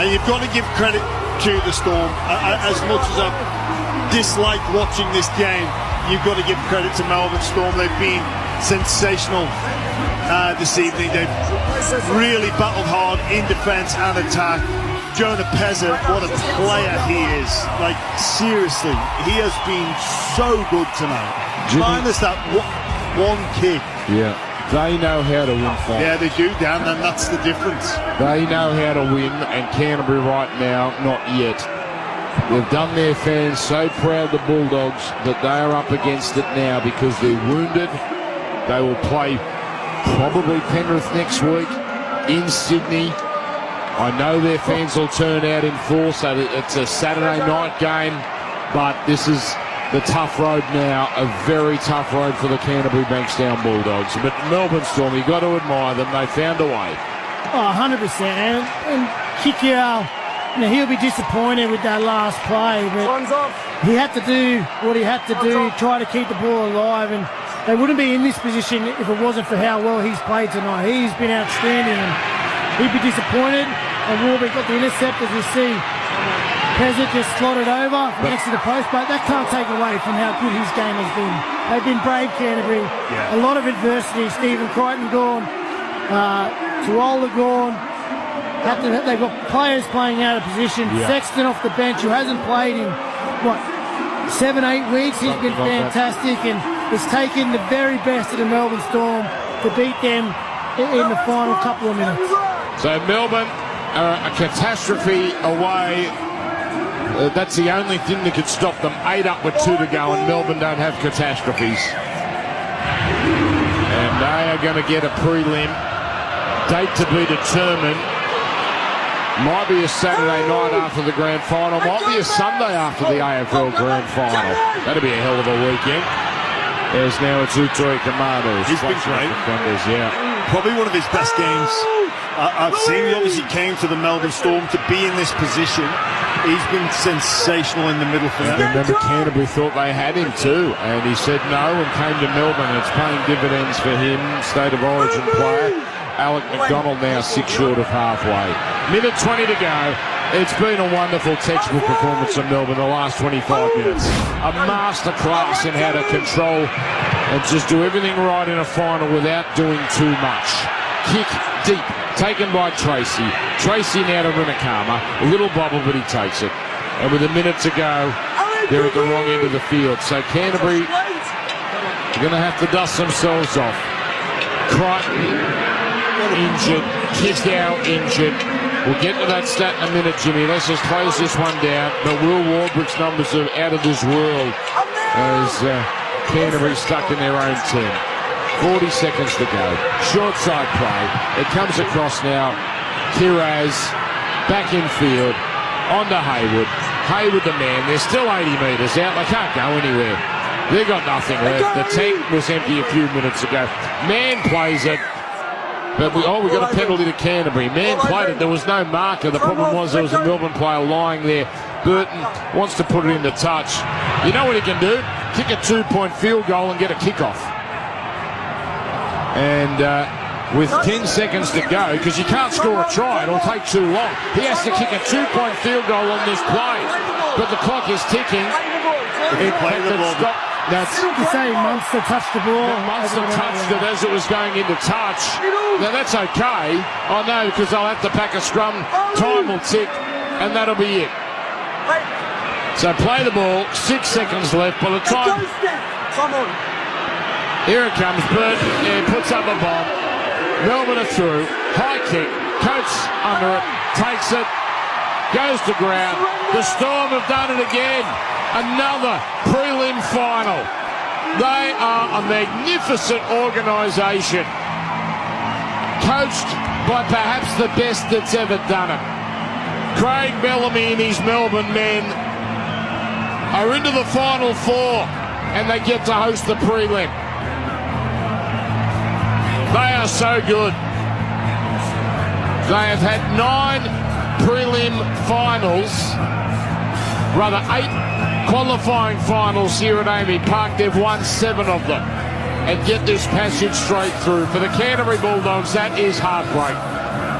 And you've got to give credit to the Storm. As much as I've disliked watching this game, you've got to give credit to Melbourne Storm. They've been sensational this evening. They've really battled hard in defence and attack. Jonah Pezza, what a player he is. Like, seriously, he has been so good tonight. Minus that one kick. Yeah, they know how to win fights. Yeah, they do, Dan, and that's the difference. They know how to win, and Canterbury right now, not yet. They've done their fans so proud, the Bulldogs, that they are up against it now because they're wounded. They will play probably Penrith next week in Sydney. I know their fans will turn out in full, so it's a Saturday night game, but this is the tough road now, a very tough road for the Canterbury-Bankstown Bulldogs. But Melbourne Storm, you've got to admire them. They found a way. Oh, 100%. And Kikau, he'll be disappointed with that last play, but he had to do what he had to do, try to keep the ball alive, and they wouldn't be in this position if it wasn't for how well he's played tonight. He's been outstanding, and he'd be disappointed. And Warwick got the intercept, as you see. Peasant just slotted over next to the post, but that can't take away from how good his game has been. They've been brave, Canterbury. Yeah. A lot of adversity. Stephen Crichton gone, Tuola gone. They've got players playing out of position. Yeah. Sexton off the bench, who hasn't played in, 7-8 weeks. He's been fantastic, and it's taken the very best of the Melbourne Storm to beat them in the final couple of minutes. So Melbourne, a catastrophe away. That's the only thing that could stop them. 8 up with 2 to go, and Melbourne don't have catastrophes. And they are going to get a prelim. Date to be determined. Might be a Saturday night after the grand final. Might be a Sunday after the AFL grand final. That'll be a hell of a weekend. There's now it's Utoi Kamado. He's been great. Defenders, yeah. Probably one of his best games I've seen. He obviously came to the Melbourne Storm to be in this position. He's been sensational in the middle for them. Remember, Canterbury thought they had him too, and he said no and came to Melbourne. It's paying dividends for him. State of origin player. Alec McDonald now 6 short of halfway. Minute 20 to go. It's been a wonderful textbook performance from Melbourne the last 25 minutes. A masterclass in how to control and just do everything right in a final without doing too much. Kick deep, taken by Tracy. Tracy now to Rinakama. A little bobble, but he takes it. And with a minute to go, they're at the wrong end of the field. So Canterbury are going to have to dust themselves off. Crichton injured, Kizgow injured. We'll get to that stat in a minute, Jimmy. Let's just close this one down. But Will Warbrick's numbers are out of this world as Canterbury stuck in their own 10. 40 seconds to go. Short side play. It comes across now. Kiraz back in field. On to Hayward. Hayward the man. They're still 80 metres out. They can't go anywhere. They've got nothing left. The tank was empty a few minutes ago. Man plays it. But we got a penalty to Canterbury. Man played it. There was no marker. The problem was there was a Melbourne player lying there. Burton wants to put it into touch. You know what he can do? Kick a 2-point field goal and get a kickoff. And with 10 seconds to go, because you can't score a try, it'll take too long. He has to kick a 2-point field goal on this play. But the clock is ticking. It stopped. That's the same. Munster touched the ball. Munster touched it as it was going into touch. Now that's okay. I know, because they'll have to pack a scrum. Time will tick, and that'll be it. So play the ball. 6 seconds left. By the time, here it comes. Burton puts up a bomb. Melbourne are through. High kick. Coates under it. Takes it. Goes to ground. The Storm have done it again. Another prelim final. They are a magnificent organisation, coached by perhaps the best that's ever done it. Craig Bellamy and his Melbourne men are into the Final Four, and they get to host the prelim. They are so good. They have had 9 prelim finals, rather 8 qualifying finals here at Amy Park. They've won 7 of them and get this passage straight through. For the Canterbury Bulldogs, that is heartbreak.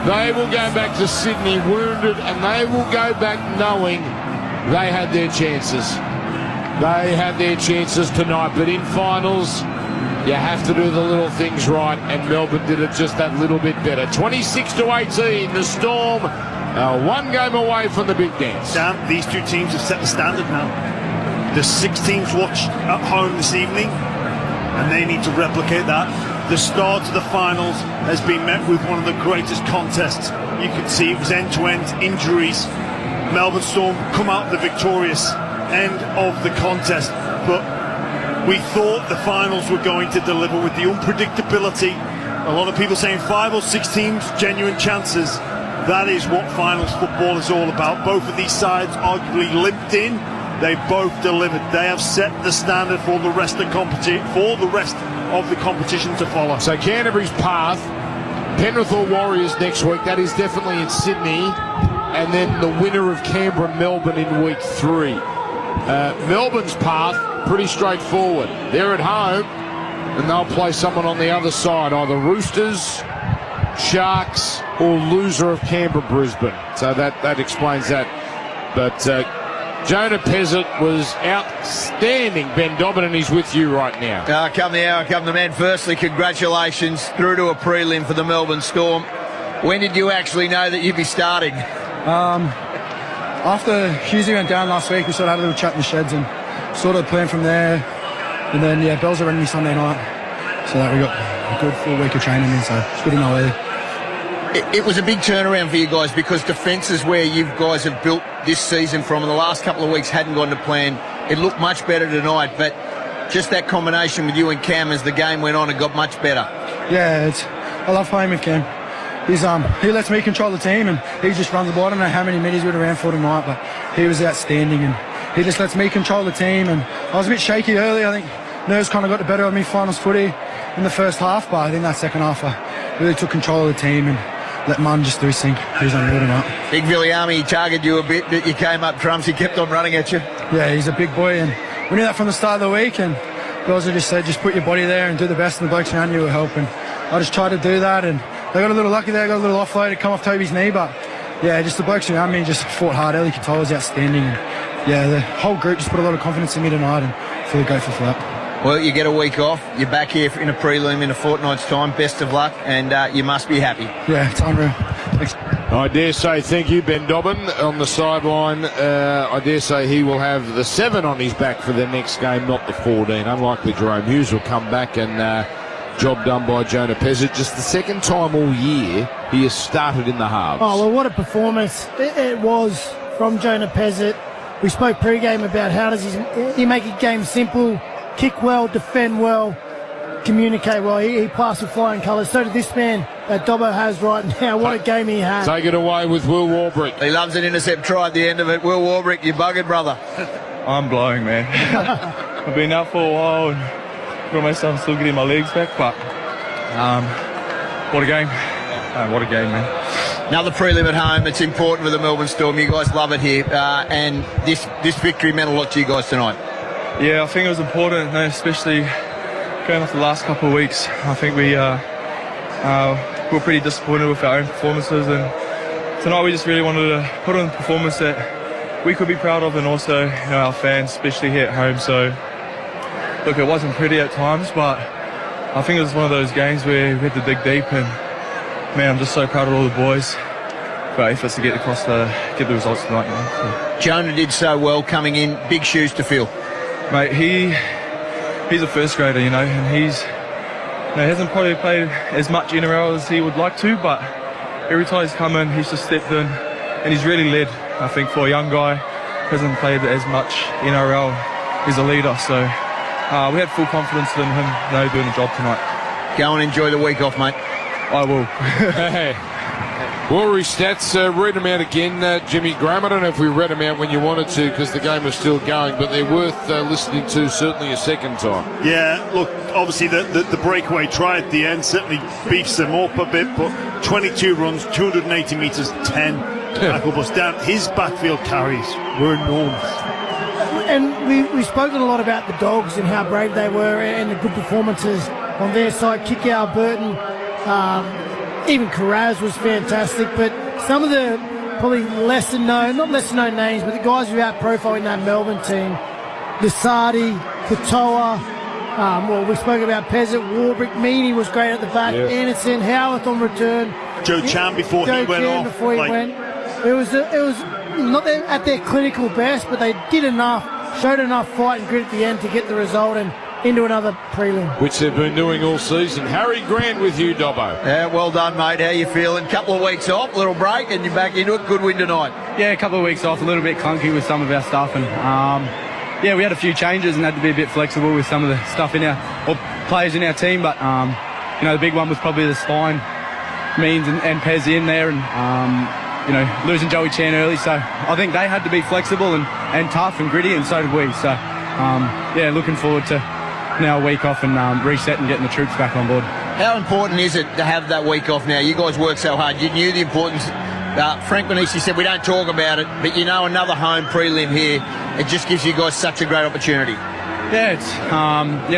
They will go back to Sydney wounded, and they will go back knowing they had their chances. They had their chances tonight, but in finals, you have to do the little things right, and Melbourne did it just that little bit better. 26-18, the Storm 1 game away from the big dance. Sam, these two teams have set the standard now. There's 6 teams watched at home this evening, and they need to replicate that. The start to the finals has been met with one of the greatest contests. You could see it was end-to-end injuries. Melbourne Storm come out the victorious end of the contest, but we thought the finals were going to deliver with the unpredictability. A lot of people saying 5 or 6 teams, genuine chances. That is what finals football is all about. Both of these sides arguably limped in. They both delivered. They have set the standard for the rest of the competition to follow. So Canterbury's path, Penrith or Warriors next week. That is definitely in Sydney, and then the winner of Canberra-Melbourne in week 3. Melbourne's path, pretty straightforward. They're at home, and they'll play someone on the other side, either Roosters, Sharks, or loser of Canberra-Brisbane. So that explains that. But Jonah Pezzett was outstanding, Ben Dobbin, and he's with you right now. Come the hour, come the man. Firstly, congratulations through to a prelim for the Melbourne Storm. When did you actually know that you'd be starting? After Husey went down last week, we sort of had a little chat in the sheds and sort of planned from there. And then, Bells are running me Sunday night. So that we got a good full week of training in, so it's good to know early. It was a big turnaround for you guys because defence is where you guys have built this season from, and the last couple of weeks hadn't gone to plan. It looked much better tonight, but just that combination with you and Cam as the game went on, it got much better. Yeah, I love playing with Cam. He lets me control the team, and he just runs the ball. I don't know how many middies we'd have ran for tonight, but he was outstanding, and he just lets me control the team. And I was a bit shaky early. I think nerves kind of got the better of me finals footy in the first half, but I think that second half I really took control of the team and let Munn just do his thing. He was unreal tonight. Big Viliami targeted you a bit, but you came up trumps. He kept on running at you. Yeah, he's a big boy, and we knew that from the start of the week, and girls just said, just put your body there and do the best, and the blokes around you will help. And I just tried to do that, and they got a little lucky there, got a little offload to come off Toby's knee, but just the blokes around me just fought hard. Ellie Katoa was outstanding, and the whole group just put a lot of confidence in me tonight and fully grateful for that. Well, you get a week off. You're back here in a prelim in a fortnight's time. Best of luck, and you must be happy. Yeah, it's unreal. Thanks. I dare say thank you, Ben Dobbin, on the sideline. I dare say he will have the 7 on his back for the next game, not the 14. Unlikely Jerome Hughes will come back, and job done by Jonah Pezzett. Just the second time all year he has started in the halves. Oh, well, what a performance it was from Jonah Pezzett. We spoke pre-game about how does he make a game simple, kick well, defend well, communicate well. He passed with flying colours. So did this man that Dobbo has right now. What a game he had. Take it away with Will Warbrick. He loves an intercept try at the end of it. Will Warbrick, you buggered, brother. I'm blowing, man. I've been out for a while and got myself still getting my legs back, but what a game. What a game, man. Another prelim at home. It's important for the Melbourne Storm. You guys love it here, and this victory meant a lot to you guys tonight. Yeah, I think it was important, especially going off the last couple of weeks. I think we were pretty disappointed with our own performances, and tonight we just really wanted to put on a performance that we could be proud of, and also our fans, especially here at home. So, look, it wasn't pretty at times, but I think it was one of those games where we had to dig deep, and man, I'm just so proud of all the boys for efforts to get the results tonight. So. Jonah did so well coming in. Big shoes to fill. Mate, he's a first grader, and he hasn't probably played as much NRL as he would like to, but every time he's come in, he's just stepped in, and he's really led. I think for a young guy who hasn't played as much NRL, he's a leader. So we had full confidence in him doing the job tonight. Go and enjoy the week off, mate. I will. Rory stats, read them out again, Jimmy Graham. I don't know if we read them out when you wanted to because the game was still going, but they're worth listening to certainly a second time. Yeah, look, obviously the breakaway try at the end certainly beefs them up a bit, but 22 runs, 280 metres, 10 tackle bust down. His backfield carries were enormous. And we've spoken a lot about the Dogs and how brave they were and the good performances on their side. Kikau, Burton, even Carraz was fantastic, but some of the probably not lesser known names, but the guys who out profile in that Melbourne team, Lasardi, Katoa, we spoke about Pezzett, Warbrick, Meany was great at the back, Anderson, Howarth on return. Joe Chan before he went off. It was not at their clinical best, but they did enough, showed enough fight and grit at the end to get the result and into another prelim. Which they've been doing all season. Harry Grant with you, Dobbo. Yeah, well done, mate. How you feeling? Couple of weeks off, little break, and you're back into it. Good win tonight. Yeah, a couple of weeks off, a little bit clunky with some of our stuff, and we had a few changes and had to be a bit flexible with some of the stuff players in our team, but the big one was probably the spine, Means and Pez in there, and losing Joey Chan early, so I think they had to be flexible and tough and gritty, and so did we. So looking forward to now a week off and reset and getting the troops back on board. How important is it to have that week off now? You guys work so hard. You knew the importance. Frank Manisi said we don't talk about it, but another home prelim here, it just gives you guys such a great opportunity. Yeah,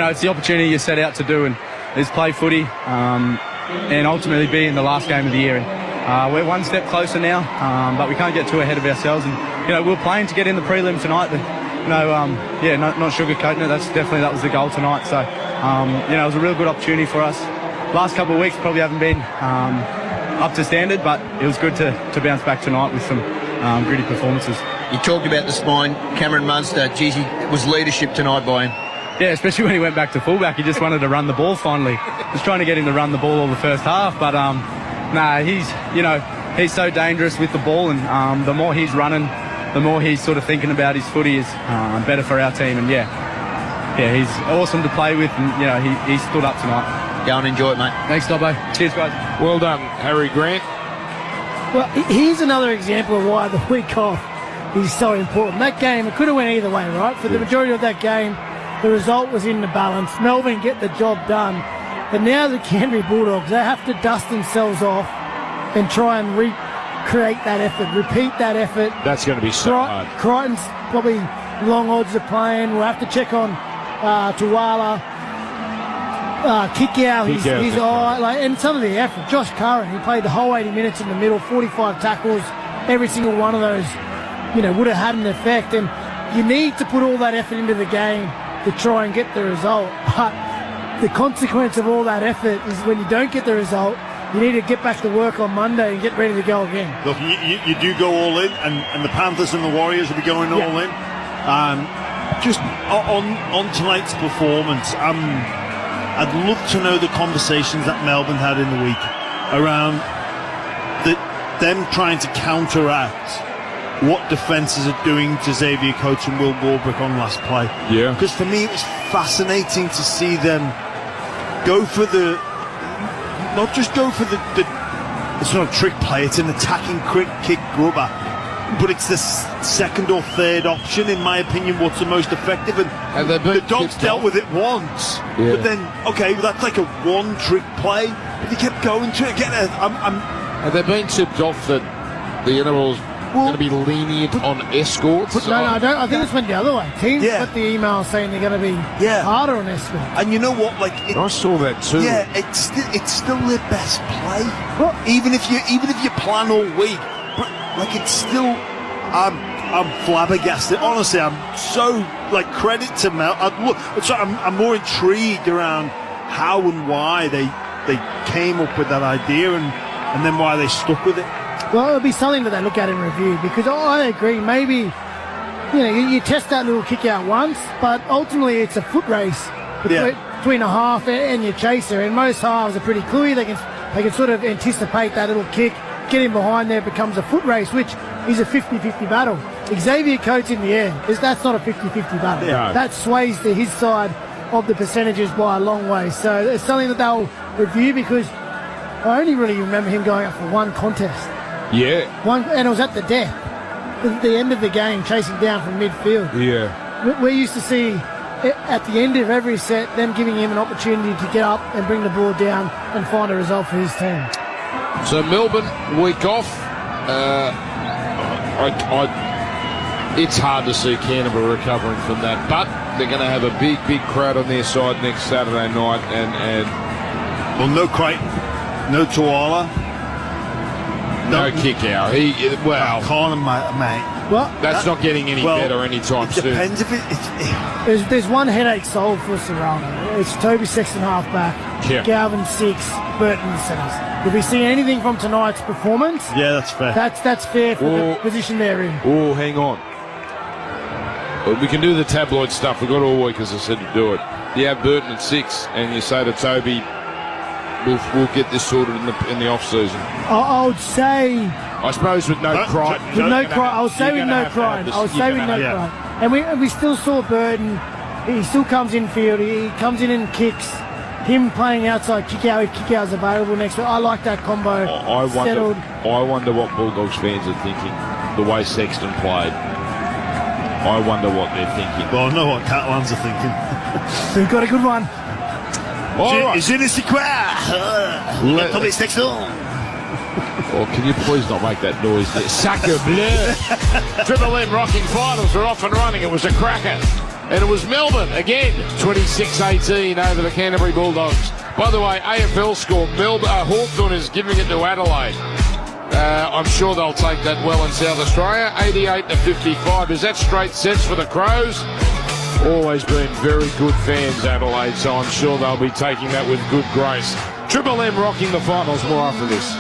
it's the opportunity you set out to do, and is play footy and ultimately be in the last game of the year. And we're one step closer now, but we can't get too ahead of ourselves. And we were playing to get in the prelim tonight. But, not sugarcoating it. That was the goal tonight. So it was a real good opportunity for us. Last couple of weeks probably haven't been up to standard, but it was good to bounce back tonight with some gritty performances. You talked about the spine, Cameron Munster. Geez, it was leadership tonight by him. Yeah, especially when he went back to fullback. He just wanted to run the ball finally. I was trying to get him to run the ball all the first half, but he's so dangerous with the ball, and the more he's running, the more he's sort of thinking about his footy is better for our team. And he's awesome to play with, and he stood up tonight. Go and enjoy it, mate. Thanks, Dobbo. Cheers, guys. Well done, Harry Grant. Well, here's another example of why the week off is so important. That game, it could have went either way, right? For the majority of that game, the result was in the balance. Melbourne get the job done. But now the Canterbury Bulldogs, they have to dust themselves off and try and recreate that effort, repeat that effort. That's going to be so hard. Crichton's probably long odds of playing. We'll have to check on Tuala. Kick out, his eye, and some of the effort. Josh Curran, he played the whole 80 minutes in the middle, 45 tackles. Every single one of those, would have had an effect. And you need to put all that effort into the game to try and get the result. But the consequence of all that effort is when you don't get the result, you need to get back to work on Monday and get ready to go again. Look, you do go all in, and the Panthers and the Warriors will be going all in. Just on tonight's performance, I'd love to know the conversations that Melbourne had in the week around them trying to counteract what defences are doing to Xavier Coates and Will Warbrick on last play. Yeah. Because for me, it was fascinating to see them go for not just go for it's not a trick play, it's an attacking quick kick grubber. But it's the second or third option, in my opinion, what's the most effective. And the Dogs dealt with it once. Yeah. But then, that's like a one-trick play. But they kept going to it again. And they've been tipped off that the NRL's going to be lenient on escorts. But no, I don't. I think it's went the other way. Teams got the email saying they're going to be harder on escorts. And you know what? I saw that too. Yeah, it's still their best play. Well, even if you plan all week. But it's still, I'm flabbergasted. Honestly, I'm so credit to Mel. I'm more intrigued around how and why they came up with that idea and then why they stuck with it. Well, it'll be something that they look at in review, because I agree. Maybe you test that little kick out once, but ultimately it's a foot race between a half and your chaser. And most halves are pretty cluey. They can sort of anticipate that little kick. Getting behind there becomes a foot race, which is a 50-50 battle. Xavier Coates in the air, that's not a 50-50 battle. Yeah. That sways to his side of the percentages by a long way. So it's something that they'll review, because I only really remember him going up for one contest. Yeah. And it was at the death, at the end of the game, chasing down from midfield. Yeah. We used to see at the end of every set them giving him an opportunity to get up and bring the ball down and find a result for his team. So Melbourne, week off. It's hard to see Canterbury recovering from that, but they're going to have a big crowd on their side next Saturday night. And well, no Crichton, no Tuala, no kick out. Colin, mate. Well, that's not getting any better anytime soon. It depends if there's one headache solved for Serrano. It's Toby Sexton halfback, Galvin 6, Burton centres. If we see anything from tonight's performance, that's fair. That's fair for the position they're in. Oh, hang on. Well, we can do the tabloid stuff. We've got all week, as I said, to do it. You have Burton at 6, and you say to Toby, we'll get this sorted in the off season. I would say, I suppose with no Crichton. I would say with no Crichton. And we still saw Burton. He still comes in field. He comes in and kicks. Him playing outside kick out if kick out is available next week. I like that combo. I wonder what Bulldogs fans are thinking. The way Sexton played. I wonder what they're thinking. Well, I know what Catalans are thinking. We've got a good one. Je ne sais quoi. Toby Sexton. Oh, can you please not make that noise there? Sacre bleu. Triple M Rocking Finals are off and running. It was a cracker. And it was Melbourne again, 26-18 over the Canterbury Bulldogs. By the way, AFL score, Hawthorn is giving it to Adelaide. I'm sure they'll take that well in South Australia. 88-55. Is that straight sets for the Crows? Always been very good fans, Adelaide, so I'm sure they'll be taking that with good grace. Triple M rocking the finals. More after this.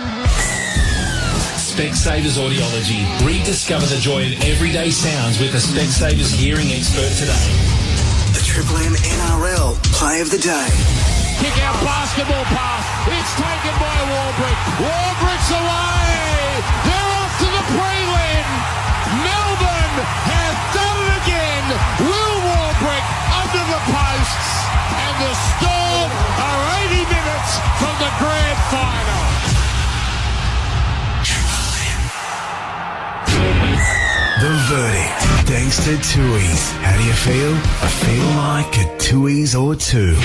Specsavers Audiology. Rediscover the joy of everyday sounds with the Specsavers hearing expert today. The Triple M NRL Play of the Day. Kick out basketball pass. It's taken by Warbrick. Warbrick's away. They're off to the prelim. Melbourne has done it again. Will Warbrick under the posts. And the Storm are 80 minutes from the grand final. The verdict. Thanks to Tui's. How do you feel? I feel like a Tui's or two.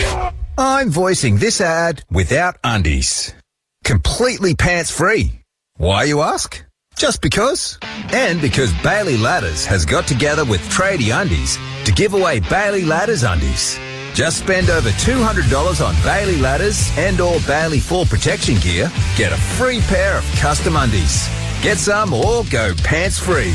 I'm voicing this ad without undies. Completely pants-free. Why, you ask? Just because. And because Bailey Ladders has got together with Tradie Undies to give away Bailey Ladders undies. Just spend over $200 on Bailey Ladders and or Bailey Fall Protection gear. Get a free pair of custom undies. Get some or go pants-free.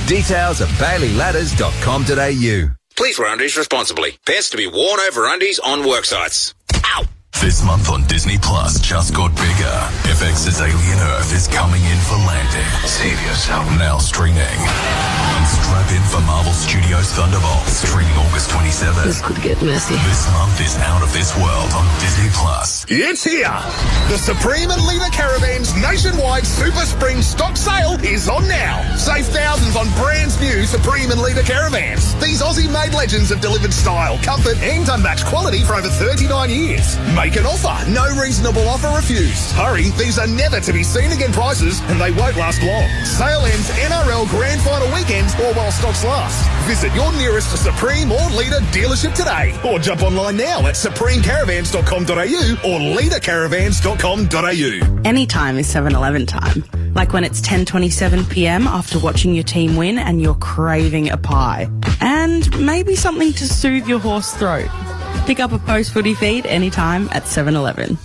Details at baileyladders.com.au. Please wear undies responsibly. Pants to be worn over undies on work sites. Ow! This month on Disney Plus just got bigger. FX's Alien Earth is coming in for landing. Save yourself. Now streaming. And strap in for Marvel Studios Thunderbolts, streaming August 27th. This could get messy. This month is Out of This World on Disney Plus. It's here! The Supreme and Leader Caravans nationwide Super Spring stock sale is on now. Save thousands on brand new Supreme and Leader Caravans. These Aussie-made legends have delivered style, comfort and unmatched quality for over 39 years. Make an offer. No reasonable offer refused. Hurry, these are never to be seen again prices and they won't last long. Sale ends NRL Grand Final weekend or while stocks last. Visit your nearest Supreme or Leader dealership today or jump online now at supremecaravans.com.au or leadercaravans.com.au. Anytime is 7-Eleven time. Like when it's 10:27 p.m. after watching your team win and you're craving a pie. And maybe something to soothe your hoarse throat. Pick up a post-footy feed anytime at 7-Eleven.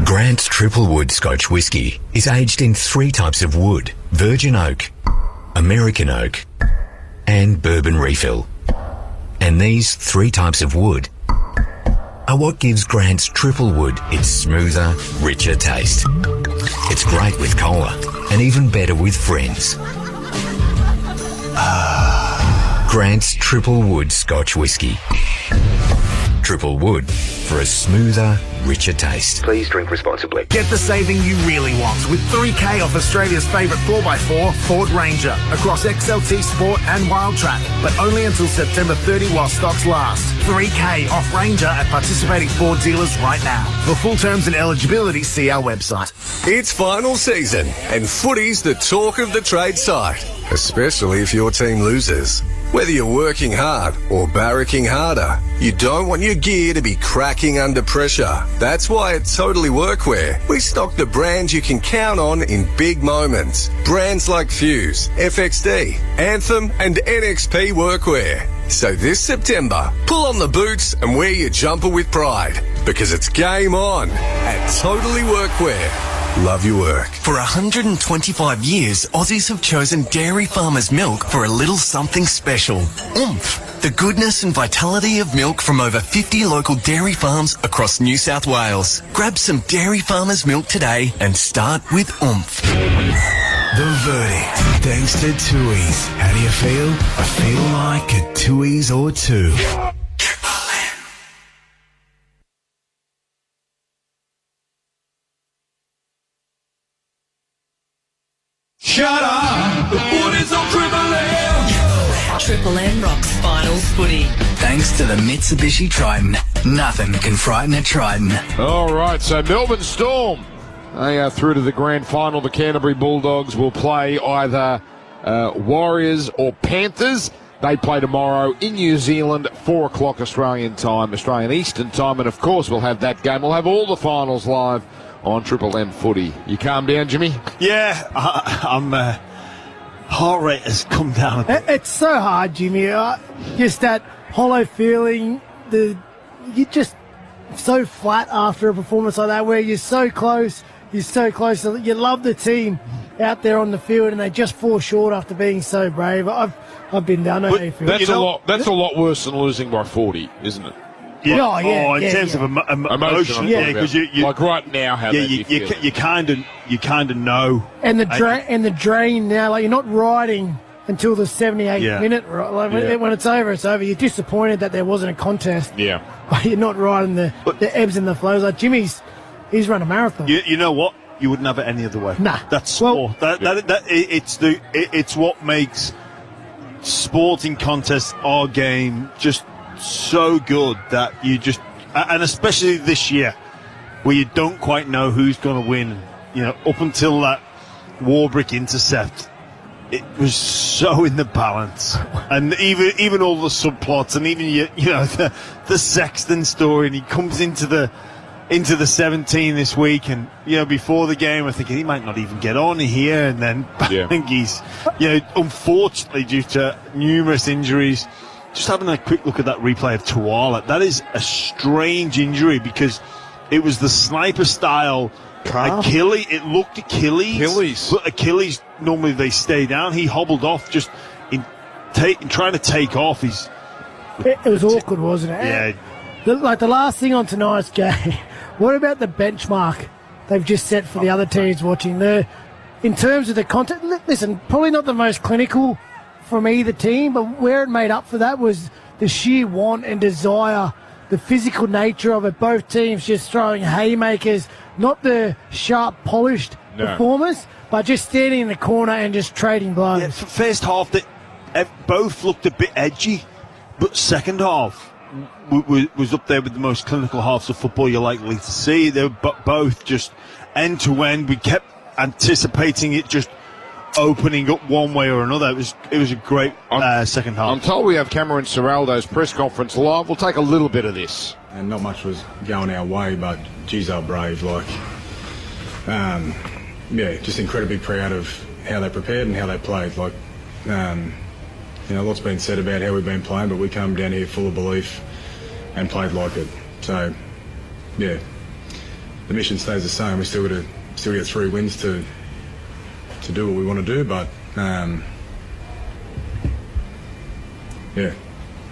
Grant's Triple Wood Scotch Whisky is aged in 3 types of wood: virgin oak, American oak, and bourbon refill. And these 3 types of wood are what gives Grant's Triple Wood its smoother, richer taste. It's great with cola and even better with friends. Grant's Triple Wood Scotch Whisky. Triple Wood for a smoother, richer taste. Please drink responsibly. Get the saving you really want with 3K off Australia's favourite 4x4 Ford Ranger across XLT Sport and Wild Track, but only until September 30 while stocks last. 3K off Ranger at participating Ford dealers right now. For full terms and eligibility, see our website. It's final season and footy's the talk of the trade site, especially if your team loses. Whether you're working hard or barracking harder, you don't want your gear to be cracking under pressure. That's why at Totally Workwear, we stock the brands you can count on in big moments. Brands like Fuse, FXD, Anthem and NXP Workwear. So this September, pull on the boots and wear your jumper with pride, because it's game on at Totally Workwear. Love your work. For 125 years, Aussies have chosen dairy farmers' milk for a little something special. Oomph! The goodness and vitality of milk from over 50 local dairy farms across New South Wales. Grab some dairy farmers' milk today and start with oomph. The verdict. Thanks to Tui's. How do you feel? I feel like a Tui's or two. Shut up! The footy's on Triple M! Triple M rocks finals footy. Thanks to the Mitsubishi Triton. Nothing can frighten a Triton. All right, so Melbourne Storm, they are through to the grand final. The Canterbury Bulldogs will play either Warriors or Panthers. They play tomorrow in New Zealand, 4 o'clock Australian time, Australian Eastern time. And, of course, we'll have that game. We'll have all the finals live on Triple M footy. You calm down, Jimmy? Yeah, I'm heart rate has come down. It's so hard, Jimmy. Just that hollow feeling. You're just so flat after a performance like that, where you're so close, you're so close. You love the team out there on the field, and they just fall short after being so brave. I've been down there. That's a lot worse than losing by 40, isn't it? Yeah. In terms of emotion, because you like right now, how you kind of know, and the drain now, like you're not riding until the 78th minute, right? Like when it's over, it's over. You're disappointed that there wasn't a contest. Yeah, but you're not riding the ebbs and the flows. Like Jimmy's run a marathon. You know what? You wouldn't have it any other way. Nah, that's sport. It's what makes sporting contests, our game, just so good that you just, and especially this year where you don't quite know who's going to win. You know, up until that Warbrick intercept, it was so in the balance, and even all the subplots, and even the Sexton story, and he comes into the 17 this week, and before the game I'm thinking he might not even get on here, and then I think he's unfortunately due to numerous injuries. Just having a quick look at that replay of Tuala, that is a strange injury because it was the sniper style Achilles. It looked Achilles, but Achilles normally they stay down. He hobbled off just in trying to take off. It was awkward, wasn't it? Yeah. The last thing on tonight's game, what about the benchmark they've just set for the other teams watching? In terms of the content, listen, probably not the most clinical from either team, but where it made up for that was the sheer want and desire, the physical nature of it. Both teams just throwing haymakers, not the sharp, polished performance, but just standing in the corner and just trading blows. Yeah, first half, both looked a bit edgy, but second half was up there with the most clinical halves of football you're likely to see. They were both just end to end. We kept anticipating it just opening up one way or another. It was a great second half. I'm told we have Cameron Ciraldo's press conference live. We'll take a little bit of this. And not much was going our way, but geez, they were brave. Just incredibly proud of how they prepared and how they played. Lots been said about how we've been playing, but we come down here full of belief and played like it. So, the mission stays the same. We still got 3 wins to do what we want to do, but Have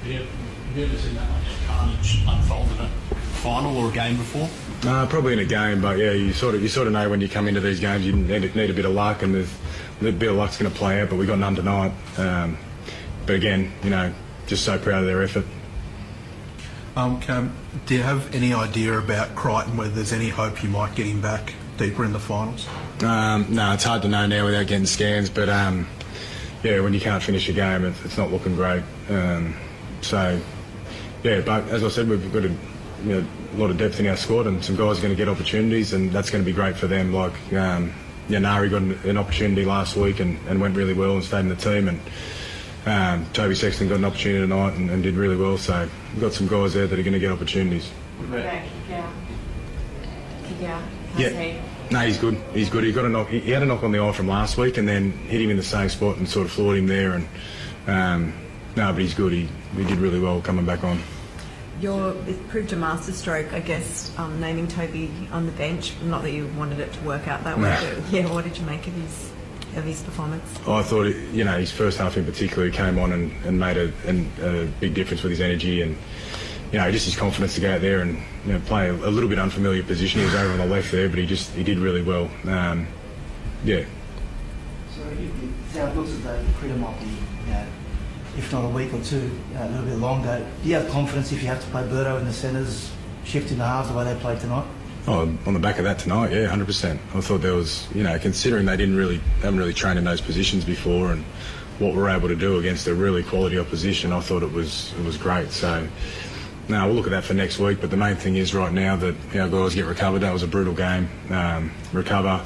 you ever seen that much carnage unfold in a final or a game before? Probably in a game, but you sort of know when you come into these games you need a bit of luck, and there's a bit of luck's going to play out, but we got none tonight. But again, just so proud of their effort. Cam, do you have any idea about Crichton, whether there's any hope you might get him back deeper in the finals? No, it's hard to know now without getting scans, but when you can't finish a game, it's not looking great. But as I said, we've got a lot of depth in our squad, and some guys are going to get opportunities, and that's going to be great for them. Nari got an opportunity last week and went really well and stayed in the team, and Toby Sexton got an opportunity tonight and did really well. So we've got some guys there that are going to get opportunities. Yeah. No, he's good. He's good. He got a knock. He had a knock on the eye from last week, and then hit him in the same spot and sort of floored him there. And but he's good. He did really well coming back on. It proved a masterstroke, I guess, naming Toby on the bench. Not that you wanted it to work out that way, but what did you make of his performance? I thought, his first half in particular, he came on and made a big difference with his energy and, just his confidence to go out there and play a little bit unfamiliar position. He was over on the left there, but he did really well. So it looks as though Critter might be, if not a week or two, a little bit longer. Do you have confidence if you have to play Birdo in the centres, shifting the halves the way they played tonight? Oh, on the back of that tonight, 100%. I thought there was, considering they haven't really trained in those positions before, and what we're able to do against a really quality opposition, I thought it was great. So, we'll look at that for next week. But the main thing is right now that our guys get recovered. That was a brutal game. Recover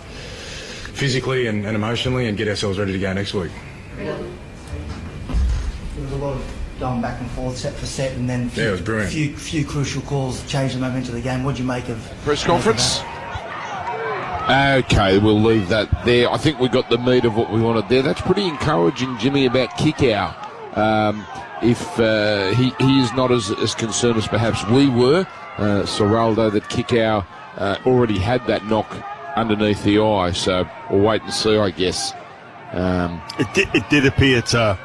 physically and emotionally, and get ourselves ready to go next week. There was a lot of going back and forth, set for set, and then it was brilliant. Few crucial calls changed the momentum of the game. What do you make of press conference? Okay, we'll leave that there. I think we got the meat of what we wanted there. That's pretty encouraging, Jimmy, about kick-out. If he is not as concerned as perhaps we were, Ciraldo, that kick-out already had that knock underneath the eye. So we'll wait and see, I guess. It did appear to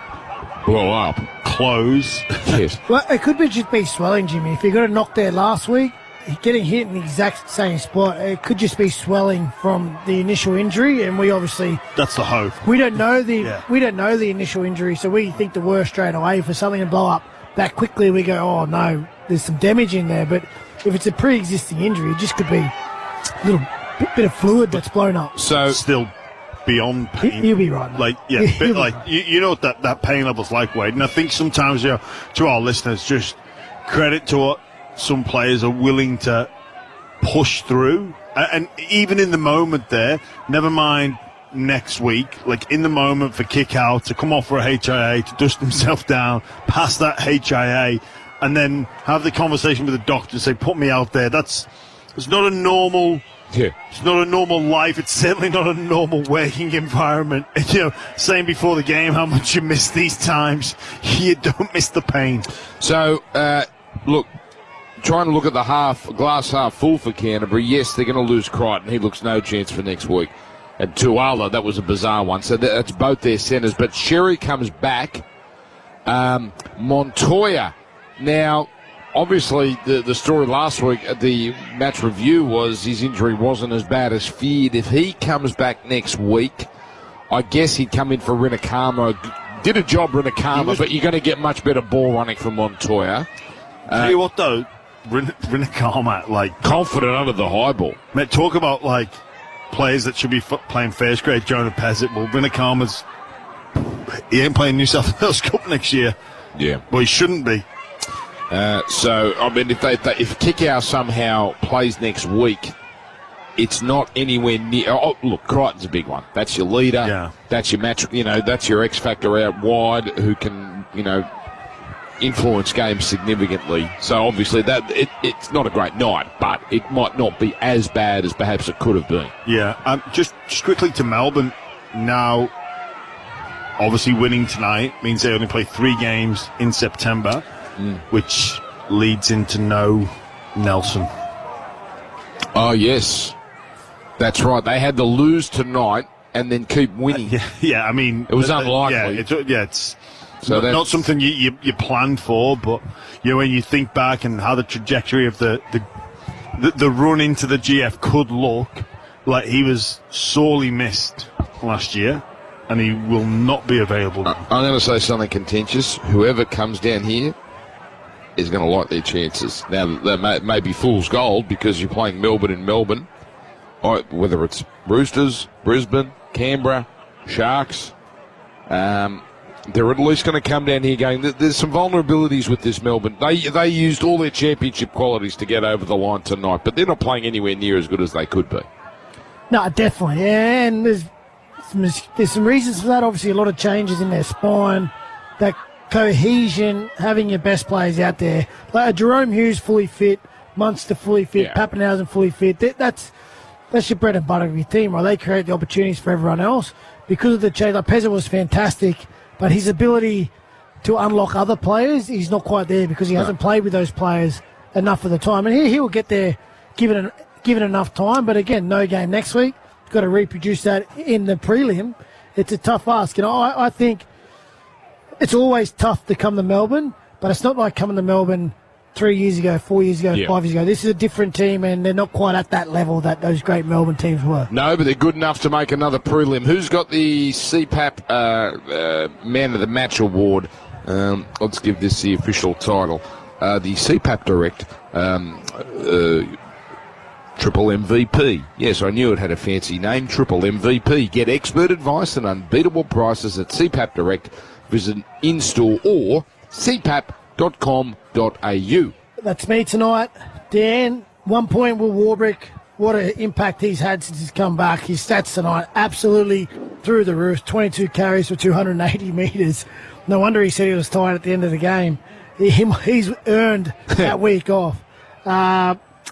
blow up, close. Yes. Well, it could just be swelling, Jimmy. If he got a knock there last week, getting hit in the exact same spot, it could just be swelling from the initial injury, and we obviously that's the hope. We don't know the initial injury, so we think the worst straight away. For something to blow up that quickly, we go, oh no, there's some damage in there. But if it's a pre-existing injury, it just could be a little bit of fluid that's blown up. So still beyond pain. He'll be right, mate. Like, yeah, but like you know what that pain level's like, Wade. And I think sometimes, to our listeners, just credit to what some players are willing to push through. And even in the moment there, never mind next week, like in the moment for kick out, to come off for a HIA, to dust himself down, pass that HIA, and then have the conversation with the doctor and say, put me out there. It's not a normal... Yeah. It's not a normal life. It's certainly not a normal working environment. Saying before the game how much you miss these times, you don't miss the pain. So, look, trying to look at the glass half full for Canterbury. Yes, they're going to lose Crichton. He looks no chance for next week. And Tuala, that was a bizarre one. So that's both their centres. But Sherry comes back. Montoya. Now, obviously, the story last week at the match review was his injury wasn't as bad as feared. If he comes back next week, I guess he'd come in for Rinakama. Did a job, Rinakama, but you're going to get much better ball running from Montoya. Tell you what, though, Rinakama, like... confident under the high ball. Mate, talk about, like, players that should be playing first grade, Jonah Pezzett. Well, Rinakama's... He ain't playing New South Wales Cup next year. Yeah. Well, he shouldn't be. So, I mean, if Kickow somehow plays next week, it's not anywhere near... Oh, look, Crichton's a big one. That's your leader. Yeah. That's your match, that's your X factor out wide who can, influence games significantly. So, obviously, it's not a great night, but it might not be as bad as perhaps it could have been. Yeah. Just quickly to Melbourne. Now, obviously winning tonight means they only play 3 games in September. Which leads into no Nelson. Oh, yes. That's right. They had to lose tonight and then keep winning. I mean... It was unlikely. It's so not something you planned for, but when you think back and how the trajectory of the run into the GF could look, like he was sorely missed last year, and he will not be available. I'm going to say something contentious. Whoever comes down here is going to like their chances. Now, that may be fool's gold because you're playing Melbourne in Melbourne, or whether it's Roosters, Brisbane, Canberra, Sharks. They're at least going to come down here going, there's some vulnerabilities with this Melbourne. They used all their championship qualities to get over the line tonight, but they're not playing anywhere near as good as they could be. No, definitely. And there's some reasons for that. Obviously, a lot of changes in their spine. That cohesion, having your best players out there. Like Jerome Hughes fully fit, Munster fully fit, Pappenhausen fully fit. That's your bread and butter of your team, right? They create the opportunities for everyone else. Because of the change, like Pezza was fantastic, but his ability to unlock other players, he's not quite there because he hasn't played with those players enough of the time. And he will get there given enough time. But again, no game next week. Got to reproduce that in the prelim. It's a tough ask. I think it's always tough to come to Melbourne, but it's not like coming to Melbourne 3 years ago, 4 years ago, 5 years ago. This is a different team, and they're not quite at that level that those great Melbourne teams were. No, but they're good enough to make another prelim. Who's got the CPAP Man of the Match award? Let's give this the official title. The CPAP Direct Triple MVP. Yes, I knew it had a fancy name. Triple MVP. Get expert advice and unbeatable prices at CPAP Direct. Visit in-store or cpap.com.au. That's me tonight. Dan, 1 point with Warbrick. What an impact he's had since he's come back. His stats tonight absolutely through the roof. 22 carries for 280 metres. No wonder he said he was tired at the end of the game. He's earned that week off.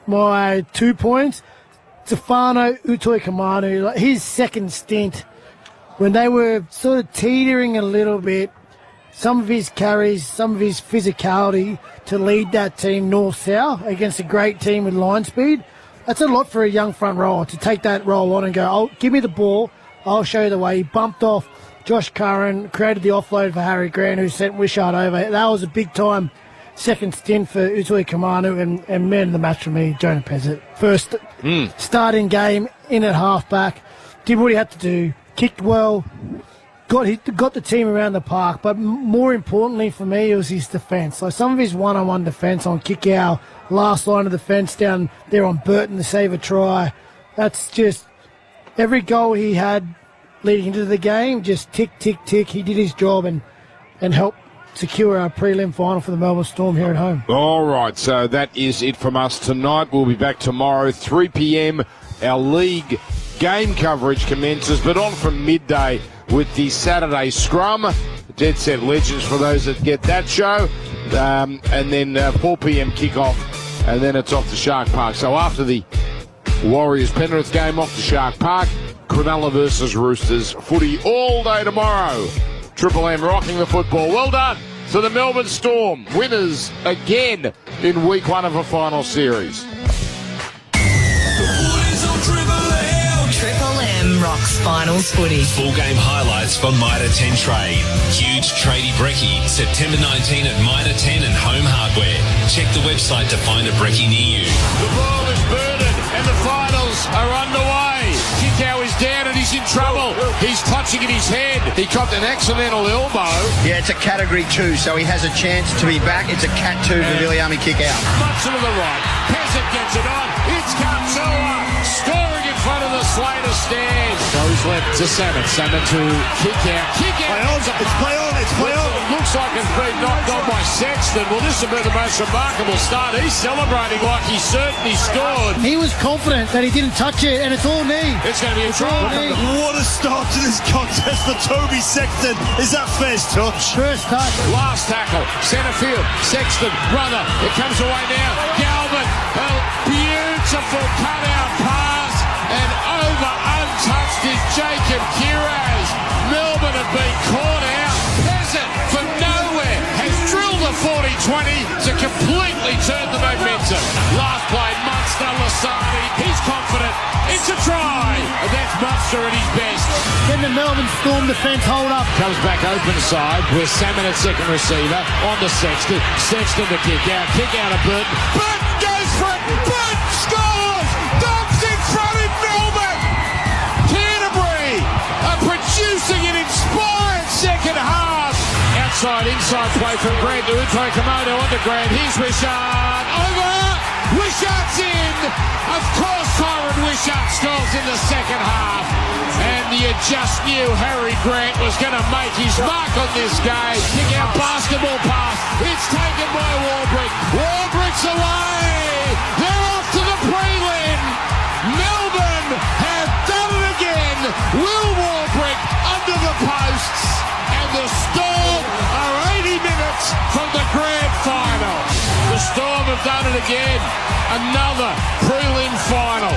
My 2 points, Stefano Utoikamanu, his second stint, when they were sort of teetering a little bit, some of his carries, some of his physicality to lead that team north-south against a great team with line speed, that's a lot for a young front rower to take that role on and go, oh, give me the ball, I'll show you the way. He bumped off Josh Curran, created the offload for Harry Grant, who sent Wishart over. That was a big-time second stint for Utui Kamanu, and man of the match for me, Jonah Pezzett. First starting game in at halfback, did what he had to do, kicked well, got the team around the park, but more importantly for me, it was his defence. Like some of his one-on-one defence on kick-out, last line of defence down there on Burton to save a try. That's just every goal he had leading into the game, just tick, tick, tick. He did his job and helped secure our prelim final for the Melbourne Storm here at home. All right, so that is it from us tonight. We'll be back tomorrow, 3 p.m. Our league game coverage commences, but on from midday with the Saturday scrum. Dead Set Legends for those that get that show. And then 4 p.m. kickoff, and then it's off to Shark Park. So after the Warriors-Penrith game, off to Shark Park. Cronulla versus Roosters footy all day tomorrow. Triple M rocking the football. Well done to the Melbourne Storm, winners again in week 1 of a final series. Triple M rocks finals footy. Full game highlights for Mitre 10 Trade. Huge tradie brekkie, September 19 at Mitre 10 and Home Hardware. Check the website to find a brekkie near you. The ball is burdened and the finals are underway. Kickow is down and he's in trouble. He's touching at his head. He copped an accidental elbow. Yeah, it's a category 2, so he has a chance to be back. It's a cat 2 for Viliami Kickout. Munson to the right. Pezzett gets it on. It's Cartella scoring in front of the Slater stand. Goes left to Salmon. Salmon to Kickout. It's play on. It looks like it's been knocked on by Sexton. Well, this will be the most remarkable start. He's celebrating like he certainly scored. He was confident that he didn't touch it, and it's all knee. It's going to be a try. What a start to this contest for Toby Sexton. Is that first touch? First touch. Last tackle. Centre field. Sexton. Runner. It comes away now. Galvin. A beautiful cut-out pass. And over untouched is Jacob Kiraz. Melbourne have been caught out. Pezzett from nowhere has drilled a 40-20 to completely turn the momentum. Last play, Munster, Lasardi. He's confident. It's a try. And that's Munster at his best. Then the Melbourne Storm defence hold up. Comes back open side with Salmon at second receiver. On to Sexton. Sexton to kick out. Kick out of Burton. Burton goes for it. Burton scores. Dogs in front in Melbourne. Canterbury are producing an inspired second half. Inside play from Grant to Utoi Kamanu on to Grant. Here's Wishart. Over. Wishart's in. Of course, Tyron Wishart scores in the second half. And you just knew Harry Grant was going to make his mark on this game. Kick out basketball pass. It's taken by Warbrick. Warbrick's away. They're off to the prelim. Melbourne have done it again. Will Warbrick under the posts. And the Storm are 80 minutes from the grand final. The Storm have done it again. Another prelim final.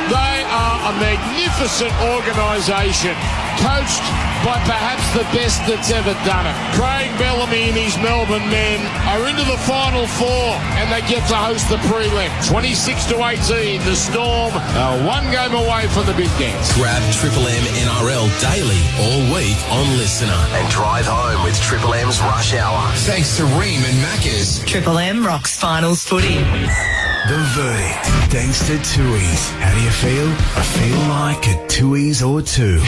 They are a magnificent organisation, coached by perhaps the best that's ever done it. Craig Bellamy and his Melbourne men are into the Final Four, and they get to host the prelim. 26-18, the Storm are one game away from the big dance. Grab Triple M NRL daily all week on Listener. And drive home with Triple M's Rush Hour. Thanks to Ream and Macca's. Triple M rocks finals footy. The verdict, thanks to Tui's. How do you feel? I feel like a Tui's or two.